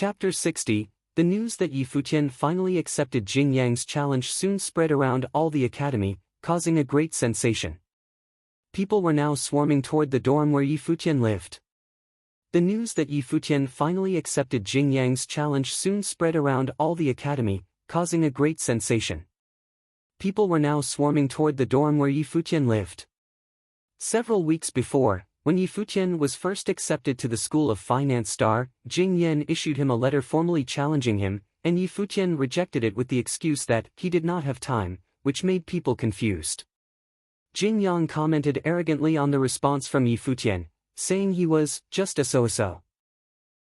Chapter 60. The news that Futian finally accepted Jing Yang's challenge soon spread around all the academy, causing a great sensation. People were now swarming toward the dorm where Futian lived. The news that Futian finally accepted Jing Yang's challenge soon spread around all the academy, causing a great sensation. People were now swarming toward the dorm where Futian lived. Several weeks before, when Futian was first accepted to the School of Finance Star, Jing Yan issued him a letter formally challenging him, and Futian rejected it with the excuse that he did not have time, which made people confused. Jing Yang commented arrogantly on the response from Futian, saying he was just a so-so.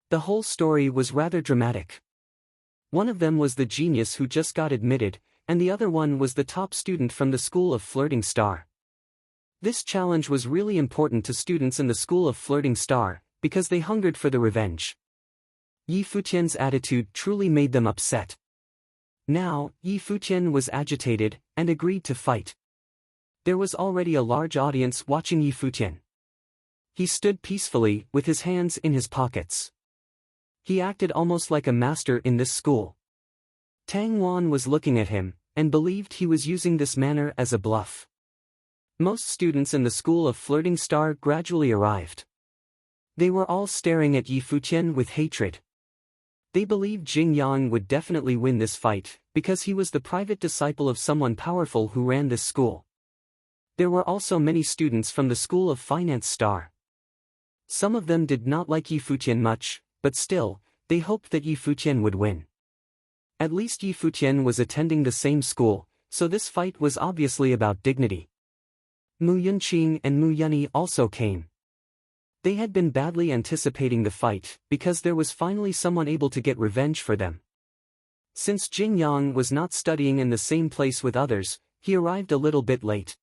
The whole story was rather dramatic. One of them was the genius who just got admitted, and the other one was the top student from the School of Flirting Star. This challenge was really important to students in the School of Flirting Star, because they hungered for the revenge. Futian's attitude truly made them upset. Now, Futian was agitated, and agreed to fight. There was already a large audience watching Futian. He stood peacefully, with his hands in his pockets. He acted almost like a master in this school. Tang Wan was looking at him, and believed he was using this manner as a bluff. Most students in the School of Flirting Star gradually arrived. They were all staring at Futian with hatred. They believed Jing Yang would definitely win this fight, because he was the private disciple of someone powerful who ran this school. There were also many students from the School of Finance Star. Some of them did not like Futian much, but still, they hoped that Futian would win. At least Futian was attending the same school, so this fight was obviously about dignity. Mu Yunqing and Mu Yunyi also came. They had been badly anticipating the fight, because there was finally someone able to get revenge for them. Since Jing Yang was not studying in the same place with others, he arrived a little bit late.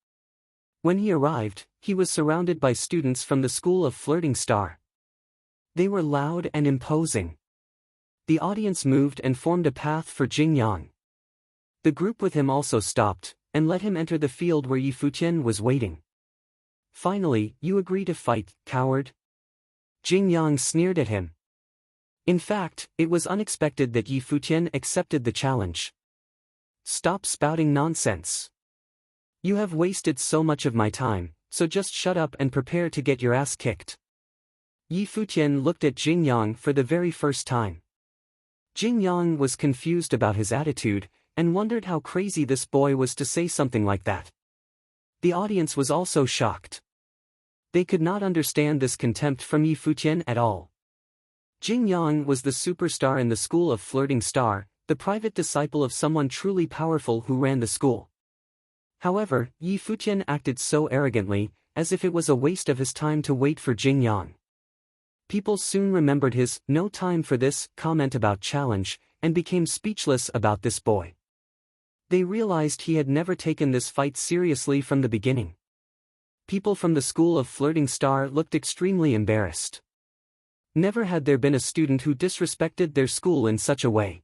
When he arrived, he was surrounded by students from the School of Flirting Star. They were loud and imposing. The audience moved and formed a path for Jing Yang. The group with him also stopped, and let him enter the field where Futian was waiting. Finally, you agree to fight, coward? Jing Yang sneered at him. In fact, it was unexpected that Futian accepted the challenge. Stop spouting nonsense. You have wasted so much of my time, so just shut up and prepare to get your ass kicked. Futian looked at Jing Yang for the very first time. Jing Yang was confused about his attitude, and wondered how crazy this boy was to say something like that. The audience was also shocked. They could not understand this contempt from Futian at all. Jing Yang was the superstar in the School of Flirting Star, the private disciple of someone truly powerful who ran the school. However, Futian acted so arrogantly, as if it was a waste of his time to wait for Jing Yang. People soon remembered his "no time for this" comment about challenge, and became speechless about this boy. They realized he had never taken this fight seriously from the beginning. People from the School of Flirting Star looked extremely embarrassed. Never had there been a student who disrespected their school in such a way.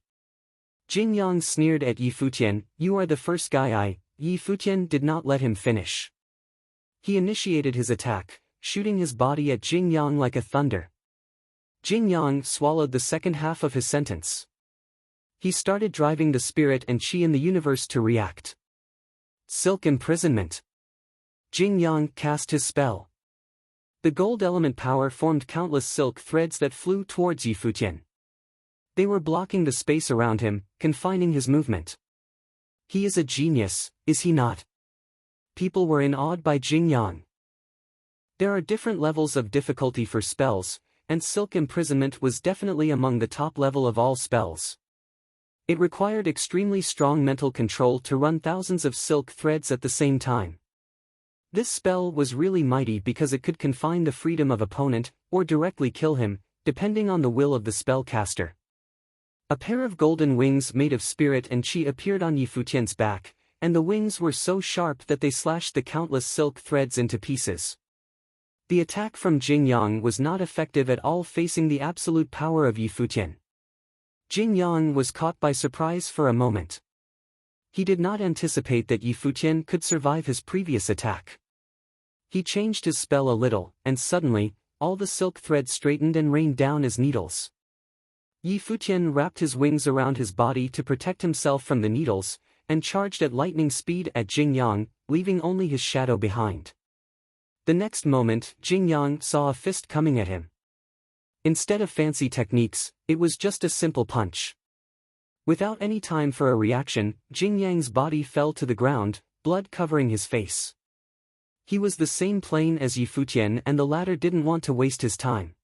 Jing Yang sneered at Futian, "You are the first guy." Futian did not let him finish. He initiated his attack, shooting his body at Jing Yang like a thunder. Jing Yang swallowed the second half of his sentence. He started driving the spirit and chi in the universe to react. Silk imprisonment. Jing Yang cast his spell. The gold element power formed countless silk threads that flew towards Futian. They were blocking the space around him, confining his movement. He is a genius, is he not? People were awed by Jing Yang. There are different levels of difficulty for spells, and silk imprisonment was definitely among the top level of all spells. It required extremely strong mental control to run thousands of silk threads at the same time. This spell was really mighty because it could confine the freedom of opponent, or directly kill him, depending on the will of the spellcaster. A pair of golden wings made of spirit and chi appeared on Futian's back, and the wings were so sharp that they slashed the countless silk threads into pieces. The attack from Jing Yang was not effective at all facing the absolute power of Futian. Jing Yang was caught by surprise for a moment. He did not anticipate that Futian could survive his previous attack. He changed his spell a little, and suddenly, all the silk threads straightened and rained down as needles. Yi Futian wrapped his wings around his body to protect himself from the needles, and charged at lightning speed at Jing Yang, leaving only his shadow behind. The next moment, Jing Yang saw a fist coming at him. Instead of fancy techniques, it was just a simple punch. Without any time for a reaction, Jing Yang's body fell to the ground, blood covering his face. He was the same plane as Yi Futian, and the latter didn't want to waste his time.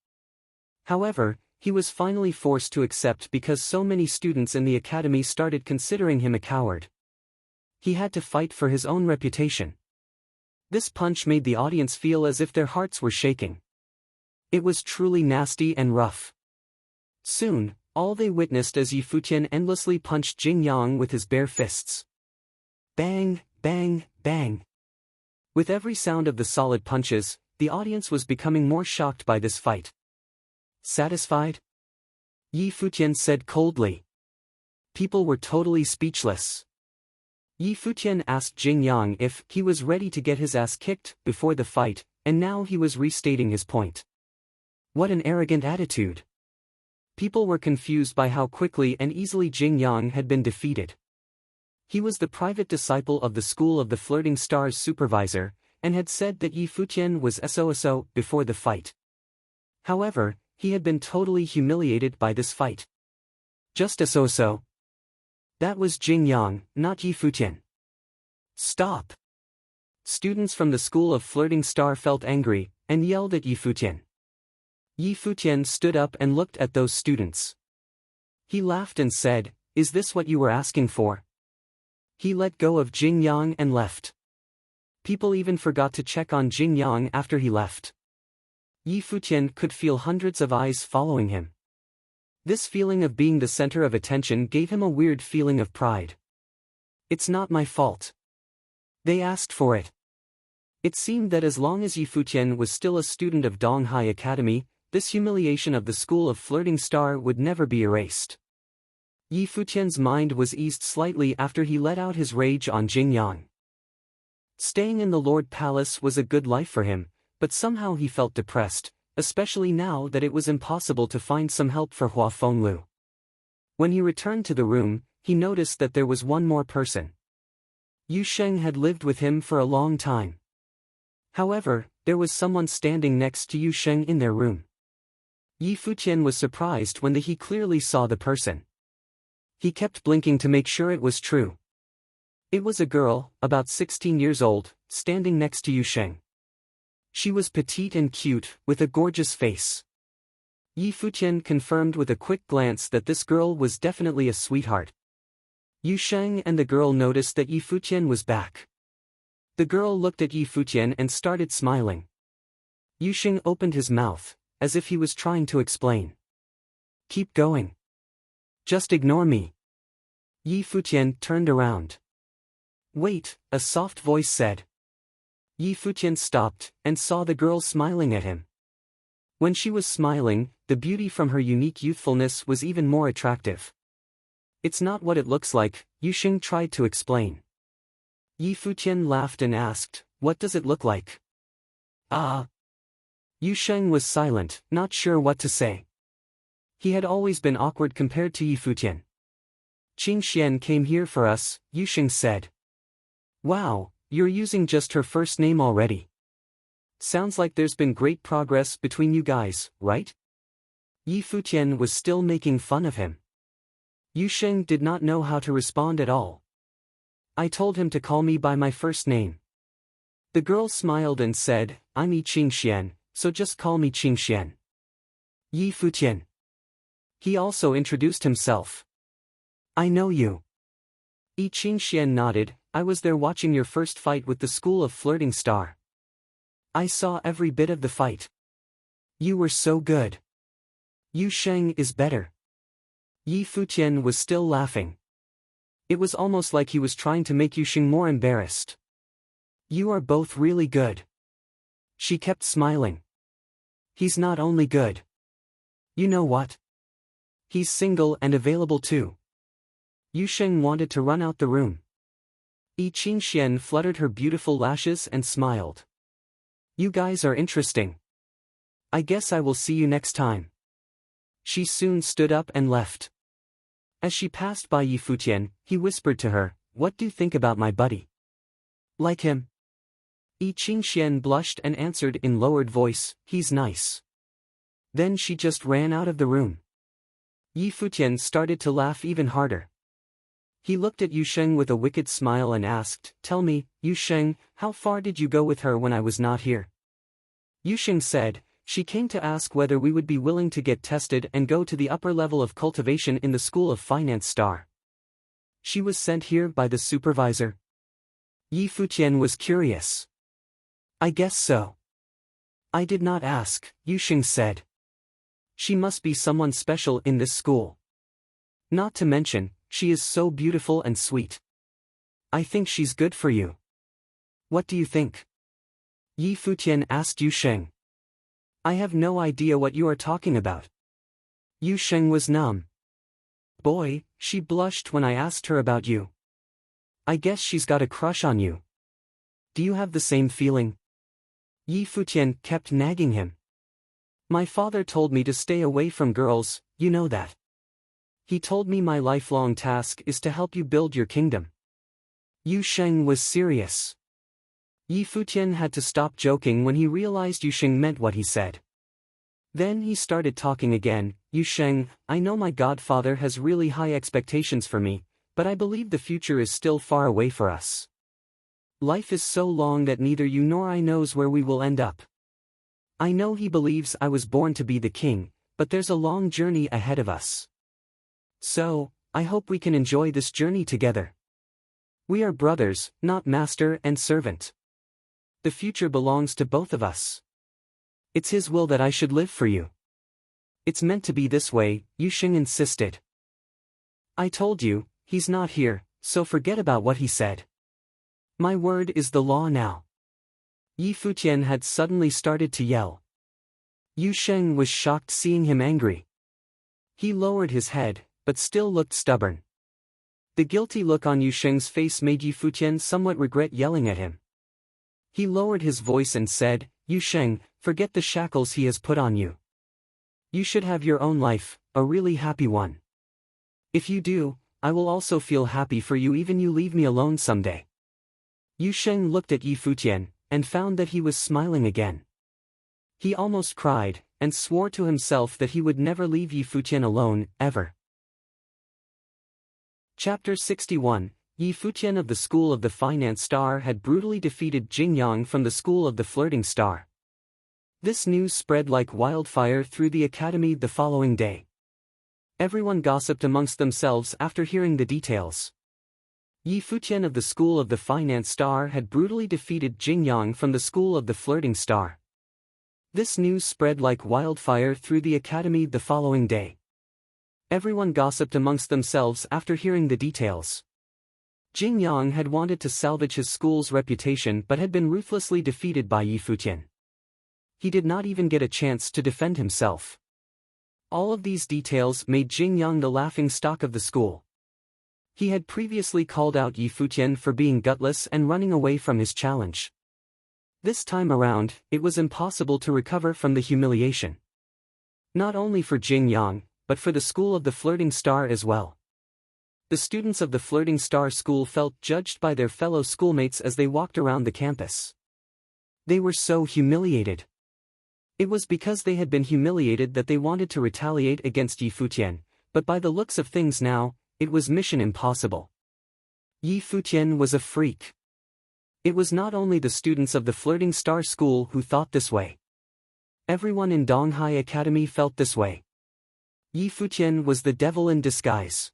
However, he was finally forced to accept because so many students in the academy started considering him a coward. He had to fight for his own reputation. This punch made the audience feel as if their hearts were shaking. It was truly nasty and rough. Soon, all they witnessed as Yi Futian endlessly punched Jing Yang with his bare fists. Bang, bang, bang. With every sound of the solid punches, the audience was becoming more shocked by this fight. Satisfied? Yi Futian said coldly. People were totally speechless. Yi Futian asked Jing Yang if he was ready to get his ass kicked before the fight, and now he was restating his point. What an arrogant attitude. People were confused by how quickly and easily Jing Yang had been defeated. He was the private disciple of the School of the Flirting Stars supervisor, and had said that Yi Futian was SOSO before the fight. However, he had been totally humiliated by this fight. Just SOSO. That was Jing Yang, not Yi Futian. Stop! Students from the School of Flirting Star felt angry, and yelled at Yi Futian. Yi Futian stood up and looked at those students. He laughed and said, "Is this what you were asking for?" He let go of Jing Yang and left. People even forgot to check on Jing Yang after he left. Yi Futian could feel hundreds of eyes following him. This feeling of being the center of attention gave him a weird feeling of pride. It's not my fault. They asked for it. It seemed that as long as Yi Futian was still a student of Donghai Academy, this humiliation of the School of Flirting Star would never be erased. Yi Futian's mind was eased slightly after he let out his rage on Jing Yang. Staying in the Lord Palace was a good life for him, but somehow he felt depressed, especially now that it was impossible to find some help for Hua Fenglu. When he returned to the room, he noticed that there was one more person. Yu Sheng had lived with him for a long time. However, there was someone standing next to Yu Sheng in their room. Yi Futian was surprised when he clearly saw the person. He kept blinking to make sure it was true. It was a girl, about 16 years old, standing next to Yu Sheng. She was petite and cute, with a gorgeous face. Yi Futian confirmed with a quick glance that this girl was definitely a sweetheart. Yu Sheng and the girl noticed that Yi Futian was back. The girl looked at Yi Futian and started smiling. Yu Sheng opened his mouth, as if he was trying to explain. Keep going. Just ignore me. Yi Futian turned around. Wait, a soft voice said. Yi Futian stopped, and saw the girl smiling at him. When she was smiling, the beauty from her unique youthfulness was even more attractive. It's not what it looks like, Yu Sheng tried to explain. Yi Futian laughed and asked, what does it look like? Ah. Yu Sheng was silent, not sure what to say. He had always been awkward compared to Yi Futian. Qing Xian came here for us, Yu Sheng said. Wow. You're using just her first name already. Sounds like there's been great progress between you guys, right? Yi Futian was still making fun of him. Yu Sheng did not know how to respond at all. I told him to call me by my first name. The girl smiled and said, I'm Yi Qing Xian, so just call me Qing Xian. Yi Futian. He also introduced himself. I know you. Yi Qing Xian nodded. I was there watching your first fight with the School of Flirting Star. I saw every bit of the fight. You were so good. Yu Sheng is better. Yi Futian was still laughing. It was almost like he was trying to make Yu Sheng more embarrassed. You are both really good. She kept smiling. He's not only good. You know what? He's single and available too. Yu Sheng wanted to run out the room. Yi Qing Xian fluttered her beautiful lashes and smiled. You guys are interesting. I guess I will see you next time. She soon stood up and left. As she passed by Yi Futian, he whispered to her, "What do you think about my buddy? Like him?" Yi Qingxian blushed and answered in lowered voice, "He's nice." Then she just ran out of the room. Yi Futian started to laugh even harder. He looked at Yu Sheng with a wicked smile and asked, "Tell me, Yu Sheng, how far did you go with her when I was not here?" Yu Sheng said, "She came to ask whether we would be willing to get tested and go to the upper level of cultivation in the School of Finance Star. She was sent here by the supervisor." Yi Futian was curious. "I guess so." "I did not ask," Yu Sheng said. "She must be someone special in this school. Not to mention, she is so beautiful and sweet. I think she's good for you. What do you think?" Yi Futian asked Yu Sheng. "I have no idea what you are talking about." Yu Sheng was numb. "Boy, she blushed when I asked her about you. I guess she's got a crush on you. Do you have the same feeling?" Yi Futian kept nagging him. "My father told me to stay away from girls, you know that. He told me my lifelong task is to help you build your kingdom." Yu Sheng was serious. Yi Futian had to stop joking when he realized Yu Sheng meant what he said. Then he started talking again, "Yu Sheng, I know my godfather has really high expectations for me, but I believe the future is still far away for us. Life is so long that neither you nor I knows where we will end up. I know he believes I was born to be the king, but there's a long journey ahead of us. So, I hope we can enjoy this journey together. We are brothers, not master and servant. The future belongs to both of us. It's his will that I should live for you. It's meant to be this way," Yu Sheng insisted. "I told you, he's not here, so forget about what he said. My word is the law now." Yi Futian had suddenly started to yell. Yu Sheng was shocked seeing him angry. He lowered his head, but still looked stubborn. The guilty look on Yu Sheng's face made Yi Futian somewhat regret yelling at him. He lowered his voice and said, "Yu Sheng, forget the shackles he has put on you. You should have your own life, a really happy one. If you do, I will also feel happy for you even you leave me alone someday." Yu Sheng looked at Yi Futian, and found that he was smiling again. He almost cried, and swore to himself that he would never leave Yi Futian alone, ever. Chapter 61, Yi Futian of the School of the Finance Star had brutally defeated Jing Yang from the School of the Flirting Star. This news spread like wildfire through the academy the following day. Everyone gossiped amongst themselves after hearing the details. Yi Futian of the School of the Finance Star had brutally defeated Jing Yang from the School of the Flirting Star. This news spread like wildfire through the academy the following day. Everyone gossiped amongst themselves after hearing the details. Jing Yang had wanted to salvage his school's reputation but had been ruthlessly defeated by Yi Futian. He did not even get a chance to defend himself. All of these details made Jing Yang the laughingstock of the school. He had previously called out Yi Futian for being gutless and running away from his challenge. This time around, it was impossible to recover from the humiliation. Not only for Jing Yang, but for the School of the Flirting Star as well. The students of the Flirting Star School felt judged by their fellow schoolmates as they walked around the campus. They were so humiliated. It was because they had been humiliated that they wanted to retaliate against Yi Futian, but by the looks of things now, it was mission impossible. Yi Futian was a freak. It was not only the students of the Flirting Star School who thought this way. Everyone in Donghai Academy felt this way. Yi Futian was the devil in disguise.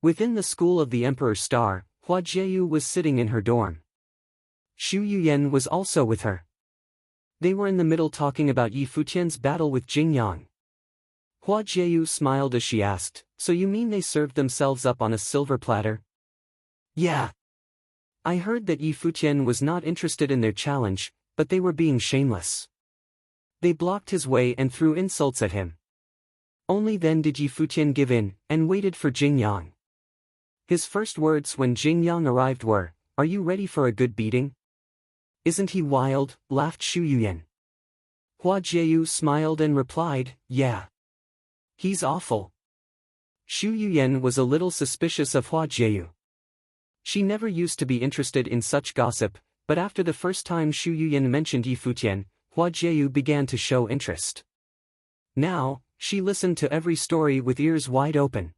Within the school of the Emperor Star, Hua Jieyu was sitting in her dorm. Xu Yuyen was also with her. They were in the middle talking about Yi Futian's battle with Jing Yang. Hua Jieyu smiled as she asked, "So you mean they served themselves up on a silver platter?" "Yeah. I heard that Yi Futian was not interested in their challenge, but they were being shameless. They blocked his way and threw insults at him. Only then did Yi Futian give in, and waited for Jing Yang. His first words when Jing Yang arrived were, 'Are you ready for a good beating?' 'Isn't he wild?' laughed Xu Yuyan. Hua Jieyu smiled and replied, 'Yeah. He's awful. Xu Yuyan was a little suspicious of Hua Jieyu. She never used to be interested in such gossip, but after the first time Xu Yuyan mentioned Yi Futian, Hua Jieyu began to show interest. Now, she listened to every story with ears wide open.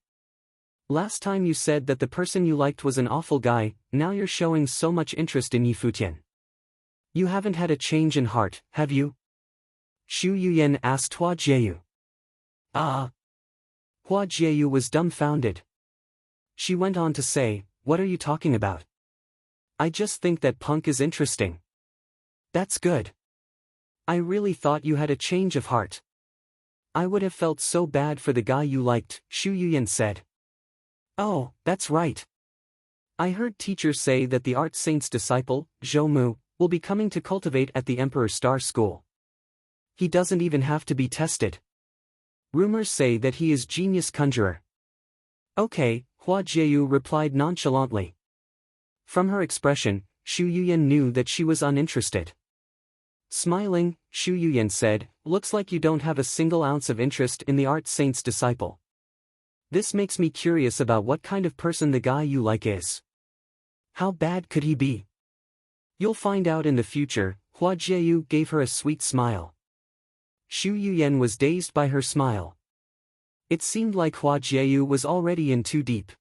Last time you said that the person you liked was an awful guy, now you're showing so much interest in Yi Futian. You haven't had a change in heart, have you? Xu Yuyan asked Hua Jieyu. Hua Jieyu was dumbfounded. She went on to say, what are you talking about? I just think that punk is interesting. That's good. I really thought you had a change of heart. I would have felt so bad for the guy you liked, Xu Yuyan said. Oh, that's right. I heard teachers say that the art saint's disciple, Zhou Mu, will be coming to cultivate at the Emperor Star School. He doesn't even have to be tested. Rumors say that he is genius conjurer. Okay, Hua Jieyu replied nonchalantly. From her expression, Xu Yuyan knew that she was uninterested. Smiling, Xu Yuyan said, looks like you don't have a single ounce of interest in the art saint's disciple. This makes me curious about what kind of person the guy you like is. How bad could he be? You'll find out in the future, Hua Jieyu gave her a sweet smile. Xu Yuyan was dazed by her smile. It seemed like Hua Jieyu was already in too deep.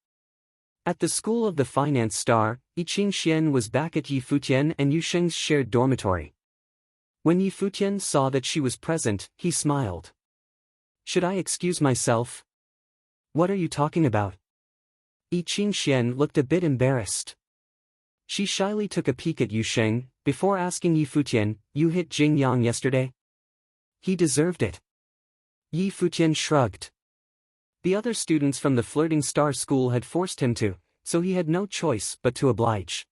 At the school of the finance star, Yi Qingxian was back at Yi Futian and Yu Sheng's shared dormitory. When Yi Futian saw that she was present, he smiled. Should I excuse myself? What are you talking about? Yi Qingxian looked a bit embarrassed. She shyly took a peek at Yu Sheng, before asking Yi Futian, you hit Jing Yang yesterday? He deserved it. Yi Futian shrugged. The other students from the Flirting Star School had forced him to, so he had no choice but to oblige.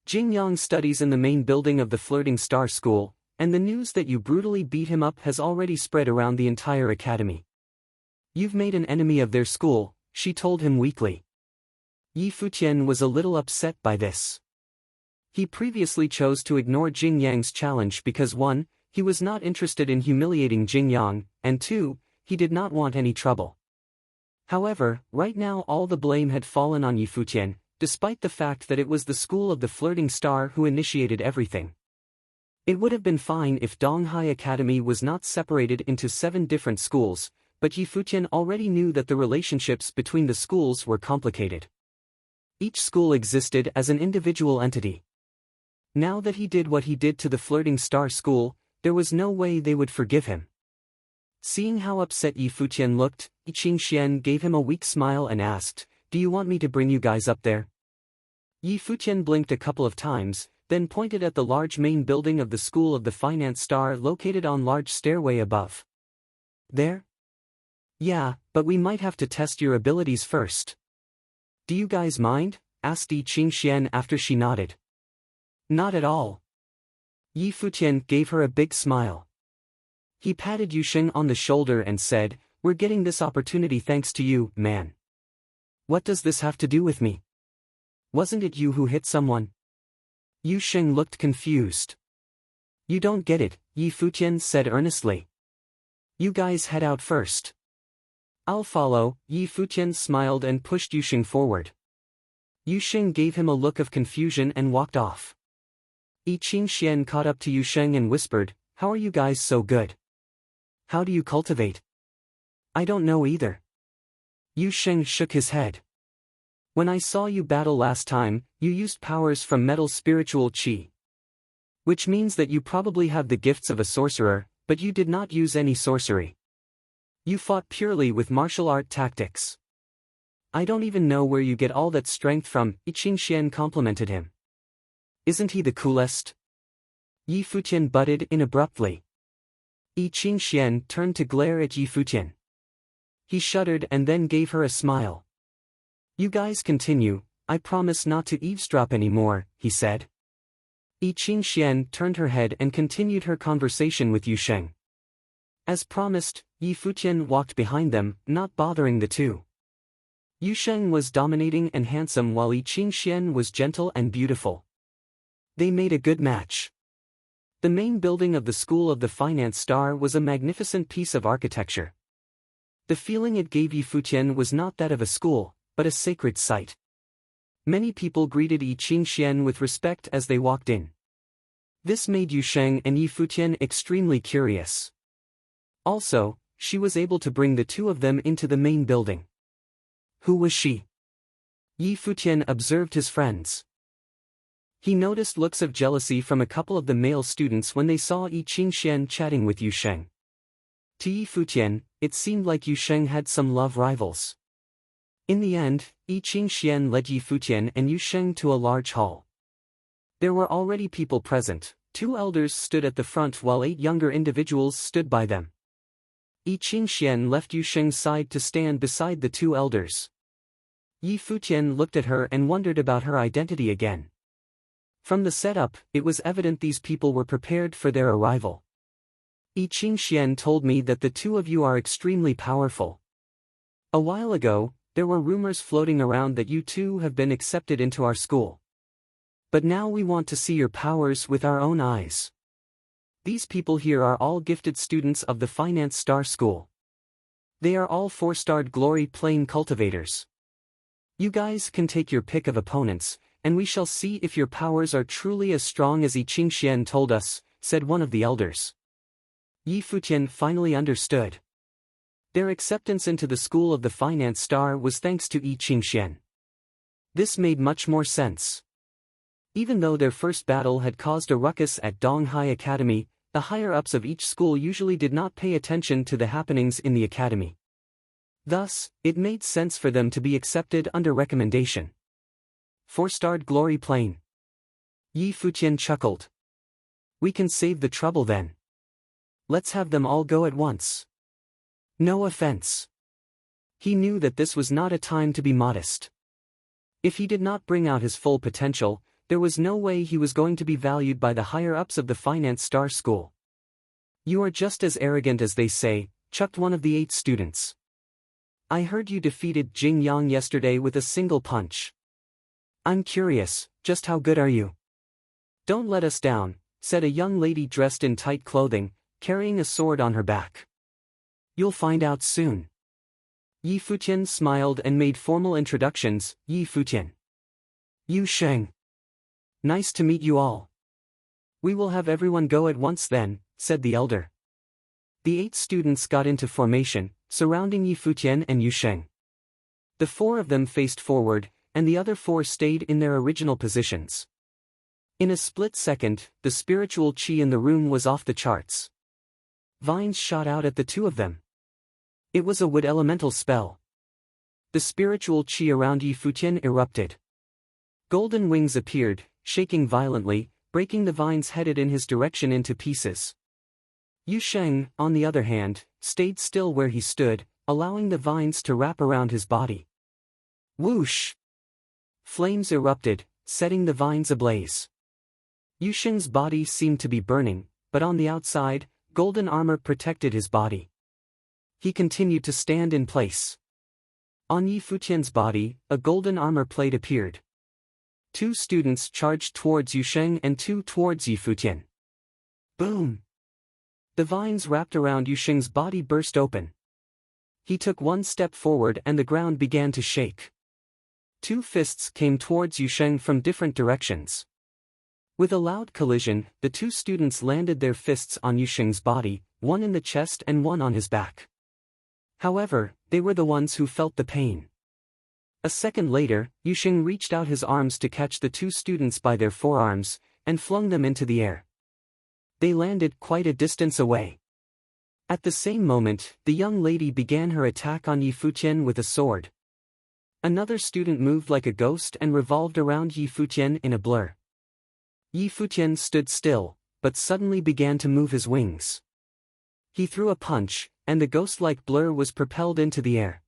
Jing Yang studies in the main building of the Flirting Star School, and the news that you brutally beat him up has already spread around the entire academy. You've made an enemy of their school, she told him weakly. Yi Futian was a little upset by this. He previously chose to ignore Jing Yang's challenge because 1, he was not interested in humiliating Jing Yang, and 2, he did not want any trouble. However, right now all the blame had fallen on Yi Futian, despite the fact that it was the school of the Flirting Star who initiated everything. It would have been fine if Donghai Academy was not separated into 7 different schools, but Yi Futian already knew that the relationships between the schools were complicated. Each school existed as an individual entity. Now that he did what he did to the Flirting Star School, there was no way they would forgive him. Seeing how upset Yi Futian looked, Yi Qingxian gave him a weak smile and asked, do you want me to bring you guys up there? Yi Futian blinked a couple of times, then pointed at the large main building of the School of the Finance Star located on large stairway above. There? Yeah, but we might have to test your abilities first. Do you guys mind? Asked Yi Qingxian after she nodded. Not at all. Yi Futian gave her a big smile. He patted Yu Sheng on the shoulder and said, we're getting this opportunity thanks to you, man. What does this have to do with me? Wasn't it you who hit someone? Yu Sheng looked confused. You don't get it, Yi Futian said earnestly. You guys head out first. I'll follow, Yi Futian smiled and pushed Yu Sheng forward. Yu Sheng gave him a look of confusion and walked off. Yi Qingxian caught up to Yu Sheng and whispered, how are you guys so good? How do you cultivate? I don't know either. Yu Sheng shook his head. When I saw you battle last time, you used powers from metal spiritual qi. Which means that you probably have the gifts of a sorcerer, but you did not use any sorcery. You fought purely with martial art tactics. I don't even know where you get all that strength from, Yi Qingxian complimented him. Isn't he the coolest? Yi Futian butted in abruptly. Yi Qingxian turned to glare at Yi Futian. He shuddered and then gave her a smile. You guys continue, I promise not to eavesdrop anymore, he said. Yi Qingxian turned her head and continued her conversation with Yu Sheng. As promised, Yi Futian walked behind them, not bothering the two. Yu Sheng was dominating and handsome while Yi Qingxian was gentle and beautiful. They made a good match. The main building of the School of the Finance Star was a magnificent piece of architecture. The feeling it gave Yi Futian was not that of a school, but a sacred site. Many people greeted Yi Qingxian with respect as they walked in. This made Yu Sheng and Yi Futian extremely curious. Also, she was able to bring the two of them into the main building. Who was she? Yi Futian observed his friends. He noticed looks of jealousy from a couple of the male students when they saw Yi Qingxian chatting with Yu Sheng. To Yi Futian, it seemed like Yu Sheng had some love rivals. In the end, Yi Qingxian led Yi Futian and Yu Sheng to a large hall. There were already people present. 2 elders stood at the front while 8 younger individuals stood by them. Yi Qingxian left Yu Sheng's side to stand beside the 2 elders. Yi Futian looked at her and wondered about her identity again. From the setup, it was evident these people were prepared for their arrival. Yi Qingxian told me that the 2 of you are extremely powerful. A while ago, there were rumors floating around that you 2 have been accepted into our school. But now we want to see your powers with our own eyes. These people here are all gifted students of the Finance Star School. They are all 4-starred glory plane cultivators. You guys can take your pick of opponents, and we shall see if your powers are truly as strong as Yi Qingxian told us, said one of the elders. Yi Futian finally understood. Their acceptance into the school of the Finance Star was thanks to Yi Qingxian. This made much more sense. Even though their first battle had caused a ruckus at Donghai Academy, the higher-ups of each school usually did not pay attention to the happenings in the academy. Thus, it made sense for them to be accepted under recommendation. 4-starred glory plane. Yi Futian chuckled. We can save the trouble then. Let's have them all go at once. No offense. He knew that this was not a time to be modest. If he did not bring out his full potential, there was no way he was going to be valued by the higher-ups of the Finance Star School. You are just as arrogant as they say, chucked one of the 8 students. I heard you defeated Jing Yang yesterday with a single punch. I'm curious, just how good are you? Don't let us down, said a young lady dressed in tight clothing, carrying a sword on her back. You'll find out soon. Yi Futian smiled and made formal introductions. Yi Futian. Yu Sheng. Nice to meet you all. We will have everyone go at once then, said the elder. The 8 students got into formation, surrounding Yi Futian and Yu Sheng. The 4 of them faced forward, and the other 4 stayed in their original positions. In a split second, the spiritual qi in the room was off the charts. Vines shot out at the 2 of them. It was a wood elemental spell. The spiritual qi around Yi Futian erupted. Golden wings appeared, shaking violently, breaking the vines headed in his direction into pieces. Yu Sheng, on the other hand, stayed still where he stood, allowing the vines to wrap around his body. Whoosh! Flames erupted, setting the vines ablaze. Yu Sheng's body seemed to be burning, but on the outside, golden armor protected his body. He continued to stand in place. On Yi Futian's body, a golden armor plate appeared. 2 students charged towards Yu Sheng and 2 towards Yi Futian. Boom! The vines wrapped around Yu Sheng's body burst open. He took 1 step forward and the ground began to shake. 2 fists came towards Yu Sheng from different directions. With a loud collision, the 2 students landed their fists on Yu Sheng's body, one in the chest and one on his back. However, they were the ones who felt the pain. A second later, Yu Sheng reached out his arms to catch the 2 students by their forearms, and flung them into the air. They landed quite a distance away. At the same moment, the young lady began her attack on Yi Futian with a sword. Another student moved like a ghost and revolved around Yi Futian in a blur. Yi Futian stood still, but suddenly began to move his wings. He threw a punch, and the ghost-like blur was propelled into the air.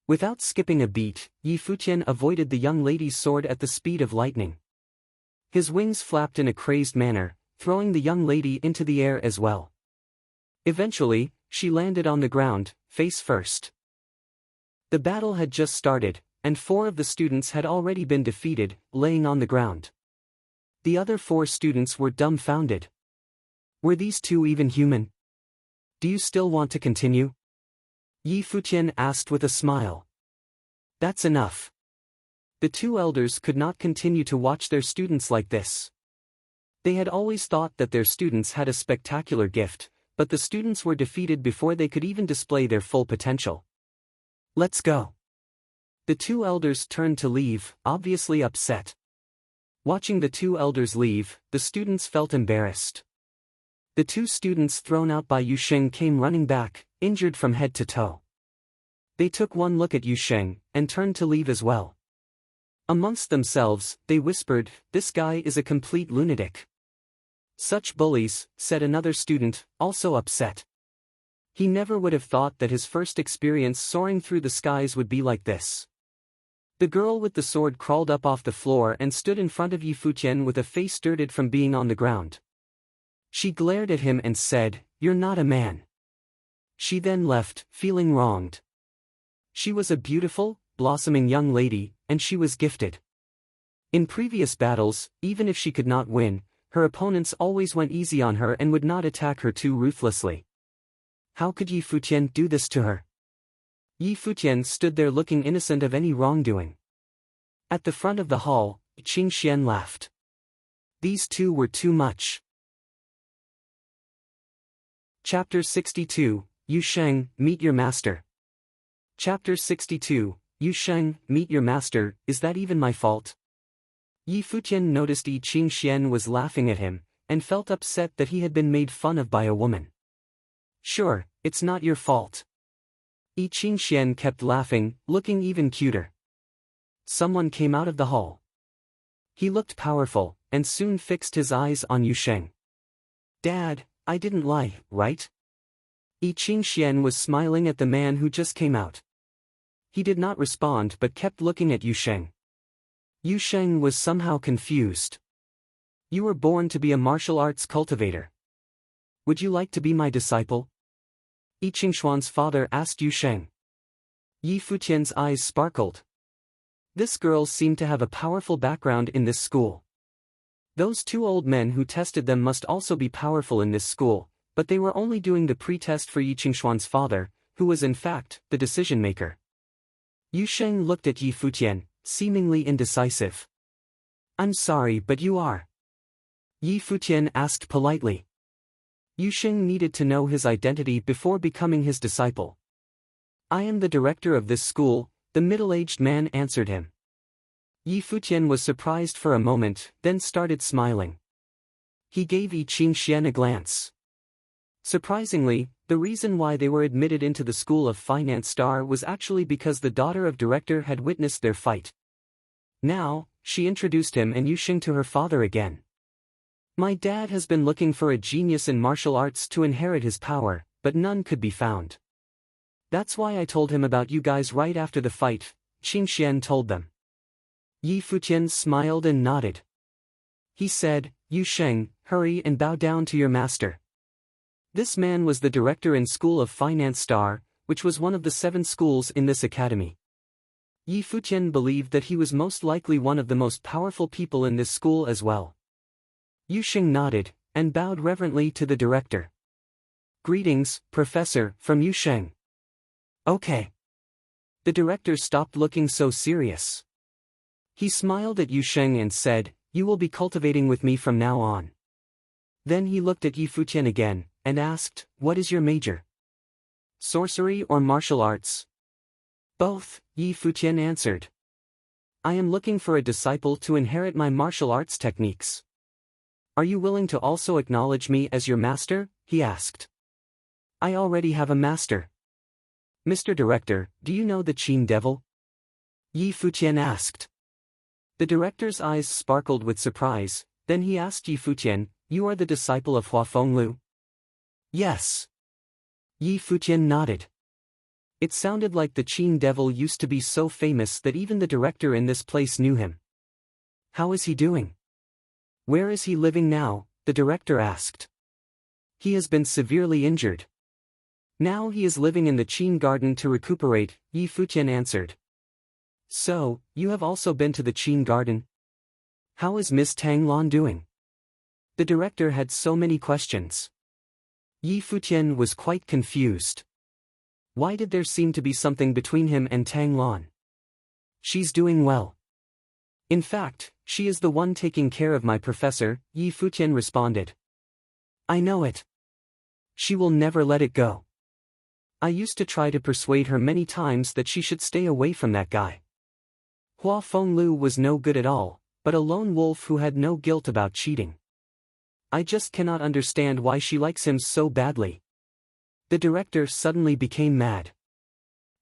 Without skipping a beat, Yi Futian avoided the young lady's sword at the speed of lightning. His wings flapped in a crazed manner, throwing the young lady into the air as well. Eventually, she landed on the ground, face first. The battle had just started, and 4 of the students had already been defeated, laying on the ground. The other 4 students were dumbfounded. Were these 2 even human? Do you still want to continue? Yi Futian asked with a smile. That's enough. The two elders could not continue to watch their students like this. They had always thought that their students had a spectacular gift, but the students were defeated before they could even display their full potential. Let's go. The two elders turned to leave, obviously upset. Watching the two elders leave, the students felt embarrassed. The two students thrown out by Yu Sheng came running back, injured from head to toe. They took one look at Yu Sheng, and turned to leave as well. Amongst themselves, they whispered, "This guy is a complete lunatic." "Such bullies," said another student, also upset. He never would have thought that his first experience soaring through the skies would be like this. The girl with the sword crawled up off the floor and stood in front of Yi Futian with a face dirted from being on the ground. She glared at him and said, "You're not a man." She then left, feeling wronged. She was a beautiful, blossoming young lady, and she was gifted. In previous battles, even if she could not win, her opponents always went easy on her and would not attack her too ruthlessly. How could Yi Futian do this to her? Yi Futian stood there looking innocent of any wrongdoing. At the front of the hall, Qing Xian laughed. These two were too much. Chapter 62, Yu Sheng, Meet Your Master. Chapter 62, Yu Sheng, Meet Your Master, Is that even my fault? Yi Futian noticed Yi Qing Xian was laughing at him, and felt upset that he had been made fun of by a woman. Sure, it's not your fault. Yi Qing Xian kept laughing, looking even cuter. Someone came out of the hall. He looked powerful, and soon fixed his eyes on Yu Sheng. "Dad, I didn't lie, right?" Yi Qing Xian was smiling at the man who just came out. He did not respond but kept looking at Yu Sheng. Yu Sheng was somehow confused. "You were born to be a martial arts cultivator. Would you like to be my disciple?" Yi Qingshuan's father asked Yu Sheng. Yi Futian's eyes sparkled. This girl seemed to have a powerful background in this school. Those two old men who tested them must also be powerful in this school, but they were only doing the pre-test for Yi Qingshuan's father, who was in fact the decision-maker. Yu Sheng looked at Yi Futian, seemingly indecisive. "I'm sorry, but you are?" Yi Futian asked politely. Yu Sheng needed to know his identity before becoming his disciple. "I am the director of this school," the middle-aged man answered him. Yi Futian was surprised for a moment, then started smiling. He gave Yi Qing Xian a glance. Surprisingly, the reason why they were admitted into the School of Finance Star was actually because the daughter of director had witnessed their fight. Now, she introduced him and Yu Sheng to her father again. "My dad has been looking for a genius in martial arts to inherit his power, but none could be found. That's why I told him about you guys right after the fight," Qing Xian told them. Yi Futian smiled and nodded. He said, "Yu Sheng, hurry and bow down to your master." This man was the director in School of Finance Star, which was one of the 7 schools in this academy. Yi Futian believed that he was most likely one of the most powerful people in this school as well. Yu Sheng nodded, and bowed reverently to the director. "Greetings, Professor," from Yu Sheng. "Okay." The director stopped looking so serious. He smiled at Yu Sheng and said, "You will be cultivating with me from now on." Then he looked at Yi Futian again, and asked, "What is your major? Sorcery or martial arts?" "Both," Yi Futian answered. "I am looking for a disciple to inherit my martial arts techniques. Are you willing to also acknowledge me as your master?" he asked. "I already have a master." "Mr. Director, do you know the Qin Devil?" Yi Futian asked. The director's eyes sparkled with surprise, then he asked Yi Futian, "You are the disciple of Hua Fenglu?" "Yes." Yi Futian nodded. It sounded like the Qin Devil used to be so famous that even the director in this place knew him. "How is he doing? Where is he living now?" the director asked. "He has been severely injured. Now he is living in the Qin Garden to recuperate," Yi Futian answered. "So, you have also been to the Qin Garden? How is Miss Tang Lan doing?" The director had so many questions. Yi Futian was quite confused. Why did there seem to be something between him and Tang Lan? She's doing well. In fact, she is the one taking care of my professor, Yi Futian responded. I know it. She will never let it go. I used to try to persuade her many times that she should stay away from that guy. Hua Fenglu was no good at all, but a lone wolf who had no guilt about cheating. I just cannot understand why she likes him so badly. The director suddenly became mad.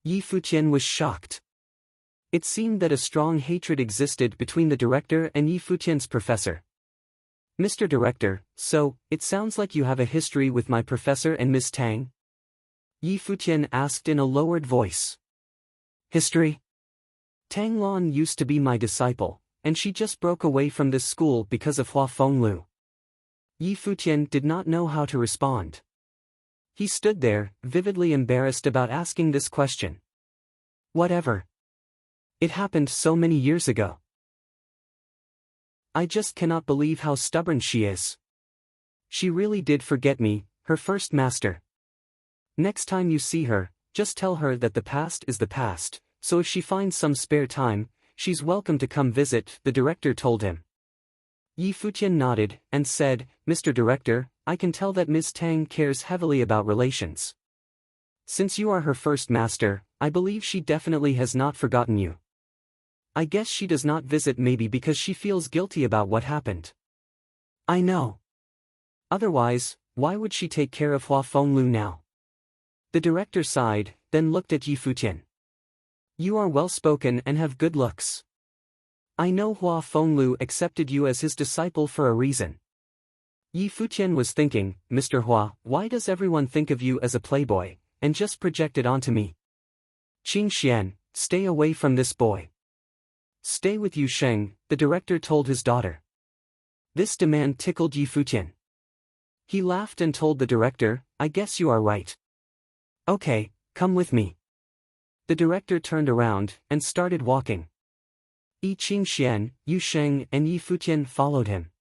Yi Futian was shocked. It seemed that a strong hatred existed between the director and Yi Futian's professor. Mr. Director, so, it sounds like you have a history with my professor and Miss Tang? Yi Futian asked in a lowered voice. History? Tang Lan used to be my disciple, and she just broke away from this school because of Hua Fenglu. Yi Futian did not know how to respond. He stood there, vividly embarrassed about asking this question. Whatever. It happened so many years ago. I just cannot believe how stubborn she is. She really did forget me, her first master. Next time you see her, just tell her that the past is the past, so if she finds some spare time, she's welcome to come visit, the director told him. Yi Futian nodded, and said, Mr. Director, I can tell that Ms. Tang cares heavily about relations. Since you are her first master, I believe she definitely has not forgotten you. I guess she does not visit maybe because she feels guilty about what happened. I know. Otherwise, why would she take care of Hua Fenglu now? The director sighed, then looked at Yi Futian. You are well-spoken and have good looks. I know Hua Fenglu accepted you as his disciple for a reason. Yi Futian was thinking, Mr. Hua, why does everyone think of you as a playboy, and just project it onto me? Qing Xian, stay away from this boy. Stay with Yu Sheng, the director told his daughter. This demand tickled Yi Futian. He laughed and told the director, I guess you are right. Okay, come with me. The director turned around, and started walking. Yi Qingxian, Yu Sheng and Yi Futian followed him.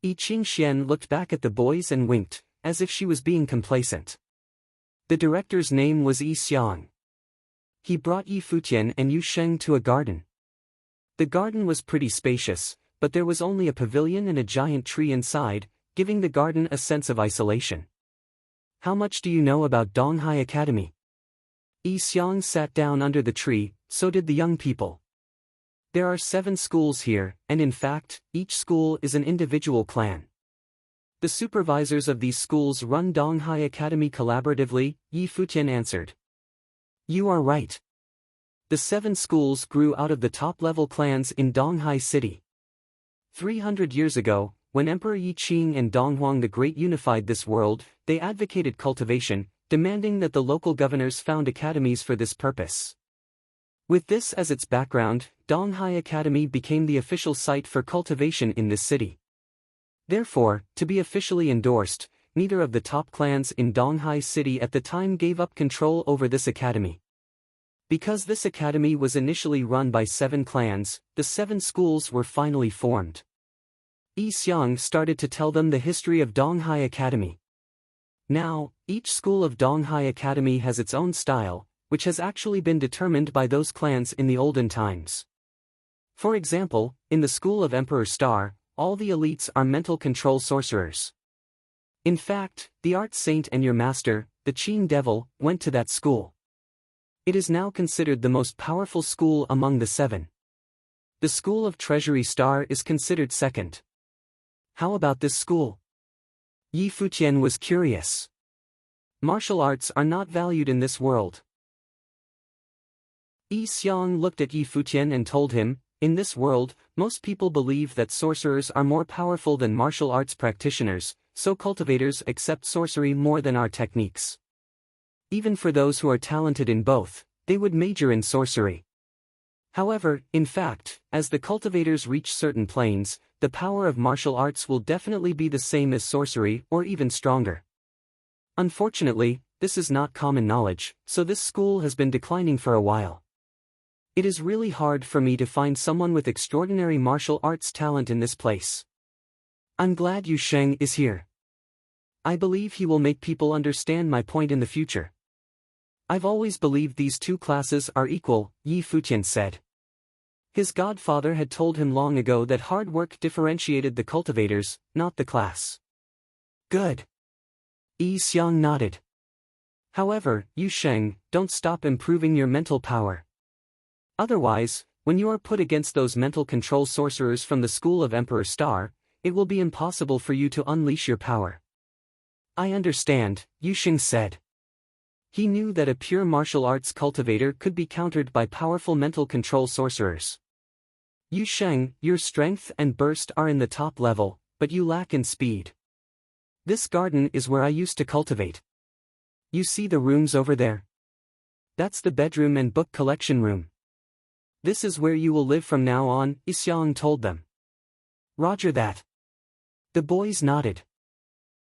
Yi Qingxian looked back at the boys and winked, as if she was being complacent. The director's name was Yi Xiang. He brought Yi Futian and Yu Sheng to a garden. The garden was pretty spacious, but there was only a pavilion and a giant tree inside, giving the garden a sense of isolation. How much do you know about Donghai Academy? Yi Xiang sat down under the tree, so did the young people. There are 7 schools here, and in fact, each school is an individual clan. The supervisors of these schools run Donghai Academy collaboratively, Yi Futian answered. You are right. The 7 schools grew out of the top-level clans in Donghai City. 300 years ago, when Emperor Yi Qing and Donghuang the Great unified this world, they advocated cultivation, demanding that the local governors found academies for this purpose. With this as its background, Donghai Academy became the official site for cultivation in this city. Therefore, to be officially endorsed, neither of the top clans in Donghai City at the time gave up control over this academy. Because this academy was initially run by 7 clans, the 7 schools were finally formed. Yi Xiang started to tell them the history of Donghai Academy. Now, each school of Donghai Academy has its own style, which has actually been determined by those clans in the olden times. For example, in the school of Emperor Star, all the elites are mental control sorcerers. In fact, the art saint and your master, the Qin Devil, went to that school. It is now considered the most powerful school among the 7. The school of Treasury Star is considered second. How about this school? Yi Futian was curious. Martial arts are not valued in this world. Yi Xiang looked at Yi Futian and told him, in this world, most people believe that sorcerers are more powerful than martial arts practitioners, so cultivators accept sorcery more than our techniques. Even for those who are talented in both, they would major in sorcery. However, in fact, as the cultivators reach certain planes, the power of martial arts will definitely be the same as sorcery or even stronger. Unfortunately, this is not common knowledge, so this school has been declining for a while. It is really hard for me to find someone with extraordinary martial arts talent in this place. I'm glad Yu Sheng is here. I believe he will make people understand my point in the future. I've always believed these two classes are equal, Yi Futian said. His godfather had told him long ago that hard work differentiated the cultivators, not the class. Good. Yi Xiang nodded. However, Yu Sheng, don't stop improving your mental power. Otherwise, when you are put against those mental control sorcerers from the school of Emperor Star, it will be impossible for you to unleash your power. I understand, Yu Sheng said. He knew that a pure martial arts cultivator could be countered by powerful mental control sorcerers. Yu Sheng, your strength and burst are in the top level, but you lack in speed. This garden is where I used to cultivate. You see the rooms over there? That's the bedroom and book collection room. This is where you will live from now on, Xiang told them. Roger that. The boys nodded.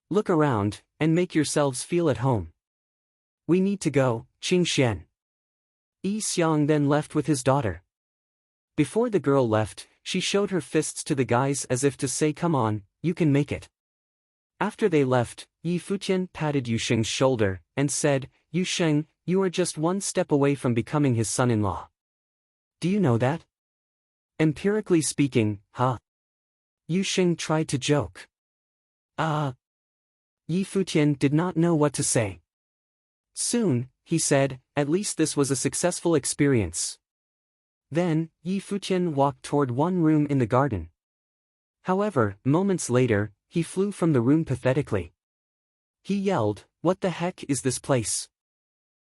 Look around, and make yourselves feel at home. We need to go, Qing Xian. Yi Xiang then left with his daughter. Before the girl left, she showed her fists to the guys as if to say, come on, you can make it. After they left, Yi Futian patted Yu Sheng's shoulder, and said, Yu Sheng, you are just one step away from becoming his son-in-law. Do you know that? Empirically speaking, huh? Yu Sheng tried to joke. Yi Futian did not know what to say. Soon, he said, at least this was a successful experience. Then, Yi Futian walked toward one room in the garden. However, moments later, he flew from the room pathetically. He yelled, what the heck is this place?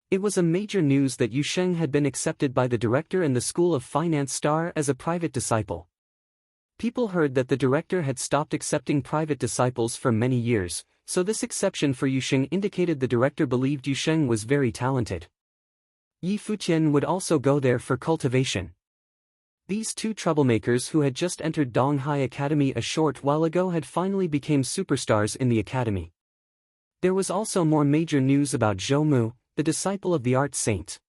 It was a major news that Yu Sheng had been accepted by the director in the School of Finance Star as a private disciple. People heard that the director had stopped accepting private disciples for many years, so this exception for Yu Sheng indicated the director believed Yu Sheng was very talented. Yi Futian would also go there for cultivation. These two troublemakers who had just entered Donghai Academy a short while ago had finally become superstars in the academy. There was also more major news about Zhou Mu, the disciple of the art saint.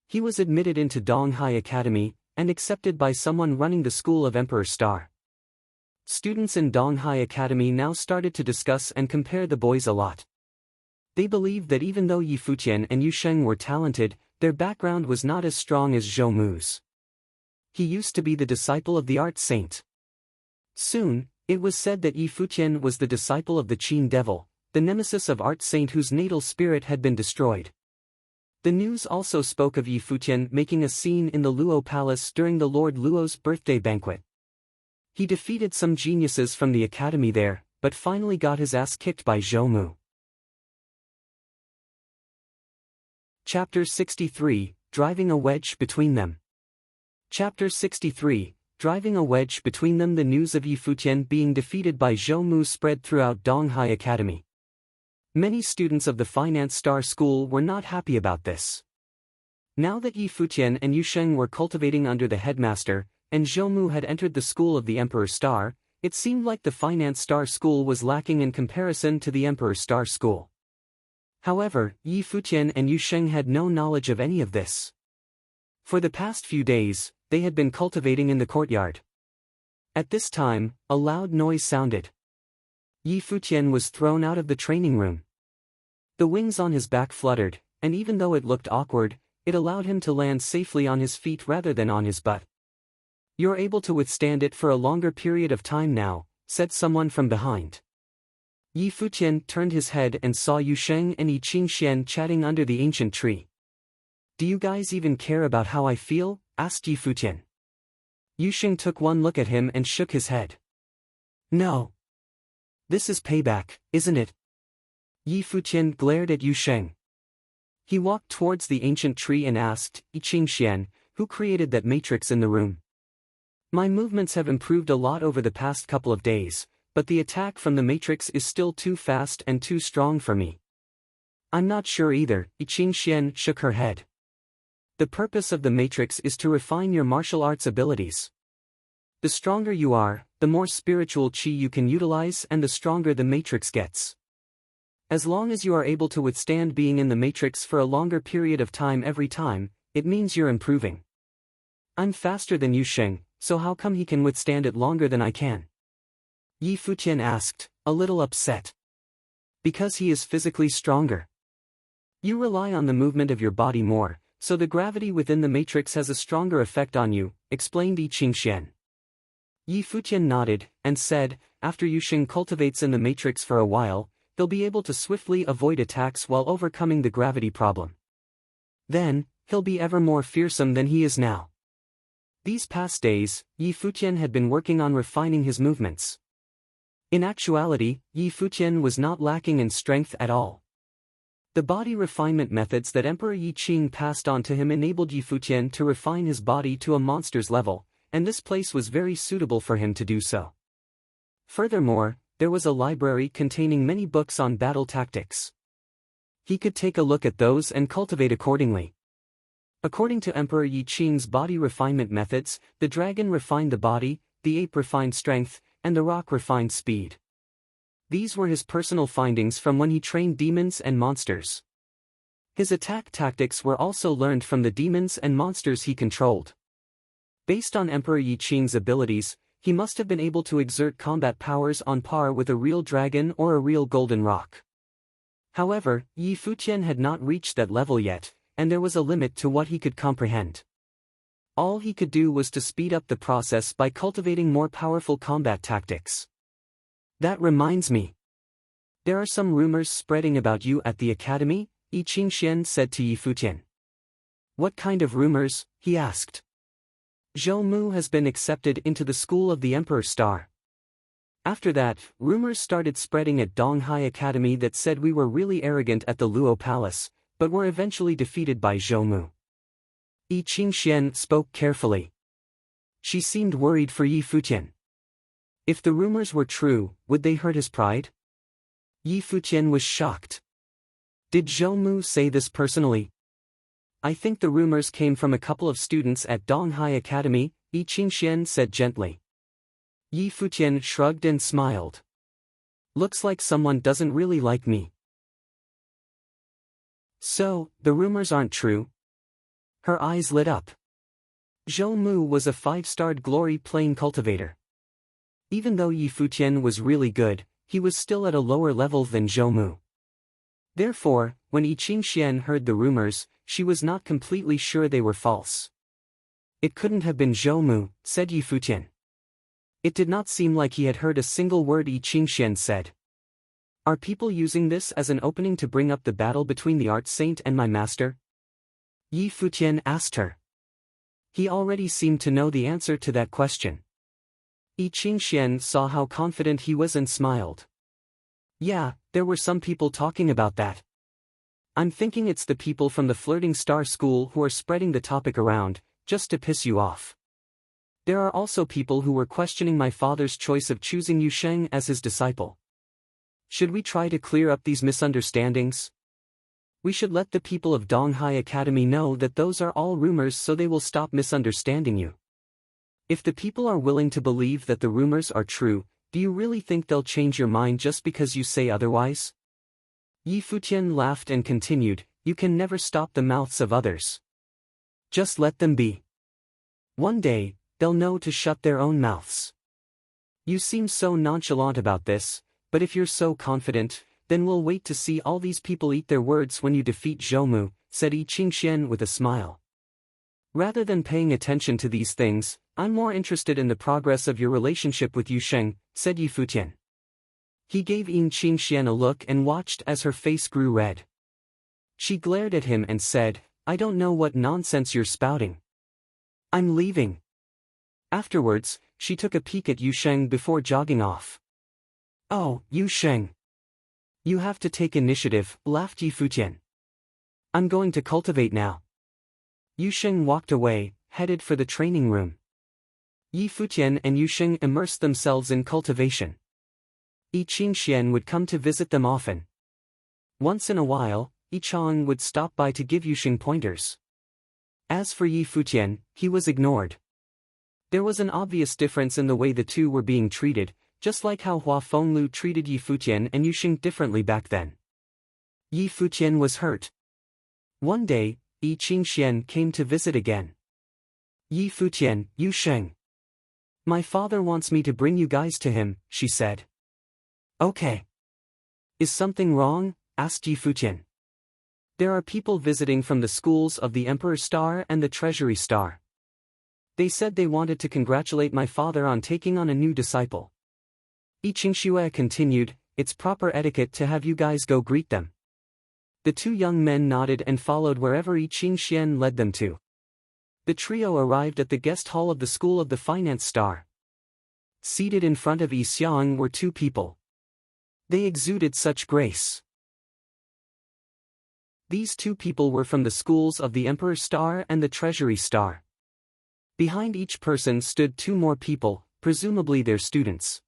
He was admitted into Donghai Academy, and accepted by someone running the school of Emperor Star. Students in Donghai Academy now started to discuss and compare the boys a lot. They believed that even though Yi Futian and Yu Sheng were talented, their background was not as strong as Zhou Mu's. He used to be the disciple of the art saint. Soon, it was said that Yi Futian was the disciple of the Qin Devil, the nemesis of art saint whose natal spirit had been destroyed. The news also spoke of Yi Futian making a scene in the Luo Palace during the Lord Luo's birthday banquet. He defeated some geniuses from the academy there, but finally got his ass kicked by Zhou Mu. Chapter 63, Driving a Wedge Between Them. Chapter 63, Driving a Wedge Between Them. The news of Yi Futian being defeated by Zhou Mu spread throughout Donghai Academy. Many students of the Finance Star School were not happy about this. Now that Yi Futian and Yu Sheng were cultivating under the headmaster, and Zhou Mu had entered the school of the Emperor Star, it seemed like the Finance Star School was lacking in comparison to the Emperor Star School. However, Yi Futian and Yu Sheng had no knowledge of any of this. For the past few days, they had been cultivating in the courtyard. At this time, a loud noise sounded. Yi Futian was thrown out of the training room. The wings on his back fluttered, and even though it looked awkward, it allowed him to land safely on his feet rather than on his butt. You're able to withstand it for a longer period of time now, said someone from behind. Yi Futian turned his head and saw Yu Sheng and Yi Qingxian chatting under the ancient tree. Do you guys even care about how I feel? Asked Yi Futian. Yu Sheng took one look at him and shook his head. No. This is payback, isn't it? Yi Futian glared at Yu Sheng. He walked towards the ancient tree and asked, Yi Qingxian, who created that matrix in the room? My movements have improved a lot over the past couple of days, but the attack from the matrix is still too fast and too strong for me. I'm not sure either, Yi Qingxian shook her head. The purpose of the matrix is to refine your martial arts abilities. The stronger you are, the more spiritual chi you can utilize and the stronger the matrix gets. As long as you are able to withstand being in the matrix for a longer period of time every time, it means you're improving. I'm faster than Yu Sheng, so how come he can withstand it longer than I can? Yi Futian asked, a little upset. Because he is physically stronger. You rely on the movement of your body more, so the gravity within the matrix has a stronger effect on you, explained Yi Qingxian. Yi Futian nodded, and said, after Yusheng cultivates in the matrix for a while, he'll be able to swiftly avoid attacks while overcoming the gravity problem. Then, he'll be ever more fearsome than he is now. These past days, Yi Futian had been working on refining his movements. In actuality, Yi Futian was not lacking in strength at all. The body refinement methods that Emperor Yi Qing passed on to him enabled Yi Futian to refine his body to a monster's level, and this place was very suitable for him to do so. Furthermore, there was a library containing many books on battle tactics. He could take a look at those and cultivate accordingly. According to Emperor Yi Qing's body refinement methods, the dragon refined the body, the ape refined strength, and the rock refined speed. These were his personal findings from when he trained demons and monsters. His attack tactics were also learned from the demons and monsters he controlled. Based on Emperor Yi Qing's abilities, he must have been able to exert combat powers on par with a real dragon or a real golden rock. However, Yi Futian had not reached that level yet, and there was a limit to what he could comprehend. All he could do was to speed up the process by cultivating more powerful combat tactics. That reminds me. There are some rumors spreading about you at the academy, Yi Qingxian said to Yi Futian. What kind of rumors? He asked. Zhou Mu has been accepted into the school of the Emperor Star. After that, rumors started spreading at Donghai Academy that said we were really arrogant at the Luo Palace, but were eventually defeated by Zhou Mu. Yi Qingxian spoke carefully. She seemed worried for Yi Futian. If the rumors were true, would they hurt his pride? Yi Futian was shocked. Did Zhou Mu say this personally? I think the rumors came from a couple of students at Donghai Academy, Yi Qingxian said gently. Yi Futian shrugged and smiled. Looks like someone doesn't really like me. So, the rumors aren't true? Her eyes lit up. Zhou Mu was a 5-starred glory plane cultivator. Even though Yi Futian was really good, he was still at a lower level than Zhou Mu. Therefore, when Yi Qingxian heard the rumors, she was not completely sure they were false. It couldn't have been Zhou Mu, said Yi Futian. It did not seem like he had heard a single word Yi Qingxian said. Are people using this as an opening to bring up the battle between the art saint and my master? Yi Futian asked her. He already seemed to know the answer to that question. Yi Qingxian saw how confident he was and smiled. Yeah, there were some people talking about that. I'm thinking it's the people from the Flirting Star School who are spreading the topic around, just to piss you off. There are also people who were questioning my father's choice of choosing Yusheng as his disciple. Should we try to clear up these misunderstandings? We should let the people of Donghai Academy know that those are all rumors so they will stop misunderstanding you. If the people are willing to believe that the rumors are true, do you really think they'll change your mind just because you say otherwise? Yi Futian laughed and continued, you can never stop the mouths of others. Just let them be. One day, they'll know to shut their own mouths. You seem so nonchalant about this, but if you're so confident, then we'll wait to see all these people eat their words when you defeat Zhou Mu, said Yi Qingxian with a smile. Rather than paying attention to these things, I'm more interested in the progress of your relationship with Yusheng, said Yi Futian. He gave Yi Qingxian a look and watched as her face grew red. She glared at him and said, I don't know what nonsense you're spouting. I'm leaving. Afterwards, she took a peek at Yusheng before jogging off. Oh, Yusheng. You have to take initiative, laughed Yi Futian. I'm going to cultivate now. Yusheng walked away, headed for the training room. Yi Futian and Yusheng immersed themselves in cultivation. Yi Qingxian would come to visit them often. Once in a while, Yi Chang would stop by to give Yusheng pointers. As for Yi Futian, he was ignored. There was an obvious difference in the way the two were being treated, just like how Hua Fenglu treated Yi Futian and Yusheng differently back then. Yi Futian was hurt. One day, Yi Qingxian came to visit again. Yi Futian, Yusheng. My father wants me to bring you guys to him, she said. Okay. Is something wrong? Asked Yi Futian. There are people visiting from the schools of the Emperor Star and the Treasury Star. They said they wanted to congratulate my father on taking on a new disciple. Yi Qingxue continued, it's proper etiquette to have you guys go greet them. The two young men nodded and followed wherever Yi Qingxian led them to. The trio arrived at the guest hall of the School of the Finance Star. Seated in front of Yi Xiang were two people. They exuded such grace. These two people were from the schools of the Emperor Star and the Treasury Star. Behind each person stood two more people, presumably their students.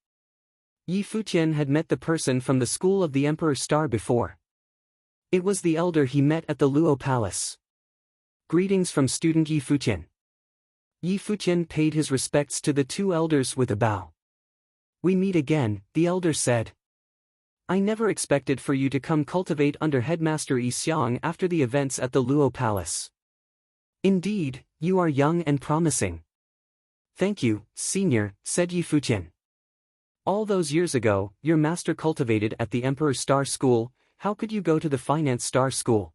Yi Futian had met the person from the school of the Emperor Star before. It was the elder he met at the Luo Palace. Greetings from student Yi Futian. Yi Futian paid his respects to the two elders with a bow. We meet again, the elder said. I never expected for you to come cultivate under Headmaster Yi Xiang after the events at the Luo Palace. Indeed, you are young and promising. Thank you, senior, said Yi Futian. All those years ago, your master cultivated at the Emperor Star School, how could you go to the Finance Star School?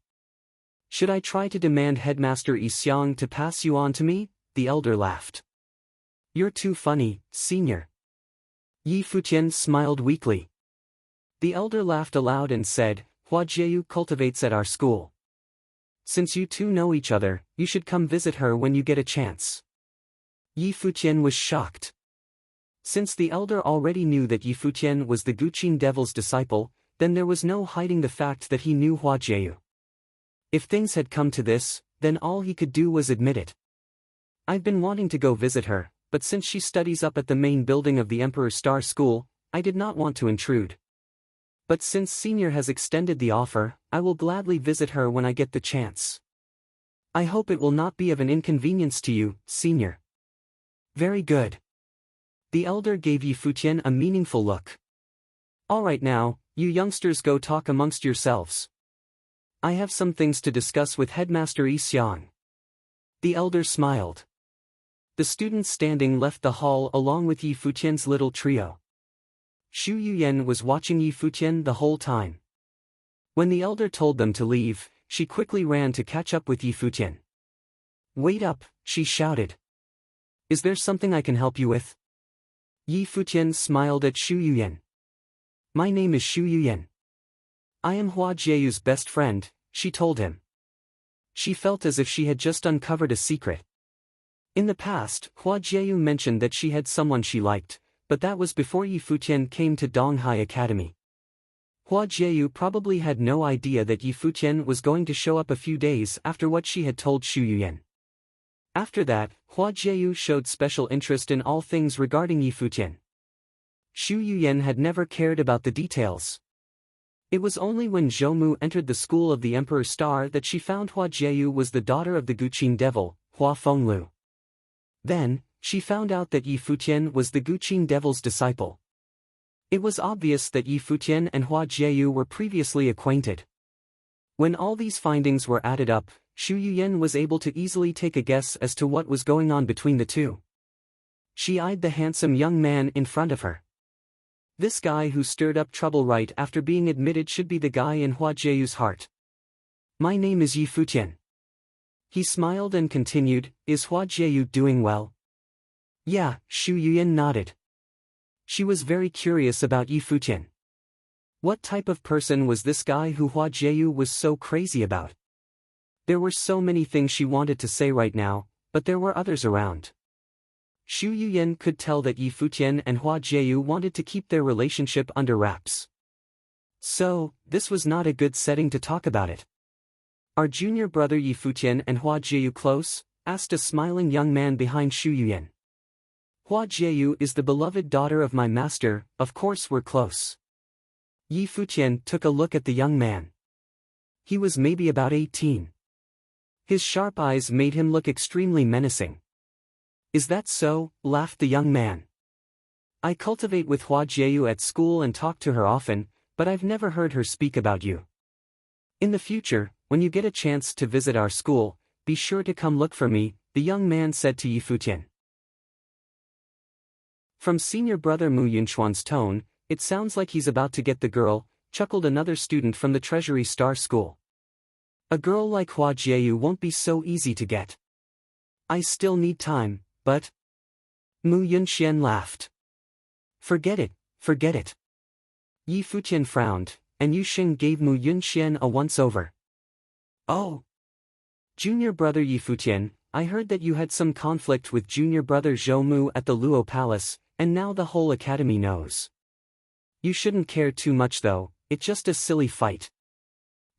Should I try to demand Headmaster Yi Xiang to pass you on to me? The elder laughed. You're too funny, senior. Yi Futian smiled weakly. The elder laughed aloud and said, Hua Jieyu cultivates at our school. Since you two know each other, you should come visit her when you get a chance. Yi Futian was shocked. Since the elder already knew that Yi Futian was the Guqin Devil's disciple, then there was no hiding the fact that he knew Hua Jieyu. If things had come to this, then all he could do was admit it. I've been wanting to go visit her, but since she studies up at the main building of the Emperor Star School, I did not want to intrude. But since Senior has extended the offer, I will gladly visit her when I get the chance. I hope it will not be of an inconvenience to you, Senior. Very good. The elder gave Yi Futian a meaningful look. All right now, you youngsters go talk amongst yourselves. I have some things to discuss with Headmaster Yi Xiang. The elder smiled. The students standing left the hall along with Yi Futian's little trio. Xu Yuyan was watching Yi Futian the whole time. When the elder told them to leave, she quickly ran to catch up with Yi Futian. Wait up, she shouted. Is there something I can help you with? Yi Futian smiled at Xu Yuyan. My name is Xu Yuyan. I am Hua Jieyu's best friend, she told him. She felt as if she had just uncovered a secret. In the past, Hua Jieyu mentioned that she had someone she liked, but that was before Yi Futian came to Donghai Academy. Hua Jieyu probably had no idea that Yi Futian was going to show up a few days after what she had told Xu Yuyan. After that, Hua Jieyu showed special interest in all things regarding Yi Futian. Xu Yuyan had never cared about the details. It was only when Zhou entered the school of the Emperor Star that she found Hua Jieyu was the daughter of the Guqin Devil, Hua Fenglu. Then, she found out that Yi Futian was the Guqin Devil's disciple. It was obvious that Yi Futian and Hua Jieyu were previously acquainted. When all these findings were added up, Xu Yuyan was able to easily take a guess as to what was going on between the two. She eyed the handsome young man in front of her. This guy who stirred up trouble right after being admitted should be the guy in Hua Jieyu's heart. My name is Yi Futian. He smiled and continued, is Hua Jieyu doing well? Yeah, Xu Yuyan nodded. She was very curious about Yi Futian. What type of person was this guy who Hua Jieyu was so crazy about? There were so many things she wanted to say right now, but there were others around. Xu Yuyan could tell that Yi Futian and Hua Jieyu wanted to keep their relationship under wraps. So, this was not a good setting to talk about it. Are junior brother Yi Futian and Hua Jieyu close? Asked a smiling young man behind Xu Yuyan. Hua Jieyu is the beloved daughter of my master, of course we're close. Yi Futian took a look at the young man. He was maybe about 18. His sharp eyes made him look extremely menacing. Is that so? Laughed the young man. I cultivate with Hua Jieyu at school and talk to her often, but I've never heard her speak about you. In the future, when you get a chance to visit our school, be sure to come look for me, the young man said to Yi Futian. From senior brother Mu Yunchuan's tone, it sounds like he's about to get the girl, chuckled another student from the Treasury Star School. A girl like Hua Jieyu won't be so easy to get. I still need time, but... Mu Yunxian laughed. Forget it, forget it. Yi Futian frowned, and Yu Xing gave Mu Yunxian a once-over. Oh! Junior brother Yi Futian, I heard that you had some conflict with junior brother Zhou Mu at the Luo Palace, and now the whole academy knows. You shouldn't care too much though, it's just a silly fight.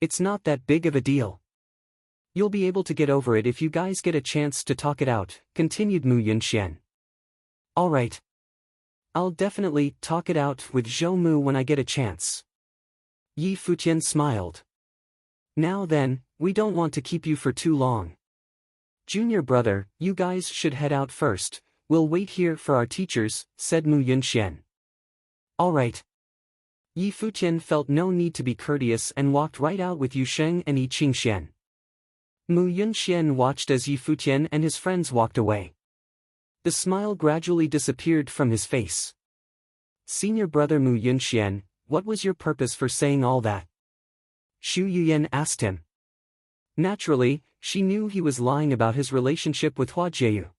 It's not that big of a deal. You'll be able to get over it if you guys get a chance to talk it out, continued Mu Yunxian. Alright. I'll definitely talk it out with Zhou Mu when I get a chance. Yi Futian smiled. Now then, we don't want to keep you for too long. Junior brother, you guys should head out first, we'll wait here for our teachers, said Mu Yunxian. Alright. Yi Futian felt no need to be courteous and walked right out with Yu Sheng and Yi Qingxian. Mu Yunxian watched as Yi Futian and his friends walked away. The smile gradually disappeared from his face. Senior brother Mu Yunxian, what was your purpose for saying all that? Xu Yuyan asked him. Naturally, she knew he was lying about his relationship with Hua Jieyu.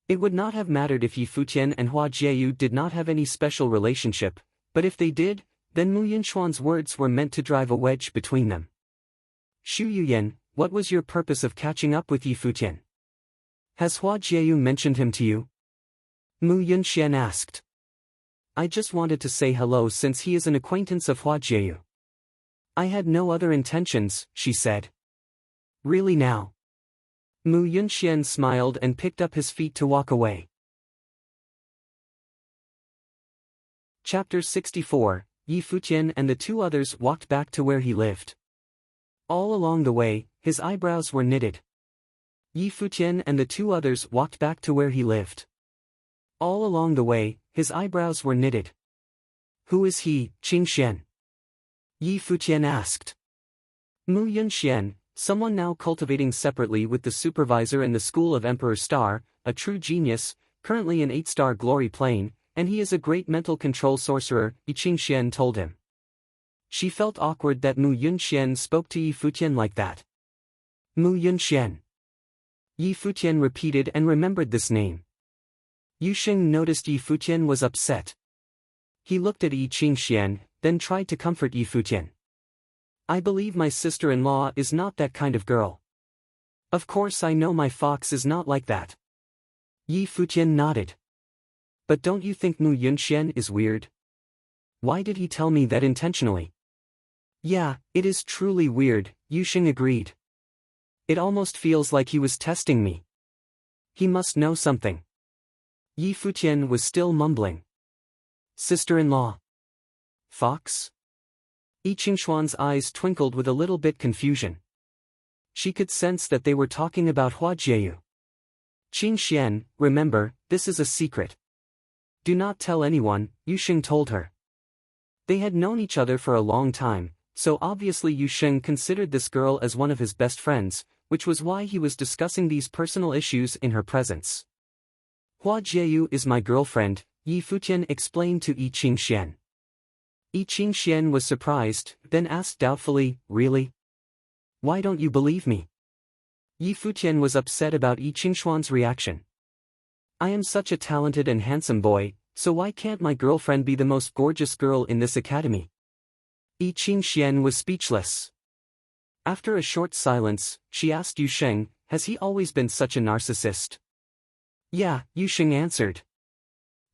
It would not have mattered if Yi Futian and Hua Jieyu did not have any special relationship, but if they did, then Mu Yunxuan's words were meant to drive a wedge between them. Xu Yuyan, what was your purpose of catching up with Yi Futian? Has Hua Jieyu mentioned him to you? Mu Yunxian asked. I just wanted to say hello since he is an acquaintance of Hua Jieyu. I had no other intentions, she said. Really now? Mu Yunxian smiled and picked up his feet to walk away. Chapter 64, Yi Futian and the two others walked back to where he lived. All along the way, his eyebrows were knitted. Yi Futian and the two others walked back to where he lived. All along the way, his eyebrows were knitted. Who is he, Qingxian? Yi Futian asked. Mu Yunxian, someone now cultivating separately with the supervisor in the school of Emperor Star, a true genius, currently in 8-star glory plane, and he is a great mental control sorcerer, Yi Qingxian told him. She felt awkward that Mu Yunxian spoke to Yi Futian like that. Mu Yunxian. Yi Futian repeated and remembered this name. Yu Xing noticed Yi Futian was upset. He looked at Yi Qingxian, then tried to comfort Yi Futian. I believe my sister-in-law is not that kind of girl. Of course I know my fox is not like that. Yi Futian nodded. But don't you think Mu Yunxian is weird? Why did he tell me that intentionally? Yeah, it is truly weird, Yu Xing agreed. It almost feels like he was testing me. He must know something. Yi Futian was still mumbling. Sister-in-law. Fox? Yi Qingxuan's eyes twinkled with a little bit confusion. She could sense that they were talking about Hua Jieyu. Qingxian, remember, this is a secret. Do not tell anyone, Yu Xing told her. They had known each other for a long time, so obviously Yu Xing considered this girl as one of his best friends, which was why he was discussing these personal issues in her presence. Hua Jieyu is my girlfriend, Yi Futian explained to Yi Qingxian. Yi Qingxian was surprised, then asked doubtfully, really? Why don't you believe me? Yi Futian was upset about Yi Qingxuan's reaction. I am such a talented and handsome boy, so why can't my girlfriend be the most gorgeous girl in this academy? Yi Qingxian was speechless. After a short silence, she asked Yu Sheng, has he always been such a narcissist? Yeah, Yu Sheng answered.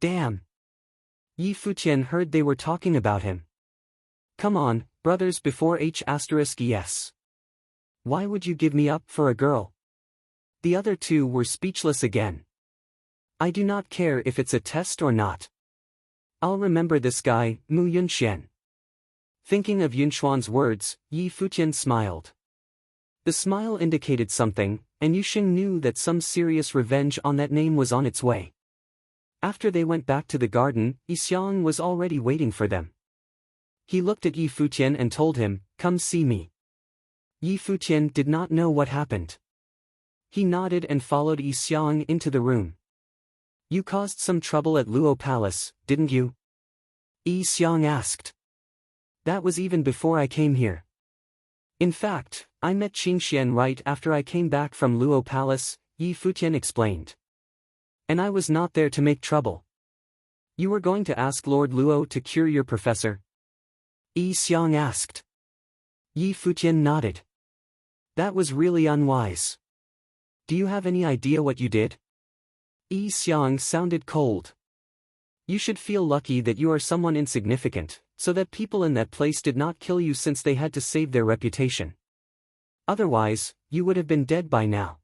Damn. Yi Futian heard they were talking about him. Come on, brothers before H***yes. Why would you give me up for a girl? The other two were speechless again. I do not care if it's a test or not. I'll remember this guy, Mu Yunxian. Thinking of Yunxuan's words, Yi Futian smiled. The smile indicated something, and Yu Xing knew that some serious revenge on that name was on its way. After they went back to the garden, Yi Xiang was already waiting for them. He looked at Yi Futian and told him, come see me. Yi Futian did not know what happened. He nodded and followed Yi Xiang into the room. You caused some trouble at Luo Palace, didn't you? Yi Xiang asked. That was even before I came here. In fact, I met Qingxian right after I came back from Luo Palace, Yi Futian explained. And I was not there to make trouble. You were going to ask Lord Luo to cure your professor? Yi Xiang asked. Yi Futian nodded. That was really unwise. Do you have any idea what you did? Yi Xiang sounded cold. You should feel lucky that you are someone insignificant, so that people in that place did not kill you since they had to save their reputation. Otherwise, you would have been dead by now.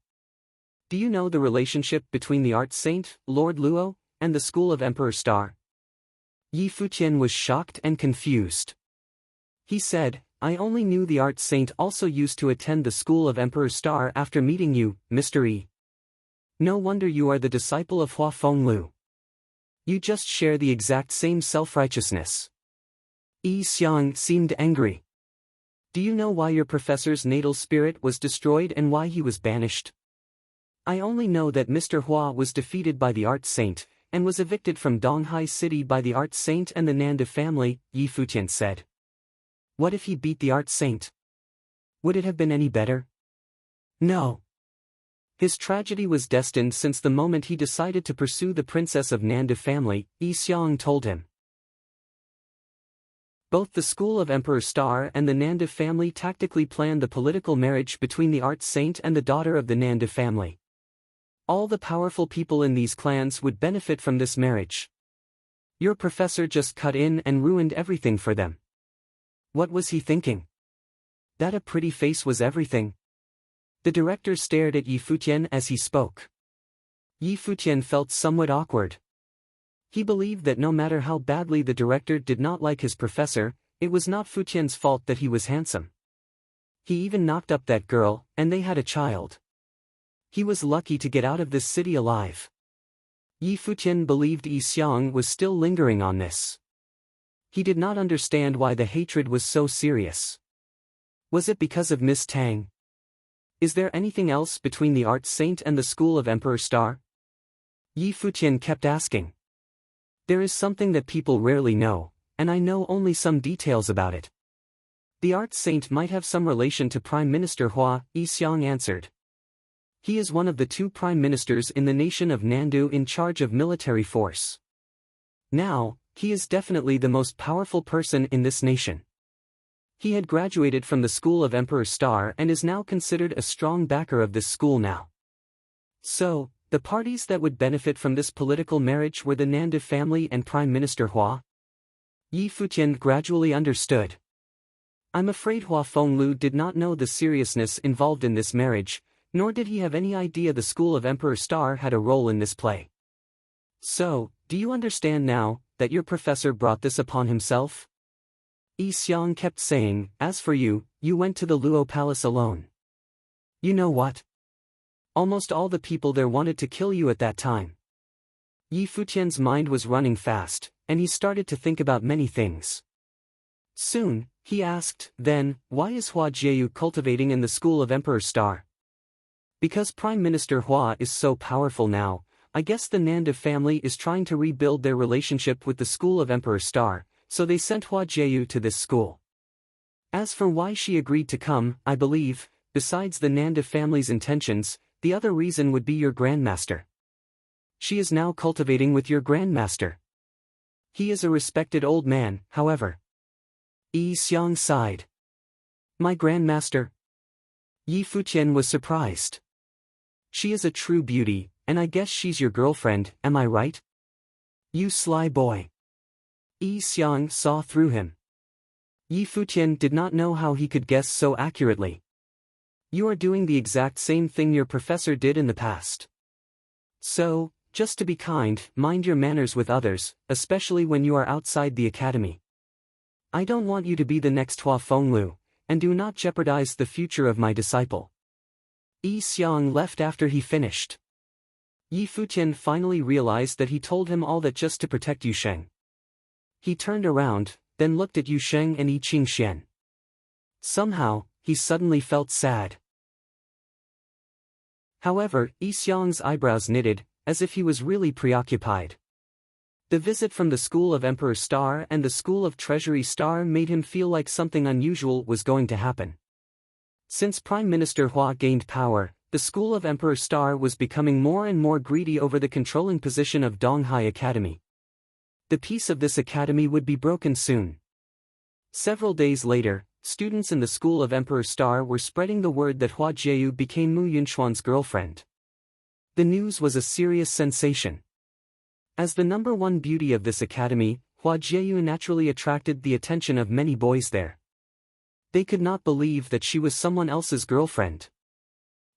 Do you know the relationship between the art saint, Lord Luo, and the school of Emperor Star? Yi Futian was shocked and confused. He said, I only knew the art saint also used to attend the school of Emperor Star after meeting you, Mr. Yi. No wonder you are the disciple of Hua Fenglu. You just share the exact same self-righteousness. Yi Xiang seemed angry. Do you know why your professor's natal spirit was destroyed and why he was banished? I only know that Mr. Hua was defeated by the art saint, and was evicted from Donghai City by the art saint and the Nanda family, Yi Futian said. What if he beat the art saint? Would it have been any better? No. His tragedy was destined since the moment he decided to pursue the princess of Nanda family, Yi Xiang told him. Both the school of Emperor Star and the Nanda family tactically planned the political marriage between the art saint and the daughter of the Nanda family. All the powerful people in these clans would benefit from this marriage. Your professor just cut in and ruined everything for them. What was he thinking? That a pretty face was everything. The director stared at Yi Futian as he spoke. Yi Futian felt somewhat awkward. He believed that no matter how badly the director did not like his professor, it was not Futian's fault that he was handsome. He even knocked up that girl, and they had a child. He was lucky to get out of this city alive. Yi Futian believed Yi Xiang was still lingering on this. He did not understand why the hatred was so serious. Was it because of Miss Tang? Is there anything else between the art saint and the school of Emperor Star? Yi Futian kept asking. There is something that people rarely know, and I know only some details about it. The art saint might have some relation to Prime Minister Hua, Yi Xiang answered. He is one of the two prime ministers in the nation of Nandu in charge of military force. Now, he is definitely the most powerful person in this nation. He had graduated from the school of Emperor Star and is now considered a strong backer of this school now. So, the parties that would benefit from this political marriage were the Nanda family and Prime Minister Hua? Yi Futian gradually understood. I'm afraid Hua Fenglu did not know the seriousness involved in this marriage, nor did he have any idea the school of Emperor Star had a role in this play. So, do you understand now, that your professor brought this upon himself? Yi Xiang kept saying, as for you, you went to the Luo Palace alone. You know what? Almost all the people there wanted to kill you at that time. Yi Futian's mind was running fast, and he started to think about many things. Soon, he asked, then, why is Hua Jieyu cultivating in the school of Emperor Star? Because Prime Minister Hua is so powerful now, I guess the Nanda family is trying to rebuild their relationship with the school of Emperor Star, so they sent Hua Jieyu to this school. As for why she agreed to come, I believe, besides the Nanda family's intentions, the other reason would be your grandmaster. She is now cultivating with your grandmaster. He is a respected old man, however. Yi Xiang sighed. My grandmaster? Yi Futian was surprised. She is a true beauty, and I guess she's your girlfriend, am I right? You sly boy. Yi Xiang saw through him. Yi Futian did not know how he could guess so accurately. You are doing the exact same thing your professor did in the past. So, just to be kind, mind your manners with others, especially when you are outside the academy. I don't want you to be the next Hua Fenglu, and do not jeopardize the future of my disciple. Yi Xiang left after he finished. Yi Futian finally realized that he told him all that just to protect Yu Sheng. He turned around, then looked at Yu Sheng and Yi Qingxian. Somehow, he suddenly felt sad. However, Yi Xiang's eyebrows knitted, as if he was really preoccupied. The visit from the school of Emperor Star and the school of Treasury Star made him feel like something unusual was going to happen. Since Prime Minister Hua gained power, the school of Emperor Star was becoming more and more greedy over the controlling position of Donghai Academy. The peace of this academy would be broken soon. Several days later, students in the school of Emperor Star were spreading the word that Hua Jieyu became Mu Yunxuan's girlfriend. The news was a serious sensation. As the #1 beauty of this academy, Hua Jieyu naturally attracted the attention of many boys there. They could not believe that she was someone else's girlfriend.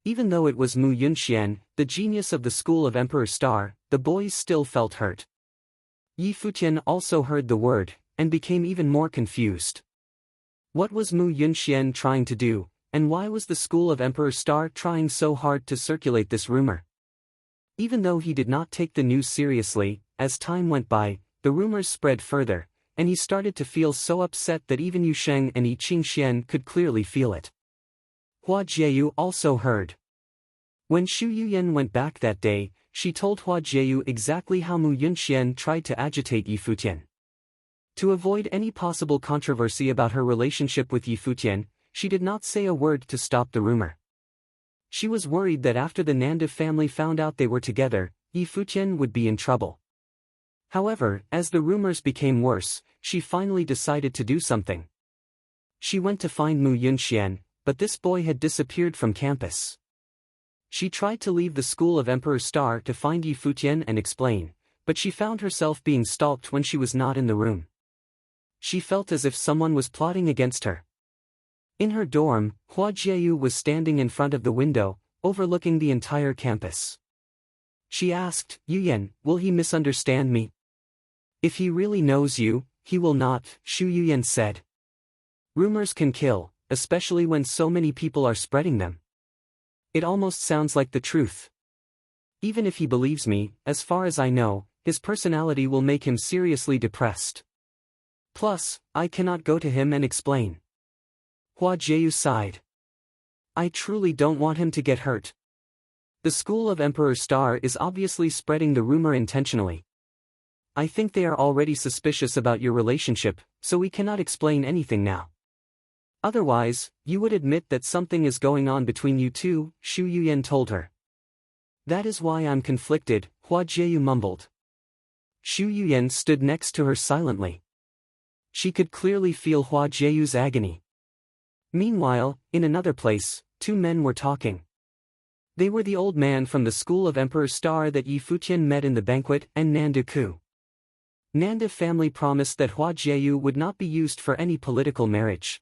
Even though it was Mu Yunxian, the genius of the school of Emperor Star, the boys still felt hurt. Yi Futian also heard the word, and became even more confused. What was Mu Yunxian trying to do, and why was the school of Emperor Star trying so hard to circulate this rumor? Even though he did not take the news seriously, as time went by, the rumors spread further, and he started to feel so upset that even Yu Sheng and Yi Qingxian could clearly feel it. Hua Jieyu also heard. When Xu Yuyan went back that day, she told Hua Jieyu exactly how Mu Yunxian tried to agitate Yi Futian. To avoid any possible controversy about her relationship with Yi Futian, she did not say a word to stop the rumor. She was worried that after the Nanda family found out they were together, Yi Futian would be in trouble. However, as the rumors became worse, she finally decided to do something. She went to find Mu Yunxian, but this boy had disappeared from campus. She tried to leave the school of Emperor Star to find Yi Futian and explain, but she found herself being stalked when she was not in the room. She felt as if someone was plotting against her. In her dorm, Hua Jieyu was standing in front of the window, overlooking the entire campus. She asked, "Yuyan, will he misunderstand me? If he really knows you, he will not," Xu Yuyan said. Rumors can kill, especially when so many people are spreading them. It almost sounds like the truth. Even if he believes me, as far as I know, his personality will make him seriously depressed. Plus, I cannot go to him and explain. Hua Jieyu sighed. I truly don't want him to get hurt. The school of Emperor Star is obviously spreading the rumor intentionally. I think they are already suspicious about your relationship, so we cannot explain anything now. Otherwise, you would admit that something is going on between you two, Xu Yuyan told her. That is why I'm conflicted, Hua Jieyu mumbled. Xu Yuyan stood next to her silently. She could clearly feel Hua Jieyu's agony. Meanwhile, in another place, two men were talking. They were the old man from the school of Emperor Star that Yi Futian met in the banquet and Nanda Ku. Nanda family promised that Hua Jieyu would not be used for any political marriage.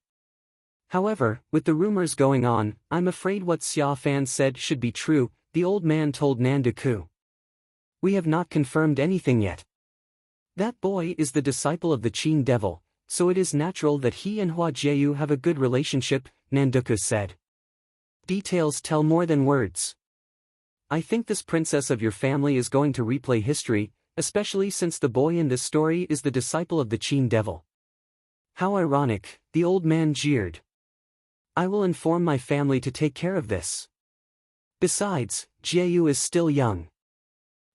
However, with the rumors going on, I'm afraid what Xia Fan said should be true, the old man told Nanda Ku. We have not confirmed anything yet. That boy is the disciple of the Qin devil, so it is natural that he and Hua Jieyu have a good relationship, Nanduku said. Details tell more than words. I think this princess of your family is going to replay history, especially since the boy in this story is the disciple of the Qin devil. How ironic, the old man jeered. I will inform my family to take care of this. Besides, Jieyu is still young.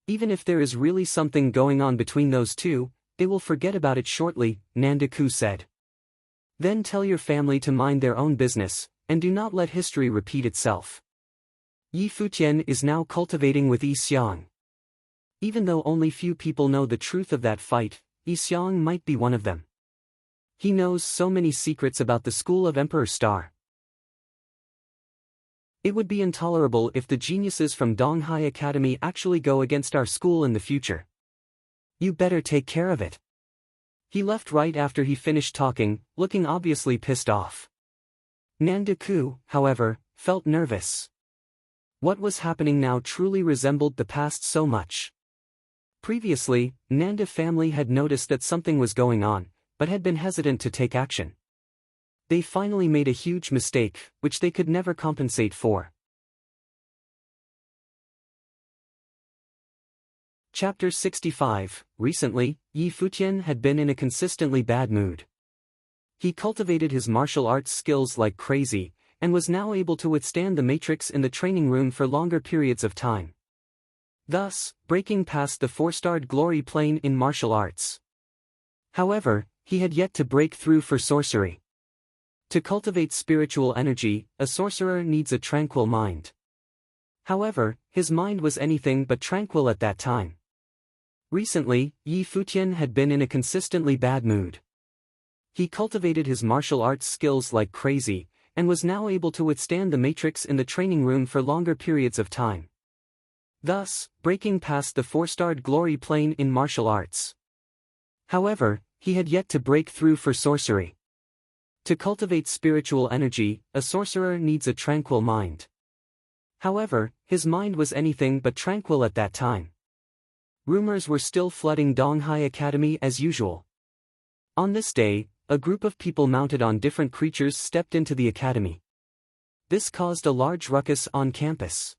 Even if there is really something going on between those two, they will forget about it shortly, Nandaku said. Then tell your family to mind their own business, and do not let history repeat itself. Yi Futian is now cultivating with Yi Xiang. Even though only few people know the truth of that fight, Yi Xiang might be one of them. He knows so many secrets about the school of Emperor Star. It would be intolerable if the geniuses from Donghai Academy actually go against our school in the future. You better take care of it. He left right after he finished talking, looking obviously pissed off. Nandaku, however, felt nervous. What was happening now truly resembled the past so much. Previously, Nanda family had noticed that something was going on, but had been hesitant to take action. They finally made a huge mistake, which they could never compensate for. Chapter 65. Recently, Yi Futian had been in a consistently bad mood. He cultivated his martial arts skills like crazy, and was now able to withstand the matrix in the training room for longer periods of time. Thus, breaking past the 4-starred glory plane in martial arts. However, he had yet to break through for sorcery. To cultivate spiritual energy, a sorcerer needs a tranquil mind. However, his mind was anything but tranquil at that time. Recently, Yi Futian had been in a consistently bad mood. He cultivated his martial arts skills like crazy, and was now able to withstand the matrix in the training room for longer periods of time, thus breaking past the 4-starred glory plane in martial arts. However, he had yet to break through for sorcery. To cultivate spiritual energy, a sorcerer needs a tranquil mind. However, his mind was anything but tranquil at that time. Rumors were still flooding Donghai Academy as usual. On this day, a group of people mounted on different creatures stepped into the academy. This caused a large ruckus on campus.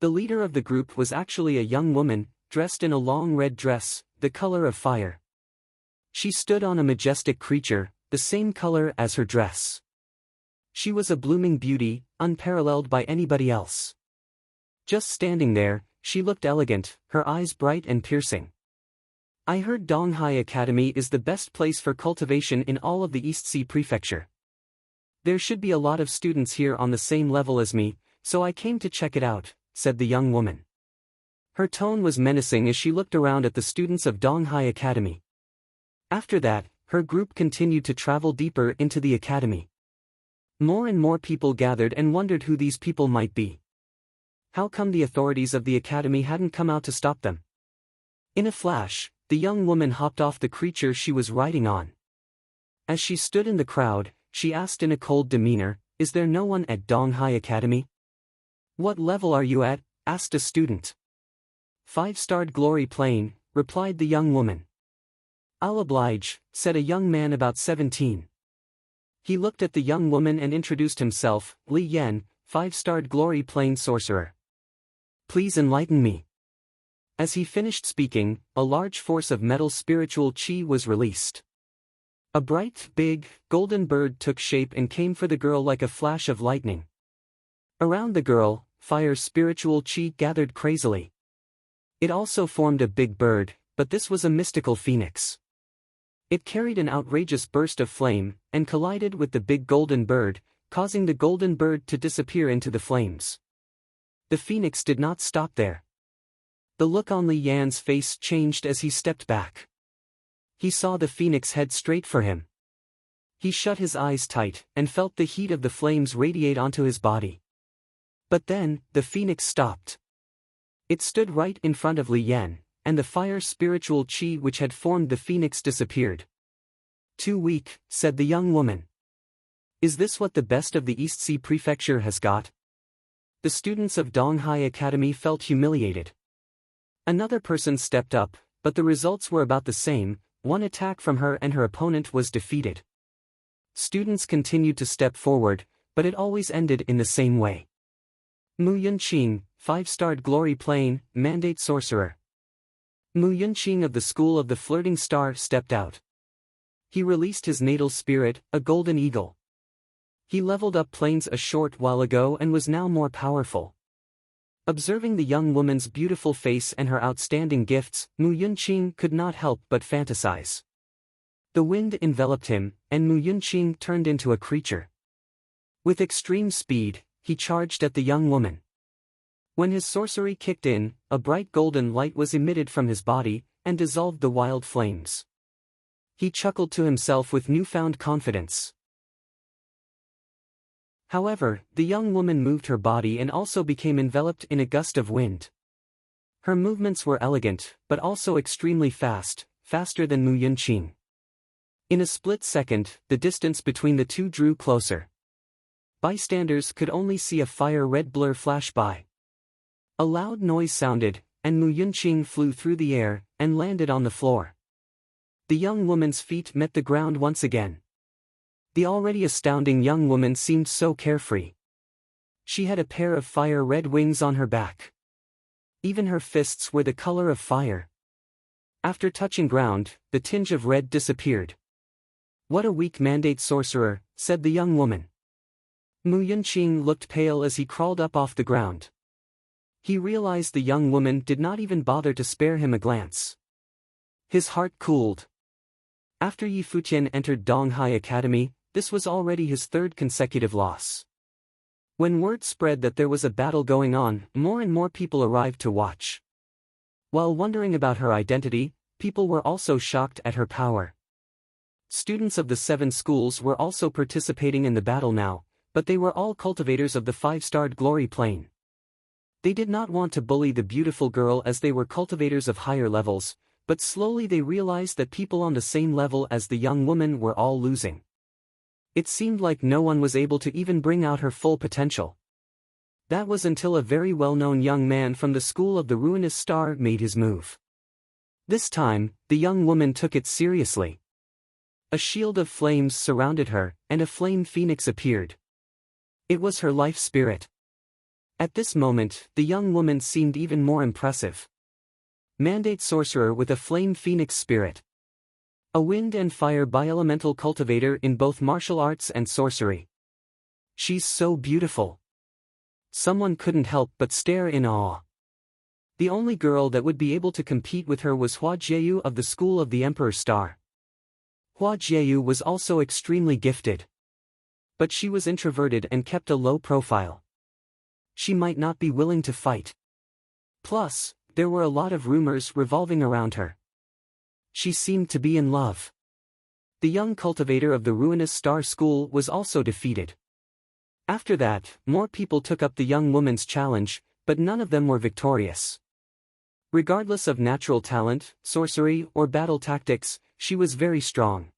The leader of the group was actually a young woman, dressed in a long red dress, the color of fire. She stood on a majestic creature, the same color as her dress. She was a blooming beauty, unparalleled by anybody else. Just standing there, she looked elegant, her eyes bright and piercing. I heard Donghai Academy is the best place for cultivation in all of the East Sea Prefecture. There should be a lot of students here on the same level as me, so I came to check it out, said the young woman. Her tone was menacing as she looked around at the students of Donghai Academy. After that, her group continued to travel deeper into the academy. More and more people gathered and wondered who these people might be. How come the authorities of the academy hadn't come out to stop them? In a flash, the young woman hopped off the creature she was riding on. As she stood in the crowd, she asked in a cold demeanor, "Is there no one at Donghai Academy?" "What level are you at?" asked a student. 5-starred glory plane, replied the young woman. "I'll oblige," said a young man about 17. He looked at the young woman and introduced himself, Li Yan, 5-starred glory plane sorcerer. "Please enlighten me." As he finished speaking, a large force of metal spiritual chi was released. A bright, big, golden bird took shape and came for the girl like a flash of lightning. Around the girl, fire spiritual chi gathered crazily. It also formed a big bird, but this was a mystical phoenix. It carried an outrageous burst of flame, and collided with the big golden bird, causing the golden bird to disappear into the flames. The phoenix did not stop there. The look on Li Yan's face changed as he stepped back. He saw the phoenix head straight for him. He shut his eyes tight, and felt the heat of the flames radiate onto his body. But then, the phoenix stopped. It stood right in front of Li Yan, and the fire spiritual chi which had formed the phoenix disappeared. "Too weak," said the young woman. "Is this what the best of the East Sea Prefecture has got?" The students of Donghai Academy felt humiliated. Another person stepped up, but the results were about the same. One attack from her and her opponent was defeated. Students continued to step forward, but it always ended in the same way. Mu Yunqing, 5-starred glory plane, mandate sorcerer. Mu Yunqing of the School of the Flirting Star stepped out. He released his natal spirit, a golden eagle. He leveled up planes a short while ago and was now more powerful. Observing the young woman's beautiful face and her outstanding gifts, Mu Yunqing could not help but fantasize. The wind enveloped him, and Mu Yunqing turned into a creature. With extreme speed, he charged at the young woman. When his sorcery kicked in, a bright golden light was emitted from his body, and dissolved the wild flames. He chuckled to himself with newfound confidence. However, the young woman moved her body and also became enveloped in a gust of wind. Her movements were elegant, but also extremely fast, faster than Mu Yunqing. In a split second, the distance between the two drew closer. Bystanders could only see a fire-red blur flash by. A loud noise sounded, and Mu Yunqing flew through the air, and landed on the floor. The young woman's feet met the ground once again. The already astounding young woman seemed so carefree. She had a pair of fire-red wings on her back. Even her fists were the color of fire. After touching ground, the tinge of red disappeared. "What a weak mandate sorcerer," said the young woman. Mu Yunqing looked pale as he crawled up off the ground. He realized the young woman did not even bother to spare him a glance. His heart cooled. After Yi Futian entered Donghai Academy, this was already his third consecutive loss. When word spread that there was a battle going on, more and more people arrived to watch. While wondering about her identity, people were also shocked at her power. Students of the 7 schools were also participating in the battle now, but they were all cultivators of the 5-starred glory plane. They did not want to bully the beautiful girl as they were cultivators of higher levels, but slowly they realized that people on the same level as the young woman were all losing. It seemed like no one was able to even bring out her full potential. That was until a very well-known young man from the school of the ruinous star made his move. This time, the young woman took it seriously. A shield of flames surrounded her, and a flame phoenix appeared. It was her life spirit. At this moment, the young woman seemed even more impressive. Mandate sorcerer with a flame phoenix spirit. A wind and fire bielemental cultivator in both martial arts and sorcery. She's so beautiful. Someone couldn't help but stare in awe. The only girl that would be able to compete with her was Hua Jieyu of the School of the Emperor's Star. Hua Jieyu was also extremely gifted. But she was introverted and kept a low profile. She might not be willing to fight. Plus, there were a lot of rumors revolving around her. She seemed to be in love. The young cultivator of the ruinous star school was also defeated. After that, more people took up the young woman's challenge, but none of them were victorious. Regardless of natural talent, sorcery, or battle tactics, she was very strong.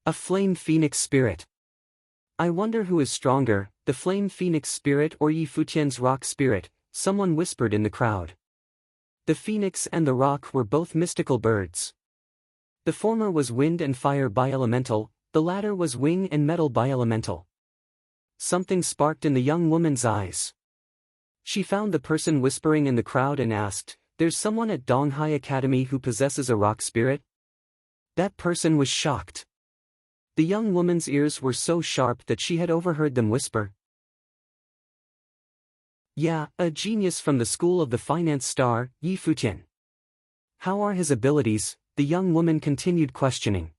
A flame phoenix spirit. I wonder who is stronger, the flame phoenix spirit or Yi Futian's rock spirit, someone whispered in the crowd. The phoenix and the rock were both mystical birds. The former was wind and fire bielemental, the latter was wing and metal bielemental. Something sparked in the young woman's eyes. She found the person whispering in the crowd and asked, "There's someone at Donghai Academy who possesses a rock spirit?" That person was shocked. The young woman's ears were so sharp that she had overheard them whisper. "Yeah, a genius from the school of the finance star, Yi Futian." "How are his abilities?" the young woman continued questioning.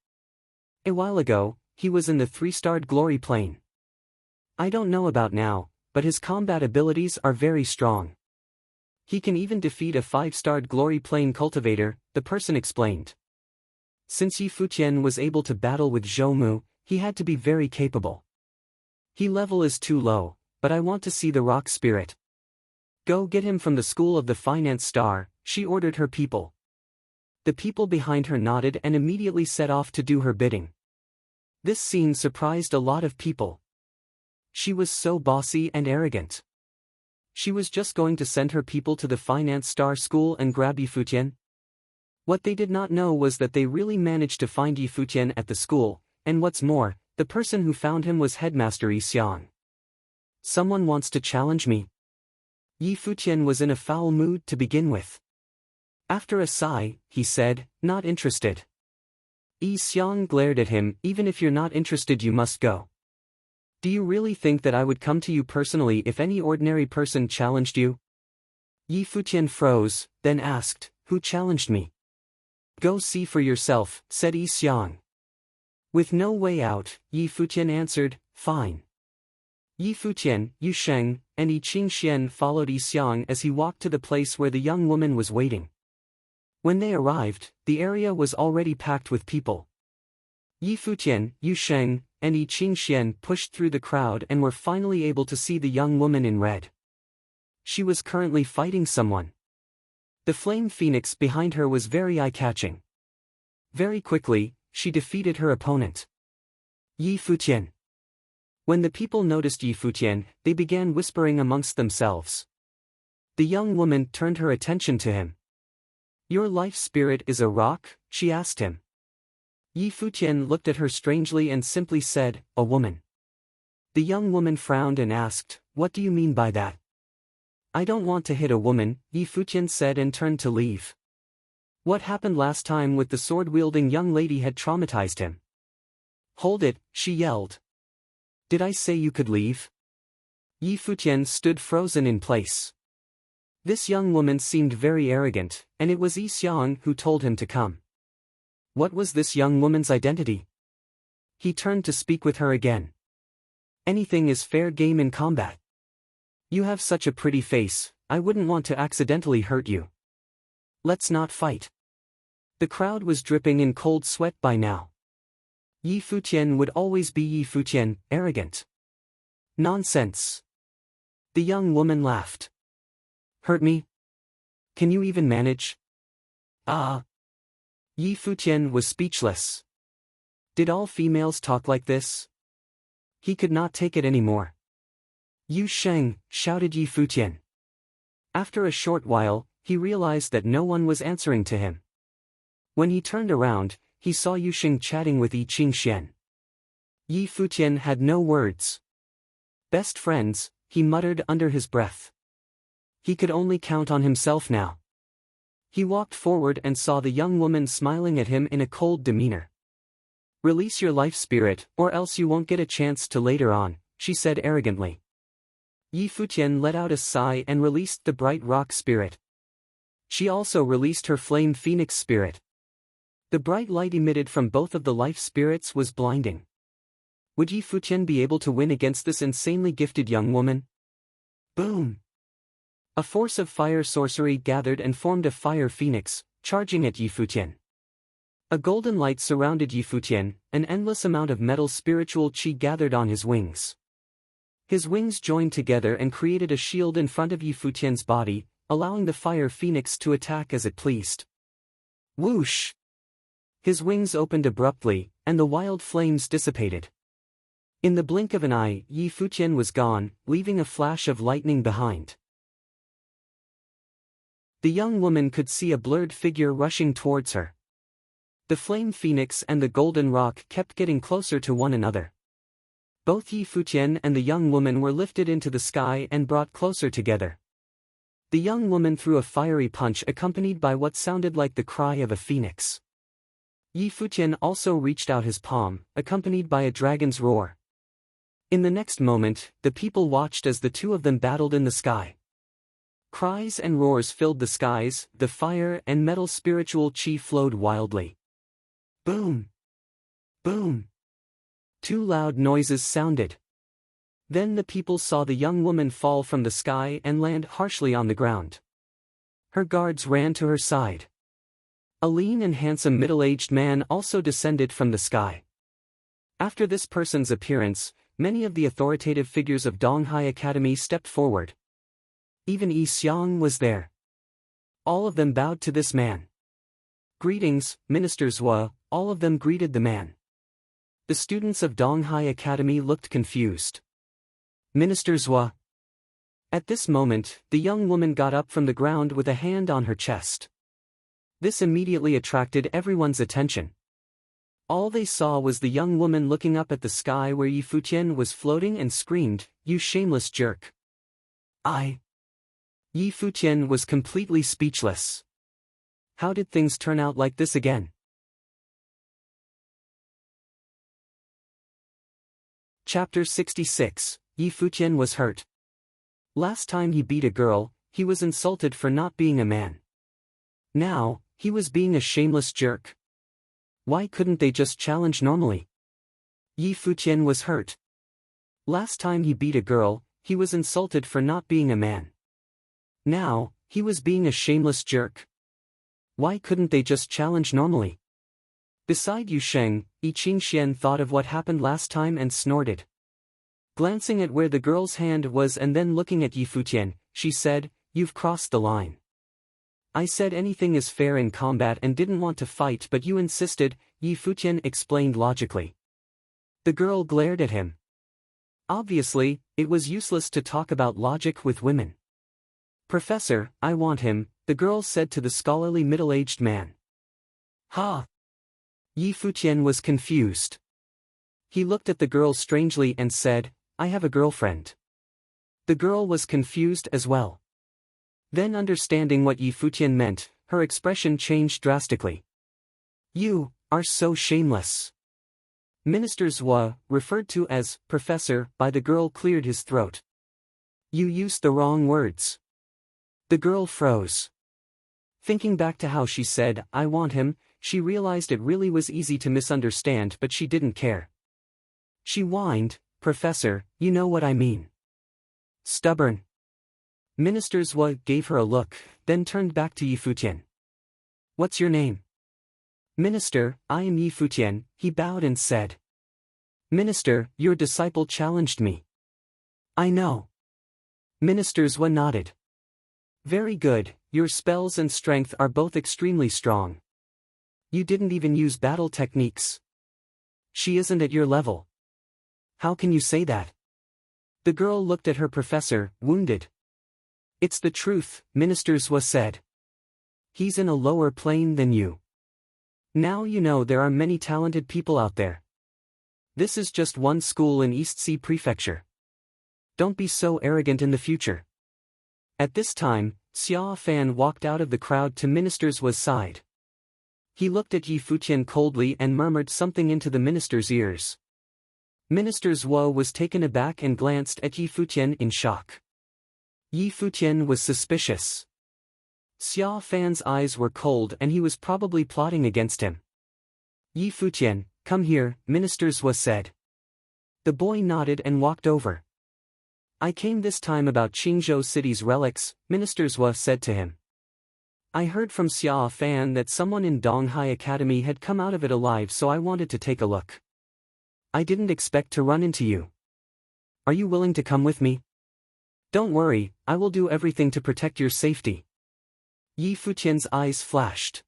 "A while ago, he was in the 3-starred glory plane. I don't know about now, but his combat abilities are very strong. He can even defeat a 5-starred glory plane cultivator," the person explained. Since Yi Futian was able to battle with Zhou Mu, he had to be very capable. "He level is too low, but I want to see the rock spirit." "Go get him from the school of the finance star," she ordered her people. The people behind her nodded and immediately set off to do her bidding. This scene surprised a lot of people. She was so bossy and arrogant. She was just going to send her people to the finance star school and grab Yi Futian. What they did not know was that they really managed to find Yi Futian at the school, and what's more, the person who found him was Headmaster Yi Xiang. "Someone wants to challenge me." Yi Futian was in a foul mood to begin with. After a sigh, he said, "Not interested." Yi Xiang glared at him. "Even if you're not interested, you must go. Do you really think that I would come to you personally if any ordinary person challenged you?" Yi Futian froze, then asked, "Who challenged me?" "Go see for yourself," said Yi Xiang. With no way out, Yi Futian answered, "Fine." Yi Futian, Yu Sheng, and Yi Qingxian followed Yi Xiang as he walked to the place where the young woman was waiting. When they arrived, the area was already packed with people. Yi Futian, Yu Sheng, and Yi Qingxian pushed through the crowd and were finally able to see the young woman in red. She was currently fighting someone. The flame phoenix behind her was very eye-catching. Very quickly, she defeated her opponent. Yi Futian. When the people noticed Yi Futian, they began whispering amongst themselves. The young woman turned her attention to him. "Your life spirit is a rock?" she asked him. Yi Futian looked at her strangely and simply said, "A woman." The young woman frowned and asked, "What do you mean by that?" "I don't want to hit a woman," Yi Futian said and turned to leave. What happened last time with the sword-wielding young lady had traumatized him. "Hold it," she yelled. "Did I say you could leave?" Yi Futian stood frozen in place. This young woman seemed very arrogant, and it was Yi Xiang who told him to come. What was this young woman's identity? He turned to speak with her again. Anything is fair game in combat. You have such a pretty face, I wouldn't want to accidentally hurt you. Let's not fight. The crowd was dripping in cold sweat by now. Yi Futian would always be Yi Futian, arrogant. Nonsense. The young woman laughed. Hurt me? Can you even manage? Ah. Yi Futian was speechless. Did all females talk like this? He could not take it anymore. Yu Sheng, shouted Yi Futian. After a short while, he realized that no one was answering to him. When he turned around, he saw Yu Sheng chatting with Yi Qingxian. Yi Futian had no words. Best friends, he muttered under his breath. He could only count on himself now. He walked forward and saw the young woman smiling at him in a cold demeanor. Release your life spirit, or else you won't get a chance to later on, she said arrogantly. Yi Futian let out a sigh and released the bright rock spirit. She also released her flame phoenix spirit. The bright light emitted from both of the life spirits was blinding. Would Yi Futian be able to win against this insanely gifted young woman? Boom! A force of fire sorcery gathered and formed a fire phoenix, charging at Yi Futian. A golden light surrounded Yi Futian, an endless amount of metal spiritual qi gathered on his wings. His wings joined together and created a shield in front of Yi Futian's body, allowing the fire phoenix to attack as it pleased. Whoosh! His wings opened abruptly, and the wild flames dissipated. In the blink of an eye, Yi Futian was gone, leaving a flash of lightning behind. The young woman could see a blurred figure rushing towards her. The flame phoenix and the golden rock kept getting closer to one another. Both Yi Futian and the young woman were lifted into the sky and brought closer together. The young woman threw a fiery punch accompanied by what sounded like the cry of a phoenix. Yi Futian also reached out his palm, accompanied by a dragon's roar. In the next moment, the people watched as the two of them battled in the sky. Cries and roars filled the skies, the fire and metal spiritual qi flowed wildly. Boom! Boom! Two loud noises sounded. Then the people saw the young woman fall from the sky and land harshly on the ground. Her guards ran to her side. A lean and handsome middle-aged man also descended from the sky. After this person's appearance, many of the authoritative figures of Donghai Academy stepped forward. Even Yi Xiang was there. All of them bowed to this man. Greetings, Minister Zhua, all of them greeted the man. The students of Donghai Academy looked confused. Minister Zhua. At this moment, the young woman got up from the ground with a hand on her chest. This immediately attracted everyone's attention. All they saw was the young woman looking up at the sky where Yi Futian was floating and screamed, "You shameless jerk!" Yi Futian was completely speechless. How did things turn out like this again? Chapter 66, Yi Futian was hurt. Last time he beat a girl, he was insulted for not being a man. Now, he was being a shameless jerk. Why couldn't they just challenge normally? Yi Futian was hurt. Last time he beat a girl, he was insulted for not being a man. Now, he was being a shameless jerk. Why couldn't they just challenge normally? Beside Yu Sheng, Yi Qingxian thought of what happened last time and snorted. Glancing at where the girl's hand was and then looking at Yi Futian, she said, "You've crossed the line. I said anything is fair in combat and didn't want to fight but you insisted," Yi Futian explained logically. The girl glared at him. Obviously, it was useless to talk about logic with women. "Professor, I want him," the girl said to the scholarly middle-aged man. Ha! Yi Futian was confused. He looked at the girl strangely and said, "I have a girlfriend." The girl was confused as well. Then understanding what Yi Futian meant, her expression changed drastically. "You are so shameless." Minister Zhua, referred to as Professor by the girl, cleared his throat. "You used the wrong words." The girl froze. Thinking back to how she said, "I want him," she realized it really was easy to misunderstand but she didn't care. She whined, "Professor, you know what I mean." Stubborn. Minister Zhua gave her a look, then turned back to Yi Futian. "What's your name?" "Minister, I am Yi Futian," he bowed and said. "Minister, your disciple challenged me." "I know." Minister Zhua nodded. "Very good, your spells and strength are both extremely strong. You didn't even use battle techniques. She isn't at your level." "How can you say that?" The girl looked at her professor, wounded. "It's the truth," Minister Zhua said. "He's in a lower plane than you. Now you know there are many talented people out there. This is just one school in East Sea Prefecture. Don't be so arrogant in the future." At this time, Xia Fan walked out of the crowd to Minister Zhua's side. He looked at Yi Futian coldly and murmured something into the minister's ears. Minister Zhua was taken aback and glanced at Yi Futian in shock. Yi Futian was suspicious. Xia Fan's eyes were cold and he was probably plotting against him. "Yi Futian, come here," Minister Zhua said. The boy nodded and walked over. "I came this time about Qingzhou City's relics," Minister Zhua said to him. "I heard from Xia Fan that someone in Donghai Academy had come out of it alive, so I wanted to take a look. I didn't expect to run into you. Are you willing to come with me?" "Don't worry, I will do everything to protect your safety." Yi Futian's eyes flashed.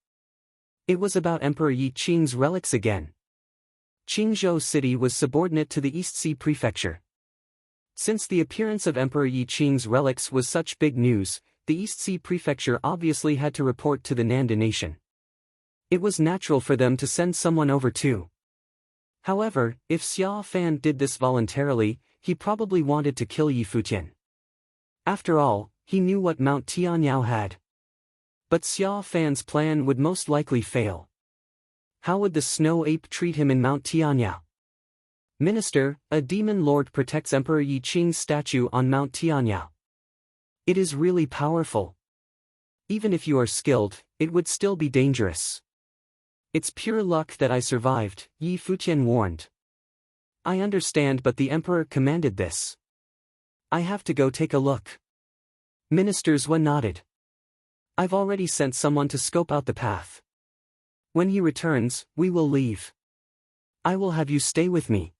It was about Emperor Yi Qing's relics again. Qingzhou City was subordinate to the East Sea Prefecture. Since the appearance of Emperor Yi Qing's relics was such big news, the East Sea Prefecture obviously had to report to the Nanda nation. It was natural for them to send someone over too. However, if Xia Fan did this voluntarily, he probably wanted to kill Yi Futian. After all, he knew what Mount Tianyao had. But Xia Fan's plan would most likely fail. How would the snow ape treat him in Mount Tianyao? "Minister, a demon lord protects Emperor Yi Qing's statue on Mount Tianyao. It is really powerful. Even if you are skilled, it would still be dangerous." "It's pure luck that I survived," Yi Futian warned. "I understand, but the emperor commanded this. I have to go take a look." Minister Zhua nodded. "I've already sent someone to scope out the path. When he returns, we will leave. I will have you stay with me."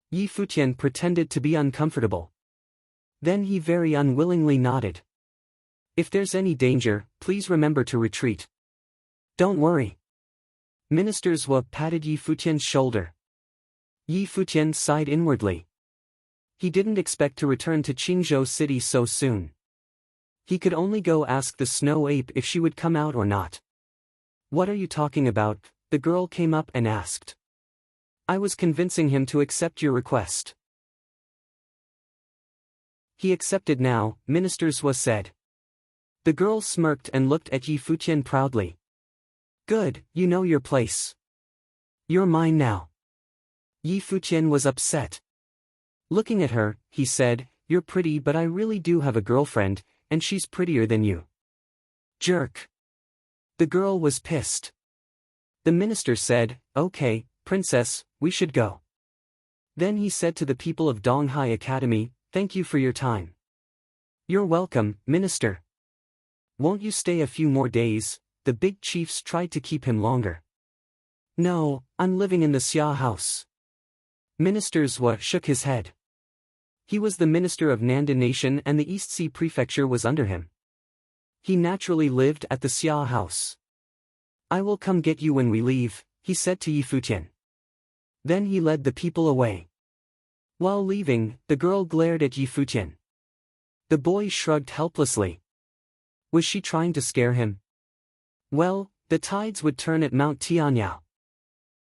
Yi Futian pretended to be uncomfortable. Then he very unwillingly nodded. "If there's any danger, please remember to retreat." "Don't worry." Minister Zhua patted Yi Futian's shoulder. Yi Futian sighed inwardly. He didn't expect to return to Qingzhou City so soon. He could only go ask the snow ape if she would come out or not. "What are you talking about?" the girl came up and asked. "I was convincing him to accept your request." "He accepted now," Minister Zhua said. The girl smirked and looked at Yi Futian proudly. "Good, you know your place. You're mine now." Yi Futian was upset. Looking at her, he said, "You're pretty, but I really do have a girlfriend, and she's prettier than you." Jerk. The girl was pissed. The minister said, "Okay, princess, we should go." Then he said to the people of Donghai Academy, "Thank you for your time." "You're welcome, minister." "Won't you stay a few more days?" The big chiefs tried to keep him longer. "No, I'm living in the Xia house." Minister Zhua shook his head. He was the minister of Nanda Nation and the East Sea Prefecture was under him. He naturally lived at the Xia house. "I will come get you when we leave," he said to Yi Futian. Then he led the people away. While leaving, the girl glared at Yi Futian. The boy shrugged helplessly. Was she trying to scare him? Well, the tides would turn at Mount Tianyao.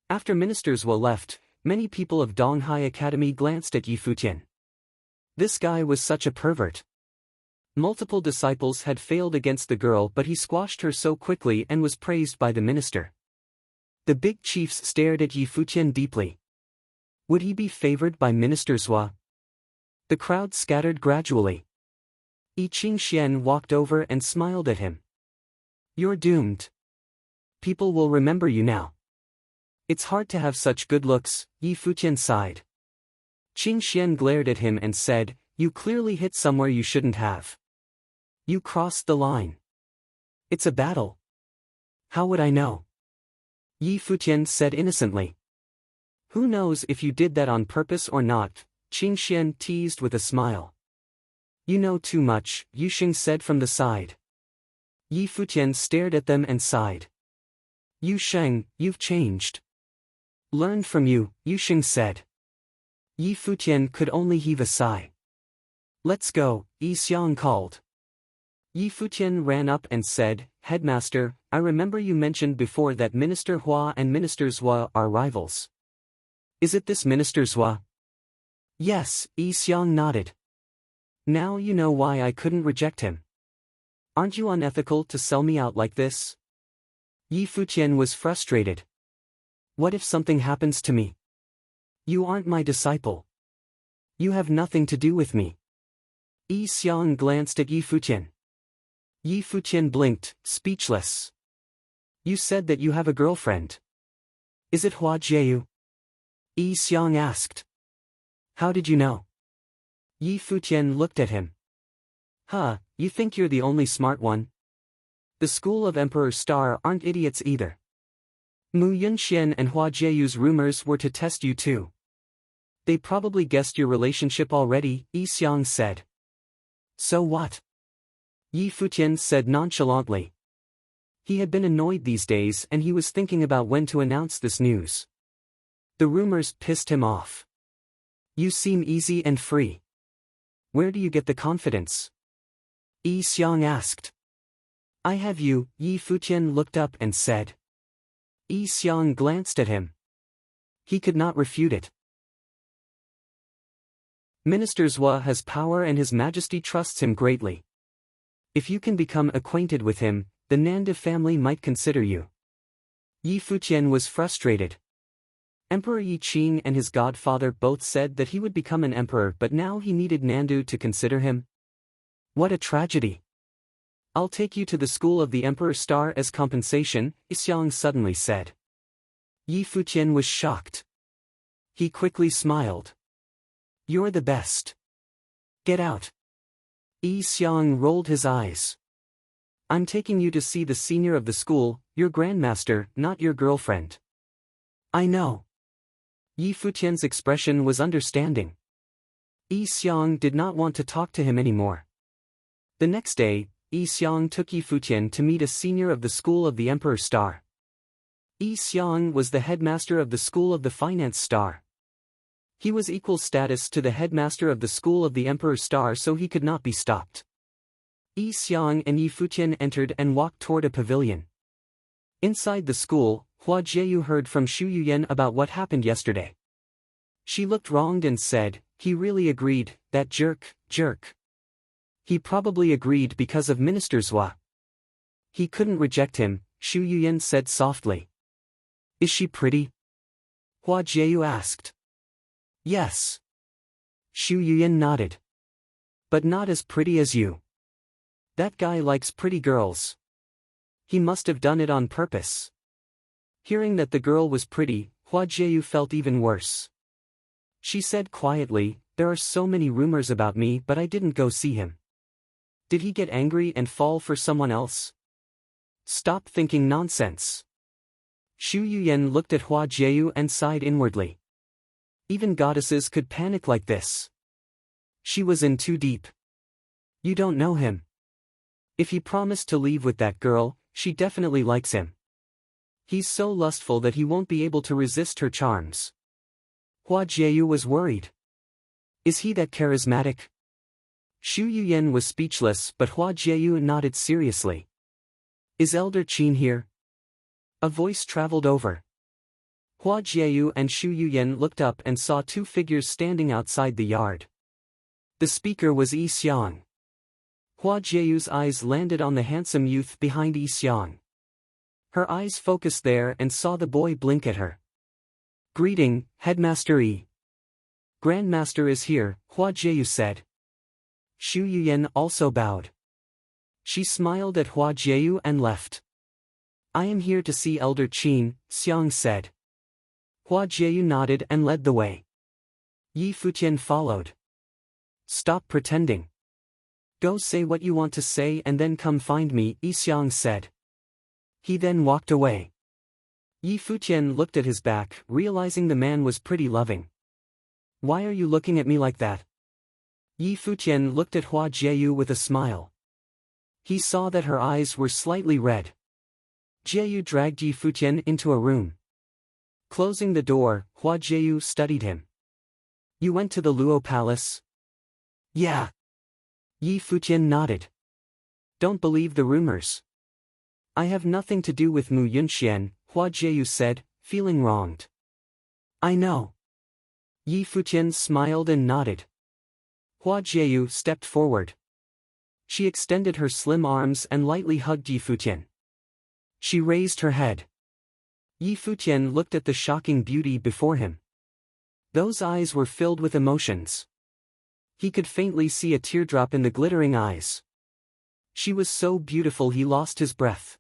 After Minister Zhua left, many people of Donghai Academy glanced at Yi Futian. This guy was such a pervert. Multiple disciples had failed against the girl, but he squashed her so quickly and was praised by the minister. The big chiefs stared at Yi Futian deeply. Would he be favored by Minister Zhua? The crowd scattered gradually. Yi Qingxian walked over and smiled at him. "You're doomed. People will remember you now." "It's hard to have such good looks," Yi Futian sighed. Qing Xian glared at him and said, "You clearly hit somewhere you shouldn't have. You crossed the line. It's a battle." "How would I know?" Yi Futian said innocently. "Who knows if you did that on purpose or not," Qing Xian teased with a smile. "You know too much," Yu Xing said from the side. Yi Futian stared at them and sighed. "Yu Sheng, you've changed." "Learned from you," Yu Xing said. Yi Futian could only heave a sigh. "Let's go," Yi Xiang called. Yi Futian ran up and said, "Headmaster, I remember you mentioned before that Minister Hua and Minister Zhua are rivals. Is it this Minister Zhua?" "Yes," Yi Xiang nodded. "Now you know why I couldn't reject him. Aren't you unethical to sell me out like this?" Yi Futian was frustrated. "What if something happens to me? You aren't my disciple. You have nothing to do with me." Yi Xiang glanced at Yi Futian. Yi Futian blinked, speechless. "You said that you have a girlfriend. Is it Hua Jiu?" Yi Xiang asked. "How did you know?" Yi Futian looked at him. "Huh, you think you're the only smart one? The school of Emperor Star aren't idiots either. Mu Yunxian and Hua Jiu's rumors were to test you too. They probably guessed your relationship already," Yi Xiang said. "So what?" Yi Futian said nonchalantly. He had been annoyed these days and he was thinking about when to announce this news. The rumors pissed him off. "You seem easy and free. Where do you get the confidence?" Yi Xiang asked. "I have you," Yi Futian looked up and said. Yi Xiang glanced at him. He could not refute it. "Minister Zhua has power and His Majesty trusts him greatly. If you can become acquainted with him, the Nanda family might consider you." Yi Futian was frustrated. Emperor Yi Qing and his godfather both said that he would become an emperor, but now he needed Nandu to consider him. What a tragedy. "I'll take you to the school of the Emperor Star as compensation," Yi Xiang suddenly said. Yi Futian was shocked. He quickly smiled. "You're the best. Get out." Yi Xiang rolled his eyes. "I'm taking you to see the senior of the school, your grandmaster, not your girlfriend." "I know." Yi Futian's expression was understanding. Yi Xiang did not want to talk to him anymore. The next day, Yi Xiang took Yi Futian to meet a senior of the school of the Emperor Star. Yi Xiang was the headmaster of the school of the Finance Star. He was equal status to the headmaster of the school of the Emperor Star, so he could not be stopped. Yi Xiang and Yi Futian entered and walked toward a pavilion. Inside the school, Hua Jiu heard from Xu Yuyan about what happened yesterday. She looked wronged and said, "He really agreed, that jerk. He probably agreed because of Minister Zhua. He couldn't reject him," Xu Yuyan said softly. "Is she pretty?" Hua Jiu asked. "Yes." Xu Yuyan nodded. "But not as pretty as you. That guy likes pretty girls. He must have done it on purpose." Hearing that the girl was pretty, Hua Jiu felt even worse. She said quietly, "There are so many rumors about me, but I didn't go see him. Did he get angry and fall for someone else? Stop thinking nonsense." Xu Yuyan looked at Hua Jiu and sighed inwardly. Even goddesses could panic like this. She was in too deep. "You don't know him. If he promised to leave with that girl, she definitely likes him. He's so lustful that he won't be able to resist her charms." Hua Jiu was worried. "Is he that charismatic?" Xu Yuyan was speechless, but Hua Jiu nodded seriously. "Is Elder Qin here?" A voice traveled over. Hua Jiu and Xu Yuyan looked up and saw two figures standing outside the yard. The speaker was Yi Xiang. Hua Jiu's eyes landed on the handsome youth behind Yi Xiang. Her eyes focused there and saw the boy blink at her. "Greeting, Headmaster Yi." "Grandmaster is here," Hua Jiu said. Xu Yuyan also bowed. She smiled at Hua Jiu and left. "I am here to see Elder Qin," Xiang said. Hua Jiu nodded and led the way. Yi Futian followed. Stop pretending. Go say what you want to say and then come find me, Yixiang said. He then walked away. Yi Futian looked at his back, realizing the man was pretty loving. Why are you looking at me like that? Yi Futian looked at Hua Jieyu with a smile. He saw that her eyes were slightly red. Jieyu dragged Yi Futian into a room. Closing the door, Hua Jieyu studied him. You went to the Luo Palace? Yeah. Yi Futian nodded. Don't believe the rumors. I have nothing to do with Mu Yunxian, Hua Jieyu said, feeling wronged. I know. Yi Futian smiled and nodded. Hua Jieyu stepped forward. She extended her slim arms and lightly hugged Yi Futian. She raised her head. Yi Futian looked at the shocking beauty before him. Those eyes were filled with emotions. He could faintly see a teardrop in the glittering eyes. She was so beautiful he lost his breath.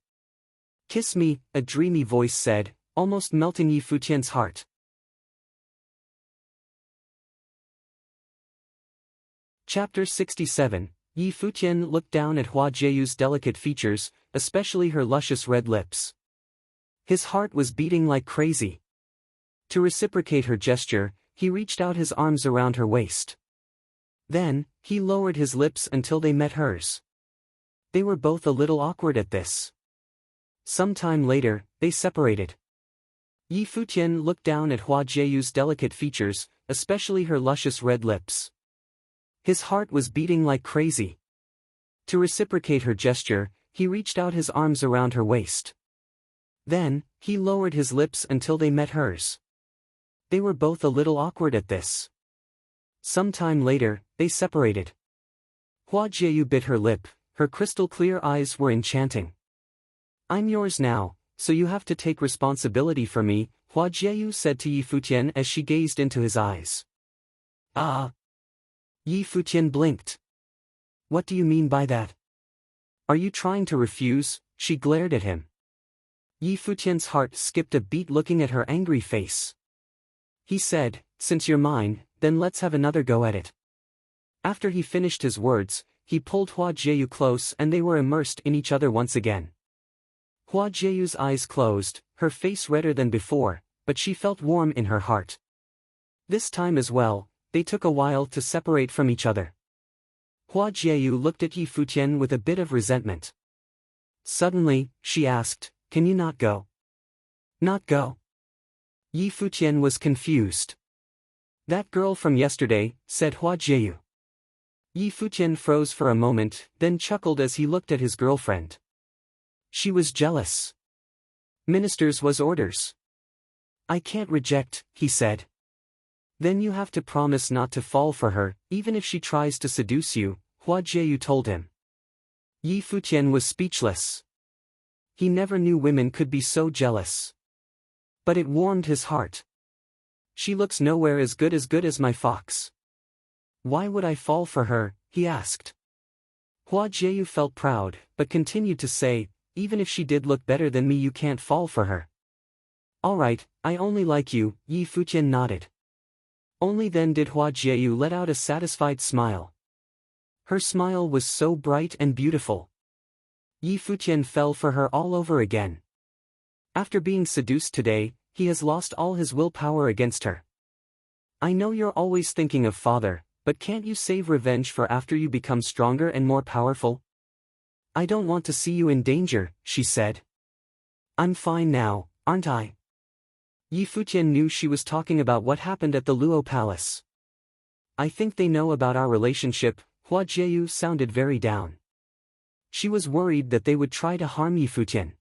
Kiss me, a dreamy voice said, almost melting Yi Futian's heart. Chapter 67. Yi Futian looked down at Hua Jieyu's delicate features, especially her luscious red lips. His heart was beating like crazy. To reciprocate her gesture, he reached out his arms around her waist. Then, he lowered his lips until they met hers. They were both a little awkward at this. Some time later, they separated. Yi Futian looked down at Hua Jieyu's delicate features, especially her luscious red lips. His heart was beating like crazy. To reciprocate her gesture, he reached out his arms around her waist. Then, he lowered his lips until they met hers. They were both a little awkward at this. Some time later, they separated. Hua Jieyu bit her lip, her crystal-clear eyes were enchanting. I'm yours now, so you have to take responsibility for me, Hua Jieyu said to Yi Futian as she gazed into his eyes. Ah! Yi Futian blinked. What do you mean by that? Are you trying to refuse? She glared at him. Yi Futian's heart skipped a beat looking at her angry face. He said, since you're mine, then let's have another go at it. After he finished his words, he pulled Hua Jieyu close and they were immersed in each other once again. Hua Jieyu's eyes closed, her face redder than before, but she felt warm in her heart. This time as well, they took a while to separate from each other. Hua Jieyu looked at Yi Futian with a bit of resentment. Suddenly, she asked, can you not go? Not go? Yi Futian was confused. That girl from yesterday, said Hua Jieyu. Yi Futian froze for a moment, then chuckled as he looked at his girlfriend. She was jealous. Minister's was orders. I can't reject, he said. Then you have to promise not to fall for her, even if she tries to seduce you, Hua Jieyu told him. Yi Futian was speechless. He never knew women could be so jealous. But it warmed his heart. She looks nowhere as good as my fox. Why would I fall for her? He asked. Hua Jieyu felt proud, but continued to say, even if she did look better than me you can't fall for her. Alright, I only like you, Yi Futian nodded. Only then did Hua Jieyu let out a satisfied smile. Her smile was so bright and beautiful. Yi Futian fell for her all over again. After being seduced today, he has lost all his willpower against her. I know you're always thinking of father, but can't you save revenge for after you become stronger and more powerful? I don't want to see you in danger, she said. I'm fine now, aren't I? Yi Futian knew she was talking about what happened at the Luo Palace. I think they know about our relationship, Hua Jieyu sounded very down. She was worried that they would try to harm Yi Futian.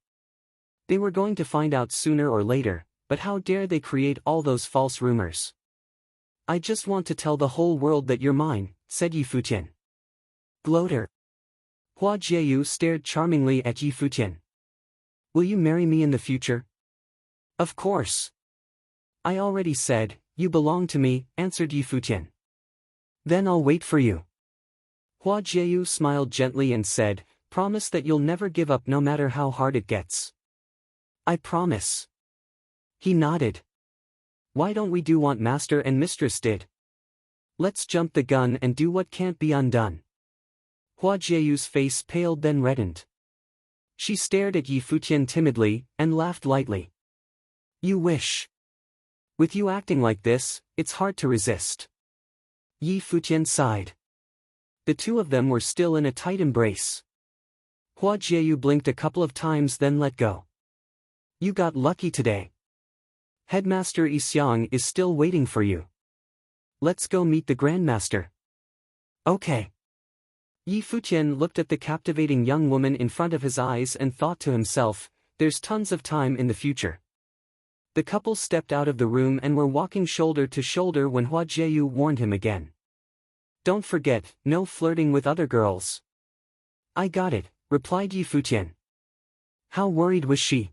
They were going to find out sooner or later, but how dare they create all those false rumors? I just want to tell the whole world that you're mine, said Yi Futian. Gloater. Hua Jieyu stared charmingly at Yi Futian. Will you marry me in the future? Of course. I already said, you belong to me, answered Yi Futian. Then I'll wait for you. Hua Jieyu smiled gently and said, promise that you'll never give up no matter how hard it gets. I promise. He nodded. Why don't we do what master and mistress did? Let's jump the gun and do what can't be undone. Hua Jieyu's face paled then reddened. She stared at Yi Futian timidly, and laughed lightly. You wish. With you acting like this, it's hard to resist. Yi Futian sighed. The two of them were still in a tight embrace. Hua Jieyu blinked a couple of times then let go. You got lucky today. Headmaster Yi Xiang is still waiting for you. Let's go meet the Grandmaster. Okay. Yi Futian looked at the captivating young woman in front of his eyes and thought to himself, there's tons of time in the future. The couple stepped out of the room and were walking shoulder to shoulder when Hua Jieyu warned him again. Don't forget, no flirting with other girls. I got it, replied Yi Futian. How worried was she?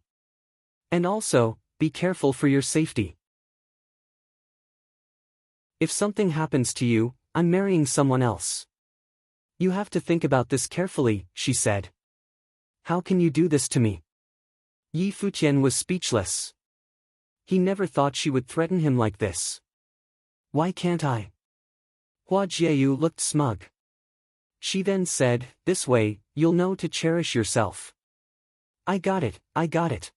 And also, be careful for your safety. If something happens to you, I'm marrying someone else. You have to think about this carefully, she said. How can you do this to me? Yi Futian was speechless. He never thought she would threaten him like this. Why can't I? Hua Jieyu looked smug. She then said, this way, you'll know to cherish yourself. I got it, I got it.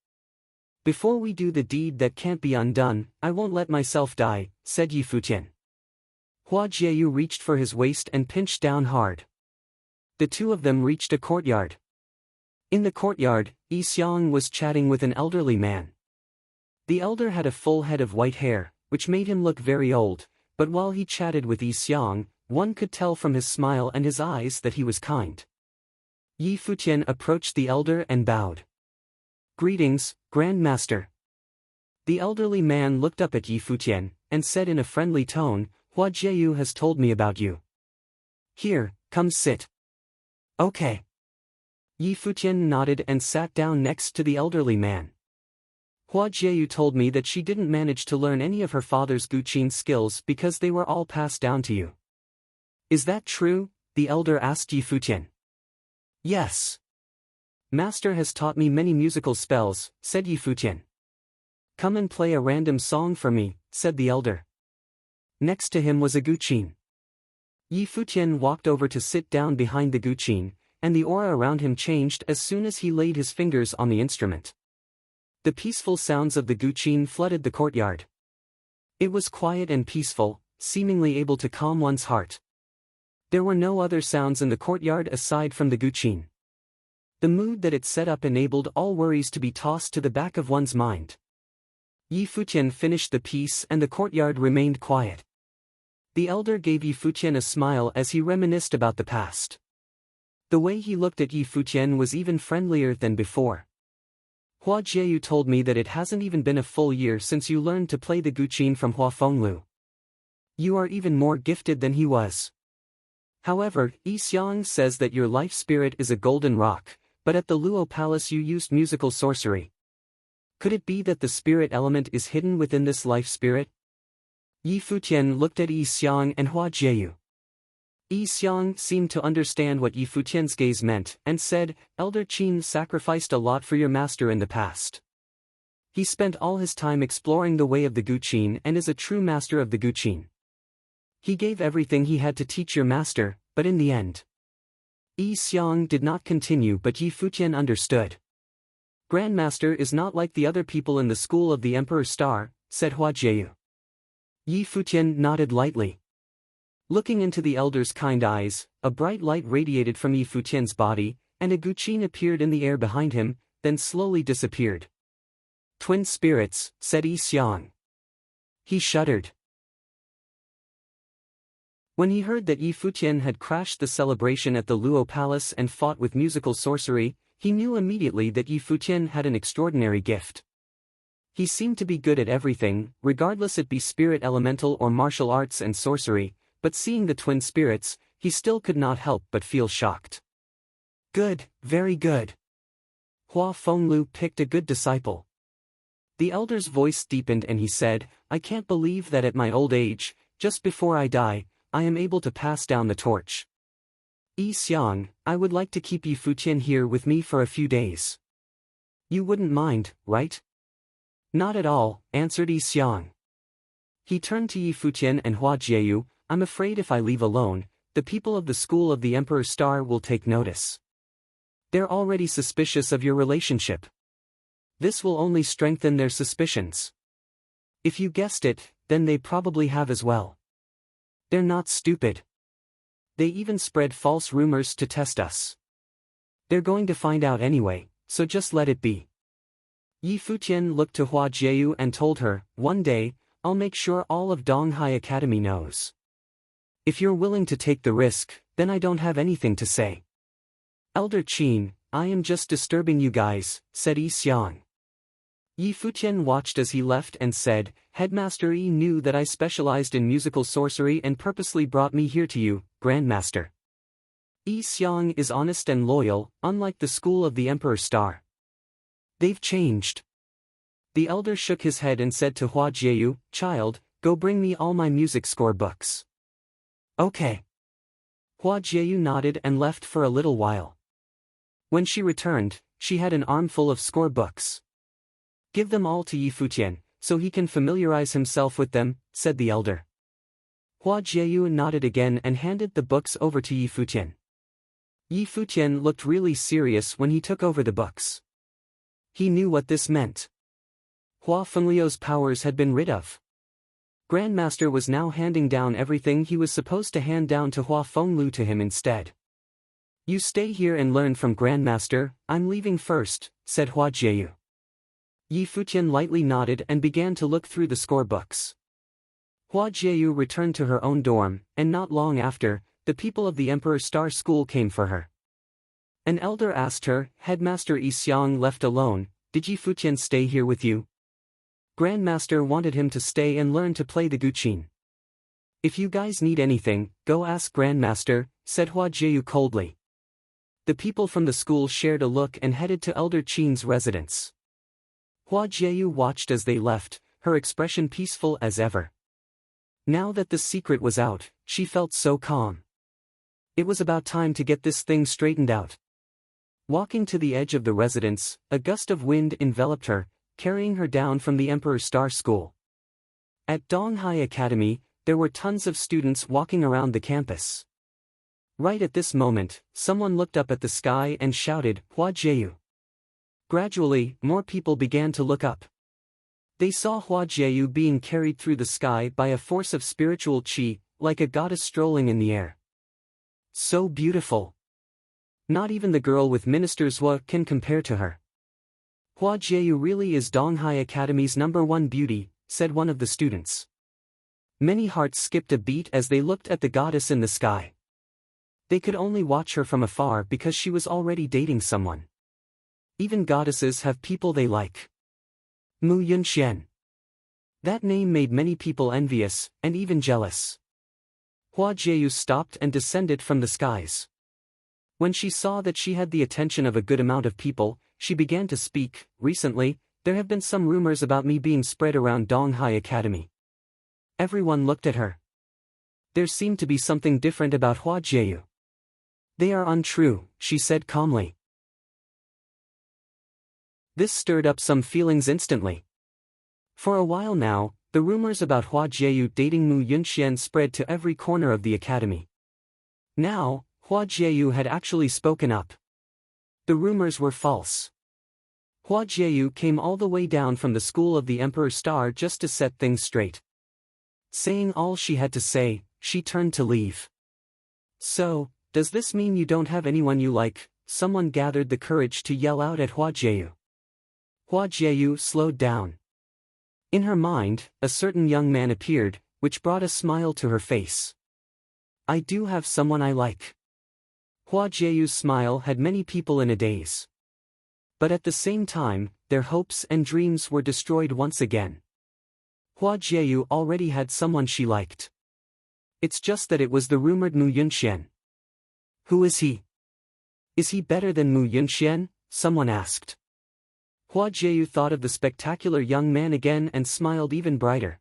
Before we do the deed that can't be undone, I won't let myself die, said Yi Futian. Hua Jieyu reached for his waist and pinched down hard. The two of them reached a courtyard. In the courtyard, Yi Xiang was chatting with an elderly man. The elder had a full head of white hair, which made him look very old, but while he chatted with Yi Xiang, one could tell from his smile and his eyes that he was kind. Yi Futian approached the elder and bowed. Greetings, Grandmaster. The elderly man looked up at Yi Futian, and said in a friendly tone, Hua Jieyu has told me about you. Here, come sit. Okay. Yi Futian nodded and sat down next to the elderly man. Hua Jieyu told me that she didn't manage to learn any of her father's guqin skills because they were all passed down to you. Is that true? The elder asked Yi Futian. Yes. Master has taught me many musical spells, said Yi Futian. Come and play a random song for me, said the elder. Next to him was a guqin. Yi Futian walked over to sit down behind the guqin, and the aura around him changed as soon as he laid his fingers on the instrument. The peaceful sounds of the guqin flooded the courtyard. It was quiet and peaceful, seemingly able to calm one's heart. There were no other sounds in the courtyard aside from the guqin. The mood that it set up enabled all worries to be tossed to the back of one's mind. Yi Futian finished the piece and the courtyard remained quiet. The elder gave Yi Futian a smile as he reminisced about the past. The way he looked at Yi Futian was even friendlier than before. Hua Jieyu told me that it hasn't even been a full year since you learned to play the guqin from Hua Fenglu. You are even more gifted than he was. However, Yi Xiang says that your life spirit is a golden rock, but at the Luo Palace you used musical sorcery. Could it be that the spirit element is hidden within this life spirit? Yi Futian looked at Yi Xiang and Hua Jieyu. Yi Xiang seemed to understand what Yi Futian's gaze meant, and said, Elder Qin sacrificed a lot for your master in the past. He spent all his time exploring the way of the guqin and is a true master of the guqin. He gave everything he had to teach your master, but in the end. Yi Xiang did not continue but Yi Futian understood. Grandmaster is not like the other people in the school of the Emperor Star, said Hua Jieyu. Yi Futian nodded lightly. Looking into the elder's kind eyes, a bright light radiated from Yi Futian's body, and a guqin appeared in the air behind him, then slowly disappeared. Twin spirits, said Yi Xiang. He shuddered. When he heard that Yi Futian had crashed the celebration at the Luo Palace and fought with musical sorcery, he knew immediately that Yi Futian had an extraordinary gift. He seemed to be good at everything, regardless it be spirit elemental or martial arts and sorcery, but seeing the twin spirits, he still could not help but feel shocked. Good, very good. Hua Fenglu picked a good disciple. The elder's voice deepened and he said, I can't believe that at my old age, just before I die, I am able to pass down the torch. Yi Xiang, I would like to keep Yi Futian here with me for a few days. You wouldn't mind, right? Not at all, answered Yi Xiang. He turned to Yi Futian and Hua Jieyu, I'm afraid if I leave alone, the people of the school of the Emperor's Star will take notice. They're already suspicious of your relationship. This will only strengthen their suspicions. If you guessed it, then they probably have as well. They're not stupid. They even spread false rumors to test us. They're going to find out anyway, so just let it be. Yi Futian looked to Hua Jieyu and told her, one day, I'll make sure all of Donghai Academy knows. If you're willing to take the risk, then I don't have anything to say. Elder Qin, I am just disturbing you guys, said Yi Xiang. Yi Futian watched as he left and said, Headmaster Yi knew that I specialized in musical sorcery and purposely brought me here to you, Grandmaster. Yi Xiang is honest and loyal, unlike the school of the Emperor's Star. They've changed. The elder shook his head and said to Hua Jieyu, Child, go bring me all my music score books. Okay. Hua Jieyu nodded and left for a little while. When she returned, she had an armful of score books. Give them all to Yi Futian, so he can familiarize himself with them, said the elder. Hua Jieyu nodded again and handed the books over to Yi Futian. Yi Futian looked really serious when he took over the books. He knew what this meant. Hua Fengliu's powers had been rid of. Grandmaster was now handing down everything he was supposed to hand down to Hua Fengliu to him instead. You stay here and learn from Grandmaster, I'm leaving first, said Hua Jieyu. Yi Futian lightly nodded and began to look through the score books. Hua Jieyu returned to her own dorm, and not long after, the people of the Emperor's Star School came for her. An elder asked her, Headmaster Yi Xiang left alone, did Yi Futian stay here with you? Grandmaster wanted him to stay and learn to play the guqin. If you guys need anything, go ask Grandmaster, said Hua Jieyu coldly. The people from the school shared a look and headed to Elder Qin's residence. Hua Jieyu watched as they left, her expression peaceful as ever. Now that the secret was out, she felt so calm. It was about time to get this thing straightened out. Walking to the edge of the residence, a gust of wind enveloped her, carrying her down from the Emperor's Star School. At Donghai Academy, there were tons of students walking around the campus. Right at this moment, someone looked up at the sky and shouted, Hua Jieyu. Gradually, more people began to look up. They saw Hua Jieyu being carried through the sky by a force of spiritual qi, like a goddess strolling in the air. So beautiful. Not even the girl with Minister's Hua can compare to her. Hua Jieyu really is Donghai Academy's #1 beauty, said one of the students. Many hearts skipped a beat as they looked at the goddess in the sky. They could only watch her from afar because she was already dating someone. Even goddesses have people they like. Mu Yunxian. That name made many people envious, and even jealous. Hua Jieyu stopped and descended from the skies. When she saw that she had the attention of a good amount of people, she began to speak. Recently, there have been some rumors about me being spread around Donghai Academy. Everyone looked at her. There seemed to be something different about Hua Jieyu. They are untrue, she said calmly. This stirred up some feelings instantly. For a while now, the rumors about Hua Jieyu dating Mu Yunxian spread to every corner of the academy. Now, Hua Jieyu had actually spoken up. The rumors were false. Hua Jieyu came all the way down from the school of the Emperor's Star just to set things straight. Saying all she had to say, she turned to leave. So, does this mean you don't have anyone you like? Someone gathered the courage to yell out at Hua Jieyu. Hua Jieyu slowed down. In her mind, a certain young man appeared, which brought a smile to her face. I do have someone I like. Hua Jieyu's smile had many people in a daze. But at the same time, their hopes and dreams were destroyed once again. Hua Jieyu already had someone she liked. It's just that it was the rumored Mu Yunxian. Who is he? Is he better than Mu Yunxian? Someone asked. Hua Jieyu thought of the spectacular young man again and smiled even brighter.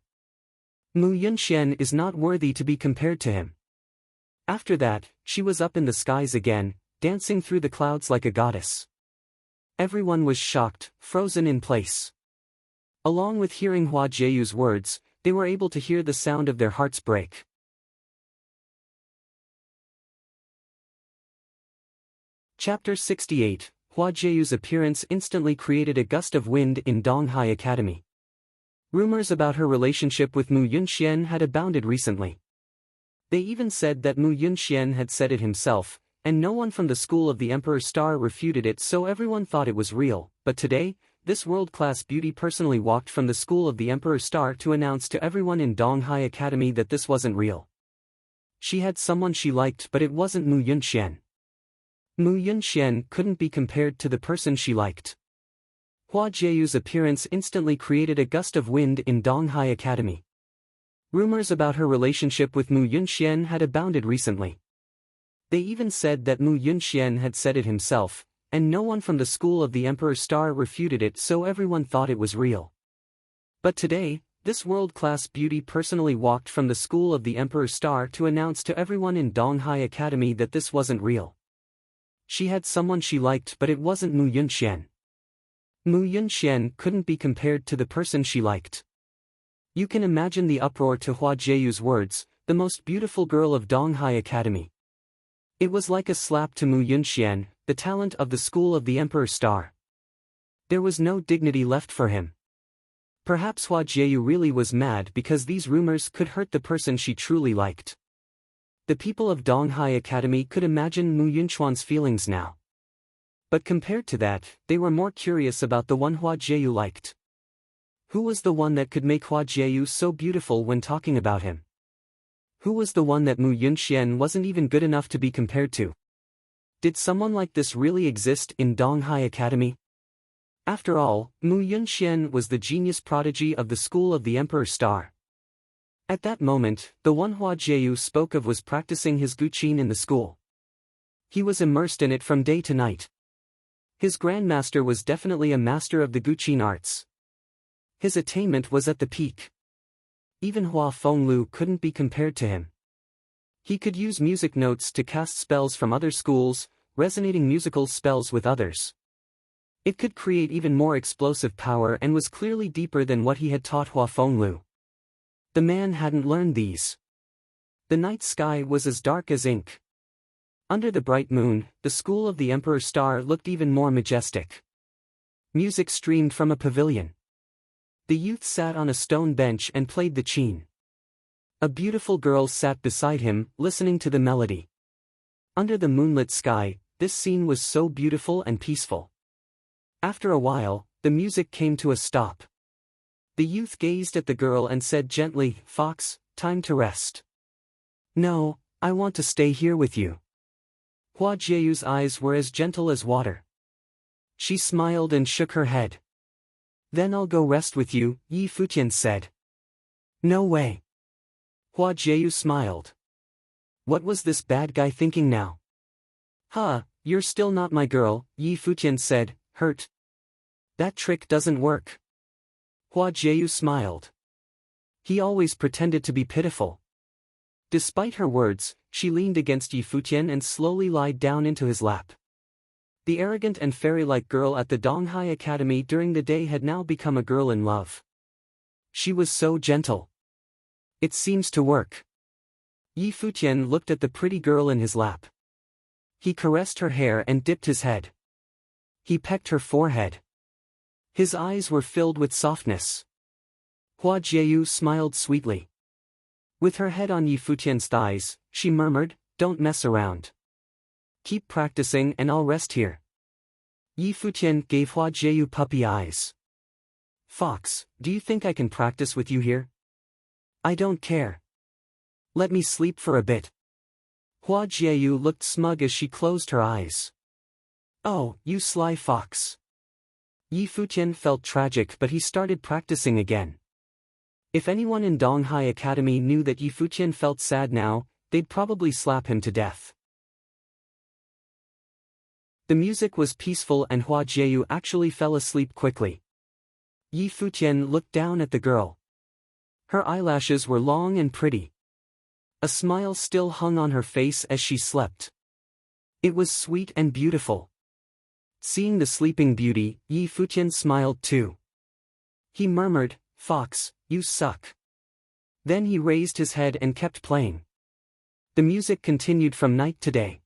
Mu Yunxian is not worthy to be compared to him. After that, she was up in the skies again, dancing through the clouds like a goddess. Everyone was shocked, frozen in place. Along with hearing Hua Jieyu's words, they were able to hear the sound of their hearts break. Chapter 68, Hua Jieyu's appearance instantly created a gust of wind in Donghai Academy. Rumors about her relationship with Mu Yunxian had abounded recently. They even said that Mu Yunxian had said it himself, and no one from the school of the Emperor's Star refuted it, so everyone thought it was real. But today, this world-class beauty personally walked from the school of the Emperor's Star to announce to everyone in Donghai Academy that this wasn't real. She had someone she liked, but it wasn't Mu Yunxian. Mu Yunxian couldn't be compared to the person she liked. Hua Jieyu's appearance instantly created a gust of wind in Donghai Academy. Rumors about her relationship with Mu Yunxian had abounded recently. They even said that Mu Yunxian had said it himself, and no one from the school of the Emperor's Star refuted it, so everyone thought it was real. But today, this world-class beauty personally walked from the school of the Emperor's Star to announce to everyone in Donghai Academy that this wasn't real. She had someone she liked, but it wasn't Mu Yunxian. Mu Yunxian couldn't be compared to the person she liked. You can imagine the uproar to Hua Jieyu's words, the most beautiful girl of Donghai Academy. It was like a slap to Mu Yunxian, the talent of the school of the Emperor's Star. There was no dignity left for him. Perhaps Hua Jieyu really was mad because these rumors could hurt the person she truly liked. The people of Donghai Academy could imagine Mu Yunchuan's feelings now. But compared to that, they were more curious about the one Hua Jieyu liked. Who was the one that could make Hua Jieyu so beautiful when talking about him? Who was the one that Mu Yunxian wasn't even good enough to be compared to? Did someone like this really exist in Donghai Academy? After all, Mu Yunxian was the genius prodigy of the school of the Emperor's Star. At that moment, the one Hua Jieyu spoke of was practicing his guqin in the school. He was immersed in it from day to night. His grandmaster was definitely a master of the guqin arts. His attainment was at the peak. Even Hua Fenglu couldn't be compared to him. He could use music notes to cast spells from other schools, resonating musical spells with others. It could create even more explosive power and was clearly deeper than what he had taught Hua Fenglu. The man hadn't learned these. The night sky was as dark as ink. Under the bright moon, the school of the Emperor's Star looked even more majestic. Music streamed from a pavilion. The youth sat on a stone bench and played the qin. A beautiful girl sat beside him, listening to the melody. Under the moonlit sky, this scene was so beautiful and peaceful. After a while, the music came to a stop. The youth gazed at the girl and said gently, "Fox, time to rest." "No, I want to stay here with you." Hua Jieyu's eyes were as gentle as water. She smiled and shook her head. "Then I'll go rest with you," Yi Futian said. "No way." Hua Jieyu smiled. What was this bad guy thinking now? "Huh, you're still not my girl," Yi Futian said, hurt. "That trick doesn't work." Hua Jieyu smiled. He always pretended to be pitiful. Despite her words, she leaned against Yi Futian and slowly lied down into his lap. The arrogant and fairy-like girl at the Donghai Academy during the day had now become a girl in love. She was so gentle. It seems to work. Yi Futian looked at the pretty girl in his lap. He caressed her hair and dipped his head. He pecked her forehead. His eyes were filled with softness. Hua Jieyu smiled sweetly. With her head on Yi Futian's thighs, she murmured, "Don't mess around. Keep practicing and I'll rest here." Yi Futian gave Hua Jieyu puppy eyes. "Fox, do you think I can practice with you here?" "I don't care. Let me sleep for a bit." Hua Jieyu looked smug as she closed her eyes. "Oh, you sly fox." Yi Futian felt tragic, but he started practicing again. If anyone in Donghai Academy knew that Yi Futian felt sad now, they'd probably slap him to death. The music was peaceful and Hua Jieyu actually fell asleep quickly. Yi Futian looked down at the girl. Her eyelashes were long and pretty. A smile still hung on her face as she slept. It was sweet and beautiful. Seeing the sleeping beauty, Yi Futian smiled too. He murmured, "Fox, you suck." Then he raised his head and kept playing. The music continued from night to day.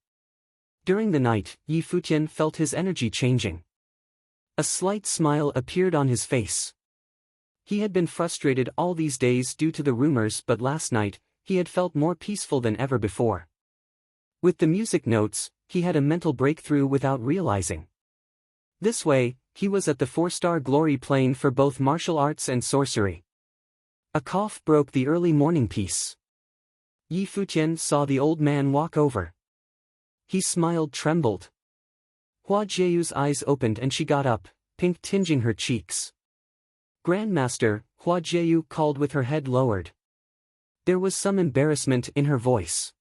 During the night, Yi Futian felt his energy changing. A slight smile appeared on his face. He had been frustrated all these days due to the rumors, but last night, he had felt more peaceful than ever before. With the music notes, he had a mental breakthrough without realizing. This way, he was at the 4-star glory plane for both martial arts and sorcery. A cough broke the early morning peace. Yi Futian saw the old man walk over. He smiled, trembled. Hua Jieyu's eyes opened and she got up, pink tinging her cheeks. Grandmaster, Hua Jieyu called with her head lowered. There was some embarrassment in her voice.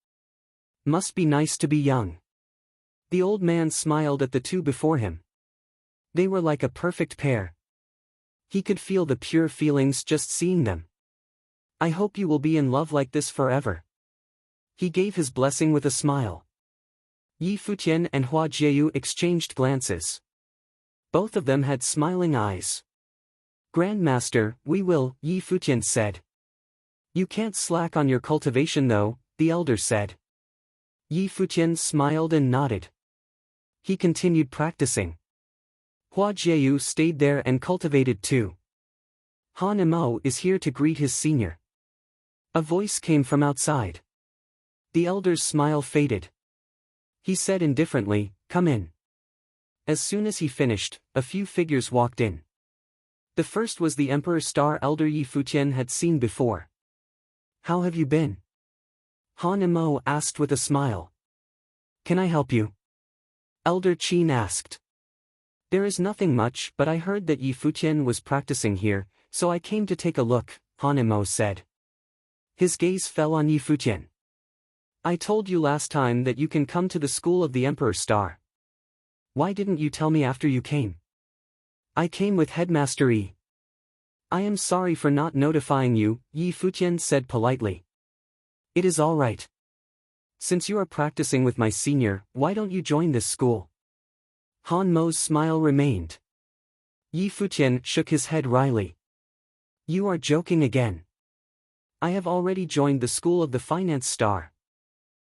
Must be nice to be young. The old man smiled at the two before him. They were like a perfect pair. He could feel the pure feelings just seeing them. I hope you will be in love like this forever. He gave his blessing with a smile. Yi Futian and Hua Jieyu exchanged glances. Both of them had smiling eyes. Grandmaster, we will, Yi Futian said. You can't slack on your cultivation though, the elder said. Yi Futian smiled and nodded. He continued practicing. Hua Jieyu stayed there and cultivated too. Han Imo is here to greet his senior. A voice came from outside. The elder's smile faded. He said indifferently, come in. As soon as he finished, a few figures walked in. The first was the Emperor Star elder Yi Futian had seen before. How have you been? Han Imo asked with a smile. Can I help you? Elder Qin asked. There is nothing much, but I heard that Yi Futian was practicing here, so I came to take a look, Han Imo said. His gaze fell on Yi Futian. I told you last time that you can come to the school of the Emperor Star. Why didn't you tell me after you came? I came with Headmaster Yi. I am sorry for not notifying you, Yi Futian said politely. It is all right. Since you are practicing with my senior, why don't you join this school? Han Mo's smile remained. Yi Futian shook his head wryly. You are joking again. I have already joined the school of the Finance Star.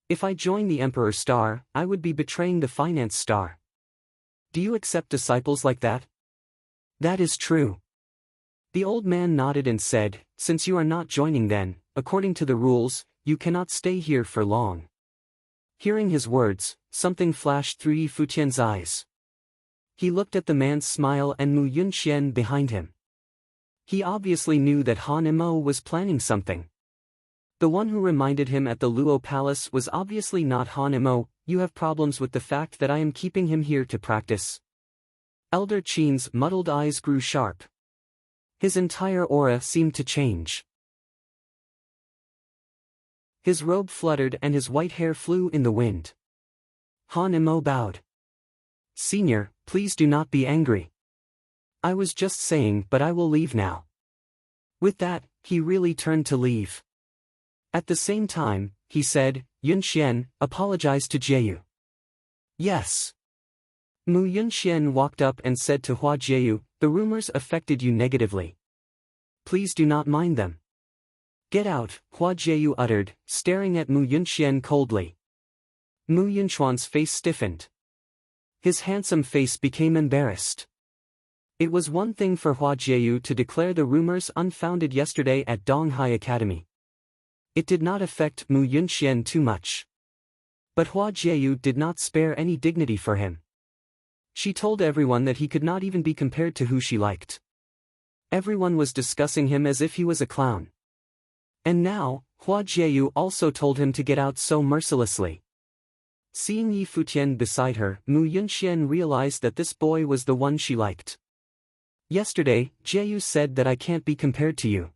If I join the Emperor Star, I would be betraying the Finance Star. Do you accept disciples like that? That is true. The old man nodded and said, since you are not joining then, according to the rules, you cannot stay here for long. Hearing his words, something flashed through Yi Futian's eyes. He looked at the man's smile and Mu Yunxian behind him. He obviously knew that Han Imo was planning something. The one who reminded him at the Luo Palace was obviously not Han Imo. You have problems with the fact that I am keeping him here to practice. Elder Qin's muddled eyes grew sharp. His entire aura seemed to change. His robe fluttered and his white hair flew in the wind. Han Imo bowed. Senior, please do not be angry. I was just saying, but I will leave now. With that, he really turned to leave. At the same time, he said, Yunxian, apologize to Jieyu. Yes. Mu Yunxian walked up and said to Hua Jieyu, the rumors affected you negatively. Please do not mind them. Get out, Hua Jieyu uttered, staring at Mu Yunxian coldly. Mu Yunxuan's face stiffened. His handsome face became embarrassed. It was one thing for Hua Jieyu to declare the rumors unfounded yesterday at Donghai Academy. It did not affect Mu Yunxian too much. But Hua Jieyu did not spare any dignity for him. She told everyone that he could not even be compared to who she liked. Everyone was discussing him as if he was a clown. And now, Hua Jieyu also told him to get out so mercilessly. Seeing Yi Futian beside her, Mu Yunxian realized that this boy was the one she liked. Yesterday, Jieyu said that I can't be compared to you.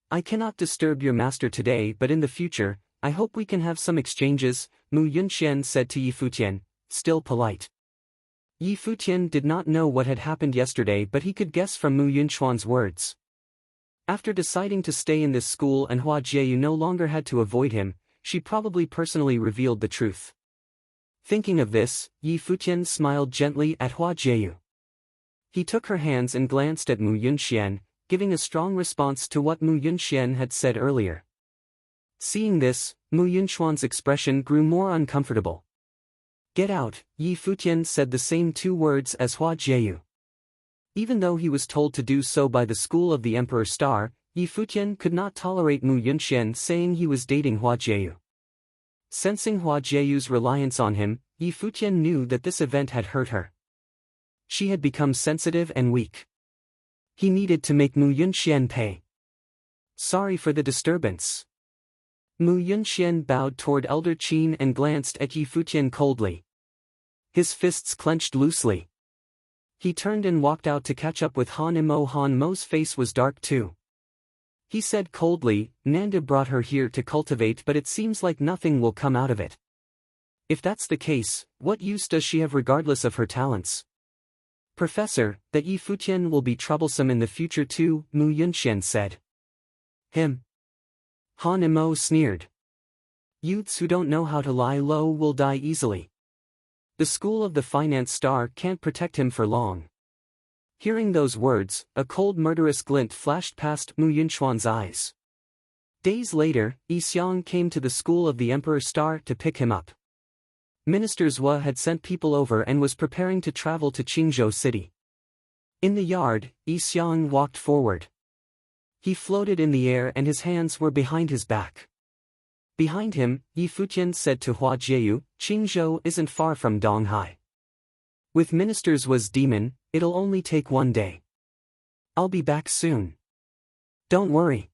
I cannot disturb your master today, but in the future, I hope we can have some exchanges, Mu Yunxian said to Yi Futian, still polite. Yi Futian did not know what had happened yesterday, but he could guess from Mu Yunxuan's words. After deciding to stay in this school and Hua Jieyu no longer had to avoid him, she probably personally revealed the truth. Thinking of this, Yi Futian smiled gently at Hua Jieyu. He took her hands and glanced at Mu Yunxian, giving a strong response to what Mu Yunxian had said earlier. Seeing this, Mu Yunxuan's expression grew more uncomfortable. Get out, Yi Futian said the same two words as Hua Jieyu. Even though he was told to do so by the school of the Emperor Star, Yi Futian could not tolerate Mu Yunxian saying he was dating Hua Jieyu. Sensing Hua Jieyu's reliance on him, Yi Futian knew that this event had hurt her. She had become sensitive and weak. He needed to make Mu Yunxian pay. Sorry for the disturbance. Mu Yunxian bowed toward Elder Qin and glanced at Yi Futian coldly. His fists clenched loosely. He turned and walked out to catch up with Han Mo. Han Mo's face was dark too. He said coldly, Nanda brought her here to cultivate, but it seems like nothing will come out of it. If that's the case, what use does she have regardless of her talents? Professor, that Yi Futian will be troublesome in the future too, Mu Yunxian said. Him? Han Mo sneered. Youths who don't know how to lie low will die easily. The school of the finance star can't protect him for long. Hearing those words, a cold murderous glint flashed past Mu Yunxuan's eyes. Days later, Yi Xiang came to the school of the Emperor Star to pick him up. Minister Zhua had sent people over and was preparing to travel to Qingzhou City. In the yard, Yi Xiang walked forward. He floated in the air and his hands were behind his back. Behind him, Yi Futian said to Hua Jieyu, Qingzhou isn't far from Donghai. With Minister Zhua's demon, it'll only take 1 day. I'll be back soon. Don't worry.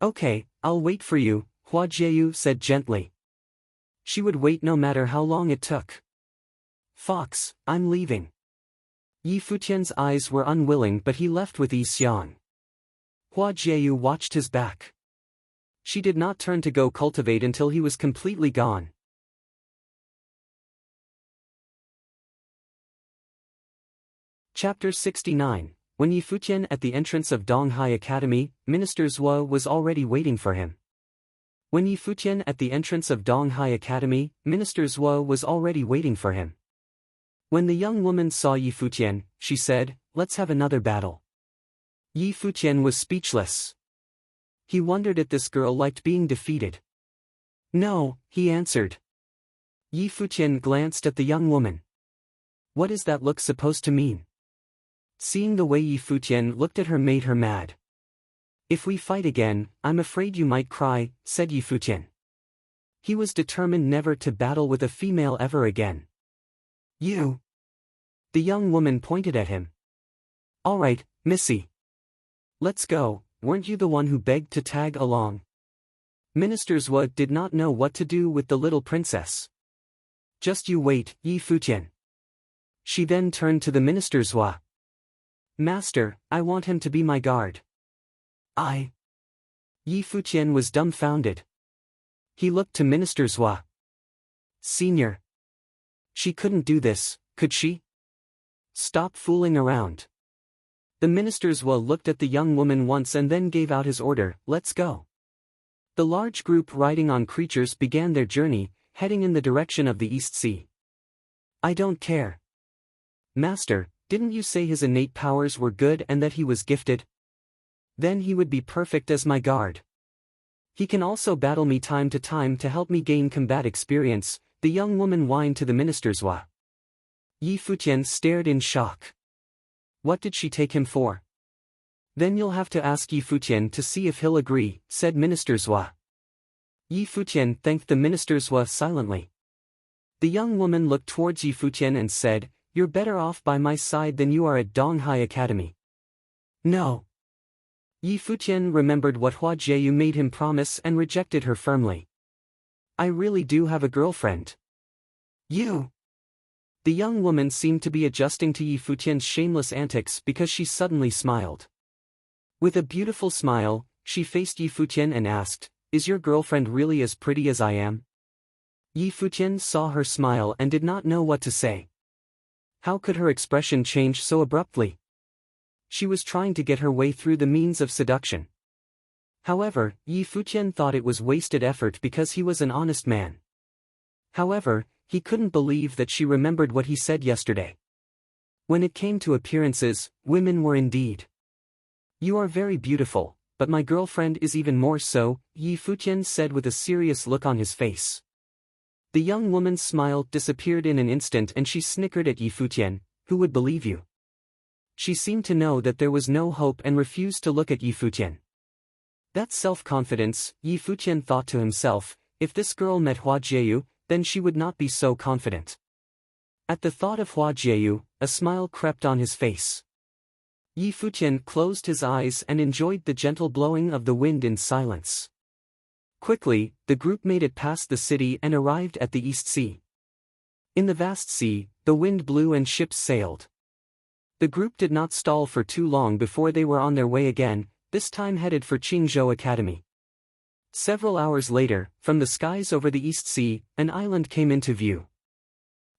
Okay, I'll wait for you, Hua Jieyu said gently. She would wait no matter how long it took. Fox, I'm leaving. Yi Futian's eyes were unwilling but he left with Yi Xiang. Hua Jieyu watched his back. She did not turn to go cultivate until he was completely gone. Chapter 69. When Yi Futian at the entrance of Donghai Academy, Minister Zhua was already waiting for him. When Yi Futian at the entrance of Donghai Academy, Minister Zhua was already waiting for him. When the young woman saw Yi Futian, she said, "Let's have another battle." Yi Futian was speechless. He wondered if this girl liked being defeated. No, he answered. Yi Futian glanced at the young woman. What is that look supposed to mean? Seeing the way Yi Futian looked at her made her mad. If we fight again, I'm afraid you might cry, said Yi Futian. He was determined never to battle with a female ever again. You? The young woman pointed at him. All right, Missy. Let's go, weren't you the one who begged to tag along? Minister Zhua did not know what to do with the little princess. Just you wait, Yi Futian. She then turned to the Minister Zhua. Master, I want him to be my guard. Yi Futian was dumbfounded. He looked to Minister Zhua. Senior. She couldn't do this, could she? Stop fooling around. The Minister Zhua looked at the young woman once and then gave out his order, let's go. The large group riding on creatures began their journey, heading in the direction of the East Sea. I don't care. Master, didn't you say his innate powers were good and that he was gifted? Then he would be perfect as my guard. He can also battle me time to time to help me gain combat experience, the young woman whined to the Minister Zhua. Yi Futian stared in shock. What did she take him for? Then you'll have to ask Yi Futian to see if he'll agree, said Minister Zhua. Yi Futian thanked the Minister Zhua silently. The young woman looked towards Yi Futian and said, You're better off by my side than you are at Donghai Academy. No. Yi Futian remembered what Hua Jieyu made him promise and rejected her firmly. I really do have a girlfriend. You. The young woman seemed to be adjusting to Yi Futian's shameless antics because she suddenly smiled. With a beautiful smile, she faced Yi Futian and asked, Is your girlfriend really as pretty as I am? Yi Futian saw her smile and did not know what to say. How could her expression change so abruptly? She was trying to get her way through the means of seduction. However, Yi Futian thought it was wasted effort because he was an honest man. However, he couldn't believe that she remembered what he said yesterday. When it came to appearances, women were indeed. You are very beautiful, but my girlfriend is even more so, Yi Futian said with a serious look on his face. The young woman's smile disappeared in an instant and she snickered at Yi Futian. Who would believe you? She seemed to know that there was no hope and refused to look at Yi Futian. That's self-confidence, Yi Futian thought to himself. If this girl met Hua Jieyu, then she would not be so confident. At the thought of Hua Jieyu, a smile crept on his face. Yi Futian closed his eyes and enjoyed the gentle blowing of the wind in silence. Quickly, the group made it past the city and arrived at the East Sea. In the vast sea, the wind blew and ships sailed. The group did not stall for too long before they were on their way again, this time headed for Qingzhou Academy. Several hours later, from the skies over the East Sea, an island came into view.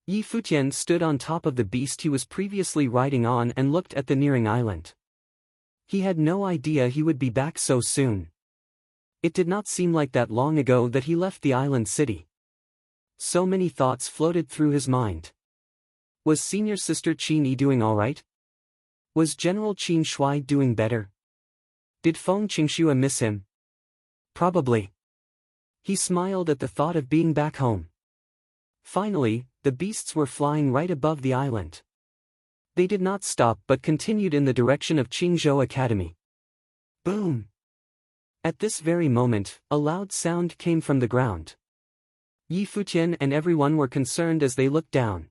Yi Futian stood on top of the beast he was previously riding on and looked at the nearing island. He had no idea he would be back so soon. It did not seem like that long ago that he left the island city. So many thoughts floated through his mind. Was senior sister Qin Yi doing alright? Was General Qin Shui doing better? Did Feng Qingxue miss him? Probably. He smiled at the thought of being back home. Finally, the beasts were flying right above the island. They did not stop but continued in the direction of Qingzhou Academy. Boom! At this very moment, a loud sound came from the ground. Yi Futian and everyone were concerned as they looked down.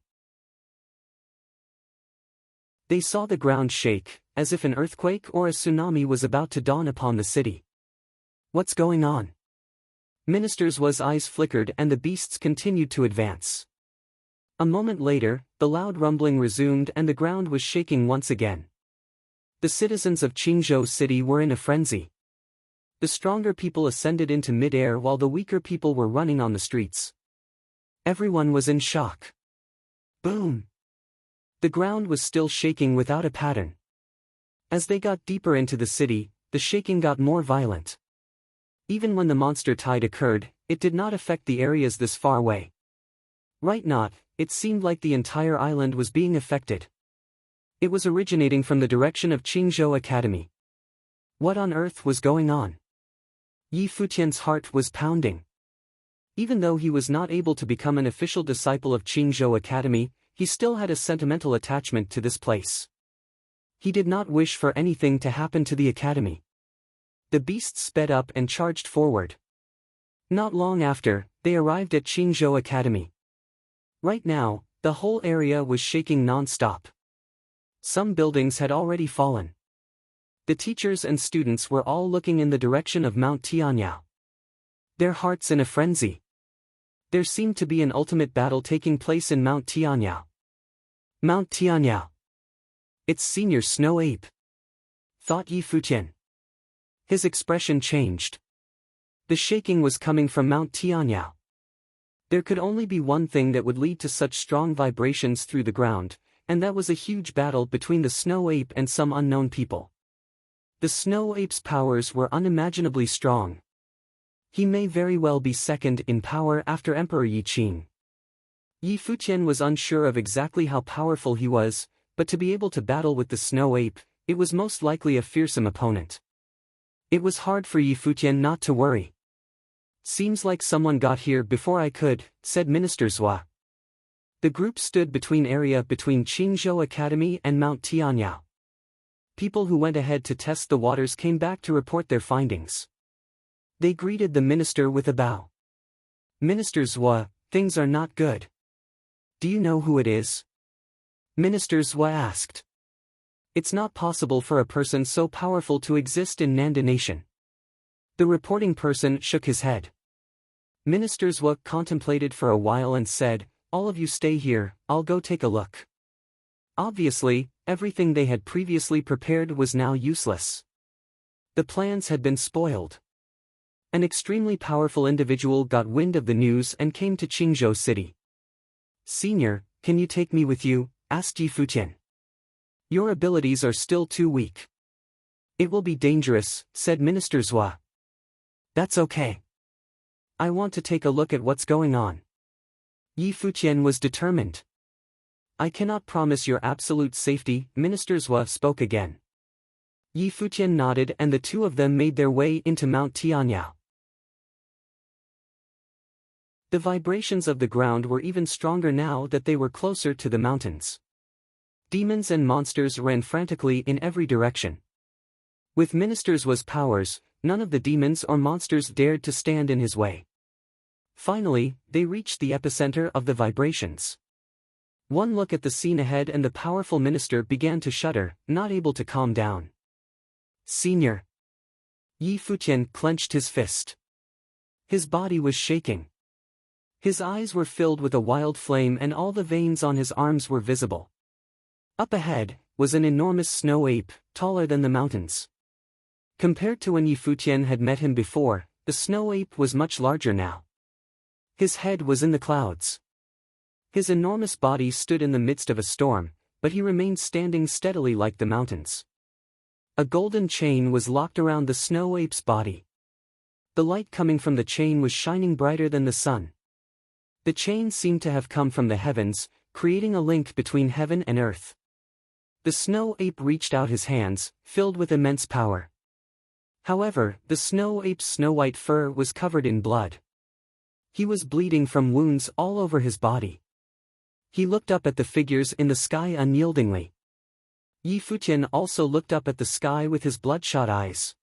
They saw the ground shake, as if an earthquake or a tsunami was about to dawn upon the city. What's going on? Minister Zhua's eyes flickered and the beasts continued to advance. A moment later, the loud rumbling resumed and the ground was shaking once again. The citizens of Qingzhou City were in a frenzy. The stronger people ascended into mid-air while the weaker people were running on the streets. Everyone was in shock. Boom! The ground was still shaking without a pattern. As they got deeper into the city, the shaking got more violent. Even when the monster tide occurred, it did not affect the areas this far away. Right not, it seemed like the entire island was being affected. It was originating from the direction of Qingzhou Academy. What on earth was going on? Yi Futian's heart was pounding. Even though he was not able to become an official disciple of Qingzhou Academy, he still had a sentimental attachment to this place. He did not wish for anything to happen to the academy. The beasts sped up and charged forward. Not long after, they arrived at Qingzhou Academy. Right now, the whole area was shaking non-stop. Some buildings had already fallen. The teachers and students were all looking in the direction of Mount Tianyao. Their hearts in a frenzy. There seemed to be an ultimate battle taking place in Mount Tianyao. Mount Tianyao. It's Senior Snow Ape, thought Yi Futian. His expression changed. The shaking was coming from Mount Tianyao. There could only be one thing that would lead to such strong vibrations through the ground, and that was a huge battle between the Snow Ape and some unknown people. The Snow Ape's powers were unimaginably strong. He may very well be second in power after Emperor Yi Qing. Yi Futian was unsure of exactly how powerful he was, but to be able to battle with the Snow Ape, it was most likely a fearsome opponent. It was hard for Yi Futian not to worry. Seems like someone got here before I could, said Minister Zhua. The group stood between Qingzhou Academy and Mount Tianyao. People who went ahead to test the waters came back to report their findings. They greeted the minister with a bow. Minister Zhua, things are not good. Do you know who it is? Minister Zhua asked. It's not possible for a person so powerful to exist in Nanda Nation. The reporting person shook his head. Minister Zhua contemplated for a while and said, all of you stay here, I'll go take a look. Obviously, everything they had previously prepared was now useless. The plans had been spoiled. An extremely powerful individual got wind of the news and came to Qingzhou City. Senior, can you take me with you? Asked Yi Futian. Your abilities are still too weak. It will be dangerous, said Minister Zhua. That's okay. I want to take a look at what's going on. Yi Futian was determined. I cannot promise your absolute safety, Minister Zhua spoke again. Yi Futian nodded and the two of them made their way into Mount Tianyao. The vibrations of the ground were even stronger now that they were closer to the mountains. Demons and monsters ran frantically in every direction. With Ministers Wa's powers, none of the demons or monsters dared to stand in his way. Finally, they reached the epicenter of the vibrations. One look at the scene ahead and the powerful minister began to shudder, not able to calm down. Senior. Yi Futian clenched his fist. His body was shaking. His eyes were filled with a wild flame and all the veins on his arms were visible. Up ahead was an enormous snow ape, taller than the mountains. Compared to when Yi Futian had met him before, the snow ape was much larger now. His head was in the clouds. His enormous body stood in the midst of a storm, but he remained standing steadily like the mountains. A golden chain was locked around the snow ape's body. The light coming from the chain was shining brighter than the sun. The chain seemed to have come from the heavens, creating a link between heaven and earth. The snow ape reached out his hands, filled with immense power. However, the snow ape's snow-white fur was covered in blood. He was bleeding from wounds all over his body. He looked up at the figures in the sky unyieldingly. Yi Futian also looked up at the sky with his bloodshot eyes.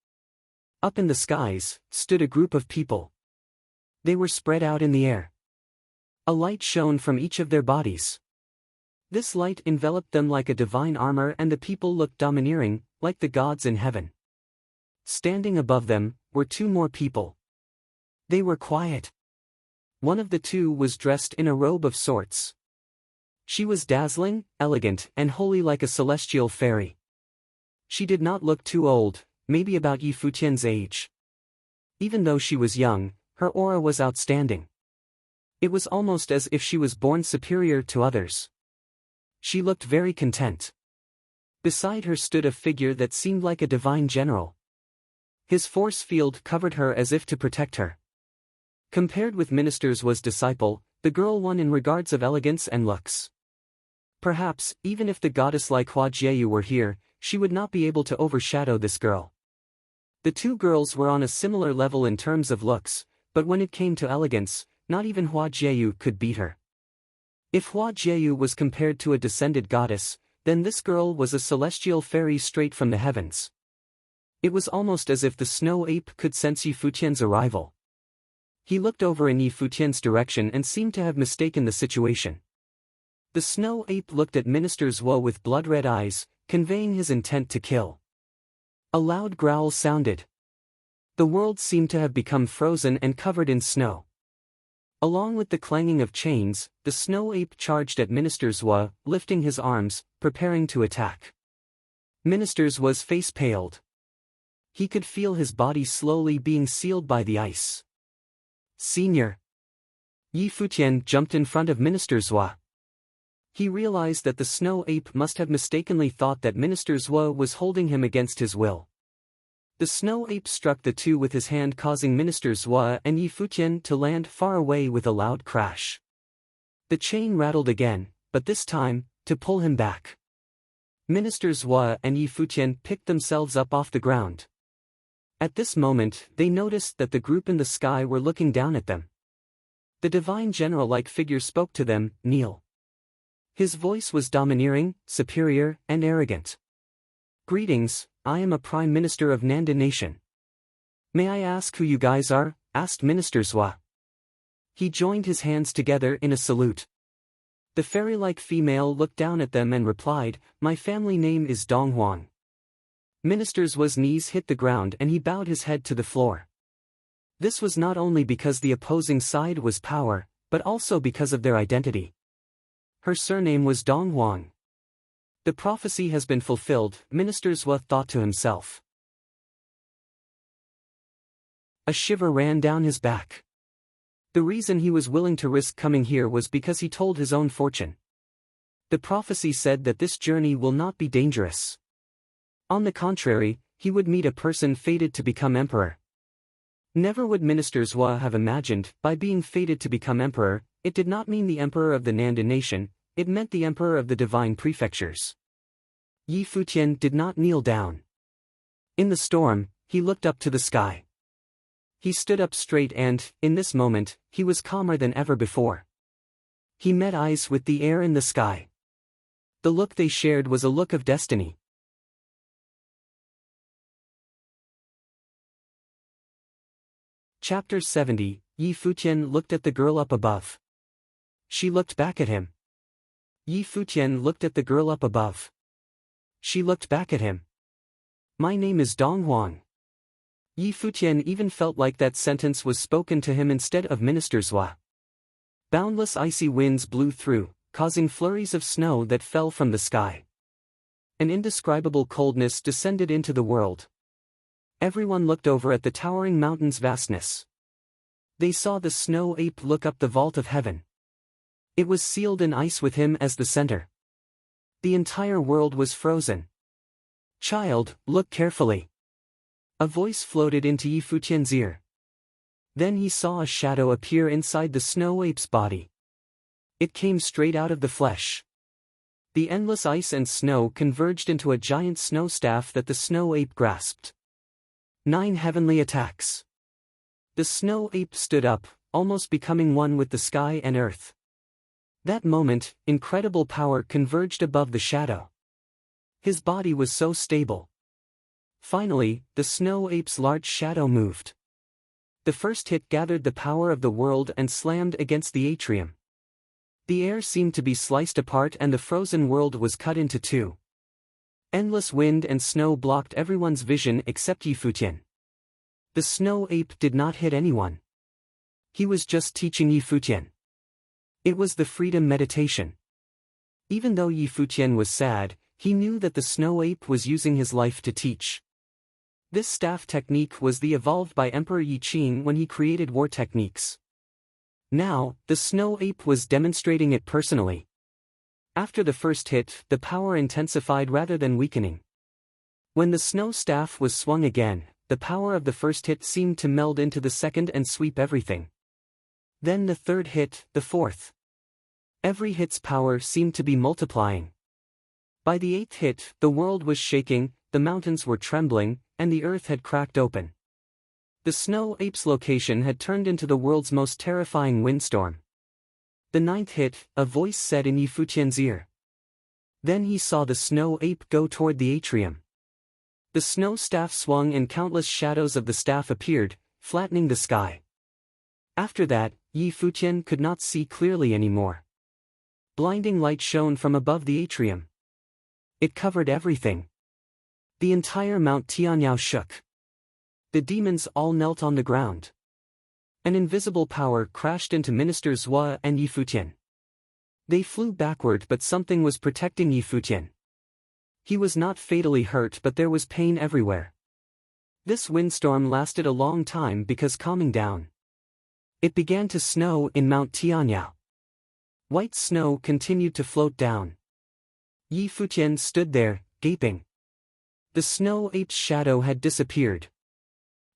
Up in the skies stood a group of people. They were spread out in the air. A light shone from each of their bodies. This light enveloped them like a divine armor and the people looked domineering, like the gods in heaven. Standing above them were two more people. They were quiet. One of the two was dressed in a robe of sorts. She was dazzling, elegant, and holy like a celestial fairy. She did not look too old, maybe about Yi Futian's age. Even though she was young, her aura was outstanding. It was almost as if she was born superior to others. She looked very content. Beside her stood a figure that seemed like a divine general. His force field covered her as if to protect her. Compared with Ministers Wa's disciple, the girl won in regards of elegance and looks. Perhaps, even if the goddess like Hua Jieyu were here, she would not be able to overshadow this girl. The two girls were on a similar level in terms of looks, but when it came to elegance, not even Hua Jieyu could beat her. If Hua Jieyu was compared to a descended goddess, then this girl was a celestial fairy straight from the heavens. It was almost as if the snow ape could sense Yi Futian's arrival. He looked over in Yi Futian's direction and seemed to have mistaken the situation. The snow ape looked at Ministers Wa with blood-red eyes, conveying his intent to kill. A loud growl sounded. The world seemed to have become frozen and covered in snow. Along with the clanging of chains, the snow ape charged at Ministers Wa, lifting his arms, preparing to attack. Ministers Wa's face paled. He could feel his body slowly being sealed by the ice. Senior. Yi Futian jumped in front of Ministers Wa. He realized that the snow ape must have mistakenly thought that Ministers Wa was holding him against his will. The snow ape struck the two with his hand, causing Ministers Wa and Yi Futian to land far away with a loud crash. The chain rattled again, but this time, to pull him back. Ministers Wa and Yi Futian picked themselves up off the ground. At this moment, they noticed that the group in the sky were looking down at them. The divine general-like figure spoke to them, "Kneel." His voice was domineering, superior, and arrogant. "Greetings, I am a Prime Minister of Nanda Nation. May I ask who you guys are?" asked Ministers Wa. He joined his hands together in a salute. The fairy-like female looked down at them and replied, "My family name is Dong Huang." Ministers Wa's knees hit the ground and he bowed his head to the floor. This was not only because the opposing side was power, but also because of their identity. Her surname was Dong Huang. The prophecy has been fulfilled, Ministers Wa thought to himself. A shiver ran down his back. The reason he was willing to risk coming here was because he told his own fortune. The prophecy said that this journey will not be dangerous. On the contrary, he would meet a person fated to become emperor. Never would Ministers Wa have imagined, by being fated to become emperor, it did not mean the emperor of the Nanda nation, it meant the emperor of the divine prefectures. Yi Futian did not kneel down. In the storm, he looked up to the sky. He stood up straight and, in this moment, he was calmer than ever before. He met eyes with the air in the sky. The look they shared was a look of destiny. Chapter 70, Yi Futian looked at the girl up above. She looked back at him. Yi Futian looked at the girl up above. She looked back at him. My name is Dong Huang. Yi Futian even felt like that sentence was spoken to him instead of Minister Zhua. Boundless icy winds blew through, causing flurries of snow that fell from the sky. An indescribable coldness descended into the world. Everyone looked over at the towering mountain's vastness. They saw the snow ape look up the vault of heaven. It was sealed in ice with him as the center. The entire world was frozen. Child, look carefully. A voice floated into Yi Futian's ear. Then he saw a shadow appear inside the snow ape's body. It came straight out of the flesh. The endless ice and snow converged into a giant snow staff that the snow ape grasped. 9 heavenly attacks. The snow ape stood up, almost becoming one with the sky and earth. That moment, incredible power converged above the shadow. His body was so stable. Finally, the snow ape's large shadow moved. The first hit gathered the power of the world and slammed against the atrium. The air seemed to be sliced apart and the frozen world was cut into 2. Endless wind and snow blocked everyone's vision except Yi Futian. The snow ape did not hit anyone. He was just teaching Yi Futian. It was the freedom meditation. Even though Yi Futian was sad, he knew that the snow ape was using his life to teach. This staff technique was the evolved by Emperor Yi Qing when he created war techniques. Now, the snow ape was demonstrating it personally. After the first hit, the power intensified rather than weakening. When the snow staff was swung again, the power of the first hit seemed to meld into the second and sweep everything. Then the third hit, the fourth. Every hit's power seemed to be multiplying. By the 8th hit, the world was shaking, the mountains were trembling, and the earth had cracked open. The snow ape's location had turned into the world's most terrifying windstorm. The 9th hit, a voice said in Yi Futian's ear. Then he saw the snow ape go toward the atrium. The snow staff swung and countless shadows of the staff appeared, flattening the sky. After that, Yi Futian could not see clearly anymore. Blinding light shone from above the atrium. It covered everything. The entire Mount Tianyao shook. The demons all knelt on the ground. An invisible power crashed into Minister Zhua and Yi Futian. They flew backward, but something was protecting Yi Futian. He was not fatally hurt, but there was pain everywhere. This windstorm lasted a long time because calming down. It began to snow in Mount Tianyao. White snow continued to float down. Yi Futian stood there, gaping. The snow ape's shadow had disappeared.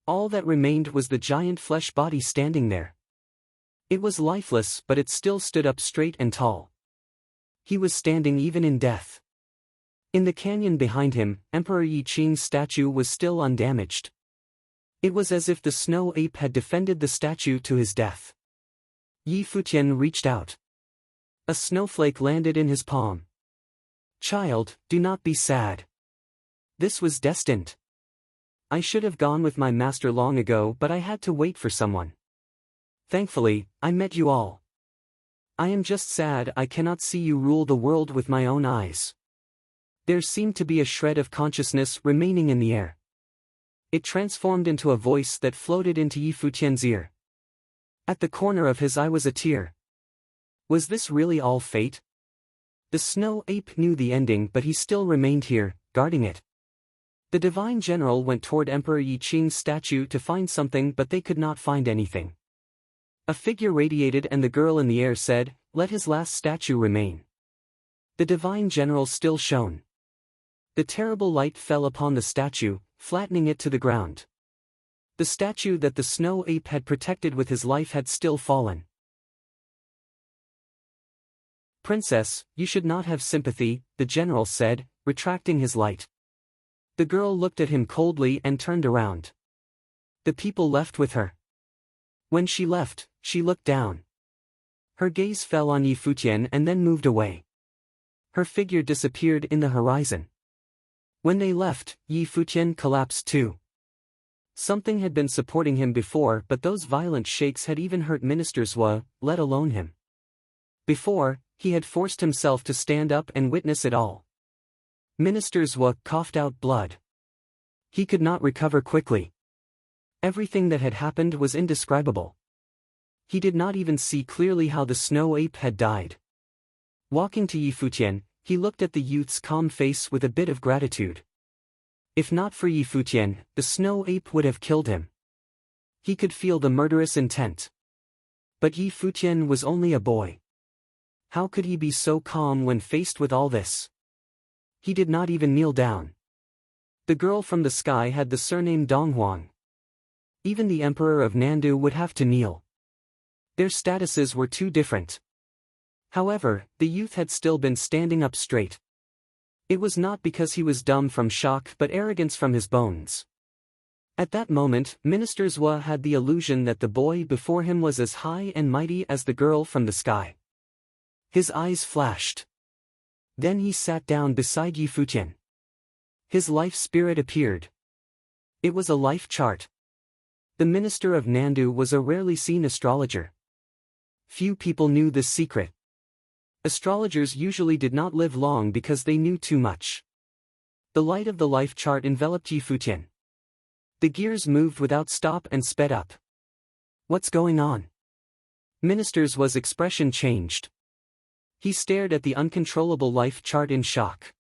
All that remained was the giant flesh body standing there. It was lifeless, but it still stood up straight and tall. He was standing even in death. In the canyon behind him, Emperor Yi Qing's statue was still undamaged. It was as if the snow ape had defended the statue to his death. Yi Futian reached out. A snowflake landed in his palm. Child, do not be sad. This was destined. I should have gone with my master long ago, but I had to wait for someone. Thankfully, I met you all. I am just sad I cannot see you rule the world with my own eyes. There seemed to be a shred of consciousness remaining in the air. It transformed into a voice that floated into Yi Futian's ear. At the corner of his eye was a tear. Was this really all fate? The snow ape knew the ending, but he still remained here, guarding it. The divine general went toward Emperor Yi Qing's statue to find something, but they could not find anything. A figure radiated and the girl in the air said, "Let his last statue remain." The divine general still shone. The terrible light fell upon the statue, flattening it to the ground. The statue that the snow ape had protected with his life had still fallen. "Princess, you should not have sympathy," the general said, retracting his light. The girl looked at him coldly and turned around. The people left with her. When she left, she looked down. Her gaze fell on Yi Futian and then moved away. Her figure disappeared in the horizon. When they left, Yi Futian collapsed too. Something had been supporting him before, but those violent shakes had even hurt Minister Zhua, let alone him. Before, he had forced himself to stand up and witness it all. Minister Zhua coughed out blood. He could not recover quickly. Everything that had happened was indescribable. He did not even see clearly how the snow ape had died. Walking to Yi Futian, he looked at the youth's calm face with a bit of gratitude. If not for Yi Futian, the snow ape would have killed him. He could feel the murderous intent. But Yi Futian was only a boy. How could he be so calm when faced with all this? He did not even kneel down. The girl from the sky had the surname Donghuang. Even the emperor of Nandu would have to kneel. Their statuses were too different. However, the youth had still been standing up straight. It was not because he was dumb from shock but arrogance from his bones. At that moment, Minister Zhua had the illusion that the boy before him was as high and mighty as the girl from the sky. His eyes flashed. Then he sat down beside Yi Futian. His life spirit appeared. It was a life chart. The minister of Nandu was a rarely seen astrologer. Few people knew this secret. Astrologers usually did not live long because they knew too much. The light of the life chart enveloped Yi Futian. The gears moved without stop and sped up. What's going on? Minister Zhua's expression changed. He stared at the uncontrollable life chart in shock.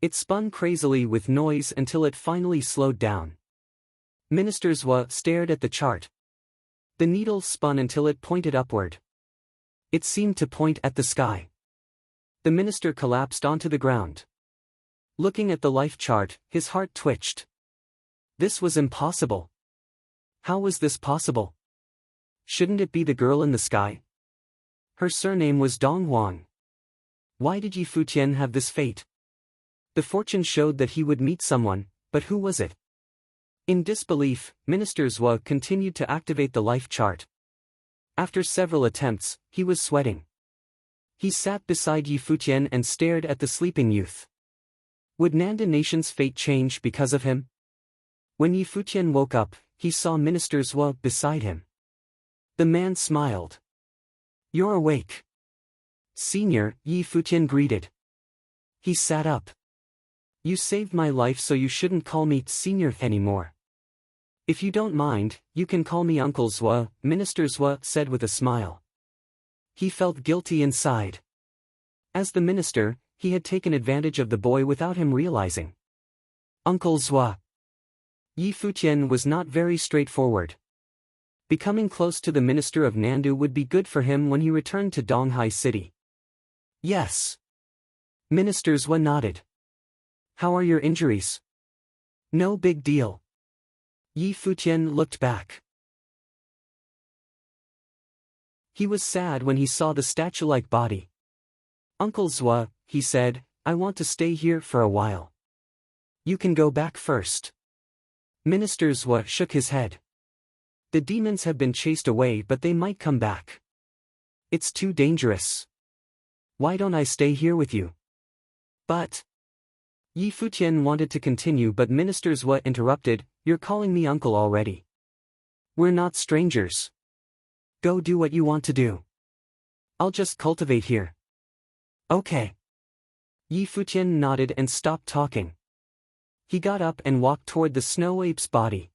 It spun crazily with noise until it finally slowed down. Minister Zhua stared at the chart. The needle spun until it pointed upward. It seemed to point at the sky. The minister collapsed onto the ground. Looking at the life chart, his heart twitched. This was impossible. How was this possible? Shouldn't it be the girl in the sky? Her surname was Donghuang. Why did Yi Futian have this fate? The fortune showed that he would meet someone, but who was it? In disbelief, Minister Zhua continued to activate the life chart. After several attempts, he was sweating. He sat beside Yi Futian and stared at the sleeping youth. Would Nanda Nation's fate change because of him? When Yi Futian woke up, he saw Minister Zhua beside him. The man smiled. You're awake. Senior, Yi Futian greeted. He sat up. You saved my life, so you shouldn't call me senior anymore. If you don't mind, you can call me Uncle Zhua, Minister Zhua said with a smile. He felt guilty inside. As the minister, he had taken advantage of the boy without him realizing. Uncle Zhua. Yi Futian was not very straightforward. Becoming close to the minister of Nandu would be good for him when he returned to Donghai City. Yes. Minister Zhua nodded. How are your injuries? No big deal. Yi Futian looked back. He was sad when he saw the statue-like body. Uncle Zhua, he said, I want to stay here for a while. You can go back first. Minister Zhua shook his head. The demons have been chased away, but they might come back. It's too dangerous. Why don't I stay here with you? But... Yi Futian wanted to continue, but Minister Zhua interrupted, You're calling me uncle already. We're not strangers. Go do what you want to do. I'll just cultivate here. Okay. Yi Futian nodded and stopped talking. He got up and walked toward the snow ape's body.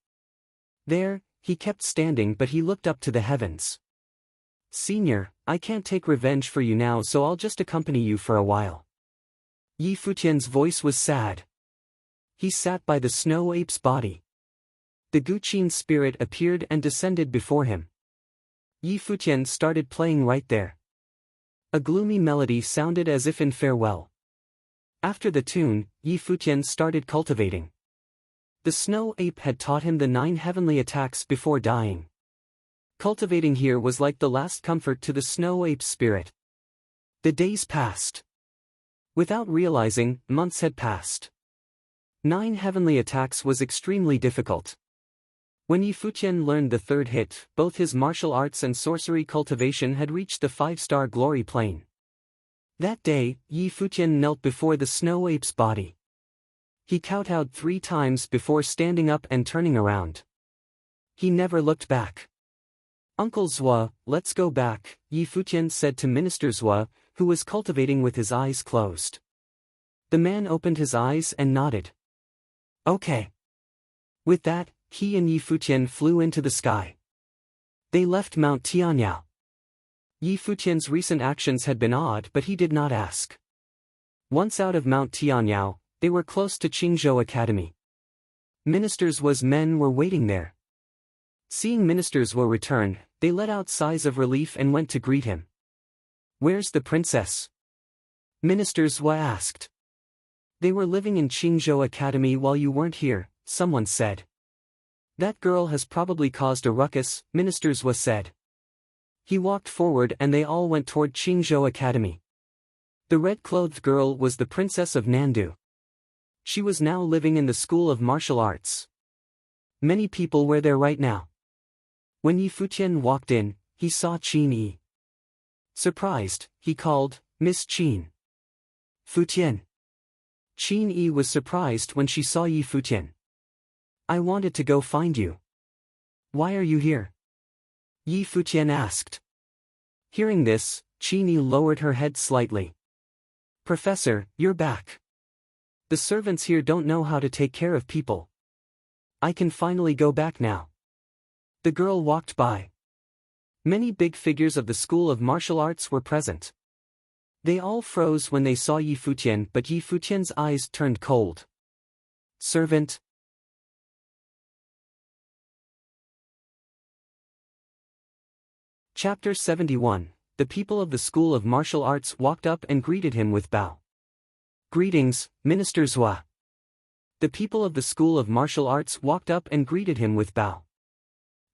There, he kept standing, but he looked up to the heavens. Senior, I can't take revenge for you now, so I'll just accompany you for a while. Yi Futian's voice was sad. He sat by the snow ape's body. The Guqin spirit appeared and descended before him. Yi Futian started playing right there. A gloomy melody sounded as if in farewell. After the tune, Yi Futian started cultivating. The snow ape had taught him the 9 heavenly attacks before dying. Cultivating here was like the last comfort to the snow ape's spirit. The days passed. Without realizing, months had passed. 9 heavenly attacks was extremely difficult. When Yi Futian learned the third hit, both his martial arts and sorcery cultivation had reached the 5-star glory plane. That day, Yi Futian knelt before the snow ape's body. He kowtowed 3 times before standing up and turning around. He never looked back. "Uncle Zhua, let's go back," Yi Futian said to Minister Zhua, who was cultivating with his eyes closed. The man opened his eyes and nodded. "Okay." With that, he and Yi Futian flew into the sky. They left Mount Tianyao. Yi Futian's recent actions had been odd, but he did not ask. Once out of Mount Tianyao, they were close to Qingzhou Academy. Minister Zhua's men were waiting there. Seeing Minister Zhua return, they let out sighs of relief and went to greet him. "Where's the princess?" Minister Zhua asked. "They were living in Qingzhou Academy while you weren't here," someone said. "That girl has probably caused a ruckus," Minister Zhua said. He walked forward and they all went toward Qingzhou Academy. The red-clothed girl was the princess of Nandu. She was now living in the School of Martial Arts. Many people were there right now. When Yi Futian walked in, he saw Qin Yi. Surprised, he called, "Miss Qin." "Futian." Qin Yi was surprised when she saw Yi Futian. "I wanted to go find you." "Why are you here?" Yi Futian asked. Hearing this, Qin Yi lowered her head slightly. "Professor, you're back. The servants here don't know how to take care of people. I can finally go back now." The girl walked by. Many big figures of the School of Martial Arts were present. They all froze when they saw Yi Futian, but Yi Futian's eyes turned cold. "Servant." Chapter 71. The people of the School of Martial Arts walked up and greeted him with bow. "Greetings, Minister Zhua." The people of the School of Martial Arts walked up and greeted him with bow.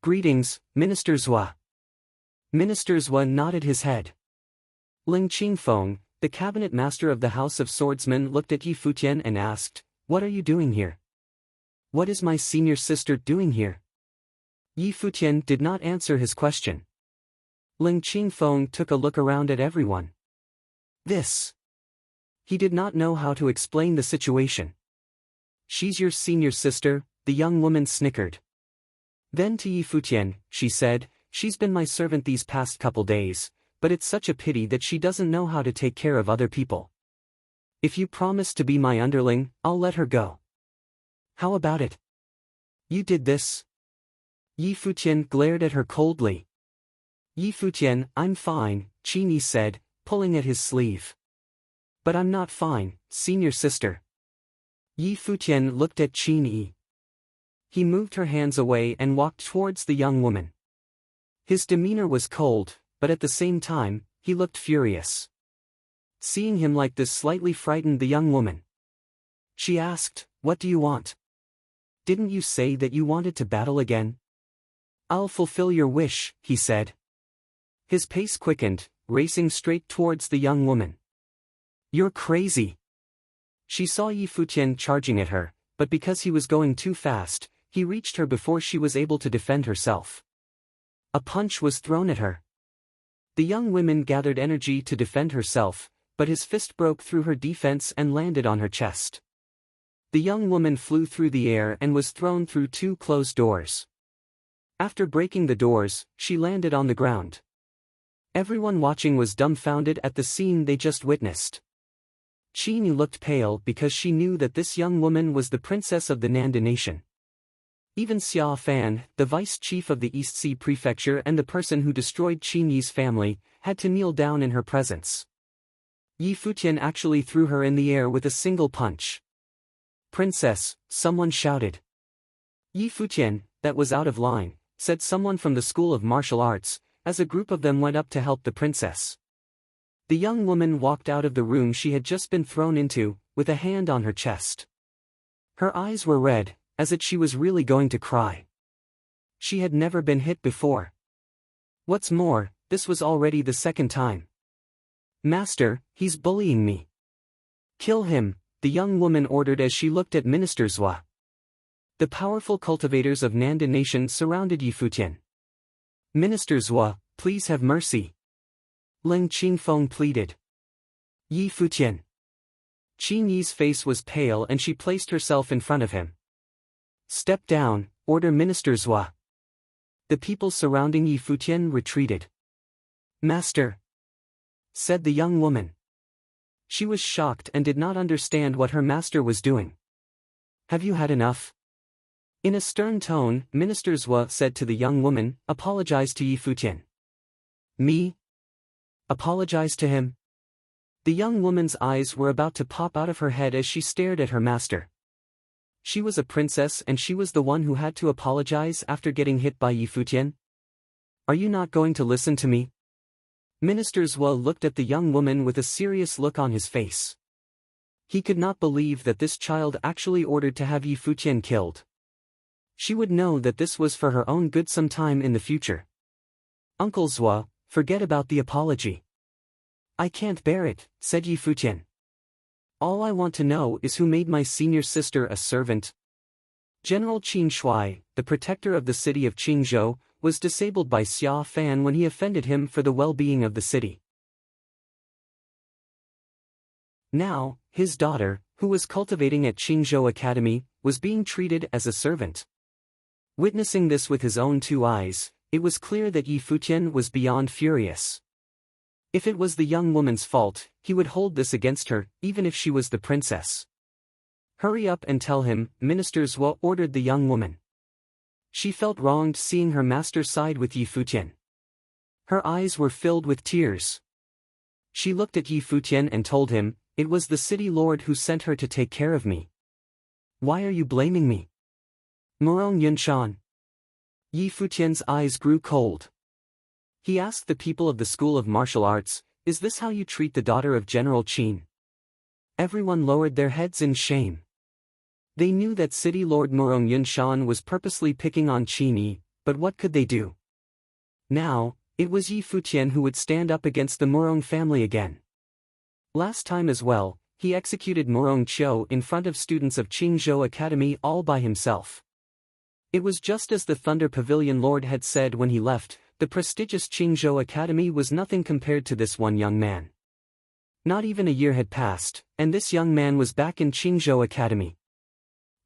"Greetings, Minister Zhua." Minister Zhua nodded his head. Ling Qingfeng, the cabinet master of the House of Swordsmen, looked at Yi Futian and asked, "What are you doing here? What is my senior sister doing here?" Yi Futian did not answer his question. Ling Qingfeng took a look around at everyone. He did not know how to explain the situation. "She's your senior sister," the young woman snickered. Then to Yi Futian, she said, "She's been my servant these past couple days, but it's such a pity that she doesn't know how to take care of other people. If you promise to be my underling, I'll let her go. How about it? You did this?" Yi Futian glared at her coldly. "Yi Futian, I'm fine," Qin Yi said, pulling at his sleeve. "But I'm not fine, senior sister." Yi Futian looked at Qin Yi. He moved her hands away and walked towards the young woman. His demeanor was cold, but at the same time, he looked furious. Seeing him like this slightly frightened the young woman. She asked, "What do you want? Didn't you say that you wanted to battle again?" "I'll fulfill your wish," he said. His pace quickened, racing straight towards the young woman. "You're crazy." She saw Yi Futian charging at her, but because he was going too fast, he reached her before she was able to defend herself. A punch was thrown at her. The young woman gathered energy to defend herself, but his fist broke through her defense and landed on her chest. The young woman flew through the air and was thrown through 2 closed doors. After breaking the doors, she landed on the ground. Everyone watching was dumbfounded at the scene they just witnessed. Qin Yi looked pale because she knew that this young woman was the princess of the Nanda nation. Even Xia Fan, the vice chief of the East Sea Prefecture and the person who destroyed Qin Yi's family, had to kneel down in her presence. Yi Futian actually threw her in the air with a single punch. "Princess," someone shouted. "Yi Futian, that was out of line," said someone from the School of Martial Arts, as a group of them went up to help the princess. The young woman walked out of the room she had just been thrown into, with a hand on her chest. Her eyes were red, as if she was really going to cry. She had never been hit before. What's more, this was already the second time. "Master, he's bullying me." "Kill him," the young woman ordered as she looked at Minister Zhua. The powerful cultivators of Nandan Nation surrounded Yi Futian. "Minister Zhua, please have mercy," Leng Qingfeng pleaded. "Yi Futian." Qin Yi's face was pale and she placed herself in front of him. "Step down, order Minister Zhua." The people surrounding Yi Futian retreated. "Master," said the young woman. She was shocked and did not understand what her master was doing. "Have you had enough?" In a stern tone, Minister Zhua said to the young woman, "Apologize to Yi Futian." "Me? Apologize to him?" The young woman's eyes were about to pop out of her head as she stared at her master. She was a princess and she was the one who had to apologize after getting hit by Yi Futian? "Are you not going to listen to me?" Minister Zhua looked at the young woman with a serious look on his face. He could not believe that this child actually ordered to have Yi Futian killed. She would know that this was for her own good sometime in the future. "Uncle Zhua, forget about the apology." "I can't bear it," said Yi Futian. "All I want to know is who made my senior sister a servant." General Qin Shui, the protector of the city of Qingzhou, was disabled by Xia Fan when he offended him for the well-being of the city. Now, his daughter, who was cultivating at Qingzhou Academy, was being treated as a servant. Witnessing this with his own two eyes, it was clear that Yi Futian was beyond furious. If it was the young woman's fault, he would hold this against her, even if she was the princess. "Hurry up and tell him," Minister Zhua ordered the young woman. She felt wronged seeing her master side with Yi Futian. Her eyes were filled with tears. She looked at Yi Futian and told him, "It was the city lord who sent her to take care of me. Why are you blaming me?" "Murong Yunshan." Yi Futian's eyes grew cold. He asked the people of the School of Martial Arts, "Is this how you treat the daughter of General Qin?" Everyone lowered their heads in shame. They knew that City Lord Murong Yunshan was purposely picking on Qin Yi, but what could they do? Now, it was Yi Futian who would stand up against the Murong family again. Last time as well, he executed Murong Qiu in front of students of Qingzhou Academy all by himself. It was just as the Thunder Pavilion Lord had said when he left, the prestigious Qingzhou Academy was nothing compared to this one young man. Not even a year had passed, and this young man was back in Qingzhou Academy.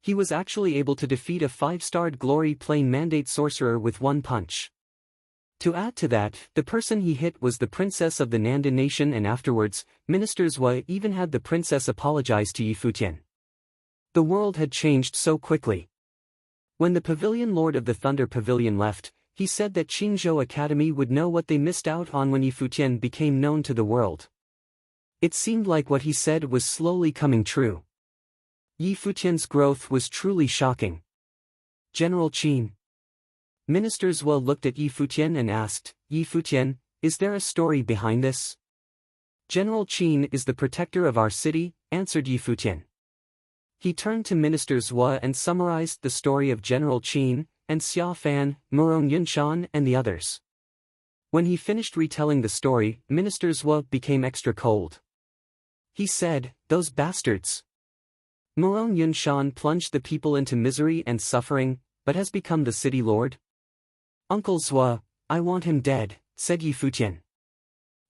He was actually able to defeat a 5-starred Glory Plane Mandate Sorcerer with one punch. To add to that, the person he hit was the princess of the Nandan Nation, and afterwards, Minister Zhua even had the princess apologize to Yi Futian. The world had changed so quickly. When the Pavilion Lord of the Thunder Pavilion left, he said that Qingzhou Academy would know what they missed out on when Yi Futian became known to the world. It seemed like what he said was slowly coming true. Yi Futian's growth was truly shocking. "General Qin." Minister Zhua looked at Yi Futian and asked, "Yi Futian, is there a story behind this?" "General Qin is the protector of our city," answered Yi Futian. He turned to Minister Zhua and summarized the story of General Qin, and Xia Fan, Murong Yunshan and the others. When he finished retelling the story, Minister Zhua became extra cold. He said, "Those bastards." Murong Yunshan plunged the people into misery and suffering, but has become the city lord? "Uncle Zhua, I want him dead," said Yi Futian.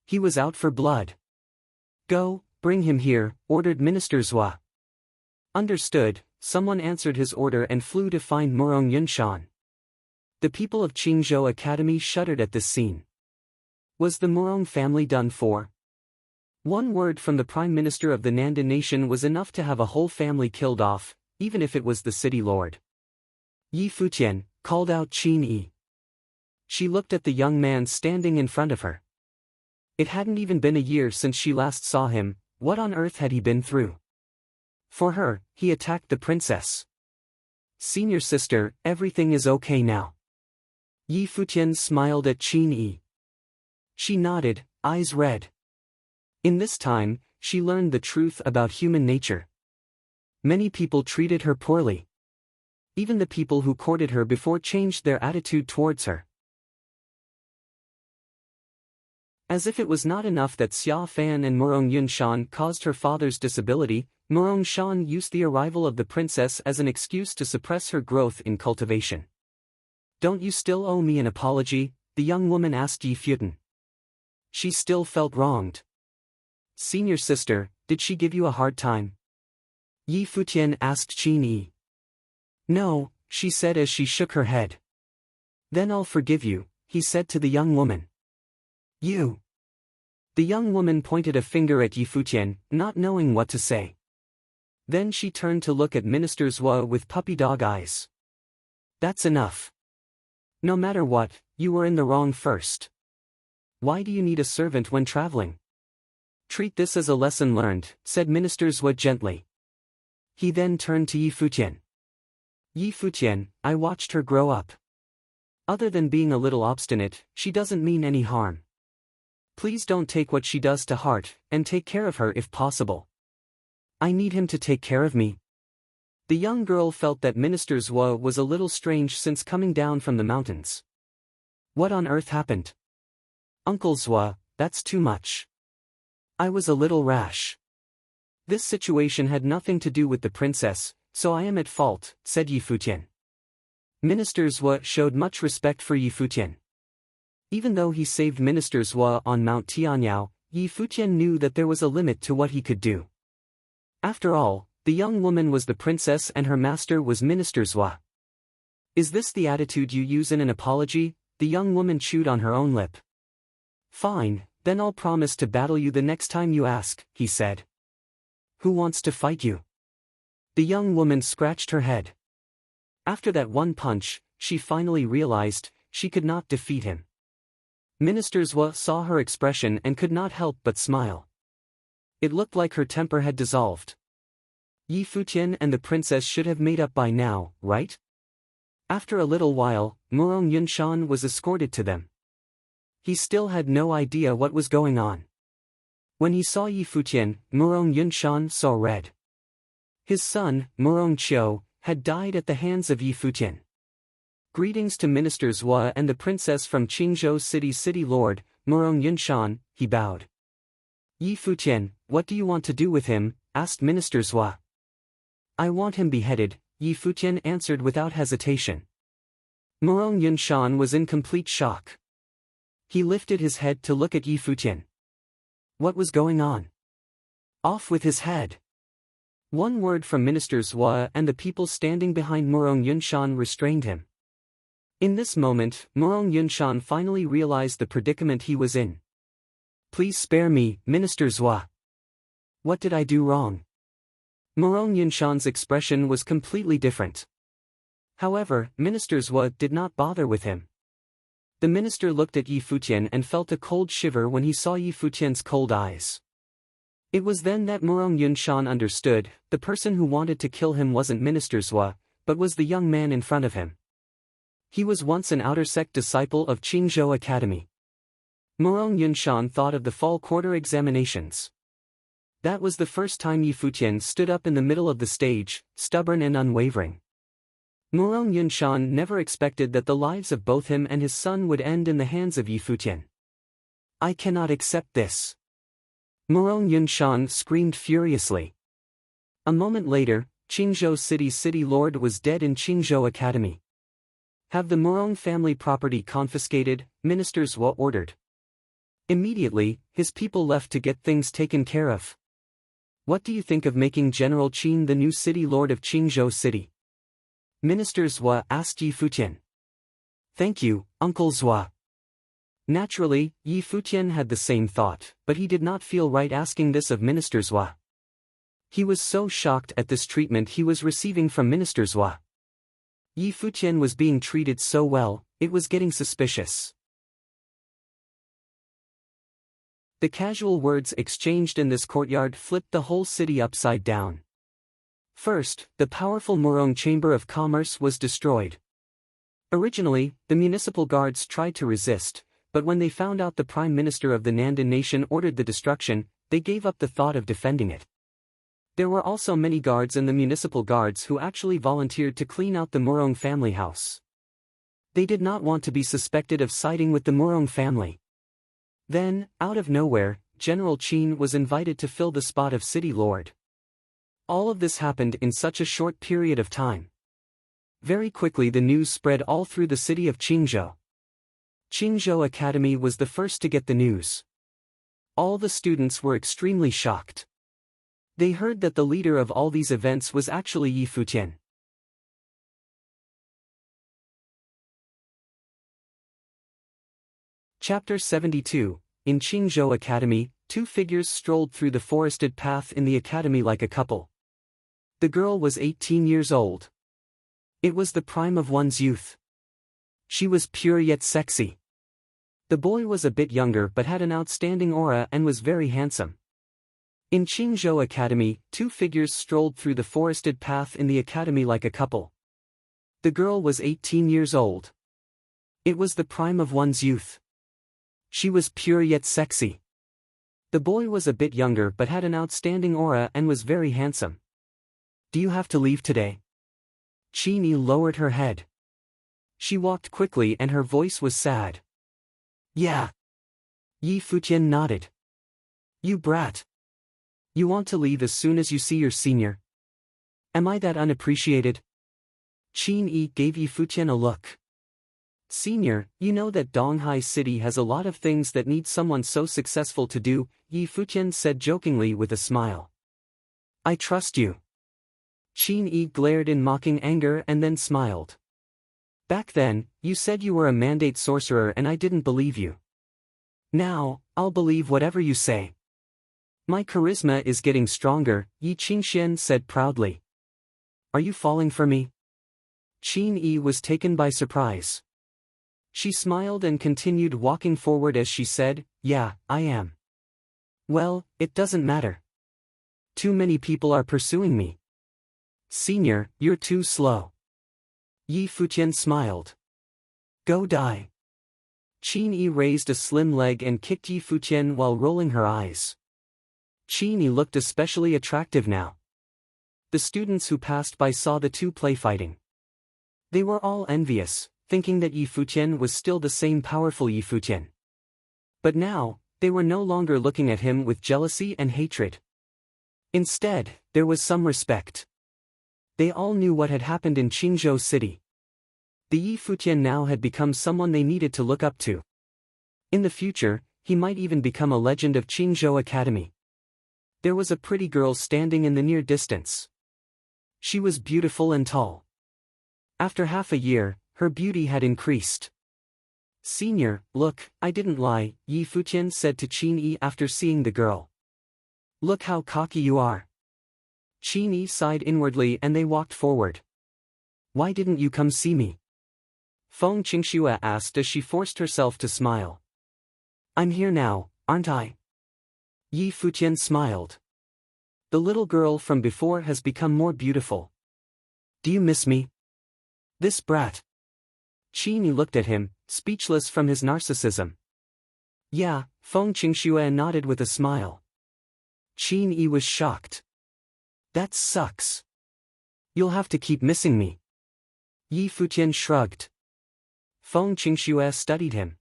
"He was out for blood." "Go, bring him here," ordered Minister Zhua. "Understood," someone answered his order and flew to find Murong Yunshan. The people of Qingzhou Academy shuddered at this scene. Was the Murong family done for? One word from the Prime Minister of the Nandan Nation was enough to have a whole family killed off, even if it was the city lord. Yi Futian called out Qin Yi. She looked at the young man standing in front of her. It hadn't even been a year since she last saw him. What on earth had he been through? For her, he attacked the princess. "Senior sister, everything is okay now." Yi Futian smiled at Qin Yi. She nodded, eyes red. In this time, she learned the truth about human nature. Many people treated her poorly. Even the people who courted her before changed their attitude towards her. As if it was not enough that Xia Fan and Murong Yunshan caused her father's disability, Murong Shan used the arrival of the princess as an excuse to suppress her growth in cultivation. "Don't you still owe me an apology?" the young woman asked Yi Futian. She still felt wronged. "Senior sister, did she give you a hard time?" Yi Futian asked Qin Yi. "No," she said as she shook her head. "Then I'll forgive you," he said to the young woman. "You." The young woman pointed a finger at Yi Futian, not knowing what to say. Then she turned to look at Minister Zhua with puppy dog eyes. "That's enough. No matter what, you were in the wrong first. Why do you need a servant when traveling? Treat this as a lesson learned," said Minister Zhua gently. He then turned to Yi Futian. "Yi Futian, I watched her grow up. Other than being a little obstinate, she doesn't mean any harm. Please don't take what she does to heart, and take care of her if possible. I need him to take care of me." The young girl felt that Minister Zhua was a little strange since coming down from the mountains. "What on earth happened?" "Uncle Zhua, that's too much. I was a little rash. This situation had nothing to do with the princess, so I am at fault," said Yi Futian. Minister Zhua showed much respect for Yi Futian. Even though he saved Minister Zhua on Mount Tianyao, Yi Futian knew that there was a limit to what he could do. After all, the young woman was the princess and her master was Minister Zhua. "Is this the attitude you use in an apology?" The young woman chewed on her own lip. "Fine, then I'll promise to battle you the next time you ask," he said. "Who wants to fight you?" The young woman scratched her head. After that one punch, she finally realized she could not defeat him. Minister Zhua saw her expression and could not help but smile. It looked like her temper had dissolved. Yi Futian and the princess should have made up by now, right? After a little while, Murong Yunshan was escorted to them. He still had no idea what was going on. When he saw Yi Futian, Murong Yunshan saw red. His son, Murong Qiu, had died at the hands of Yi Futian. "Greetings to Minister Zhua and the princess from Qingzhou City Lord, Murong Yunshan," he bowed. "Yi Futian, what do you want to do with him?" asked Minister Zhua. "I want him beheaded," Yi Futian answered without hesitation. Murong Yunshan was in complete shock. He lifted his head to look at Yi Futian. What was going on? "Off with his head." One word from Minister Zhua and the people standing behind Murong Yunshan restrained him. In this moment, Murong Yunshan finally realized the predicament he was in. "Please spare me, Minister Zhua. What did I do wrong?" Murong Yunshan's expression was completely different. However, Minister Zhua did not bother with him. The minister looked at Yi Futian and felt a cold shiver when he saw Yi Futian's cold eyes. It was then that Murong Yunshan understood, the person who wanted to kill him wasn't Minister Zhua, but was the young man in front of him. He was once an outer sect disciple of Qingzhou Academy. Murong Yunshan thought of the fall quarter examinations. That was the first time Yi Futian stood up in the middle of the stage, stubborn and unwavering. Murong Yunshan never expected that the lives of both him and his son would end in the hands of Yi Futian. "I cannot accept this!" Murong Yunshan screamed furiously. A moment later, Qingzhou City Lord was dead in Qingzhou Academy. "Have the Murong family property confiscated," Minister Zhua ordered. Immediately, his people left to get things taken care of. "What do you think of making General Qin the new city lord of Qingzhou City?" Minister Zhua asked Yi Futian. "Thank you, Uncle Zhua." Naturally, Yi Futian had the same thought, but he did not feel right asking this of Minister Zhua. He was so shocked at this treatment he was receiving from Minister Zhua. Yi Futian was being treated so well, it was getting suspicious. The casual words exchanged in this courtyard flipped the whole city upside down. First, the powerful Murong Chamber of Commerce was destroyed. Originally, the municipal guards tried to resist, but when they found out the Prime Minister of the Nandan nation ordered the destruction, they gave up the thought of defending it. There were also many guards in the municipal guards who actually volunteered to clean out the Murong family house. They did not want to be suspected of siding with the Murong family. Then, out of nowhere, General Qin was invited to fill the spot of City Lord. All of this happened in such a short period of time. Very quickly the news spread all through the city of Qingzhou. Qingzhou Academy was the first to get the news. All the students were extremely shocked. They heard that the leader of all these events was actually Yi Futian. Chapter 72. In Qingzhou Academy, two figures strolled through the forested path in the academy like a couple. The girl was 18 years old. It was the prime of one's youth. She was pure yet sexy. The boy was a bit younger but had an outstanding aura and was very handsome. In Qingzhou Academy, two figures strolled through the forested path in the academy like a couple. The girl was 18 years old. It was the prime of one's youth. She was pure yet sexy. The boy was a bit younger but had an outstanding aura and was very handsome. Do you have to leave today? Qini lowered her head. She walked quickly and her voice was sad. Yeah. Yi Futian nodded. You brat. You want to leave as soon as you see your senior? Am I that unappreciated? Qini gave Yi Futian a look. Senior, you know that Donghai City has a lot of things that need someone so successful to do, Yi Futian said jokingly with a smile. I trust you. Qin glared in mocking anger and then smiled. Back then, you said you were a mandate sorcerer and I didn't believe you. Now, I'll believe whatever you say. My charisma is getting stronger, Yi Qingxian said proudly. Are you falling for me? Qin was taken by surprise. She smiled and continued walking forward as she said, Yeah, I am. Well, it doesn't matter. Too many people are pursuing me. Senior, you're too slow. Yi Futian smiled. Go die. Qin raised a slim leg and kicked Yi Futian while rolling her eyes. Qin looked especially attractive now. The students who passed by saw the two play fighting. They were all envious, thinking that Yi Futian was still the same powerful Yi Futian. But now, they were no longer looking at him with jealousy and hatred. Instead, there was some respect. They all knew what had happened in Qingzhou City. The Yi Futian now had become someone they needed to look up to. In the future, he might even become a legend of Qingzhou Academy. There was a pretty girl standing in the near distance. She was beautiful and tall. After half a year, her beauty had increased. Senior, look, I didn't lie, Yi Futian said to Qin after seeing the girl. Look how cocky you are. Qin sighed inwardly and they walked forward. Why didn't you come see me? Feng Qingxue asked as she forced herself to smile. I'm here now, aren't I? Yi Futian smiled. The little girl from before has become more beautiful. Do you miss me? This brat. Qin looked at him, speechless from his narcissism. Yeah, Feng Qingxue nodded with a smile. Qin was shocked. That sucks. You'll have to keep missing me. Yi Futian shrugged. Feng Qingxue studied him.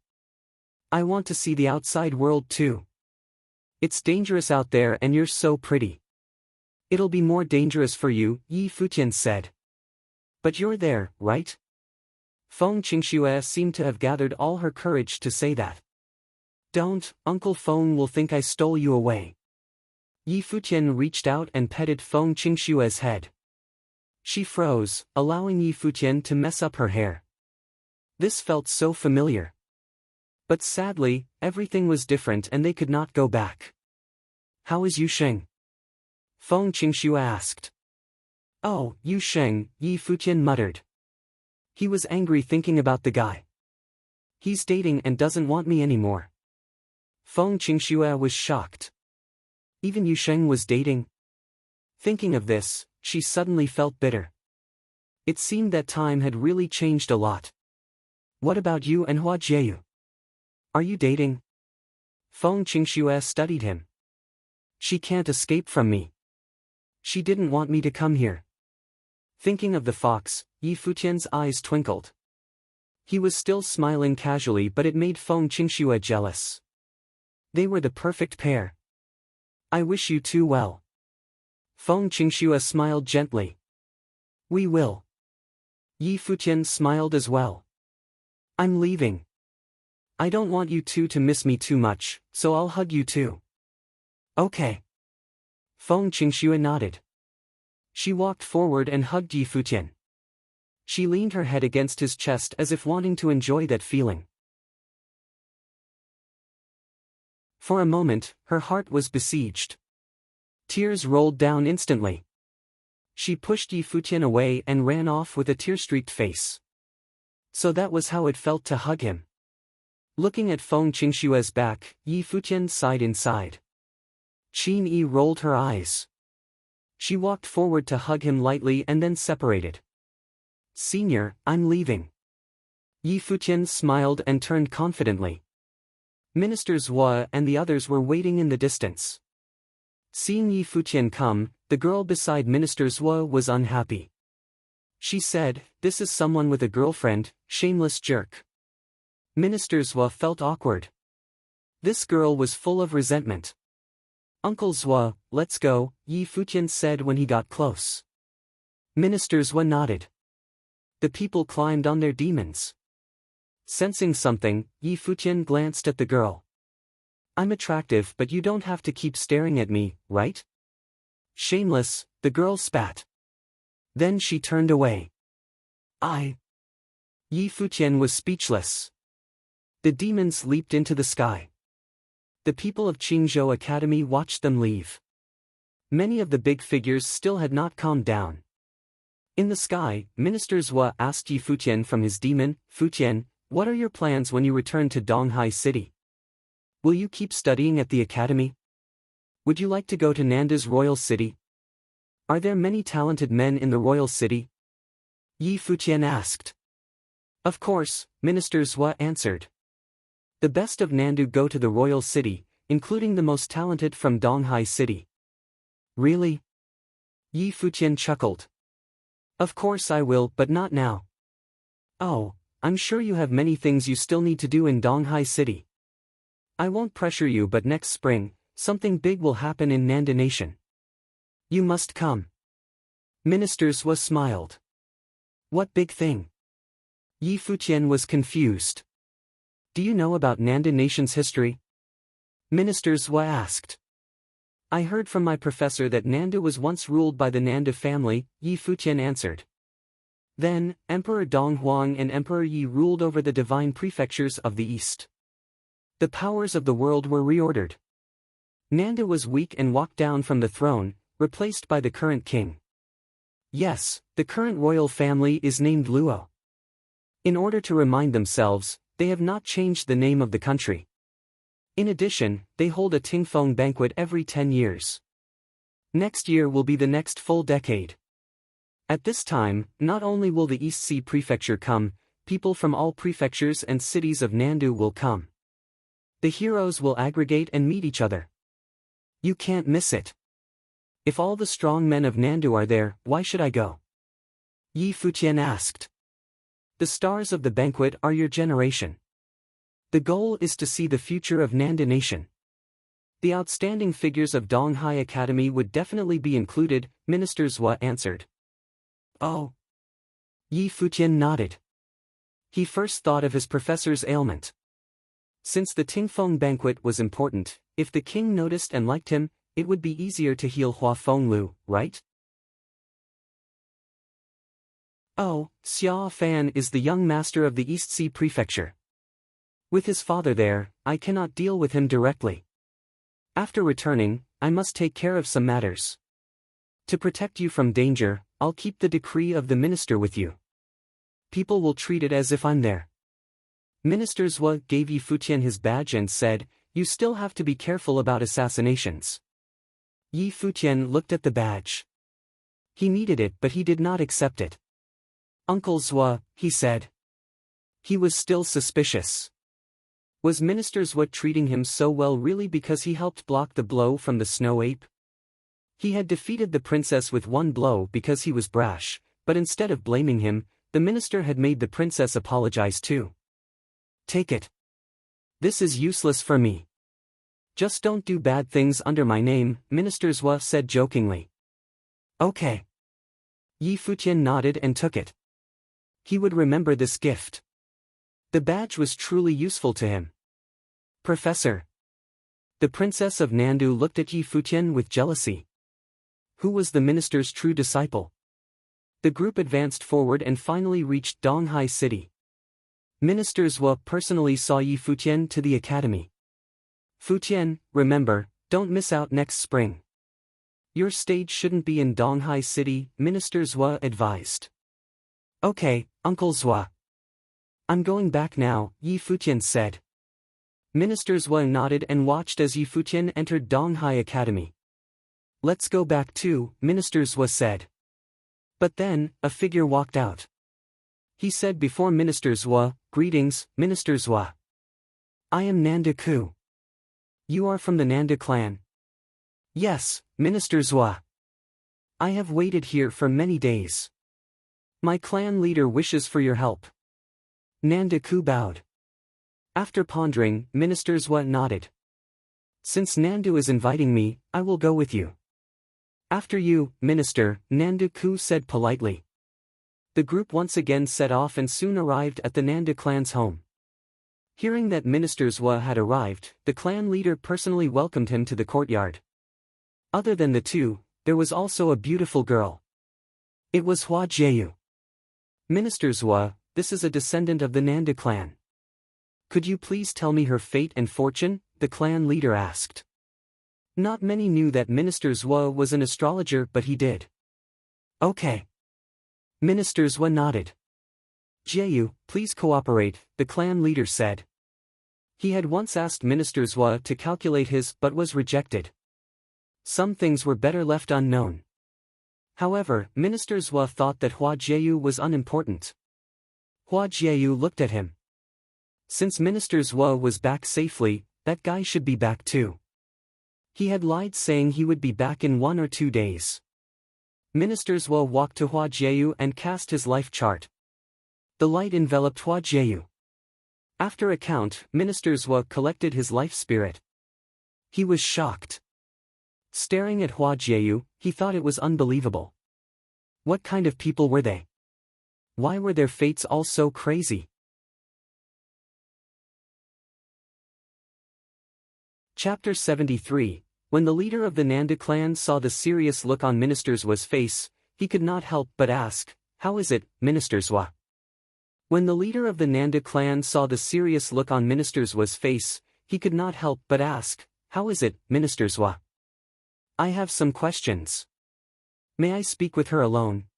I want to see the outside world too. It's dangerous out there and you're so pretty. It'll be more dangerous for you, Yi Futian said. But you're there, right? Feng Qingxue seemed to have gathered all her courage to say that. Don't, Uncle Feng will think I stole you away. Yi Futian reached out and petted Feng Qingxue's head. She froze, allowing Yi Futian to mess up her hair. This felt so familiar. But sadly, everything was different and they could not go back. How is Yu Sheng? Feng Qingxue asked. Oh, Yu Sheng, Yi Futian muttered. He was angry thinking about the guy. He's dating and doesn't want me anymore. Feng Qingxue was shocked. Even Yu Sheng was dating? Thinking of this, she suddenly felt bitter. It seemed that time had really changed a lot. What about you and Hua Jieyu? Are you dating? Feng Qingxue studied him. She can't escape from me. She didn't want me to come here. Thinking of the fox, Yi Futian's eyes twinkled. He was still smiling casually but it made Feng Qingxue jealous. They were the perfect pair. I wish you two well. Feng Qingxue smiled gently. We will. Yi Futian smiled as well. I'm leaving. I don't want you two to miss me too much, so I'll hug you too. Okay. Feng Qingxue nodded. She walked forward and hugged Yi Futian. She leaned her head against his chest as if wanting to enjoy that feeling. For a moment, her heart was besieged. Tears rolled down instantly. She pushed Yi Futian away and ran off with a tear-streaked face. So that was how it felt to hug him. Looking at Feng Qingxue's back, Yi Futian sighed inside. Qin Yi rolled her eyes. She walked forward to hug him lightly and then separated. Senior, I'm leaving. Yi Futian smiled and turned confidently. Minister Zhua and the others were waiting in the distance. Seeing Yi Futian come, the girl beside Minister Zhua was unhappy. She said, "This is someone with a girlfriend, shameless jerk." Minister Zhua felt awkward. This girl was full of resentment. Uncle Zhua, let's go, Yi Futian said when he got close. Minister Zhua nodded. The people climbed on their demons. Sensing something, Yi Futian glanced at the girl. I'm attractive, but you don't have to keep staring at me, right? Shameless, the girl spat. Then she turned away. Yi Futian was speechless. The demons leaped into the sky. The people of Qingzhou Academy watched them leave. Many of the big figures still had not calmed down. In the sky, Minister Zhua asked Yi Futian from his demon, "Futian, what are your plans when you return to Donghai City? Will you keep studying at the academy? Would you like to go to Nanda's royal city? Are there many talented men in the royal city?" Yi Futian asked. Of course, Minister Zhua answered. The best of Nandu go to the royal city, including the most talented from Donghai City. Really? Yi Futian chuckled. Of course I will, but not now. Oh, I'm sure you have many things you still need to do in Donghai City. I won't pressure you, but next spring, something big will happen in Nanda Nation. You must come. Minister Zhua smiled. What big thing? Yi Futian was confused. Do you know about Nanda Nation's history? Minister Zhua asked. I heard from my professor that Nanda was once ruled by the Nanda family, Yi Futian answered. Then, Emperor Dong Huang and Emperor Yi ruled over the divine prefectures of the East. The powers of the world were reordered. Nanda was weak and walked down from the throne, replaced by the current king. Yes, the current royal family is named Luo. In order to remind themselves, they have not changed the name of the country. In addition, they hold a Tingfeng banquet every 10 years. Next year will be the next full decade. At this time, not only will the East Sea Prefecture come, people from all prefectures and cities of Nandu will come. The heroes will aggregate and meet each other. You can't miss it. If all the strong men of Nandu are there, why should I go? Yi Futian asked. The stars of the banquet are your generation. The goal is to see the future of Nanda Nation. The outstanding figures of Donghai Academy would definitely be included, Minister Zhua answered. Oh. Yi Futian nodded. He first thought of his professor's ailment. Since the Tingfeng banquet was important, if the king noticed and liked him, it would be easier to heal Hua Fenglu, right? Oh, Xia Fan is the young master of the East Sea Prefecture. With his father there, I cannot deal with him directly. After returning, I must take care of some matters. To protect you from danger, I'll keep the decree of the minister with you. People will treat it as if I'm there. Minister Zhua gave Yi Futian his badge and said, You still have to be careful about assassinations. Yi Futian looked at the badge. He needed it, but he did not accept it. Uncle Zhua, he said. He was still suspicious. Was Minister Zhua treating him so well really because he helped block the blow from the snow ape? He had defeated the princess with one blow because he was brash, but instead of blaming him, the minister had made the princess apologize too. Take it. This is useless for me. Just don't do bad things under my name, Minister Zhua said jokingly. Okay. Yi Futian nodded and took it. He would remember this gift. The badge was truly useful to him. Professor. The princess of Nandu looked at Yi Futian with jealousy. Who was the minister's true disciple? The group advanced forward and finally reached Donghai City. Minister Zhou personally saw Yi Futian to the academy. Futian, remember, don't miss out next spring. Your stage shouldn't be in Donghai City, Minister Zhou advised. Okay, Uncle Zhou. I'm going back now, Yi Futian said. Minister Zhou nodded and watched as Yi Futian entered Donghai Academy. Let's go back too, Minister Zhou said. But then, a figure walked out. He said before Minister Zhou, "Greetings, Minister Zhou. I am Nanda Ku. You are from the Nanda clan?" "Yes, Minister Zhou. I have waited here for many days. My clan leader wishes for your help." Nanda Ku bowed. After pondering, Minister Zhou nodded. "Since Nandu is inviting me, I will go with you." "After you, Minister," Nanda Ku said politely. The group once again set off and soon arrived at the Nanda clan's home. Hearing that Minister Zhou had arrived, the clan leader personally welcomed him to the courtyard. Other than the two, there was also a beautiful girl. It was Hua Jieyu. "Minister Zhou, this is a descendant of the Nanda clan. Could you please tell me her fate and fortune?" the clan leader asked. Not many knew that Minister Zhou was an astrologer, but he did. "Okay." Minister Zhou nodded. "Jieyu, please cooperate," the clan leader said. He had once asked Minister Zhou to calculate his but was rejected. Some things were better left unknown. However, Minister Zhou thought that Hua Jieyu was unimportant. Hua Jieyu looked at him. Since Minister Zhou was back safely, that guy should be back too. He had lied saying he would be back in 1 or 2 days. Minister Zhou walked to Hua Jieyu and cast his life chart. The light enveloped Hua Jieyu. After a count, Minister Zhou collected his life spirit. He was shocked. Staring at Hua Jieyu, he thought it was unbelievable. What kind of people were they? Why were their fates all so crazy? Chapter 73. When the leader of the Nanda clan saw the serious look on Minister Zhuo's face, he could not help but ask, "How is it, Minister Zhuo?" When the leader of the Nanda clan saw the serious look on Minister Zhuo's face, he could not help but ask, "How is it, Minister Zhuo? I have some questions. May I speak with her alone?"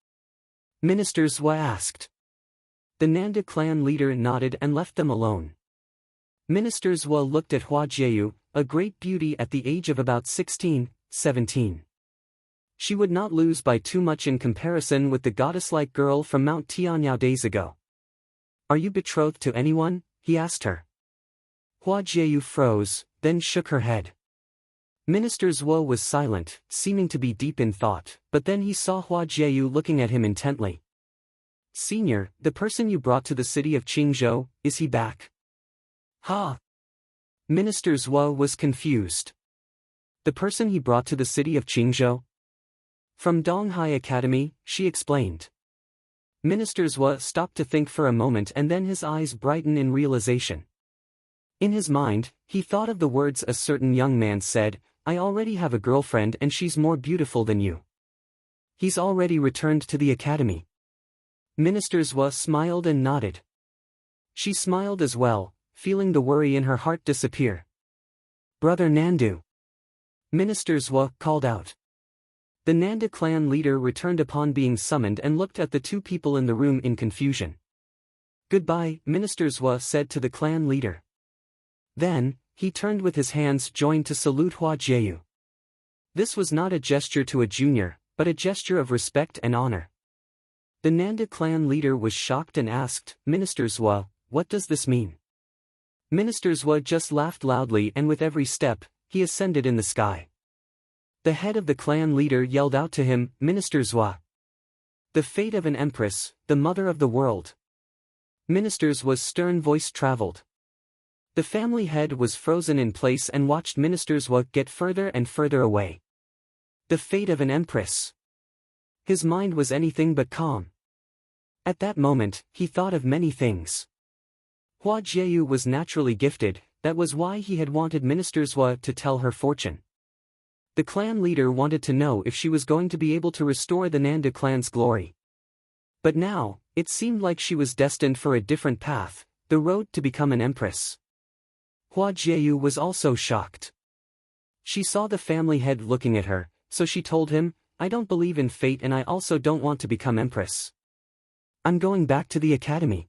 Minister Zhuo asked. The Nanda clan leader nodded and left them alone. Minister Zhuo looked at Hua Jieyu, a great beauty at the age of about 16, 17. She would not lose by too much in comparison with the goddess-like girl from Mount Tianyao days ago. "Are you betrothed to anyone?" he asked her. Hua Jieyu froze, then shook her head. Minister Zhuo was silent, seeming to be deep in thought, but then he saw Hua Jieyu looking at him intently. "Senior, the person you brought to the city of Qingzhou, is he back?" "Ha!" Minister Zhuo was confused. The person he brought to the city of Qingzhou? From Donghai Academy, she explained. Minister Zhuo stopped to think for a moment and then his eyes brightened in realization. In his mind, he thought of the words a certain young man said, "I already have a girlfriend and she's more beautiful than you." He's already returned to the academy. Minister Zhuo smiled and nodded. She smiled as well, feeling the worry in her heart disappear. "Brother Nandu!" Minister Zhuo called out. The Nanda clan leader returned upon being summoned and looked at the two people in the room in confusion. "Goodbye," Minister Zhuo said to the clan leader. Then, he turned with his hands joined to salute Hua Jieyu. This was not a gesture to a junior, but a gesture of respect and honor. The Nanda clan leader was shocked and asked, "Minister Zhuo, what does this mean?" Minister Zhuo just laughed loudly and with every step, he ascended in the sky. The head of the clan leader yelled out to him, "Minister Zhuo! The fate of an empress, the mother of the world." Minister Zhuo's stern voice traveled. The family head was frozen in place and watched Minister Zhuo get further and further away. The fate of an empress. His mind was anything but calm. At that moment, he thought of many things. Hua Jieyu was naturally gifted, that was why he had wanted Minister Zhua to tell her fortune. The clan leader wanted to know if she was going to be able to restore the Nanda clan's glory. But now, it seemed like she was destined for a different path, the road to become an empress. Hua Jieyu was also shocked. She saw the family head looking at her, so she told him, "I don't believe in fate and I also don't want to become empress. I'm going back to the academy."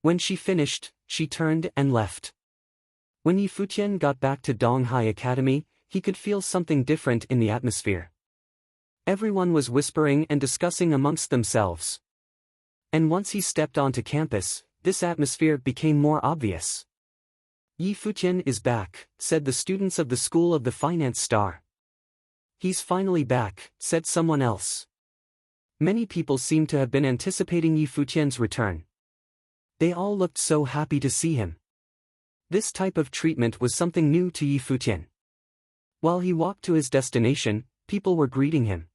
When she finished, she turned and left. When Yi Futian got back to Donghai Academy, he could feel something different in the atmosphere. Everyone was whispering and discussing amongst themselves. And once he stepped onto campus, this atmosphere became more obvious. "Yi Futian is back," said the students of the School of the Finance Star. "He's finally back," said someone else. Many people seemed to have been anticipating Yi Futian's return. They all looked so happy to see him. This type of treatment was something new to Yi Futian. While he walked to his destination, people were greeting him.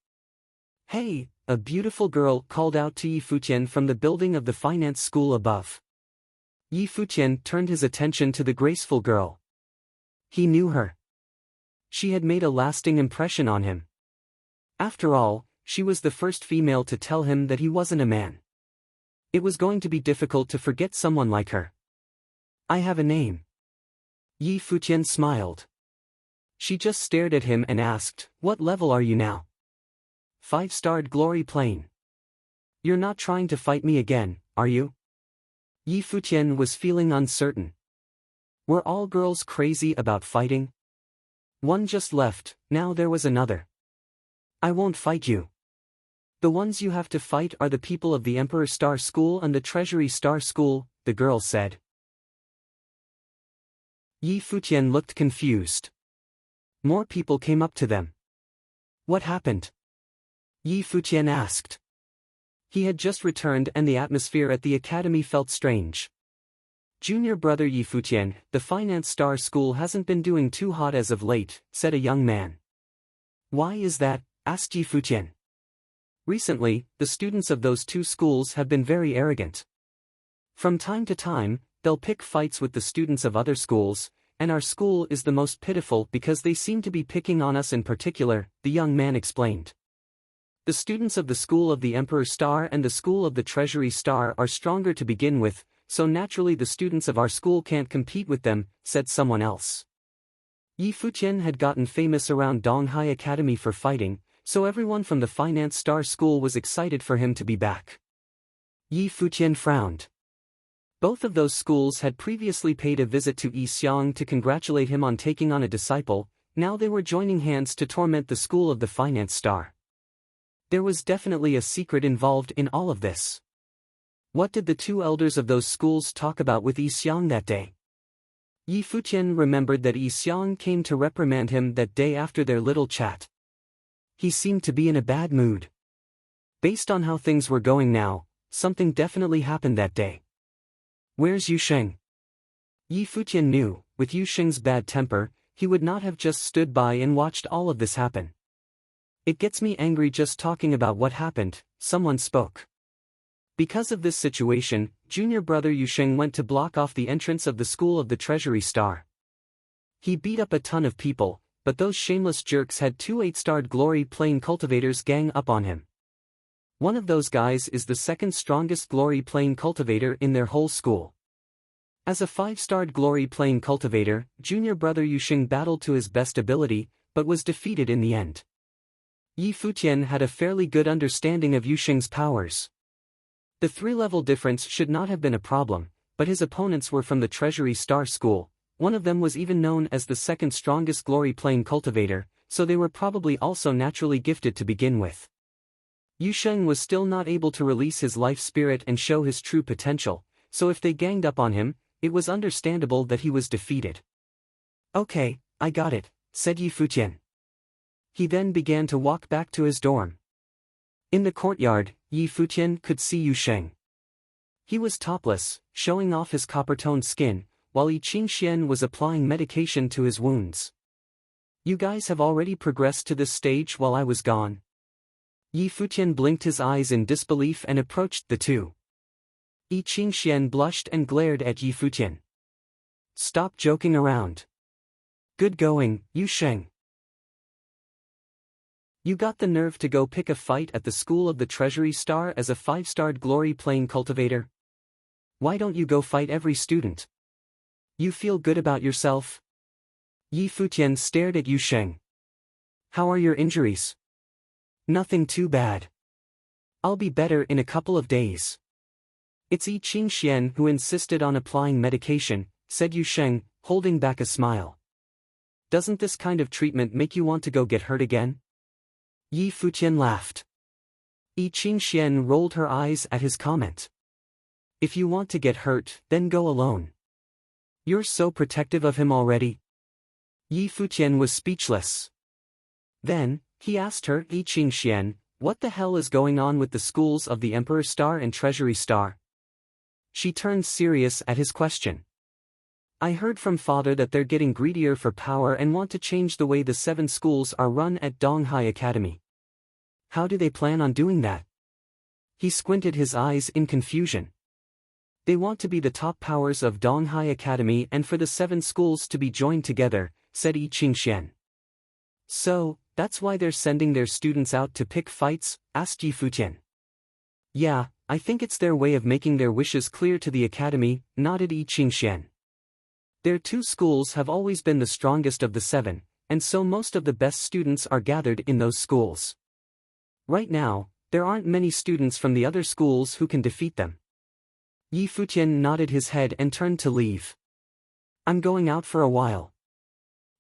"Hey!" a beautiful girl called out to Yi Futian from the building of the finance school above. Yi Futian turned his attention to the graceful girl. He knew her. She had made a lasting impression on him. After all, she was the first female to tell him that he wasn't a man. It was going to be difficult to forget someone like her. "I have a name." Yi Futian smiled. She just stared at him and asked, "What level are you now?" 5-starred glory plane. "You're not trying to fight me again, are you?" Yi Futian was feeling uncertain. Were all girls crazy about fighting? One just left, now there was another. "I won't fight you. The ones you have to fight are the people of the Emperor Star School and the Treasury Star School," the girl said. Yi Futian looked confused. More people came up to them. "What happened?" Yi Futian asked. He had just returned and the atmosphere at the academy felt strange. "Junior brother Yi Futian, the Finance Star School hasn't been doing too hot as of late," said a young man. "Why is that?" asked Yi Futian. "Recently, the students of those two schools have been very arrogant. From time to time, they'll pick fights with the students of other schools, and our school is the most pitiful because they seem to be picking on us in particular," the young man explained. "The students of the School of the Emperor Star and the School of the Treasury Star are stronger to begin with, so naturally the students of our school can't compete with them," said someone else. Yi Futian had gotten famous around Donghai Academy for fighting, so everyone from the Finance Star School was excited for him to be back. Yi Futian frowned. Both of those schools had previously paid a visit to Yi Xiang to congratulate him on taking on a disciple, now they were joining hands to torment the School of the Finance Star. There was definitely a secret involved in all of this. What did the two elders of those schools talk about with Yi Xiang that day? Yi Futian remembered that Yi Xiang came to reprimand him that day after their little chat. He seemed to be in a bad mood. Based on how things were going now, something definitely happened that day. "Where's Yu Sheng?" Yi Futian knew, with Yu Sheng's bad temper, he would not have just stood by and watched all of this happen. "It gets me angry just talking about what happened," someone spoke. Because of this situation, junior brother Yu Sheng went to block off the entrance of the School of the Treasury Star. He beat up a ton of people, but those shameless jerks had 2 8-starred glory plane cultivators gang up on him. One of those guys is the second strongest glory plane cultivator in their whole school. As a 5-starred glory plane cultivator, junior brother Yu Sheng battled to his best ability, but was defeated in the end. Yi Futian had a fairly good understanding of Yu Sheng's powers. The 3-level difference should not have been a problem, but his opponents were from the Treasury Star School. One of them was even known as the second strongest glory plane cultivator, so they were probably also naturally gifted to begin with. Yu Sheng was still not able to release his life spirit and show his true potential, so if they ganged up on him, it was understandable that he was defeated. "Okay, I got it," said Yi Futian. He then began to walk back to his dorm. In the courtyard, Yi Futian could see Yu Sheng. He was topless, showing off his copper-toned skin, while Yi Qingxian was applying medication to his wounds. "You guys have already progressed to this stage while I was gone?" Yi Futian blinked his eyes in disbelief and approached the two. Yi Qingxian blushed and glared at Yi Futian. Stop joking around. Good going, Yu Sheng. You got the nerve to go pick a fight at the school of the Treasury Star as a 5-starred glory plane cultivator? Why don't you go fight every student? You feel good about yourself? Yi Futian stared at Yu Sheng. How are your injuries? Nothing too bad. I'll be better in a couple of days. It's Yi Qingxian who insisted on applying medication, said Yu Sheng, holding back a smile. Doesn't this kind of treatment make you want to go get hurt again? Yi Futian laughed. Yi Qingxian rolled her eyes at his comment. If you want to get hurt, then go alone. You're so protective of him already. Yi Futian was speechless. Then, he asked her, Yi Qingxian, what the hell is going on with the schools of the Emperor Star and Treasury Star? She turned serious at his question. I heard from father that they're getting greedier for power and want to change the way the 7 schools are run at Donghai Academy. How do they plan on doing that? He squinted his eyes in confusion. They want to be the top powers of Donghai Academy and for the 7 schools to be joined together, said Yi Qingxian. So, that's why they're sending their students out to pick fights? Asked Yi Futian. Yeah, I think it's their way of making their wishes clear to the academy, nodded Yi Qingxian. Their 2 schools have always been the strongest of the 7, and so most of the best students are gathered in those schools. Right now, there aren't many students from the other schools who can defeat them. Yi Futian nodded his head and turned to leave. I'm going out for a while.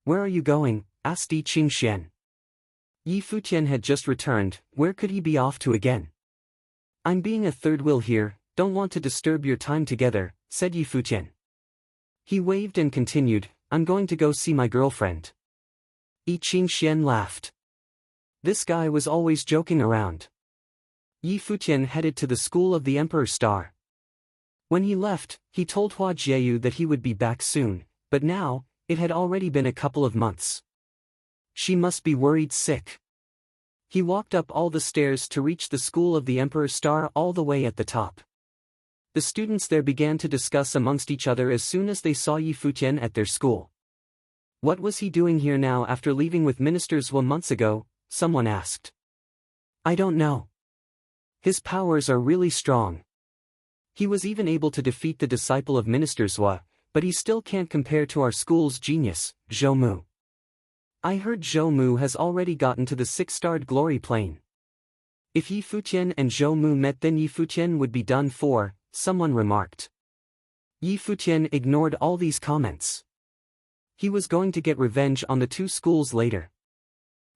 Where are you going? Asked Yi Qingxian. Yi Futian had just returned, where could he be off to again? I'm being a third wheel here, don't want to disturb your time together, said Yi Futian. He waved and continued, I'm going to go see my girlfriend. Yi Qingxian laughed. This guy was always joking around. Yi Futian headed to the school of the Emperor Star. When he left, he told Hua Jieyu that he would be back soon, but now, it had already been a couple of months. She must be worried sick. He walked up all the stairs to reach the school of the Emperor Star all the way at the top. The students there began to discuss amongst each other as soon as they saw Yi Futian at their school. What was he doing here now after leaving with Minister Zhou months ago? Someone asked. I don't know. His powers are really strong. He was even able to defeat the disciple of Minister Zhou, but he still can't compare to our school's genius, Zhou Mu. I heard Zhou Mu has already gotten to the 6-starred glory plane. If Yi Futian and Zhou Mu met, then Yi Futian would be done for, someone remarked. Yi Futian ignored all these comments. He was going to get revenge on the 2 schools later.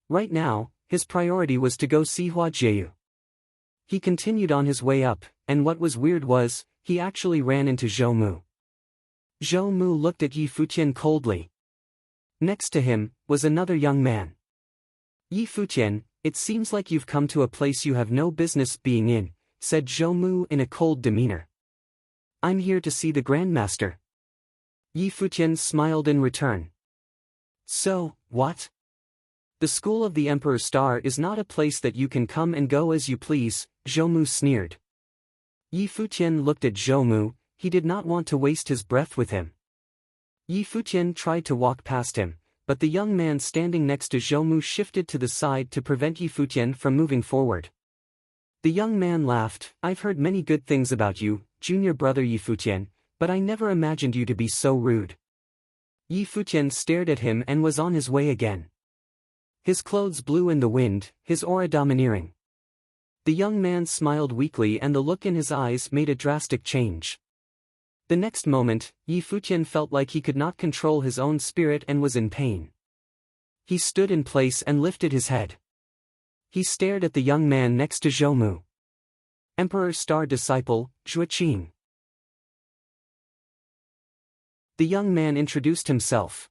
Right now, his priority was to go see Hua Jieyu. He continued on his way up, and what was weird was, he actually ran into Zhou Mu. Zhou Mu looked at Yi Futian coldly. Next to him, was another young man. Yi Futian, it seems like you've come to a place you have no business being in, said Zhou Mu in a cold demeanor. I'm here to see the Grandmaster. Yi Futian smiled in return. So, what? The school of the Emperor Star is not a place that you can come and go as you please, Zhou Mu sneered. Yi Futian looked at Zhou Mu, he did not want to waste his breath with him. Yi Futian tried to walk past him, but the young man standing next to Zhou Mu shifted to the side to prevent Yi Futian from moving forward. The young man laughed, I've heard many good things about you, junior brother Yi Futian, but I never imagined you to be so rude. Yi Futian stared at him and was on his way again. His clothes blew in the wind, his aura domineering. The young man smiled weakly and the look in his eyes made a drastic change. The next moment, Yi Futian felt like he could not control his own spirit and was in pain. He stood in place and lifted his head. He stared at the young man next to Zhou Mu. Emperor Star disciple, Zhuo Qing. The young man introduced himself.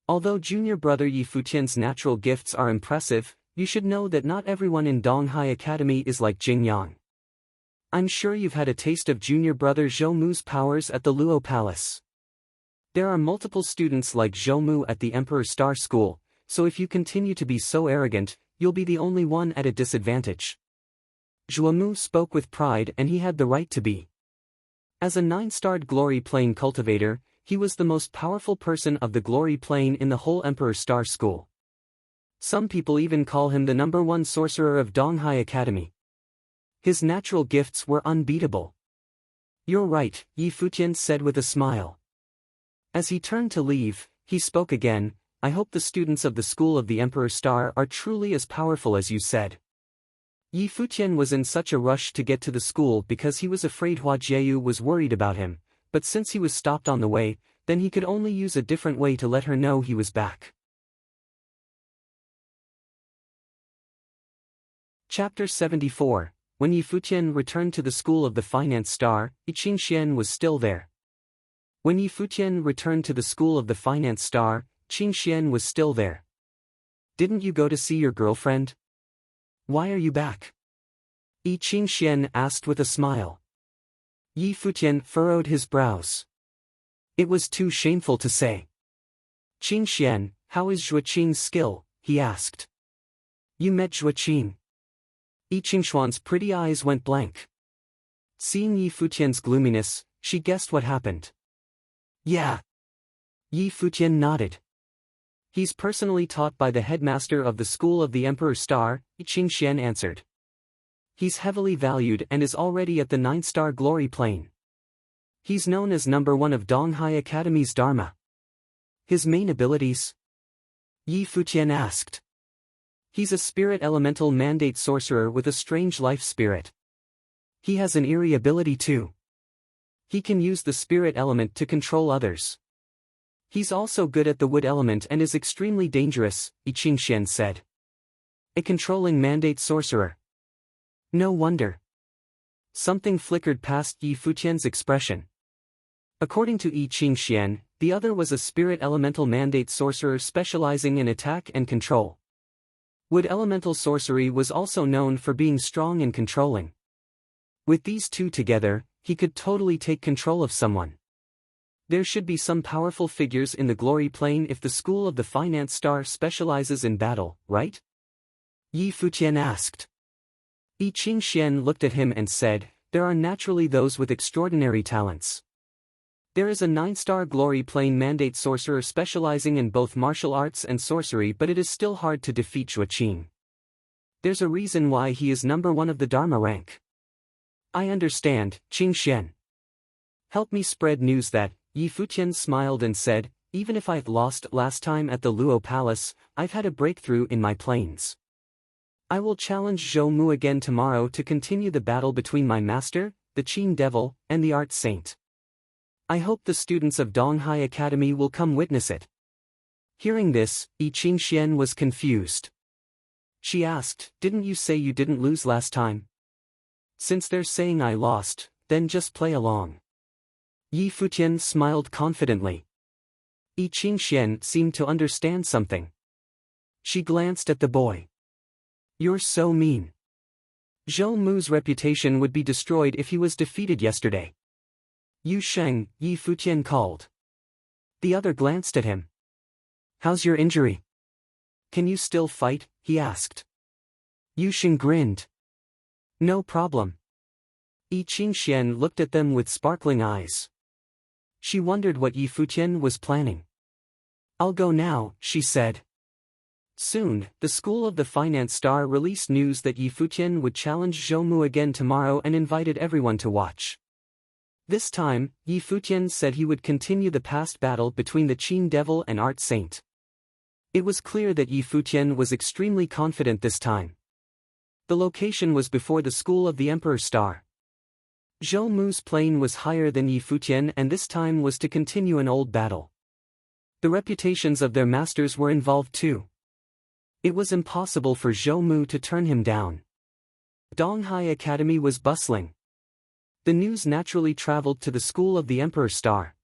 Although junior brother Yi Futian's natural gifts are impressive, you should know that not everyone in Donghai Academy is like Jing Yang. I'm sure you've had a taste of junior brother Zhou Mu's powers at the Luo Palace. There are multiple students like Zhou Mu at the Emperor Star School, so if you continue to be so arrogant, you'll be the only one at a disadvantage. Zhuomu spoke with pride, and he had the right to be. As a 9-starred Glory Plane cultivator, he was the most powerful person of the Glory Plane in the whole Emperor Star School. Some people even call him the #1 sorcerer of Donghai Academy. His natural gifts were unbeatable. "You're right," Yi Futian said with a smile. As he turned to leave, he spoke again, "I hope the students of the School of the Emperor Star are truly as powerful as you said." Yi Futian was in such a rush to get to the school because he was afraid Hua Jieyu was worried about him, but since he was stopped on the way, then he could only use a different way to let her know he was back. Chapter 74. When Yi Futian returned to the School of the Finance Star, Yi Qingxian was still there. When Yi Futian returned to the School of the Finance Star, Qingxian was still there. "Didn't you go to see your girlfriend? Why are you back?" Yi Qingxian asked with a smile. Yi Futian furrowed his brows. It was too shameful to say. "Qingxian, how is Zhuoqing's skill?" he asked. "You met Zhuoqing?" Yi Qingxuan's pretty eyes went blank. Seeing Yi Futian's gloominess, she guessed what happened. "Yeah." Yi Futian nodded. "He's personally taught by the headmaster of the School of the Emperor Star," Yi Qingxian answered. "He's heavily valued and is already at the 9-star Glory Plane. He's known as #1 of Donghai Academy's Dharma." "His main abilities?" Yi Futian asked. "He's a spirit elemental mandate sorcerer with a strange life spirit. He has an eerie ability too. He can use the spirit element to control others. He's also good at the wood element and is extremely dangerous," Yi Qingxian said. "A controlling mandate sorcerer. No wonder." Something flickered past Yi Futian's expression. According to Yi Qingxian, the other was a spirit elemental mandate sorcerer specializing in attack and control. Wood elemental sorcery was also known for being strong and controlling. With these two together, he could totally take control of someone. There should be some powerful figures in the Glory Plane if the School of the Finance Star specializes in battle, right? Yi Futian asked. Yi Qingxian looked at him and said, "There are naturally those with extraordinary talents. There is a 9-star Glory Plane mandate sorcerer specializing in both martial arts and sorcery, but it is still hard to defeat Zhuoqing. There's a reason why he is #1 of the Dharma rank." "I understand, Qingxian. Help me spread news that," Yi Futian smiled and said, "even if I've lost last time at the Luo Palace, I've had a breakthrough in my planes. I will challenge Zhou Mu again tomorrow to continue the battle between my master, the Qin Devil, and the Art Saint. I hope the students of Donghai Academy will come witness it." Hearing this, Yi Qingxian was confused. She asked, "Didn't you say you didn't lose last time? Since they're saying I lost, then just play along." Yi Futian smiled confidently. Yi Qingxian seemed to understand something. She glanced at the boy. "You're so mean. Zhou Mu's reputation would be destroyed if he was defeated yesterday." "Yu Sheng," Yi Futian called. The other glanced at him. "How's your injury? Can you still fight?" he asked. Yu Sheng grinned. "No problem." Yi Qingxian looked at them with sparkling eyes. She wondered what Yi Futian was planning. "I'll go now," she said. Soon, the School of the Finance Star released news that Yi Futian would challenge Zhou Mu again tomorrow and invited everyone to watch. This time, Yi Futian said he would continue the past battle between the Qin Devil and Art Saint. It was clear that Yi Futian was extremely confident this time. The location was before the School of the Emperor Star. Zhou Mu's plane was higher than Yi Futian, and this time was to continue an old battle. The reputations of their masters were involved too. It was impossible for Zhou Mu to turn him down. Donghai Academy was bustling. The news naturally traveled to the School of the Emperor Star.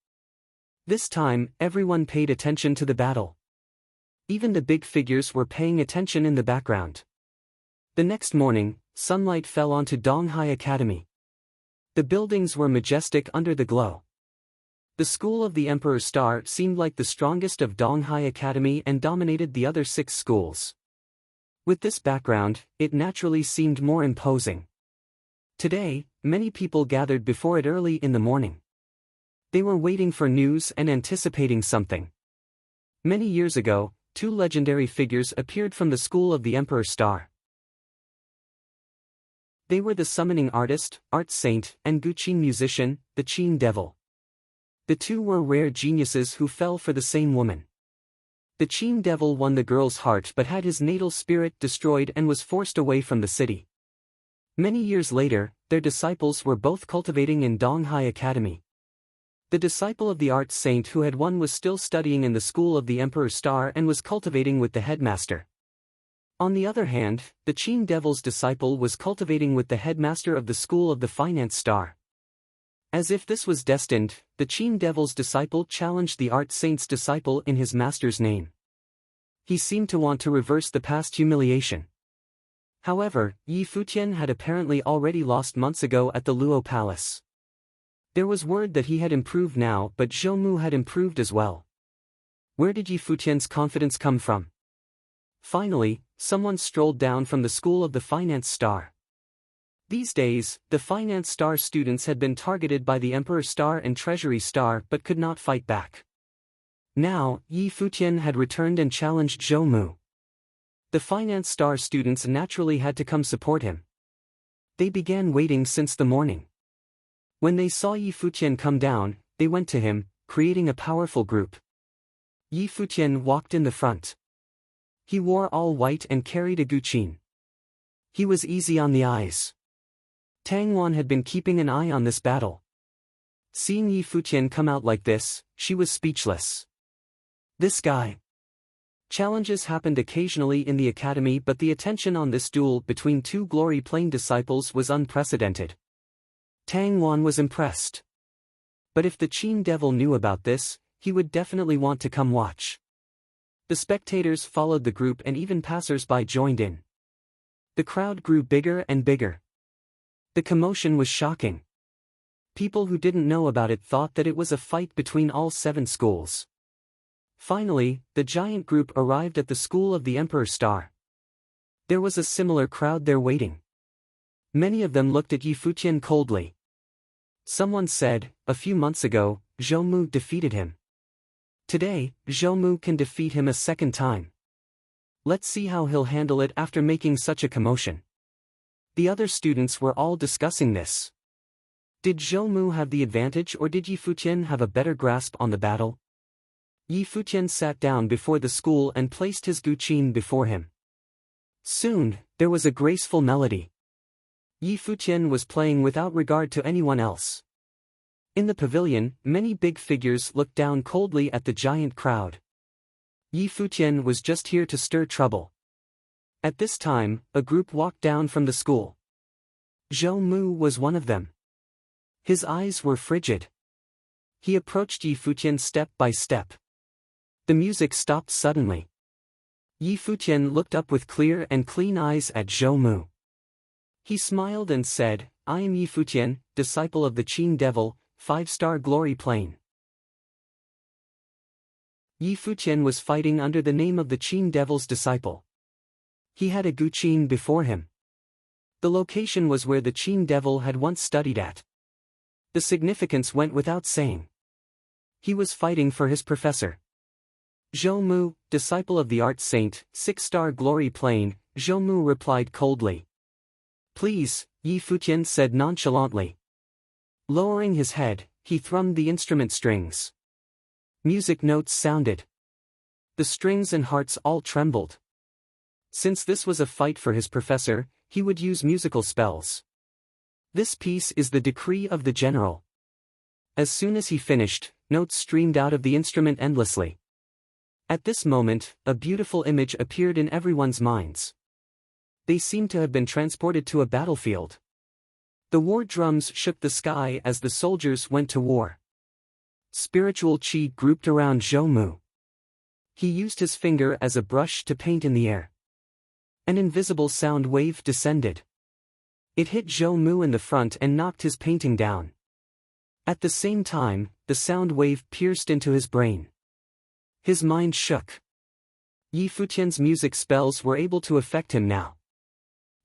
This time, everyone paid attention to the battle. Even the big figures were paying attention in the background. The next morning, sunlight fell onto Donghai Academy. The buildings were majestic under the glow. The School of the Emperor Star seemed like the strongest of Donghai Academy and dominated the other 6 schools. With this background, it naturally seemed more imposing. Today, many people gathered before it early in the morning. They were waiting for news and anticipating something. Many years ago, two legendary figures appeared from the school of the Emperor Star. They were the summoning artist, art saint, and Guqin musician, the Qin Devil. The two were rare geniuses who fell for the same woman. The Qin Devil won the girl's heart but had his natal spirit destroyed and was forced away from the city. Many years later, their disciples were both cultivating in Donghai Academy. The disciple of the art saint who had won was still studying in the school of the Emperor Star and was cultivating with the headmaster. On the other hand, the Qin Devil's disciple was cultivating with the headmaster of the school of the Finance Star. As if this was destined, the Qin Devil's disciple challenged the art saint's disciple in his master's name. He seemed to want to reverse the past humiliation. However, Yi Futian had apparently already lost months ago at the Luo Palace. There was word that he had improved now, but Zhou Mu had improved as well. Where did Yi Futian's confidence come from? Finally, someone strolled down from the school of the Finance Star. These days, the Finance Star students had been targeted by the Emperor Star and Treasury Star but could not fight back. Now, Yi Futian had returned and challenged Zhou Mu. The Finance Star students naturally had to come support him. They began waiting since the morning. When they saw Yi Futian come down, they went to him, creating a powerful group. Yi Futian walked in the front. He wore all white and carried a guqin. He was easy on the eyes. Tang Wan had been keeping an eye on this battle. Seeing Yi Futian come out like this, she was speechless. This guy. Challenges happened occasionally in the academy, but the attention on this duel between two Glory Plane disciples was unprecedented. Tang Wan was impressed. But if the Qin Devil knew about this, he would definitely want to come watch. The spectators followed the group and even passers-by joined in. The crowd grew bigger and bigger. The commotion was shocking. People who didn't know about it thought that it was a fight between all 7 schools. Finally, the giant group arrived at the school of the Emperor Star. There was a similar crowd there waiting. Many of them looked at Yi Futian coldly. Someone said, a few months ago, Zhou Mu defeated him. Today, Zhou Mu can defeat him a second time. Let's see how he'll handle it after making such a commotion. The other students were all discussing this. Did Zhou Mu have the advantage or did Yi Futian have a better grasp on the battle? Yi Futian sat down before the school and placed his guqin before him. Soon, there was a graceful melody. Yi Futian was playing without regard to anyone else. In the pavilion, many big figures looked down coldly at the giant crowd. Yi Futian was just here to stir trouble. At this time, a group walked down from the school. Zhou Mu was one of them. His eyes were frigid. He approached Yi Futian step by step. The music stopped suddenly. Yi Futian looked up with clear and clean eyes at Zhou Mu. He smiled and said, I am Yi Futian, disciple of the Qin Devil, 5-star Glory Plane. Yi Futian was fighting under the name of the Qin Devil's disciple. He had a guqin before him. The location was where the Qin Devil had once studied at. The significance went without saying. He was fighting for his professor. Zhou Mu, disciple of the art saint, 6-star Glory Plane, Zhou Mu replied coldly. Please, Yi Futian said nonchalantly. Lowering his head, he thrummed the instrument strings. Music notes sounded. The strings and hearts all trembled. Since this was a fight for his professor, he would use musical spells. This piece is the decree of the general. As soon as he finished, notes streamed out of the instrument endlessly. At this moment, a beautiful image appeared in everyone's minds. They seemed to have been transported to a battlefield. The war drums shook the sky as the soldiers went to war. Spiritual qi grouped around Zhou Mu. He used his finger as a brush to paint in the air. An invisible sound wave descended. It hit Zhou Mu in the front and knocked his painting down. At the same time, the sound wave pierced into his brain. His mind shook. Yi Futian's music spells were able to affect him now.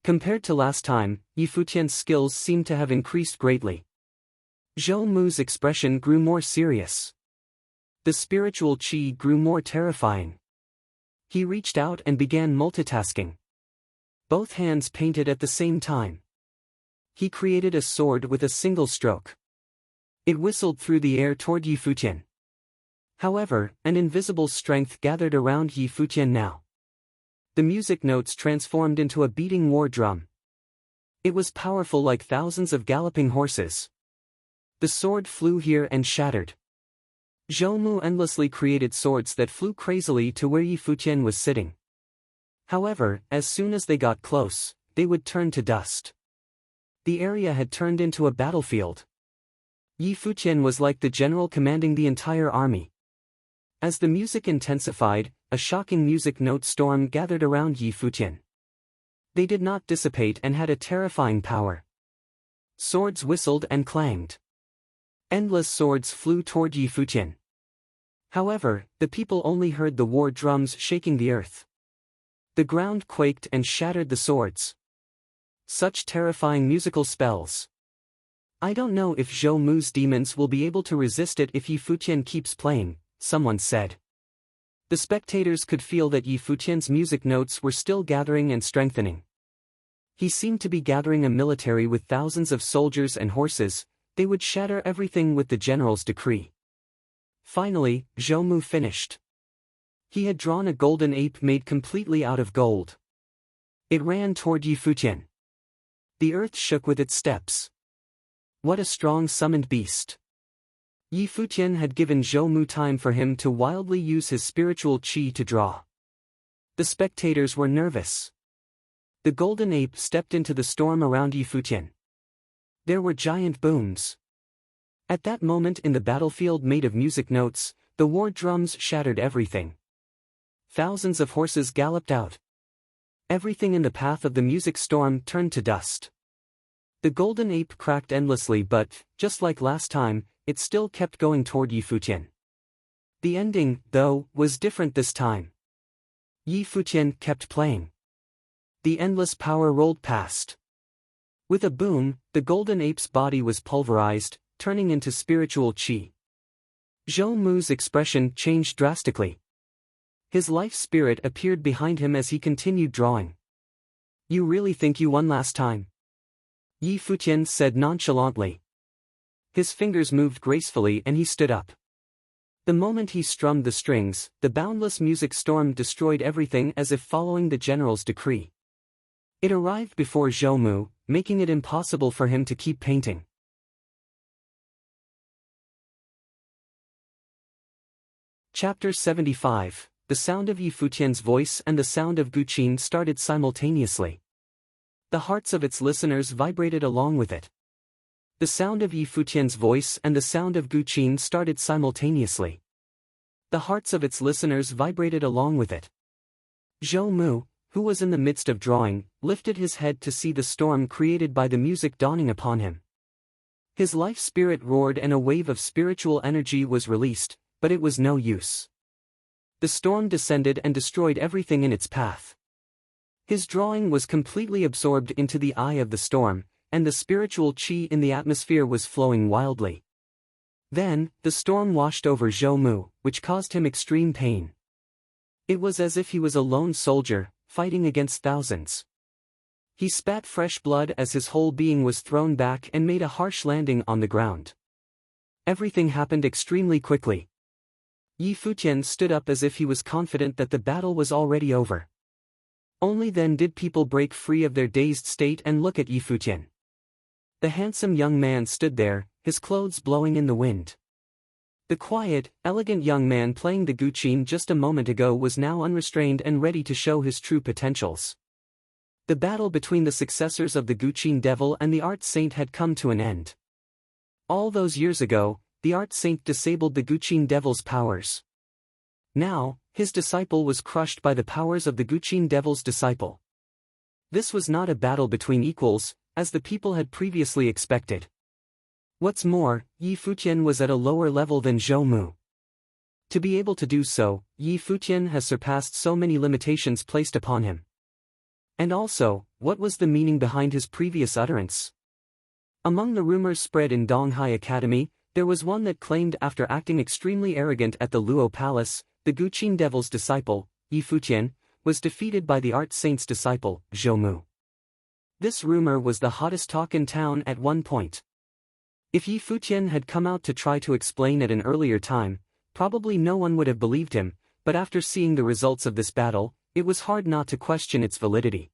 Compared to last time, Yi Futian's skills seemed to have increased greatly. Zhou Mu's expression grew more serious. The spiritual qi grew more terrifying. He reached out and began multitasking. Both hands painted at the same time. He created a sword with a single stroke. It whistled through the air toward Yi Futian. However, an invisible strength gathered around Yi Futian now. The music notes transformed into a beating war drum. It was powerful like thousands of galloping horses. The sword flew here and shattered. Zhou Mu endlessly created swords that flew crazily to where Yi Futian was sitting. However, as soon as they got close, they would turn to dust. The area had turned into a battlefield. Yi Futian was like the general commanding the entire army. As the music intensified, a shocking music note storm gathered around Yi Futian. They did not dissipate and had a terrifying power. Swords whistled and clanged. Endless swords flew toward Yi Futian. However, the people only heard the war drums shaking the earth. The ground quaked and shattered the swords. Such terrifying musical spells. I don't know if Zhou Mu's demons will be able to resist it if Yi Futian keeps playing, someone said. The spectators could feel that Yi Futian's music notes were still gathering and strengthening. He seemed to be gathering a military with thousands of soldiers and horses. They would shatter everything with the general's decree. Finally, Zhou Mu finished. He had drawn a golden ape made completely out of gold. It ran toward Yi Futian. The earth shook with its steps. What a strong summoned beast. Yi Futian had given Zhou Mu time for him to wildly use his spiritual qi to draw. The spectators were nervous. The golden ape stepped into the storm around Yi Futian. There were giant booms. At that moment in the battlefield made of music notes, the war drums shattered everything. Thousands of horses galloped out. Everything in the path of the music storm turned to dust. The golden ape cracked endlessly but, just like last time, it still kept going toward Yi Futian. The ending, though, was different this time. Yi Futian kept playing. The endless power rolled past. With a boom, the golden ape's body was pulverized, turning into spiritual qi. Zhou Mu's expression changed drastically. His life spirit appeared behind him as he continued drawing. You really think you won last time? Yi Futian said nonchalantly. His fingers moved gracefully and he stood up. The moment he strummed the strings, the boundless music storm destroyed everything as if following the general's decree. It arrived before Zhou Mu, making it impossible for him to keep painting. Chapter 75. The sound of Yi Futian's voice and the sound of Guqin started simultaneously. The hearts of its listeners vibrated along with it. The sound of Yi Futian's voice and the sound of Guqin started simultaneously. The hearts of its listeners vibrated along with it. Zhou Mu, who was in the midst of drawing, lifted his head to see the storm created by the music dawning upon him. His life spirit roared and a wave of spiritual energy was released, but it was no use. The storm descended and destroyed everything in its path. His drawing was completely absorbed into the eye of the storm, and the spiritual qi in the atmosphere was flowing wildly. Then, the storm washed over Zhou Mu, which caused him extreme pain. It was as if he was a lone soldier, fighting against thousands. He spat fresh blood as his whole being was thrown back and made a harsh landing on the ground. Everything happened extremely quickly. Yi Futian stood up as if he was confident that the battle was already over. Only then did people break free of their dazed state and look at Yi Futian. The handsome young man stood there, his clothes blowing in the wind. The quiet, elegant young man playing the Guqin just a moment ago was now unrestrained and ready to show his true potentials. The battle between the successors of the Guqin devil and the art saint had come to an end. All those years ago, the art saint disabled the Guqin devil's powers. Now, his disciple was crushed by the powers of the Guqin devil's disciple. This was not a battle between equals, as the people had previously expected. What's more, Yi Futian was at a lower level than Zhou Mu. To be able to do so, Yi Futian has surpassed so many limitations placed upon him. And also, what was the meaning behind his previous utterance? Among the rumors spread in Donghai Academy, there was one that claimed after acting extremely arrogant at the Luo Palace, the Guqin Devil's disciple, Yi Futian, was defeated by the Art Saint's disciple, Zhou Mu. This rumor was the hottest talk in town at one point. If Yi Futian had come out to try to explain at an earlier time, probably no one would have believed him, but after seeing the results of this battle, it was hard not to question its validity.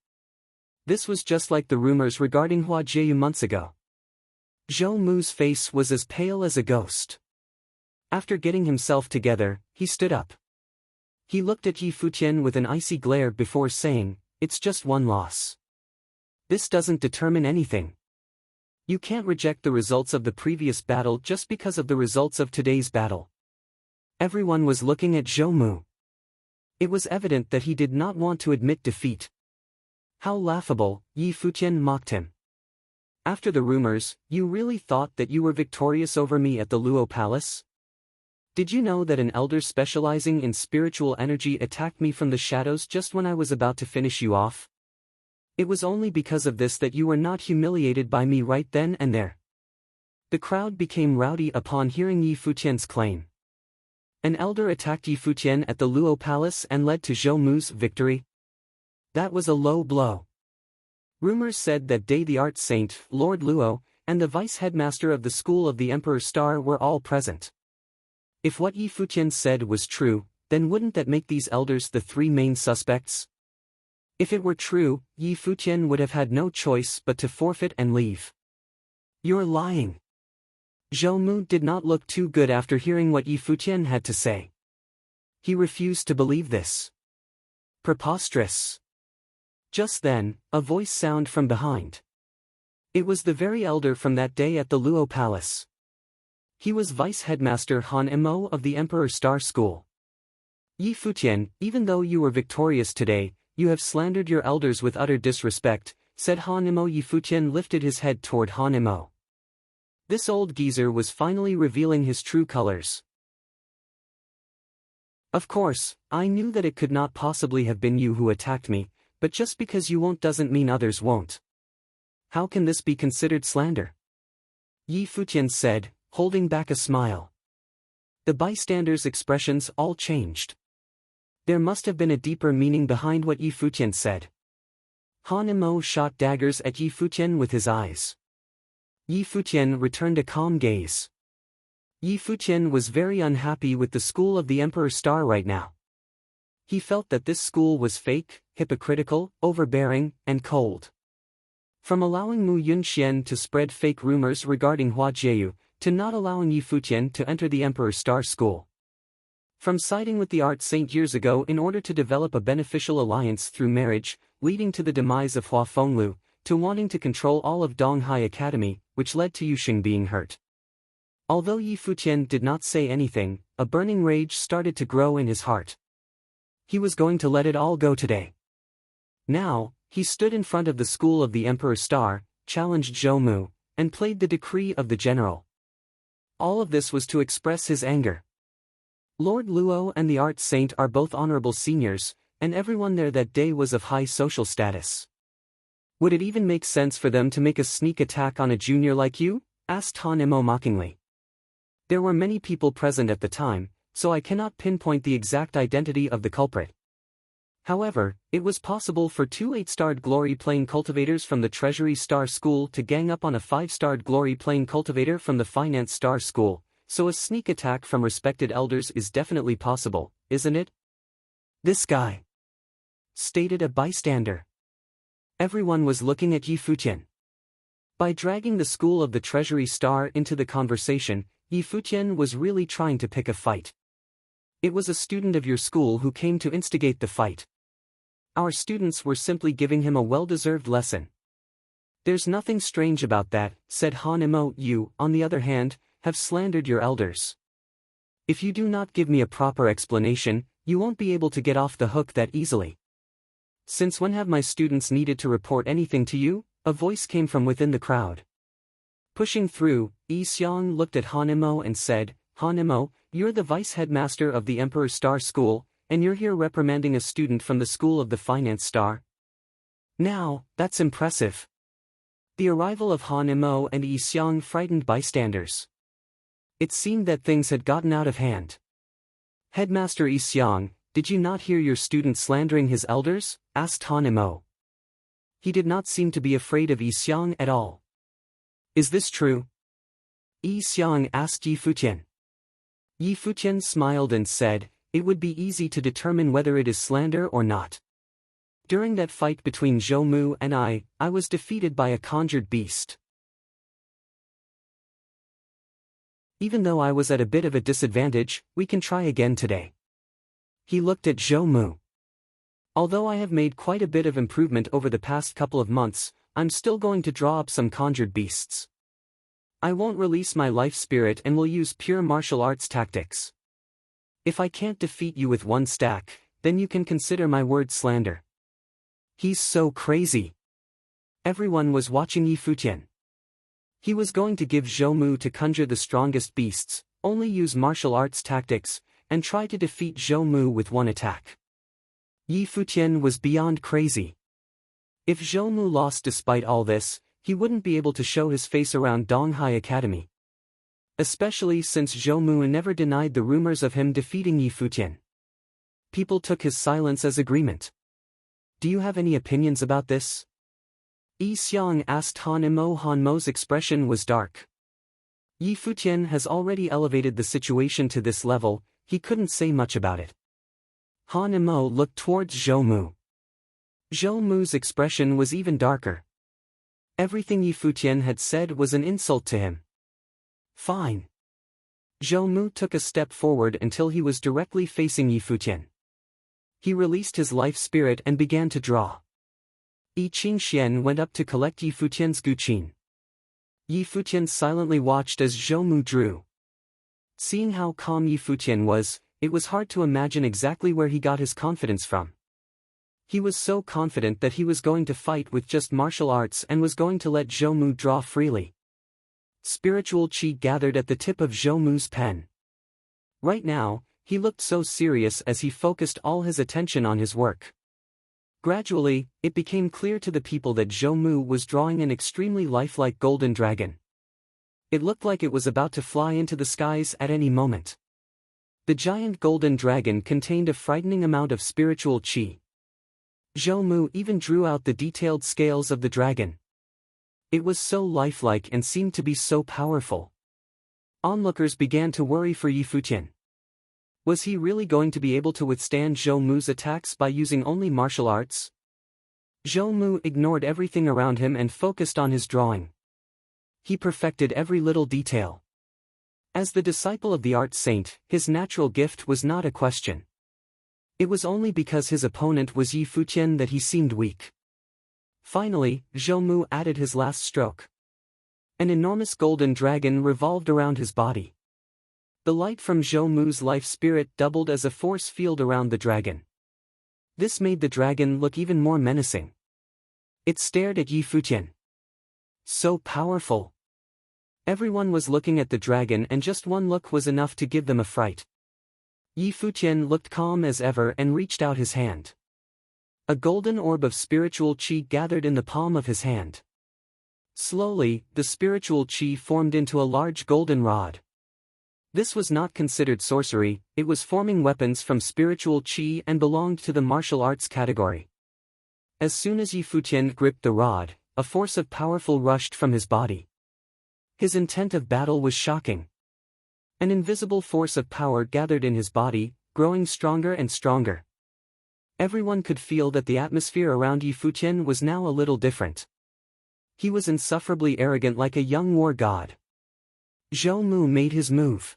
This was just like the rumors regarding Hua Jieyu months ago. Zhou Mu's face was as pale as a ghost. After getting himself together, he stood up. He looked at Yi Futian with an icy glare before saying, "It's just one loss. This doesn't determine anything. You can't reject the results of the previous battle just because of the results of today's battle." Everyone was looking at Zhou Mu. It was evident that he did not want to admit defeat. How laughable, Yi Futian mocked him. After the rumors, you really thought that you were victorious over me at the Luo Palace? Did you know that an elder specializing in spiritual energy attacked me from the shadows just when I was about to finish you off? It was only because of this that you were not humiliated by me right then and there. The crowd became rowdy upon hearing Yi Futian's claim. An elder attacked Yi Futian at the Luo Palace and led to Zhou Mu's victory? That was a low blow. Rumors said that day the Art Saint, Lord Luo, and the vice-headmaster of the School of the Emperor Star were all present. If what Yi Futian said was true, then wouldn't that make these elders the three main suspects? If it were true, Yi Futian would have had no choice but to forfeit and leave. You're lying. Zhou Mu did not look too good after hearing what Yi Futian had to say. He refused to believe this. Preposterous. Just then, a voice sounded from behind. It was the very elder from that day at the Luo Palace. He was vice-headmaster Han Imo of the Emperor Star School. Yi Futian, even though you were victorious today, you have slandered your elders with utter disrespect, said Han Imo. Yi Futian lifted his head toward Han Imo. This old geezer was finally revealing his true colors. Of course, I knew that it could not possibly have been you who attacked me, but just because you won't doesn't mean others won't. How can this be considered slander? Yi Futian said, holding back a smile. The bystanders' expressions all changed. There must have been a deeper meaning behind what Yi Futian said. Han Imo shot daggers at Yi Futian with his eyes. Yi Futian returned a calm gaze. Yi Futian was very unhappy with the school of the Emperor Star right now. He felt that this school was fake, hypocritical, overbearing, and cold. From allowing Mu Yunxian to spread fake rumors regarding Hua Jieyu, to not allowing Yi Futian to enter the Emperor Star School. From siding with the Art Saint years ago in order to develop a beneficial alliance through marriage, leading to the demise of Hua Fenglu, to wanting to control all of Donghai Academy, which led to Yuxing being hurt. Although Yi Futian did not say anything, a burning rage started to grow in his heart. He was going to let it all go today. Now, he stood in front of the school of the Emperor Star, challenged Zhou Mu, and played the decree of the general. All of this was to express his anger. Lord Luo and the Art Saint are both honorable seniors, and everyone there that day was of high social status. Would it even make sense for them to make a sneak attack on a junior like you? Asked Han Imo mockingly. There were many people present at the time, so I cannot pinpoint the exact identity of the culprit. However, it was possible for two 8-starred glory plane cultivators from the Treasury Star School to gang up on a 5-starred glory plane cultivator from the Finance Star School, so a sneak attack from respected elders is definitely possible, isn't it? This guy, stated a bystander. Everyone was looking at Yi Futian. By dragging the school of the Treasury Star into the conversation, Yi Futian was really trying to pick a fight. It was a student of your school who came to instigate the fight. Our students were simply giving him a well-deserved lesson. There's nothing strange about that, said Han Imo. You, on the other hand, have slandered your elders. If you do not give me a proper explanation, you won't be able to get off the hook that easily. Since when have my students needed to report anything to you? A voice came from within the crowd. Pushing through, Yi Xiang looked at Han Imo and said, Hanemo, you're the vice-headmaster of the Emperor Star School, and you're here reprimanding a student from the School of the Finance Star? Now, that's impressive. The arrival of Hanemo and Yi Xiang frightened bystanders. It seemed that things had gotten out of hand. Headmaster Yi Xiang, did you not hear your student slandering his elders? Asked Hanemo. He did not seem to be afraid of Yi Xiang at all. Is this true? Yi Xiang asked Yi Futian. Yi Futian smiled and said, it would be easy to determine whether it is slander or not. During that fight between Zhou Mu and I was defeated by a conjured beast. Even though I was at a bit of a disadvantage, we can try again today. He looked at Zhou Mu. Although I have made quite a bit of improvement over the past couple of months, I'm still going to draw up some conjured beasts. I won't release my life spirit and will use pure martial arts tactics. If I can't defeat you with one stack, then you can consider my word slander. He's so crazy. Everyone was watching Yi Futian. He was going to give Zhou Mu to conjure the strongest beasts, only use martial arts tactics, and try to defeat Zhou Mu with one attack. Yi Futian was beyond crazy. If Zhou Mu lost despite all this, he wouldn't be able to show his face around Donghai Academy. Especially since Zhou Mu never denied the rumors of him defeating Yi Futian. People took his silence as agreement. Do you have any opinions about this? Yi Xiang asked Hanemo. Hanmo's expression was dark. Yi Futian has already elevated the situation to this level, he couldn't say much about it. Hanemo looked towards Zhou Mu. Zhou Mu's expression was even darker. Everything Yi Futian had said was an insult to him. Fine. Zhou Mu took a step forward until he was directly facing Yi Futian. He released his life spirit and began to draw. Yi Qingxian went up to collect Yi Futian's guqin. Yi Futian silently watched as Zhou Mu drew. Seeing how calm Yi Futian was, it was hard to imagine exactly where he got his confidence from. He was so confident that he was going to fight with just martial arts and was going to let Zhou Mu draw freely. Spiritual qi gathered at the tip of Zhou Mu's pen. Right now, he looked so serious as he focused all his attention on his work. Gradually, it became clear to the people that Zhou Mu was drawing an extremely lifelike golden dragon. It looked like it was about to fly into the skies at any moment. The giant golden dragon contained a frightening amount of spiritual qi. Zhou Mu even drew out the detailed scales of the dragon. It was so lifelike and seemed to be so powerful. Onlookers began to worry for Yi Futian. Was he really going to be able to withstand Zhou Mu's attacks by using only martial arts? Zhou Mu ignored everything around him and focused on his drawing. He perfected every little detail. As the disciple of the art saint, his natural gift was not a question. It was only because his opponent was Yi Futian that he seemed weak. Finally, Zhou Mu added his last stroke. An enormous golden dragon revolved around his body. The light from Zhou Mu's life spirit doubled as a force field around the dragon. This made the dragon look even more menacing. It stared at Yi Futian. So powerful. Everyone was looking at the dragon and just one look was enough to give them a fright. Yi Futian looked calm as ever and reached out his hand. A golden orb of spiritual qi gathered in the palm of his hand. Slowly, the spiritual qi formed into a large golden rod. This was not considered sorcery, it was forming weapons from spiritual qi and belonged to the martial arts category. As soon as Yi Futian gripped the rod, a force of powerful rushed from his body. His intent of battle was shocking. An invisible force of power gathered in his body, growing stronger and stronger. Everyone could feel that the atmosphere around Yi Futian was now a little different. He was insufferably arrogant like a young war god. Zhou Mu made his move.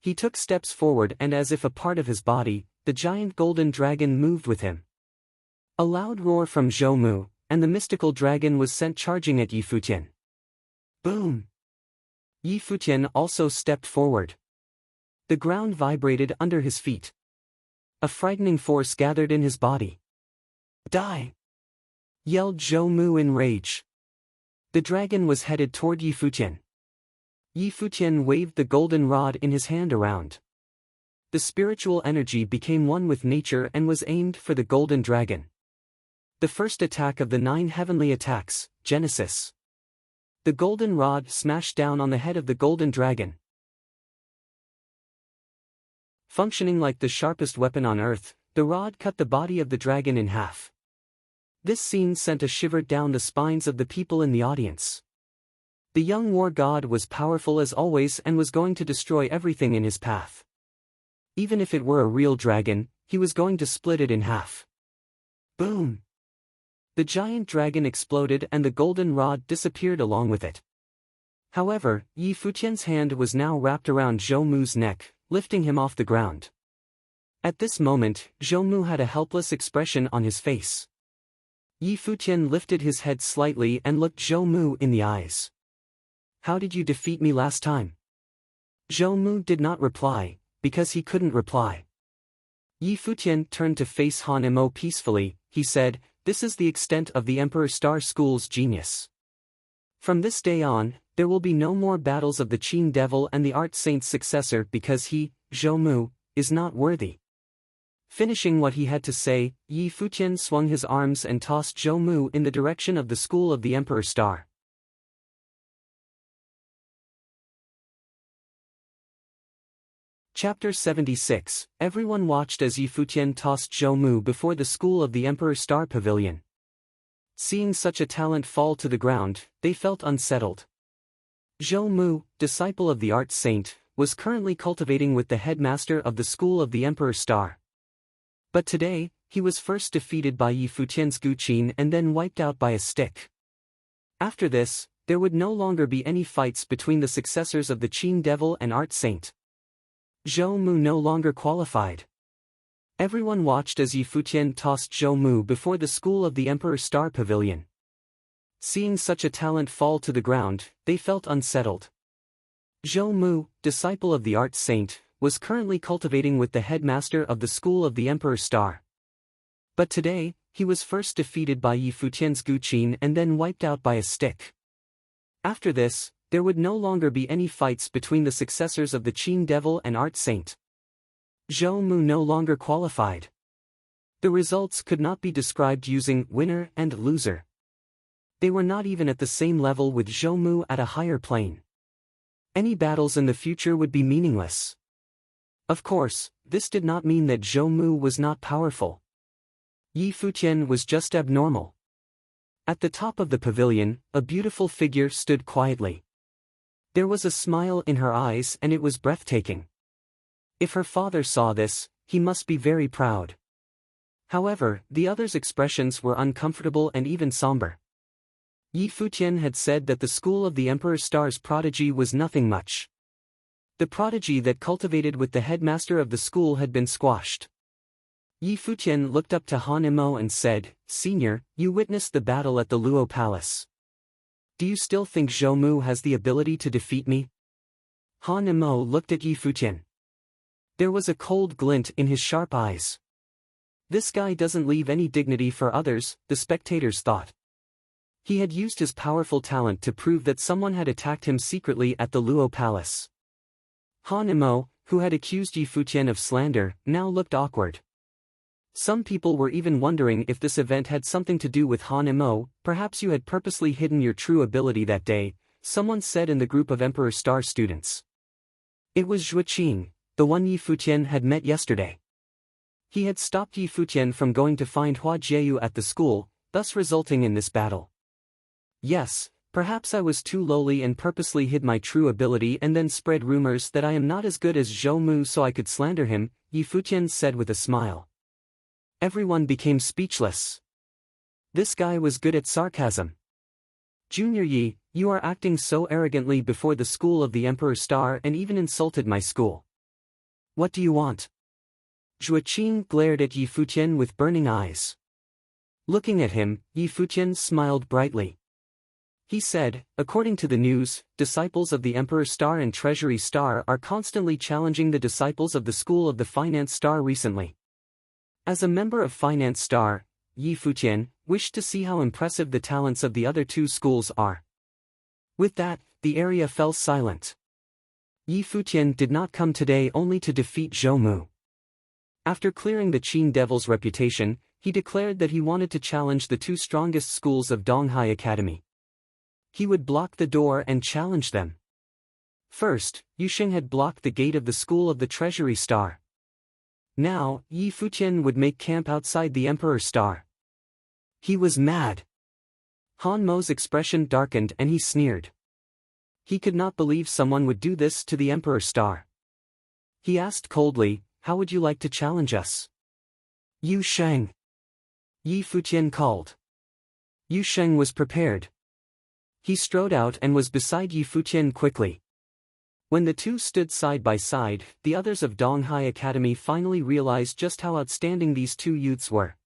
He took steps forward and as if a part of his body, the giant golden dragon moved with him. A loud roar from Zhou Mu, and the mystical dragon was sent charging at Yi Futian. Boom! Yi Futian also stepped forward. The ground vibrated under his feet. A frightening force gathered in his body. Die! Yelled Zhou Mu in rage. The dragon was headed toward Yi Futian. Yi Futian waved the golden rod in his hand around. The spiritual energy became one with nature and was aimed for the golden dragon. The first attack of the 9 heavenly attacks, Genesis. The golden rod smashed down on the head of the golden dragon. Functioning like the sharpest weapon on earth, the rod cut the body of the dragon in half. This scene sent a shiver down the spines of the people in the audience. The young war god was powerful as always and was going to destroy everything in his path. Even if it were a real dragon, he was going to split it in half. Boom! The giant dragon exploded and the golden rod disappeared along with it. However, Yi Futian's hand was now wrapped around Zhou Mu's neck, lifting him off the ground. At this moment, Zhou Mu had a helpless expression on his face. Yi Futian lifted his head slightly and looked Zhou Mu in the eyes. "How did you defeat me last time?" Zhou Mu did not reply, because he couldn't reply. Yi Futian turned to face Han Emo peacefully. He said, "This is the extent of the Emperor Star School's genius. From this day on, there will be no more battles of the Qing Devil and the Art Saint's successor because he, Zhou Mu, is not worthy." Finishing what he had to say, Yi Futian swung his arms and tossed Zhou Mu in the direction of the school of the Emperor Star. Chapter 76. Everyone watched as Yi Futian tossed Zhou Mu before the school of the Emperor Star Pavilion. Seeing such a talent fall to the ground, they felt unsettled. Zhou Mu, disciple of the Art Saint, was currently cultivating with the headmaster of the school of the Emperor Star. But today, he was first defeated by Yi Futian's Guqin and then wiped out by a stick. After this, there would no longer be any fights between the successors of the Qing Devil and Art Saint. Zhou Mu no longer qualified. Everyone watched as Yi Futian tossed Zhou Mu before the school of the Emperor Star Pavilion. Seeing such a talent fall to the ground, they felt unsettled. Zhou Mu, disciple of the Art Saint, was currently cultivating with the headmaster of the school of the Emperor Star. But today, he was first defeated by Yi Futian's Guqin and then wiped out by a stick. After this, there would no longer be any fights between the successors of the Qing Devil and Art Saint. Zhou Mu no longer qualified. The results could not be described using winner and loser. They were not even at the same level with Zhou Mu at a higher plane. Any battles in the future would be meaningless. Of course, this did not mean that Zhou Mu was not powerful. Yi Futian was just abnormal. At the top of the pavilion, a beautiful figure stood quietly. There was a smile in her eyes and it was breathtaking. If her father saw this, he must be very proud. However, the others' expressions were uncomfortable and even somber. Yi Futian had said that the school of the Emperor Star's prodigy was nothing much. The prodigy that cultivated with the headmaster of the school had been squashed. Yi Futian looked up to Han Emo and said, "Senior, you witnessed the battle at the Luo Palace. Do you still think Zhou Mu has the ability to defeat me?" Han Emo looked at Yi Futian. There was a cold glint in his sharp eyes. This guy doesn't leave any dignity for others, the spectators thought. He had used his powerful talent to prove that someone had attacked him secretly at the Luo Palace. Han Emo, who had accused Yi Futian of slander, now looked awkward. Some people were even wondering if this event had something to do with Han Emo. "Perhaps you had purposely hidden your true ability that day," someone said in the group of Emperor Star students. It was Zhuo Qing, the one Yi Futian had met yesterday. He had stopped Yi Futian from going to find Hua Jieyu at the school, thus resulting in this battle. "Yes, perhaps I was too lowly and purposely hid my true ability and then spread rumors that I am not as good as Zhou Mu so I could slander him," Yi Futian said with a smile. Everyone became speechless. This guy was good at sarcasm. "Junior Yi, you are acting so arrogantly before the school of the Emperor Star and even insulted my school. What do you want?" Zhuo Qing glared at Yi Futian with burning eyes. Looking at him, Yi Futian smiled brightly. He said, "According to the news, disciples of the Emperor Star and Treasury Star are constantly challenging the disciples of the School of the Finance Star recently. As a member of Finance Star, Yi Futian wished to see how impressive the talents of the other two schools are." With that, the area fell silent. Yi Futian did not come today only to defeat Zhou Mu. After clearing the Qin Devil's reputation, he declared that he wanted to challenge the two strongest schools of Donghai Academy. He would block the door and challenge them. First, Yu Sheng had blocked the gate of the School of the Treasury Star. Now, Yi Futian would make camp outside the Emperor Star. He was mad. Han Mo's expression darkened and he sneered. He could not believe someone would do this to the Emperor Star. He asked coldly, "How would you like to challenge us?" "Yu Sheng." Yi Futian called. Yu Sheng was prepared. He strode out and was beside Yi Futian quickly. When the two stood side by side, the others of Donghai Academy finally realized just how outstanding these two youths were.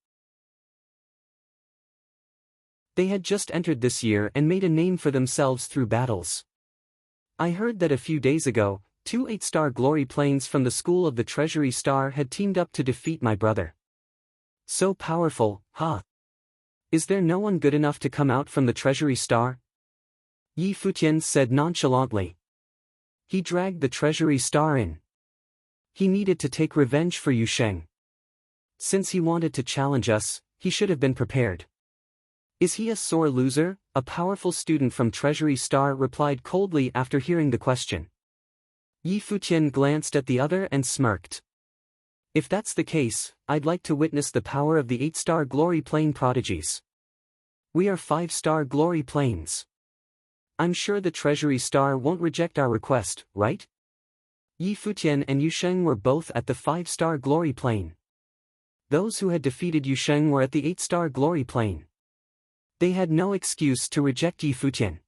They had just entered this year and made a name for themselves through battles. I heard that a few days ago, two 8-star glory planes from the School of the Treasury Star had teamed up to defeat my brother. So powerful, huh? Is there no one good enough to come out from the Treasury Star? Yi Futian said nonchalantly. He dragged the Treasury Star in. He needed to take revenge for Yu Sheng. Since he wanted to challenge us, he should have been prepared. Is he a sore loser? A powerful student from Treasury Star replied coldly after hearing the question. Yi Futian glanced at the other and smirked. If that's the case, I'd like to witness the power of the 8-star glory plane prodigies. We are 5-star glory planes. I'm sure the Treasury Star won't reject our request, right? Yi Futian and Yu Sheng were both at the 5-star glory plane. Those who had defeated Yu Sheng were at the 8-star glory plane. They had no excuse to reject Yi Futian.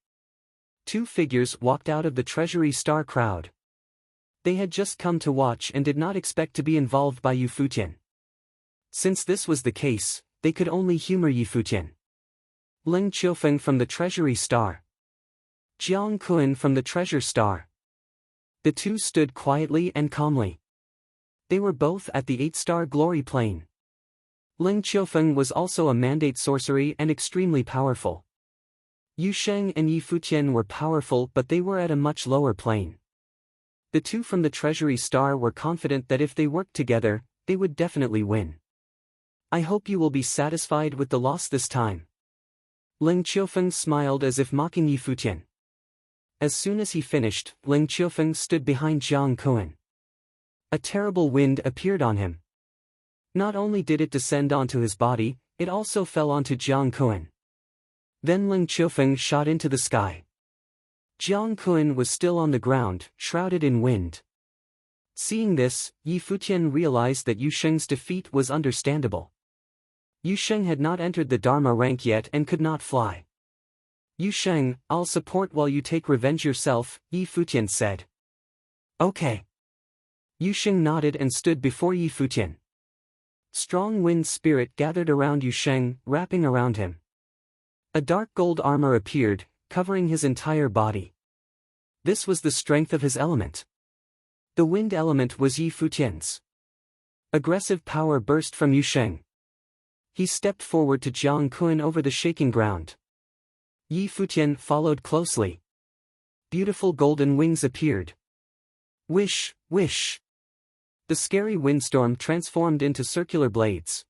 Two figures walked out of the Treasury Star crowd. They had just come to watch and did not expect to be involved by Yu Futian. Since this was the case, they could only humor Yi Futian. Ling Qiufeng from the Treasury Star. Jiang Kun from the Treasure Star. The two stood quietly and calmly. They were both at the 8-star glory plane. Ling Qiufeng was also a mandate sorcery and extremely powerful. Yu Sheng and Yi Futian were powerful, but they were at a much lower plane. The two from the Treasury Star were confident that if they worked together, they would definitely win. I hope you will be satisfied with the loss this time. Ling Qiufeng smiled as if mocking Yi Futian. As soon as he finished, Ling Qiufeng stood behind Jiang Kun. A terrible wind appeared on him. Not only did it descend onto his body, it also fell onto Jiang Kun. Then Ling Qiufeng shot into the sky. Jiang Kun was still on the ground, shrouded in wind. Seeing this, Yi Futian realized that Yu Sheng's defeat was understandable. Yu Sheng had not entered the Dharma rank yet and could not fly. Yu Sheng, I'll support while you take revenge yourself, Yi Futian said. Okay. Yu Sheng nodded and stood before Yi Futian. Strong wind spirit gathered around Yu Sheng, wrapping around him. A dark gold armor appeared, covering his entire body. This was the strength of his element. The wind element was Yi Futian's. Aggressive power burst from Yu Sheng. He stepped forward to Jiang Kun over the shaking ground. Yi Futian followed closely. Beautiful golden wings appeared. Wish, wish. The scary windstorm transformed into circular blades.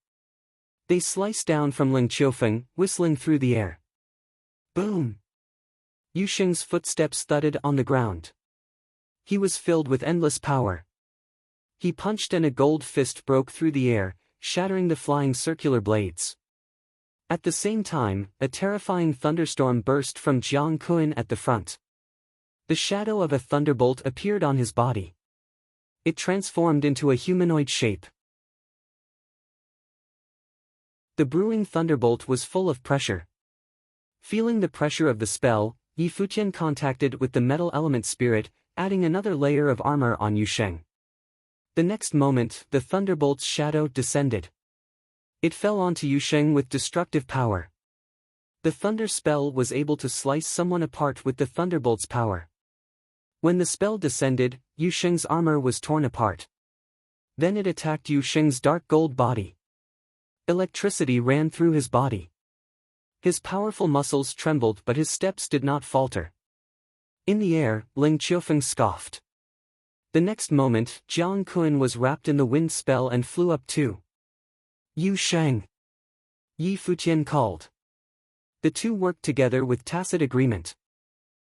They sliced down from Ling Qiufeng, whistling through the air. Boom! Yu Sheng's footsteps thudded on the ground. He was filled with endless power. He punched and a gold fist broke through the air, shattering the flying circular blades. At the same time, a terrifying thunderstorm burst from Jiang Kun at the front. The shadow of a thunderbolt appeared on his body. It transformed into a humanoid shape. The brewing thunderbolt was full of pressure. Feeling the pressure of the spell, Yi Futian contacted with the metal element spirit, adding another layer of armor on Yu Sheng. The next moment, the thunderbolt's shadow descended. It fell onto Yu Sheng with destructive power. The thunder spell was able to slice someone apart with the thunderbolt's power. When the spell descended, Yu Sheng's armor was torn apart. Then it attacked Yu Sheng's dark gold body. Electricity ran through his body. His powerful muscles trembled but his steps did not falter. In the air, Ling Qiufeng scoffed. The next moment, Jiang Kun was wrapped in the wind spell and flew up too. Yu Sheng! Yi Futian called. The two worked together with tacit agreement.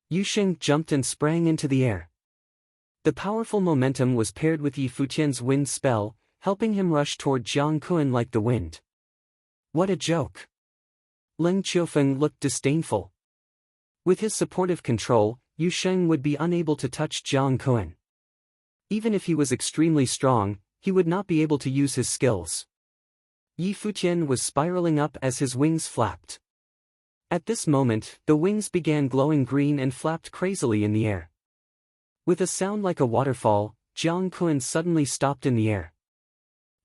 Yu Sheng jumped and sprang into the air. The powerful momentum was paired with Yi Futian's wind spell, helping him rush toward Jiang Kun like the wind. What a joke! Ling Qiufeng looked disdainful. With his supportive control, Yu Sheng would be unable to touch Jiang Kun. Even if he was extremely strong, he would not be able to use his skills. Yi Futian was spiraling up as his wings flapped. At this moment, the wings began glowing green and flapped crazily in the air. With a sound like a waterfall, Jiang Kun suddenly stopped in the air.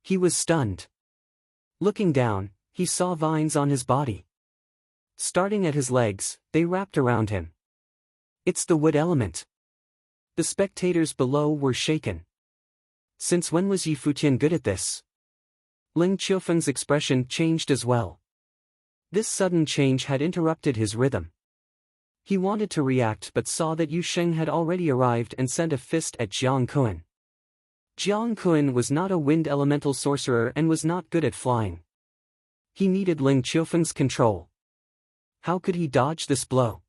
He was stunned. Looking down, he saw vines on his body. Starting at his legs, they wrapped around him. It's the wood element. The spectators below were shaken. Since when was Yi Futian good at this? Ling Qiufeng's expression changed as well. This sudden change had interrupted his rhythm. He wanted to react but saw that Yu Sheng had already arrived and sent a fist at Jiang Kun. Jiang Kun was not a wind elemental sorcerer and was not good at flying. He needed Ling Qiufeng's control. How could he dodge this blow?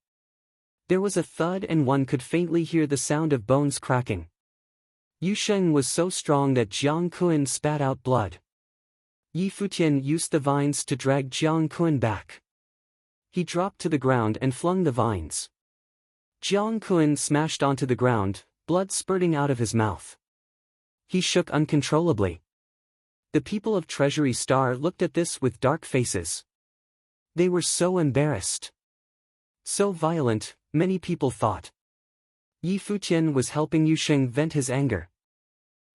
There was a thud and one could faintly hear the sound of bones cracking. Yu Sheng was so strong that Jiang Kun spat out blood. Yi Futian used the vines to drag Jiang Kun back. He dropped to the ground and flung the vines. Jiang Kun smashed onto the ground, blood spurting out of his mouth. He shook uncontrollably. The people of Treasury Star looked at this with dark faces. They were so embarrassed. So violent, many people thought. Yi Futian was helping Yu Sheng vent his anger.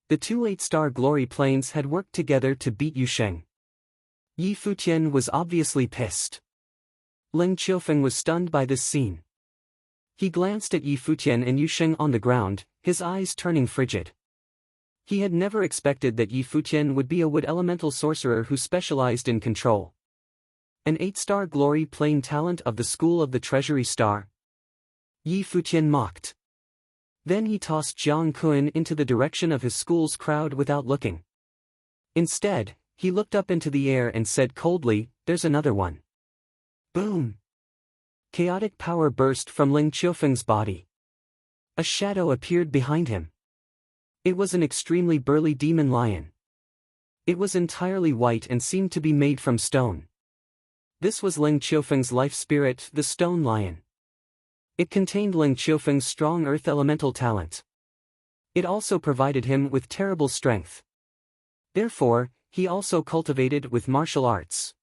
The two 8-star glory planes had worked together to beat Yu Sheng. Yi Futian was obviously pissed. Ling Qiufeng was stunned by this scene. He glanced at Yi Futian and Yu Sheng on the ground, his eyes turning frigid. He had never expected that Yi Futian would be a wood elemental sorcerer who specialized in control. An 8-star glory plane talent of the school of the Treasury Star. Yi Futian mocked. Then he tossed Jiang Kun into the direction of his school's crowd without looking. Instead, he looked up into the air and said coldly, "There's another one." Boom! Chaotic power burst from Ling Qiufeng's body. A shadow appeared behind him. It was an extremely burly demon lion. It was entirely white and seemed to be made from stone. This was Ling Qiufeng's life spirit, the stone lion. It contained Ling Qiufeng's strong earth elemental talent. It also provided him with terrible strength. Therefore, he also cultivated with martial arts.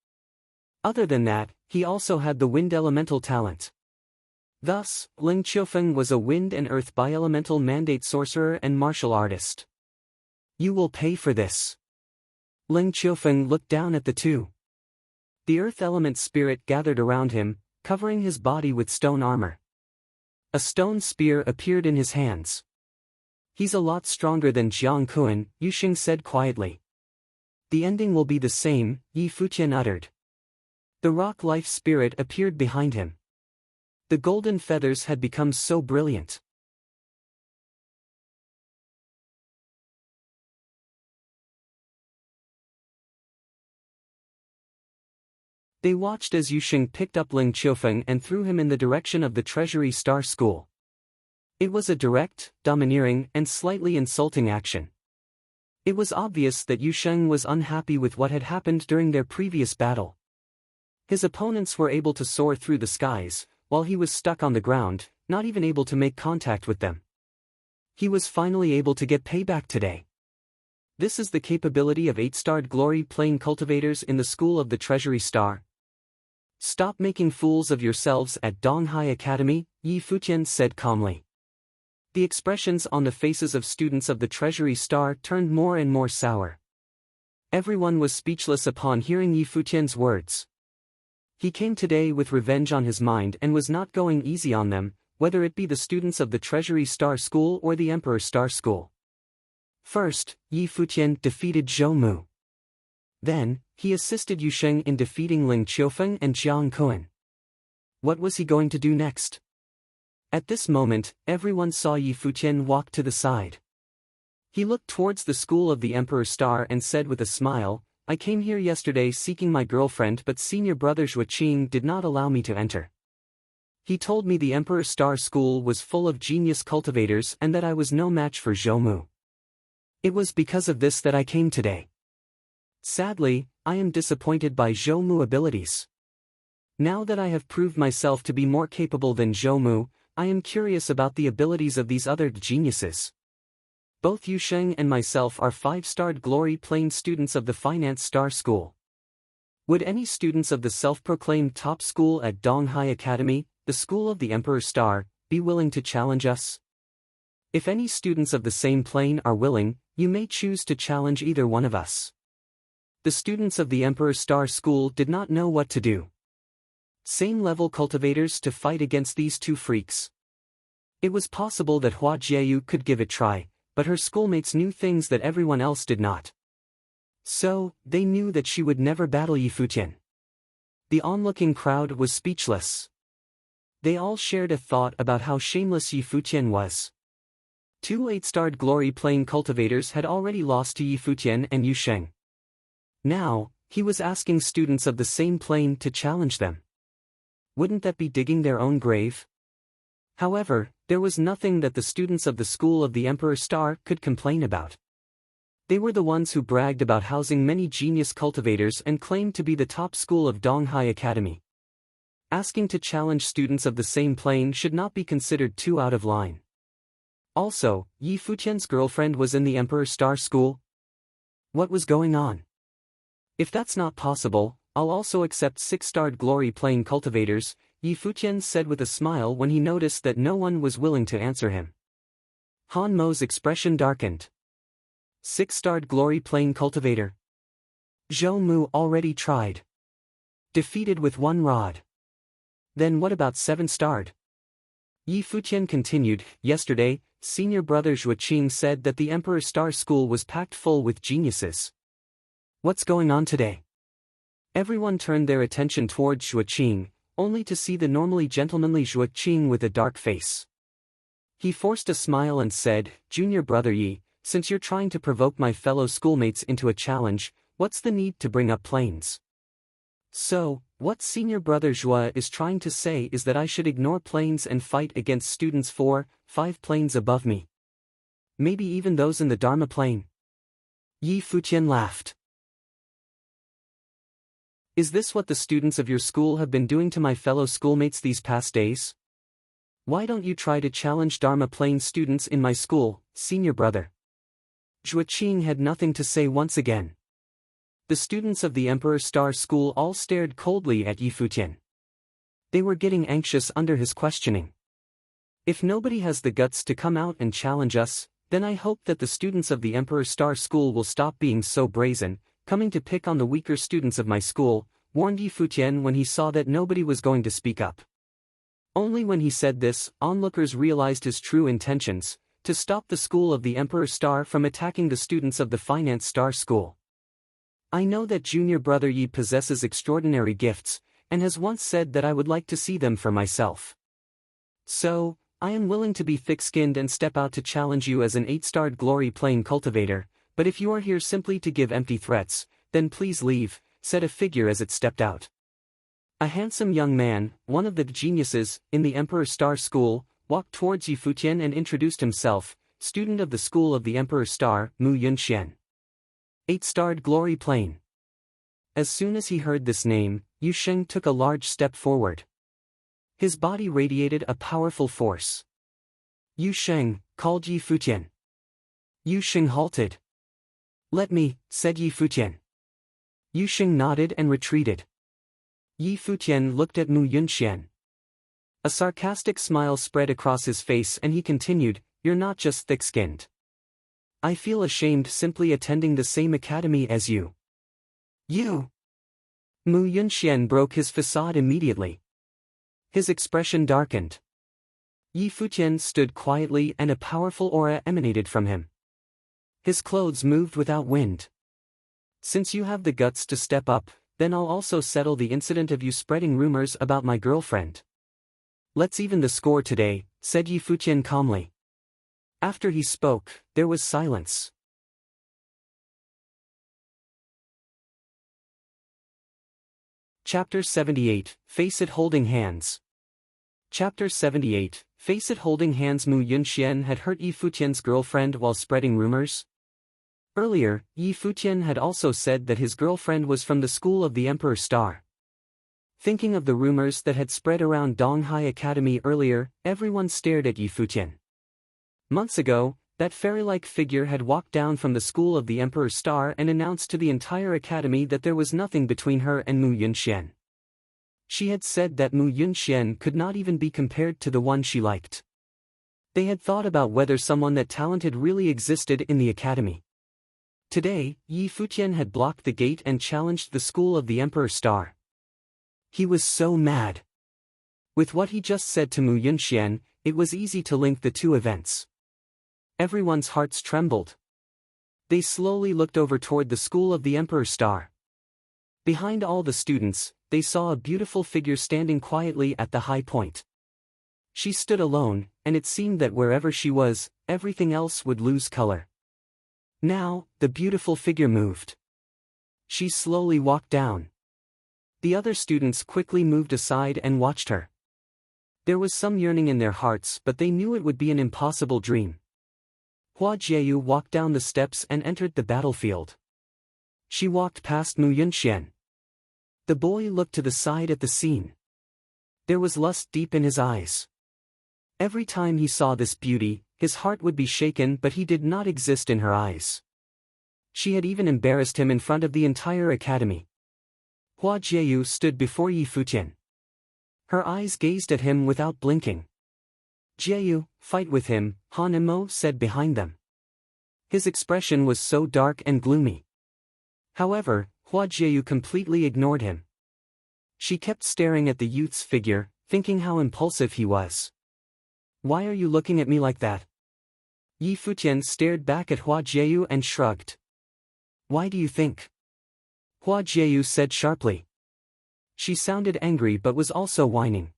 Other than that, he also had the wind elemental talent. Thus, Ling Qiufeng was a wind and earth bi-elemental mandate sorcerer and martial artist. You will pay for this. Ling Qiufeng looked down at the two. The earth element spirit gathered around him, covering his body with stone armor. A stone spear appeared in his hands. He's a lot stronger than Jiang Kun, Yu Sheng said quietly. The ending will be the same, Yi Futian uttered. The rock life spirit appeared behind him. The golden feathers had become so brilliant. They watched as Yu Sheng picked up Ling Qiufeng and threw him in the direction of the Treasury Star School. It was a direct, domineering, and slightly insulting action. It was obvious that Yu Sheng was unhappy with what had happened during their previous battle. His opponents were able to soar through the skies, while he was stuck on the ground, not even able to make contact with them. He was finally able to get payback today. This is the capability of 8-starred glory plane cultivators in the school of the Treasury Star. Stop making fools of yourselves at Donghai Academy, Yi Futian said calmly. The expressions on the faces of students of the Treasury Star turned more and more sour. Everyone was speechless upon hearing Yi Futian's words. He came today with revenge on his mind and was not going easy on them, whether it be the students of the Treasury Star School or the Emperor Star School. First, Yi Futian defeated Zhou Mu. Then, he assisted Yu Sheng in defeating Ling Qiufeng and Jiang Kun. What was he going to do next? At this moment, everyone saw Yi Futian walk to the side. He looked towards the school of the Emperor's Star and said with a smile, I came here yesterday seeking my girlfriend, but senior brother Zhuoqing did not allow me to enter. He told me the Emperor's Star School was full of genius cultivators and that I was no match for Zhou Mu. It was because of this that I came today. Sadly, I am disappointed by Zhou Mu abilities. Now that I have proved myself to be more capable than Zhou Mu, I am curious about the abilities of these other geniuses. Both Yu Sheng and myself are 5-starred Glory Plane students of the Finance Star School. Would any students of the self-proclaimed top school at Donghai Academy, the school of the Emperor's Star, be willing to challenge us? If any students of the same plane are willing, you may choose to challenge either one of us. The students of the Emperor's Star School did not know what to do. Same-level cultivators to fight against these two freaks. It was possible that Hua Jieyu could give it a try, but her schoolmates knew things that everyone else did not. So, they knew that she would never battle Yi Futian. The onlooking crowd was speechless. They all shared a thought about how shameless Yi Futian was. 2 8-starred Glory Plane cultivators had already lost to Yi Futian and Yu Sheng. Now, he was asking students of the same plane to challenge them. Wouldn't that be digging their own grave? However, there was nothing that the students of the school of the Emperor's Star could complain about. They were the ones who bragged about housing many genius cultivators and claimed to be the top school of Donghai Academy. Asking to challenge students of the same plane should not be considered too out of line. Also, Yi Futian's girlfriend was in the Emperor's Star School? What was going on? If that's not possible, I'll also accept 6-starred Glory Plane cultivators, Yi Futian said with a smile when he noticed that no one was willing to answer him. Han Mo's expression darkened. 6-starred Glory Plane cultivator. Zhou Mu already tried. Defeated with 1 rod. Then what about 7-starred? Yi Futian continued, yesterday, senior brother Zhuoqing said that the Emperor's Star School was packed full with geniuses. What's going on today? Everyone turned their attention towards Zhuoqing, only to see the normally gentlemanly Zhuoqing with a dark face. He forced a smile and said, Junior brother Yi, since you're trying to provoke my fellow schoolmates into a challenge, what's the need to bring up planes? So, what senior brother Zhua is trying to say is that I should ignore planes and fight against students 4, 5 planes above me. Maybe even those in the Dharma plane. Yi Futian laughed. Is this what the students of your school have been doing to my fellow schoolmates these past days? Why don't you try to challenge Dharma plane students in my school, senior brother? Zhuoqing had nothing to say once again. The students of the Emperor's Star School all stared coldly at Yi Futian. They were getting anxious under his questioning. If nobody has the guts to come out and challenge us, then I hope that the students of the Emperor's Star School will stop being so brazen, coming to pick on the weaker students of my school, warned Yi Futian when he saw that nobody was going to speak up. Only when he said this, onlookers realized his true intentions, to stop the school of the Emperor's Star from attacking the students of the Finance Star School. I know that junior brother Yi possesses extraordinary gifts, and has once said that I would like to see them for myself. So, I am willing to be thick-skinned and step out to challenge you as an 8-starred Glory Plane cultivator, but if you are here simply to give empty threats, then please leave, said a figure as it stepped out. A handsome young man, one of the geniuses, in the Emperor's Star School, walked towards Yi Futian and introduced himself, student of the school of the Emperor's Star, Mu Yunxian. 8-starred Glory Plane. As soon as he heard this name, Yu Sheng took a large step forward. His body radiated a powerful force. Yu Sheng, called Yi Futian. Yu Sheng halted. Let me, said Yi Futian. Yu Sheng nodded and retreated. Yi Futian looked at Mu Yunxian. A sarcastic smile spread across his face and he continued, you're not just thick-skinned. I feel ashamed simply attending the same academy as you. You? Mu Yunxian broke his facade immediately. His expression darkened. Yi Futian stood quietly and a powerful aura emanated from him. His clothes moved without wind. Since you have the guts to step up, then I'll also settle the incident of you spreading rumors about my girlfriend. Let's even the score today, said Yi Futian calmly. After he spoke, there was silence. Chapter 78, Face It Holding Hands. Chapter 78, Face It Holding Hands. Mu Yunxian had hurt Yi Futian's girlfriend while spreading rumors. Earlier, Yi Futian had also said that his girlfriend was from the school of the Emperor Star. Thinking of the rumors that had spread around Donghai Academy earlier, everyone stared at Yi Futian. Months ago, that fairy-like figure had walked down from the school of the Emperor Star and announced to the entire academy that there was nothing between her and Mu Yunxian. She had said that Mu Yunxian could not even be compared to the one she liked. They had thought about whether someone that talented really existed in the academy. Today, Yi Futian had blocked the gate and challenged the school of the Emperor Star. He was so mad. With what he just said to Mu Yunxian, it was easy to link the two events. Everyone's hearts trembled. They slowly looked over toward the school of the Emperor Star. Behind all the students, they saw a beautiful figure standing quietly at the high point. She stood alone, and it seemed that wherever she was, everything else would lose color. Now, the beautiful figure moved. She slowly walked down. The other students quickly moved aside and watched her. There was some yearning in their hearts, but they knew it would be an impossible dream. Hua Jieyu walked down the steps and entered the battlefield. She walked past Mu Yunxian. The boy looked to the side at the scene. There was lust deep in his eyes. Every time he saw this beauty, his heart would be shaken, but he did not exist in her eyes. She had even embarrassed him in front of the entire academy. Hua Jieyu stood before Yi Futian. Her eyes gazed at him without blinking. Jieyu, fight with him, Han Imo said behind them. His expression was so dark and gloomy. However, Hua Jieyu completely ignored him. She kept staring at the youth's figure, thinking how impulsive he was. Why are you looking at me like that? Yi Futian stared back at Hua Jieyu and shrugged. Why do you think? Hua Jieyu said sharply. She sounded angry but was also whining.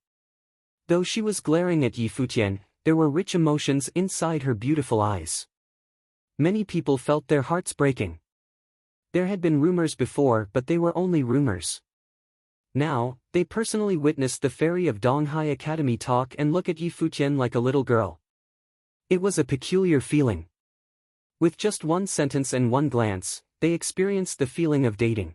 Though she was glaring at Yi Futian, there were rich emotions inside her beautiful eyes. Many people felt their hearts breaking. There had been rumors before, but they were only rumors. Now, they personally witnessed the fairy of Donghai Academy talk and look at Yi Futian like a little girl. It was a peculiar feeling. With just one sentence and one glance, they experienced the feeling of dating.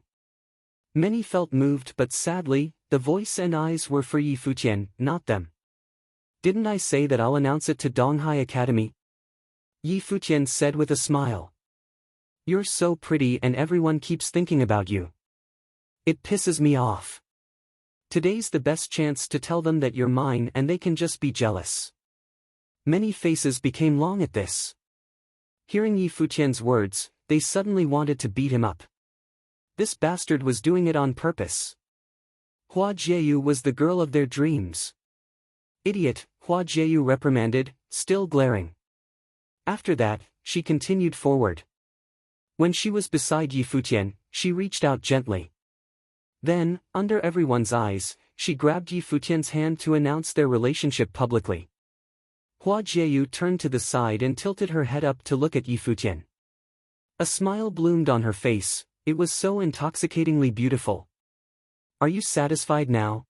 Many felt moved, but sadly, the voice and eyes were for Yi Futian, not them. Didn't I say that I'll announce it to Donghai Academy? Yi Futian said with a smile. You're so pretty and everyone keeps thinking about you. It pisses me off. Today's the best chance to tell them that you're mine and they can just be jealous. Many faces became long at this. Hearing Yi Futian's words, they suddenly wanted to beat him up. This bastard was doing it on purpose. Hua Jieyu was the girl of their dreams. Idiot, Hua Jieyu reprimanded, still glaring. After that, she continued forward. When she was beside Yi Futian, she reached out gently. Then, under everyone's eyes, she grabbed Yi Futian's hand to announce their relationship publicly. Hua Jieyu turned to the side and tilted her head up to look at Yi Futian. A smile bloomed on her face, it was so intoxicatingly beautiful. Are you satisfied now?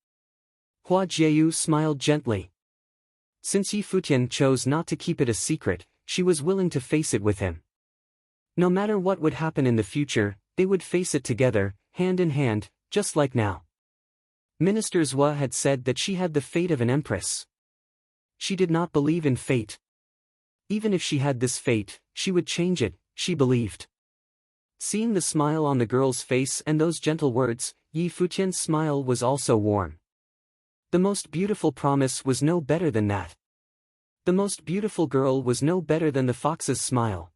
Hua Jieyu smiled gently. Since Yi Futian chose not to keep it a secret, she was willing to face it with him. No matter what would happen in the future, they would face it together, hand in hand, just like now. Minister Zhua had said that she had the fate of an empress. She did not believe in fate. Even if she had this fate, she would change it, she believed. Seeing the smile on the girl's face and those gentle words, Yi Futian's smile was also warm. The most beautiful promise was no better than that. The most beautiful girl was no better than the fox's smile.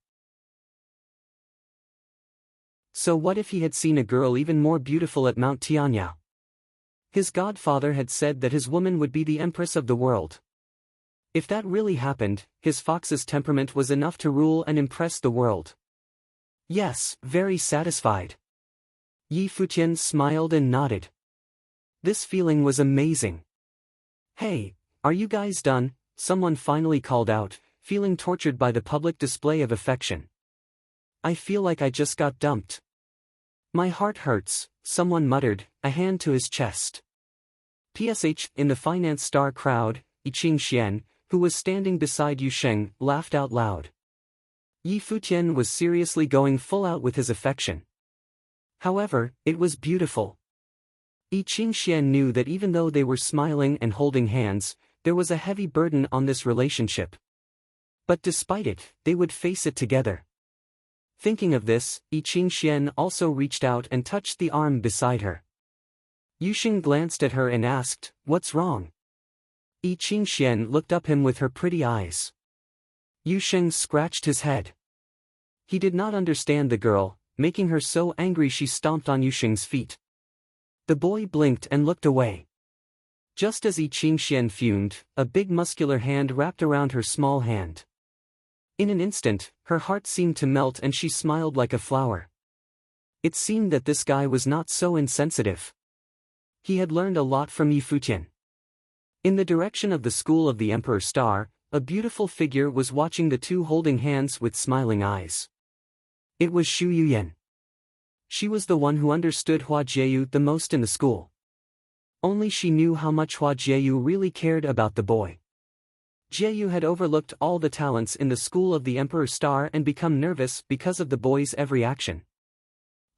So what if he had seen a girl even more beautiful at Mount Tianyao? His godfather had said that his woman would be the empress of the world. If that really happened, his fox's temperament was enough to rule and impress the world. Yes, very satisfied. Yi Futian smiled and nodded. This feeling was amazing. Hey, are you guys done? Someone finally called out, feeling tortured by the public display of affection. I feel like I just got dumped. My heart hurts, someone muttered, a hand to his chest. PSH, in the finance star crowd, Yi Qingxian, who was standing beside Yu Sheng, laughed out loud. Yi Futian was seriously going full out with his affection. However, it was beautiful. Yi Qingxian knew that even though they were smiling and holding hands, there was a heavy burden on this relationship. But despite it, they would face it together. Thinking of this, Yi Qingxian also reached out and touched the arm beside her. Yu Sheng glanced at her and asked, "What's wrong?" Yi Qingxian looked up him with her pretty eyes. Yu Sheng scratched his head. He did not understand the girl, making her so angry she stomped on Yu Sheng's feet. The boy blinked and looked away. Just as Yi Qingxian fumed, a big muscular hand wrapped around her small hand. In an instant, her heart seemed to melt and she smiled like a flower. It seemed that this guy was not so insensitive. He had learned a lot from Yi Futian. In the direction of the school of the Emperor Star, a beautiful figure was watching the two holding hands with smiling eyes. It was Xu Yuyan. She was the one who understood Hua Jieyu the most in the school. Only she knew how much Hua Jieyu really cared about the boy. Jieyu had overlooked all the talents in the school of the Emperor Star and become nervous because of the boy's every action.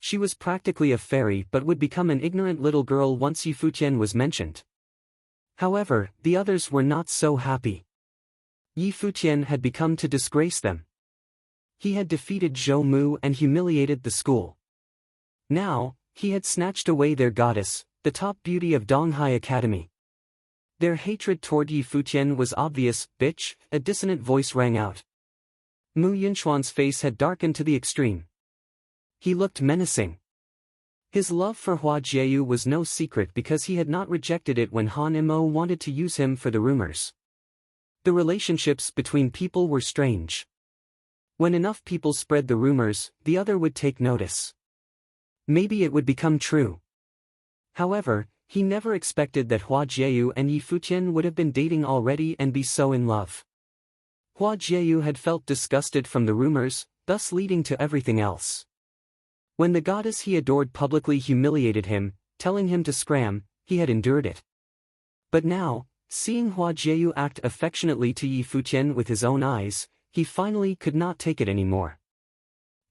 She was practically a fairy but would become an ignorant little girl once Yi Futian was mentioned. However, the others were not so happy. Yi Futian had become to disgrace them. He had defeated Zhou Mu and humiliated the school. Now, he had snatched away their goddess, the top beauty of Donghai Academy. Their hatred toward Yi Futian was obvious. "Bitch," a dissonant voice rang out. Mu Yunxuan's face had darkened to the extreme. He looked menacing. His love for Hua Jieyu was no secret because he had not rejected it when Han Imo wanted to use him for the rumors. The relationships between people were strange. When enough people spread the rumors, the other would take notice. Maybe it would become true. However, he never expected that Hua Jieyu and Yi Futian would have been dating already and be so in love. Hua Jieyu had felt disgusted from the rumors, thus leading to everything else. When the goddess he adored publicly humiliated him, telling him to scram, he had endured it. But now, seeing Hua Jieyu act affectionately to Yi Futian with his own eyes, he finally could not take it anymore.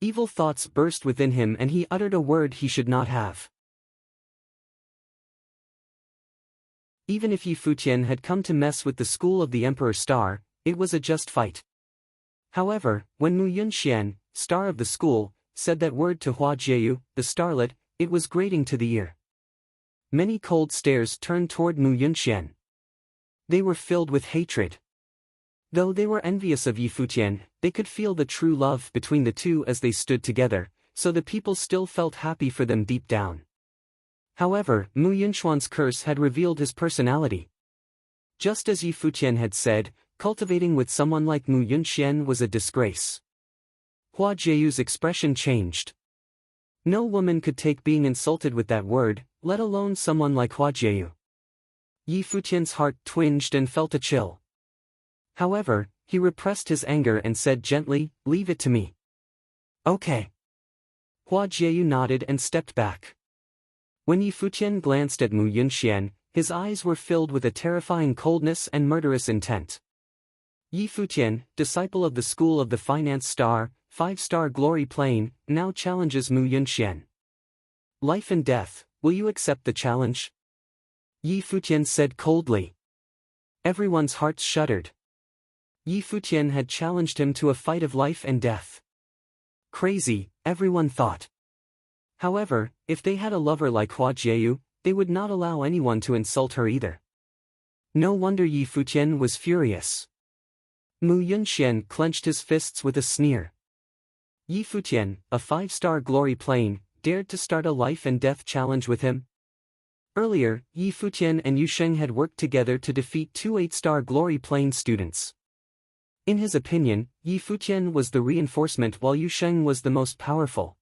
Evil thoughts burst within him and he uttered a word he should not have. Even if Yi Futian had come to mess with the school of the Emperor Star, it was a just fight. However, when Mu Yunxian, star of the school, said that word to Hua Jieyu, the starlet, it was grating to the ear. Many cold stares turned toward Mu Yunxian. They were filled with hatred. Though they were envious of Yi Futian, they could feel the true love between the two as they stood together, so the people still felt happy for them deep down. However, Mu Yunxuan's curse had revealed his personality. Just as Yi Futian had said, cultivating with someone like Mu Yunxian was a disgrace. Hua Jieyu's expression changed. No woman could take being insulted with that word, let alone someone like Hua Jieyu. Yi Futian's heart twinged and felt a chill. However, he repressed his anger and said gently, "Leave it to me." "Okay." Hua Jieyu nodded and stepped back. When Yi Futian glanced at Mu Yunxian, his eyes were filled with a terrifying coldness and murderous intent. Yi Futian, disciple of the school of the Finance Star, 5-star Glory Plane, now challenges Mu Yunxian. "Life and death, will you accept the challenge?" Yi Futian said coldly. Everyone's hearts shuddered. Yi Futian had challenged him to a fight of life and death. Crazy, everyone thought. However, if they had a lover like Hua Jieyu, they would not allow anyone to insult her either. No wonder Yi Futian was furious. Mu Yunxian clenched his fists with a sneer. Yi Futian, a 5-star Glory Plane, dared to start a life and death challenge with him? Earlier, Yi Futian and Yu Sheng had worked together to defeat 2 8-star Glory Plane students. In his opinion, Yi Futian was the reinforcement while Yu Sheng was the most powerful.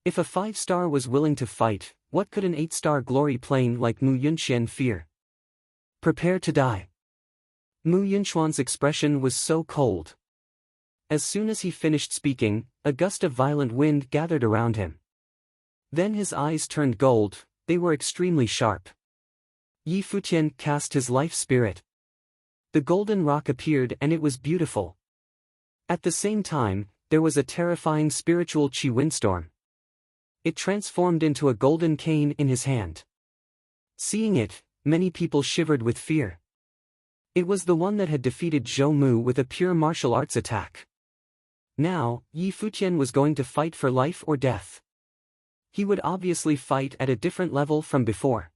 If a 5-star was willing to fight, what could an 8-star Glory Plane like Mu Yunxian fear? Prepare to die. Mu Yunchuan's expression was so cold. As soon as he finished speaking, a gust of violent wind gathered around him. Then his eyes turned gold, they were extremely sharp. Yi Futian cast his life spirit. The golden rock appeared and it was beautiful. At the same time, there was a terrifying spiritual qi windstorm. It transformed into a golden cane in his hand. Seeing it, many people shivered with fear. It was the one that had defeated Zhou Mu with a pure martial arts attack. Now, Yi Futian was going to fight for life or death. He would obviously fight at a different level from before.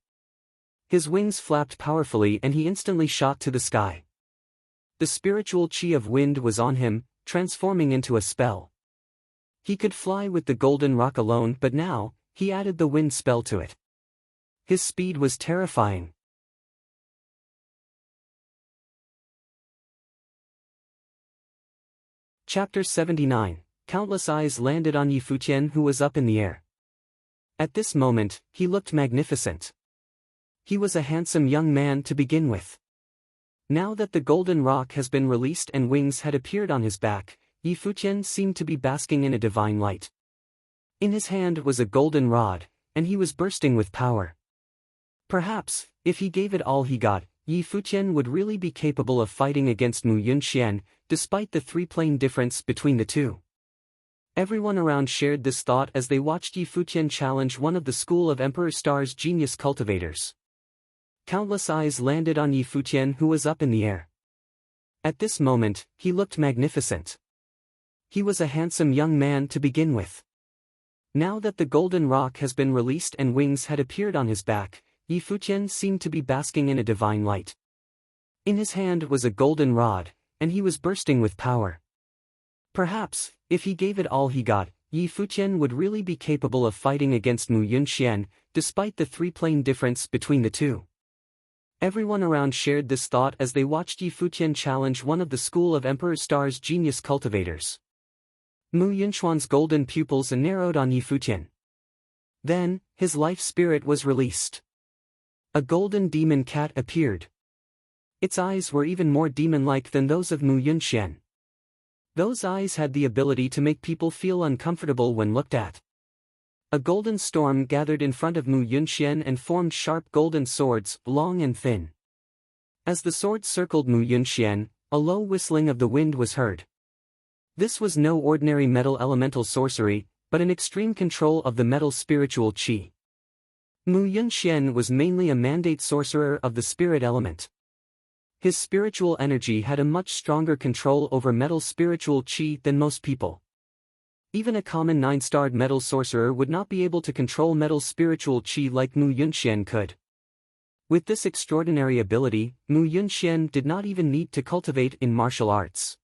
His wings flapped powerfully and he instantly shot to the sky. The spiritual qi of wind was on him, transforming into a spell. He could fly with the golden rock alone, but now, he added the wind spell to it. His speed was terrifying. Chapter 79. Countless eyes landed on Yi Futian, who was up in the air. At this moment, he looked magnificent. He was a handsome young man to begin with. Now that the golden rock has been released and wings had appeared on his back, Yi Futian seemed to be basking in a divine light. In his hand was a golden rod, and he was bursting with power. Perhaps, if he gave it all he got, Yi Futian would really be capable of fighting against Mu Yunxian, despite the three-plane difference between the two. Everyone around shared this thought as they watched Yi Futian challenge one of the School of Emperor Star's genius cultivators. Countless eyes landed on Yi Futian, who was up in the air. At this moment, he looked magnificent. He was a handsome young man to begin with. Now that the golden rock has been released and wings had appeared on his back, Yi Futian seemed to be basking in a divine light. In his hand was a golden rod, and he was bursting with power. Perhaps, if he gave it all he got, Yi Futian would really be capable of fighting against Mu Yunxian, despite the three-plane difference between the two. Everyone around shared this thought as they watched Yi Futian challenge one of the School of Emperor Star's genius cultivators. Mu Yunchuan's golden pupils narrowed on Yi Futian. Then, his life spirit was released. A golden demon cat appeared. Its eyes were even more demon-like than those of Mu Yunxian. Those eyes had the ability to make people feel uncomfortable when looked at. A golden storm gathered in front of Mu Yunxian and formed sharp golden swords, long and thin. As the swords circled Mu Yunxian, a low whistling of the wind was heard. This was no ordinary metal elemental sorcery, but an extreme control of the metal spiritual qi. Mu Yunxian was mainly a mandate sorcerer of the spirit element. His spiritual energy had a much stronger control over metal spiritual qi than most people. Even a common 9-starred metal sorcerer would not be able to control metal spiritual qi like Mu Yunxian could. With this extraordinary ability, Mu Yunxian did not even need to cultivate in martial arts.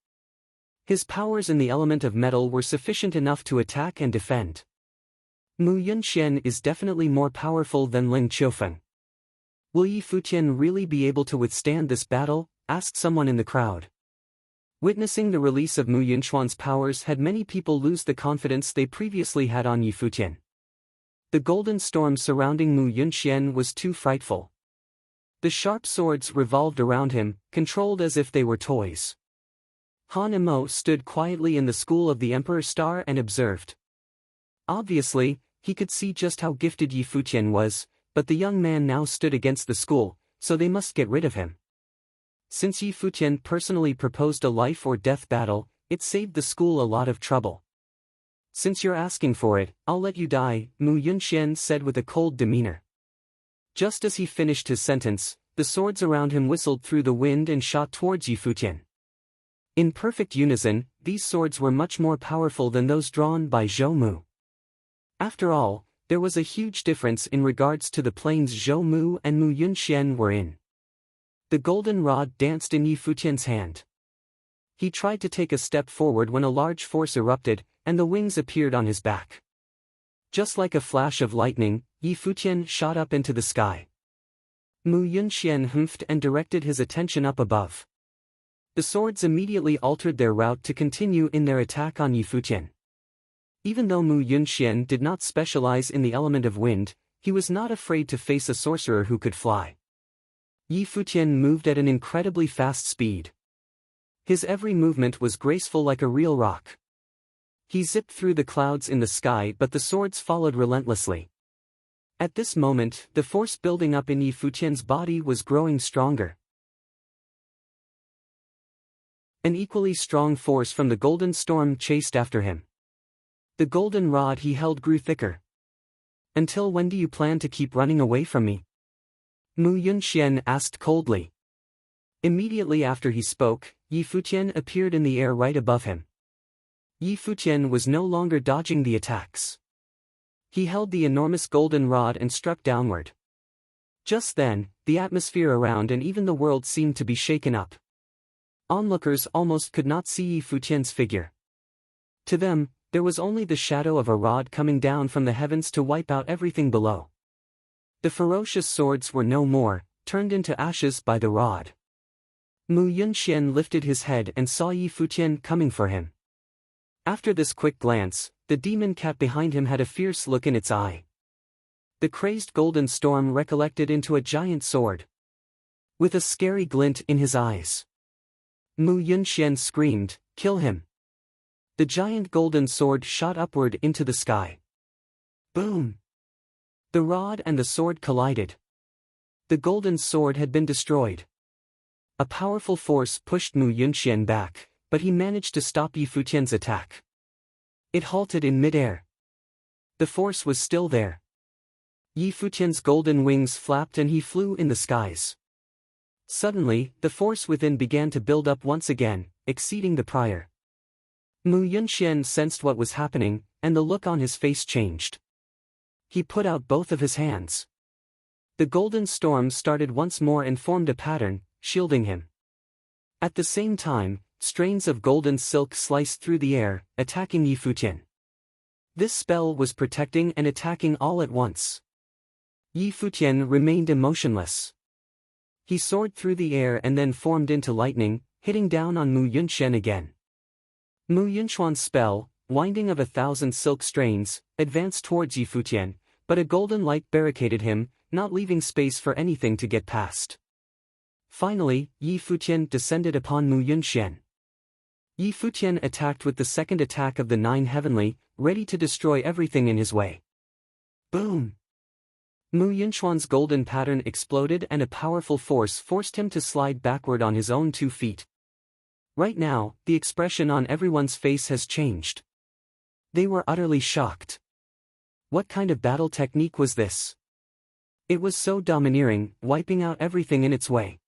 His powers in the element of metal were sufficient enough to attack and defend. Mu Yunxian is definitely more powerful than Ling Qiufeng. Will Yi Futian really be able to withstand this battle? Asked someone in the crowd. Witnessing the release of Mu Yunchuan's powers had many people lose the confidence they previously had on Yi Futian. The golden storm surrounding Mu Yunxian was too frightful. The sharp swords revolved around him, controlled as if they were toys. Han Imo stood quietly in the school of the Emperor Star and observed. Obviously, he could see just how gifted Yi Futian was, but the young man now stood against the school, so they must get rid of him. Since Yi Futian personally proposed a life or death battle, it saved the school a lot of trouble. Since you're asking for it, I'll let you die, Mu Yunxian said with a cold demeanor. Just as he finished his sentence, the swords around him whistled through the wind and shot towards Yi Futian. In perfect unison, these swords were much more powerful than those drawn by Zhou Mu. After all, there was a huge difference in regards to the planes Zhou Mu and Mu Yunxian were in. The golden rod danced in Yi Futian's hand. He tried to take a step forward when a large force erupted, and the wings appeared on his back. Just like a flash of lightning, Yi Futian shot up into the sky. Mu Yunxian humphed and directed his attention up above. The swords immediately altered their route to continue in their attack on Yi Futian. Even though Mu Yunxian did not specialize in the element of wind, he was not afraid to face a sorcerer who could fly. Yi Futian moved at an incredibly fast speed. His every movement was graceful like a real rock. He zipped through the clouds in the sky, but the swords followed relentlessly. At this moment, the force building up in Yi Futian's body was growing stronger. An equally strong force from the golden storm chased after him. The golden rod he held grew thicker. "Until when do you plan to keep running away from me?" Mu Yunxian asked coldly. Immediately after he spoke, Yi Futian appeared in the air right above him. Yi Futian was no longer dodging the attacks. He held the enormous golden rod and struck downward. Just then, the atmosphere around and even the world seemed to be shaken up. Onlookers almost could not see Yi Futian's figure. To them, there was only the shadow of a rod coming down from the heavens to wipe out everything below. The ferocious swords were no more, turned into ashes by the rod. Mu Yunxian lifted his head and saw Yi Futian coming for him. After this quick glance, the demon cat behind him had a fierce look in its eye. The crazed golden storm recollected into a giant sword, with a scary glint in his eyes. Mu Yunxian screamed, "Kill him!" The giant golden sword shot upward into the sky. Boom! The rod and the sword collided. The golden sword had been destroyed. A powerful force pushed Mu Yunxian back, but he managed to stop Yi Futian's attack. It halted in midair. The force was still there. Yi Futian's golden wings flapped and he flew in the skies. Suddenly, the force within began to build up once again, exceeding the prior. Mu Yunxian sensed what was happening, and the look on his face changed. He put out both of his hands. The golden storm started once more and formed a pattern, shielding him. At the same time, strains of golden silk sliced through the air, attacking Yi Futian. This spell was protecting and attacking all at once. Yi Futian remained emotionless. He soared through the air and then formed into lightning, hitting down on Mu Yunxian again. Mu Yunxian's spell, winding of 1,000 silk strains, advanced towards Yi Futian, but a golden light barricaded him, not leaving space for anything to get past. Finally, Yi Futian descended upon Mu Yunxian. Yi Futian attacked with the second attack of the 9 heavenly, ready to destroy everything in his way. Boom! Mu Yunxian's golden pattern exploded and a powerful force forced him to slide backward on his own 2 feet. Right now, the expression on everyone's face has changed. They were utterly shocked. What kind of battle technique was this? It was so domineering, wiping out everything in its way.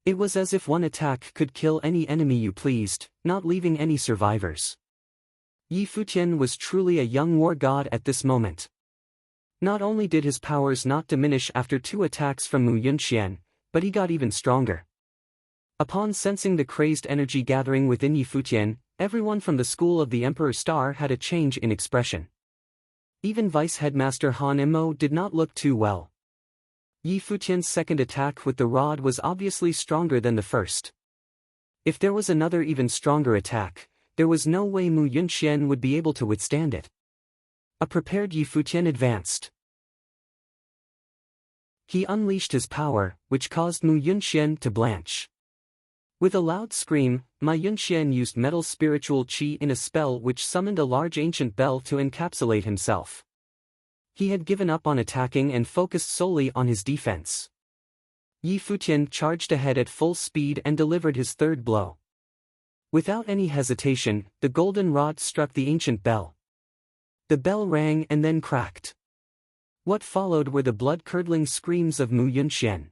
It was as if one attack could kill any enemy you pleased, not leaving any survivors. Yi Futian was truly a young war god at this moment. Not only did his powers not diminish after 2 attacks from Mu Yunxian, but he got even stronger. Upon sensing the crazed energy gathering within Yi Futian, everyone from the school of the Emperor Star had a change in expression. Even Vice Headmaster Han Imo did not look too well. Yi Futian's second attack with the rod was obviously stronger than the first. If there was another even stronger attack, there was no way Mu Yunxian would be able to withstand it. A prepared Yi Futian advanced. He unleashed his power, which caused Mu Yunxian to blanch. With a loud scream, Ma Yunxian used metal spiritual qi in a spell which summoned a large ancient bell to encapsulate himself. He had given up on attacking and focused solely on his defense. Yi Futian charged ahead at full speed and delivered his third blow. Without any hesitation, the golden rod struck the ancient bell. The bell rang and then cracked. What followed were the blood-curdling screams of Mu Yunxian.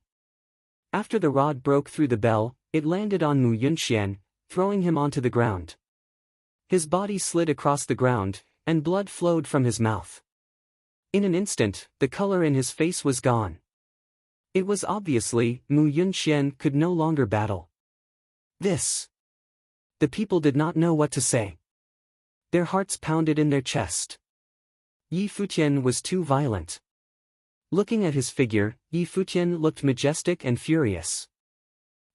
After the rod broke through the bell, it landed on Mu Yunxian, throwing him onto the ground. His body slid across the ground, and blood flowed from his mouth. In an instant, the color in his face was gone. It was obviously, Mu Yunxian could no longer battle. This. The people did not know what to say. Their hearts pounded in their chest. Yi Futian was too violent. Looking at his figure, Yi Futian looked majestic and furious.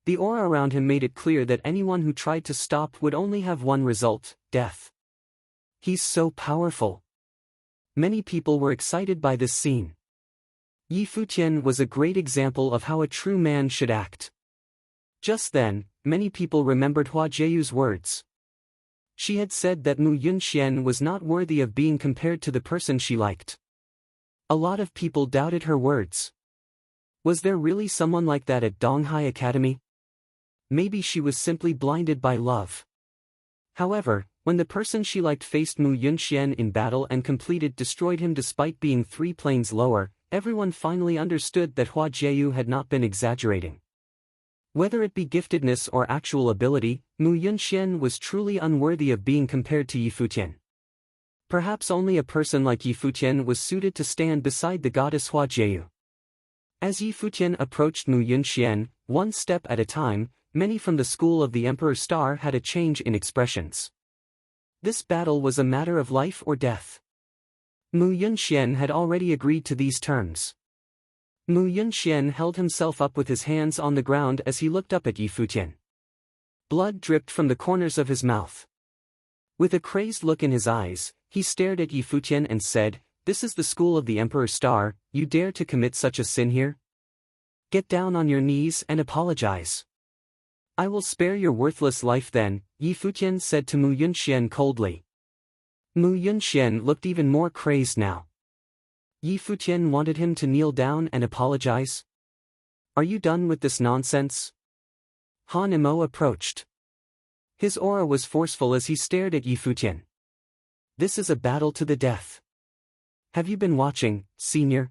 The aura around him made it clear that anyone who tried to stop would only have one result, death. He's so powerful. Many people were excited by this scene. Yi Futian was a great example of how a true man should act. Just then, many people remembered Hua Jieyu's words. She had said that Mu Yunxian was not worthy of being compared to the person she liked. A lot of people doubted her words. Was there really someone like that at Donghai Academy? Maybe she was simply blinded by love. However, when the person she liked faced Mu Yunxian in battle and destroyed him despite being 3 planes lower, everyone finally understood that Hua Jieyu had not been exaggerating. Whether it be giftedness or actual ability, Mu Yunxian was truly unworthy of being compared to Yi Futian. Perhaps only a person like Yi Futian was suited to stand beside the goddess Hua Jieyu. As Yi Futian approached Mu Yunxian, one step at a time, many from the school of the Emperor's Star had a change in expressions. This battle was a matter of life or death. Mu Yunxian had already agreed to these terms. Mu Yunxian held himself up with his hands on the ground as he looked up at Yi Futian. Blood dripped from the corners of his mouth. With a crazed look in his eyes, he stared at Yi Futian and said, "This is the school of the Emperor's Star, you dare to commit such a sin here? Get down on your knees and apologize. I will spare your worthless life then," Yi Futian said to Mu Yunxian coldly. Mu Yunxian looked even more crazed now. Yi Futian wanted him to kneel down and apologize? Are you done with this nonsense? Han Imo approached. His aura was forceful as he stared at Yi Futian. This is a battle to the death. Have you been watching, senior?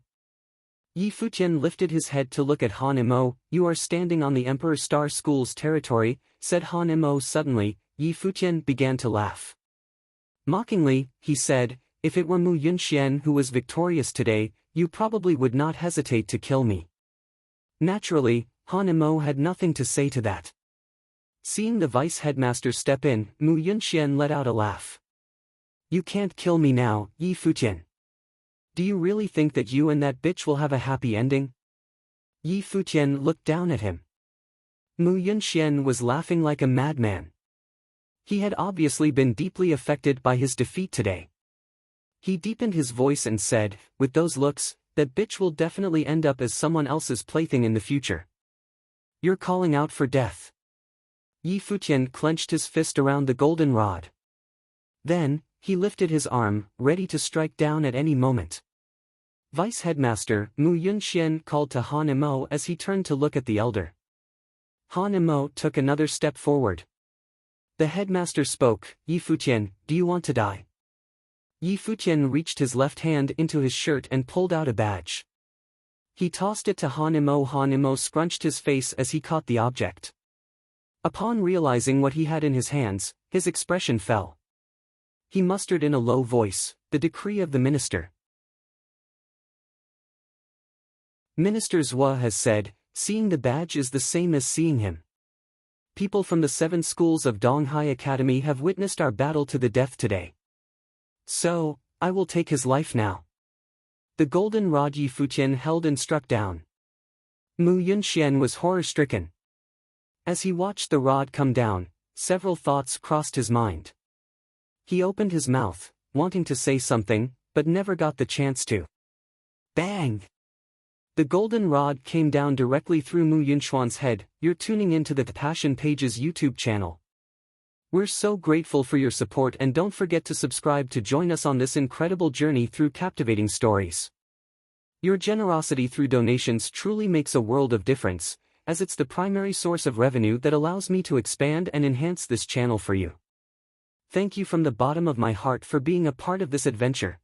Yi Futian lifted his head to look at Han Imo. You are standing on the Emperor's Star School's territory, said Han Imo suddenly. Yi Futian began to laugh. Mockingly, he said, if it were Mu Yunxian who was victorious today, you probably would not hesitate to kill me. Naturally, Han Imo had nothing to say to that. Seeing the vice headmaster step in, Mu Yunxian let out a laugh. You can't kill me now, Yi Futian. Do you really think that you and that bitch will have a happy ending? Yi Futian looked down at him. Mu Yunxian was laughing like a madman. He had obviously been deeply affected by his defeat today. He deepened his voice and said, with those looks, that bitch will definitely end up as someone else's plaything in the future. You're calling out for death. Yi Futian clenched his fist around the golden rod. Then, he lifted his arm, ready to strike down at any moment. Vice Headmaster Mu Yunxian called to Han Imo as he turned to look at the elder. Han Imo took another step forward. The headmaster spoke, Yi Futian, do you want to die? Yi Futian reached his left hand into his shirt and pulled out a badge. He tossed it to Han Imo. Han Imo scrunched his face as he caught the object. Upon realizing what he had in his hands, his expression fell. He mustered in a low voice, the decree of the minister. Minister Zhua has said, seeing the badge is the same as seeing him. People from the 7 schools of Donghai Academy have witnessed our battle to the death today. So, I will take his life now. The golden rod Yi Futian held and struck down. Mu Yunxian was horror-stricken. As he watched the rod come down, several thoughts crossed his mind. He opened his mouth, wanting to say something, but never got the chance to. Bang! The golden rod came down directly through Mu Yunxian's head. You're tuning into the Passion Pages YouTube channel. We're so grateful for your support, and don't forget to subscribe to join us on this incredible journey through captivating stories. Your generosity through donations truly makes a world of difference, as it's the primary source of revenue that allows me to expand and enhance this channel for you. Thank you from the bottom of my heart for being a part of this adventure.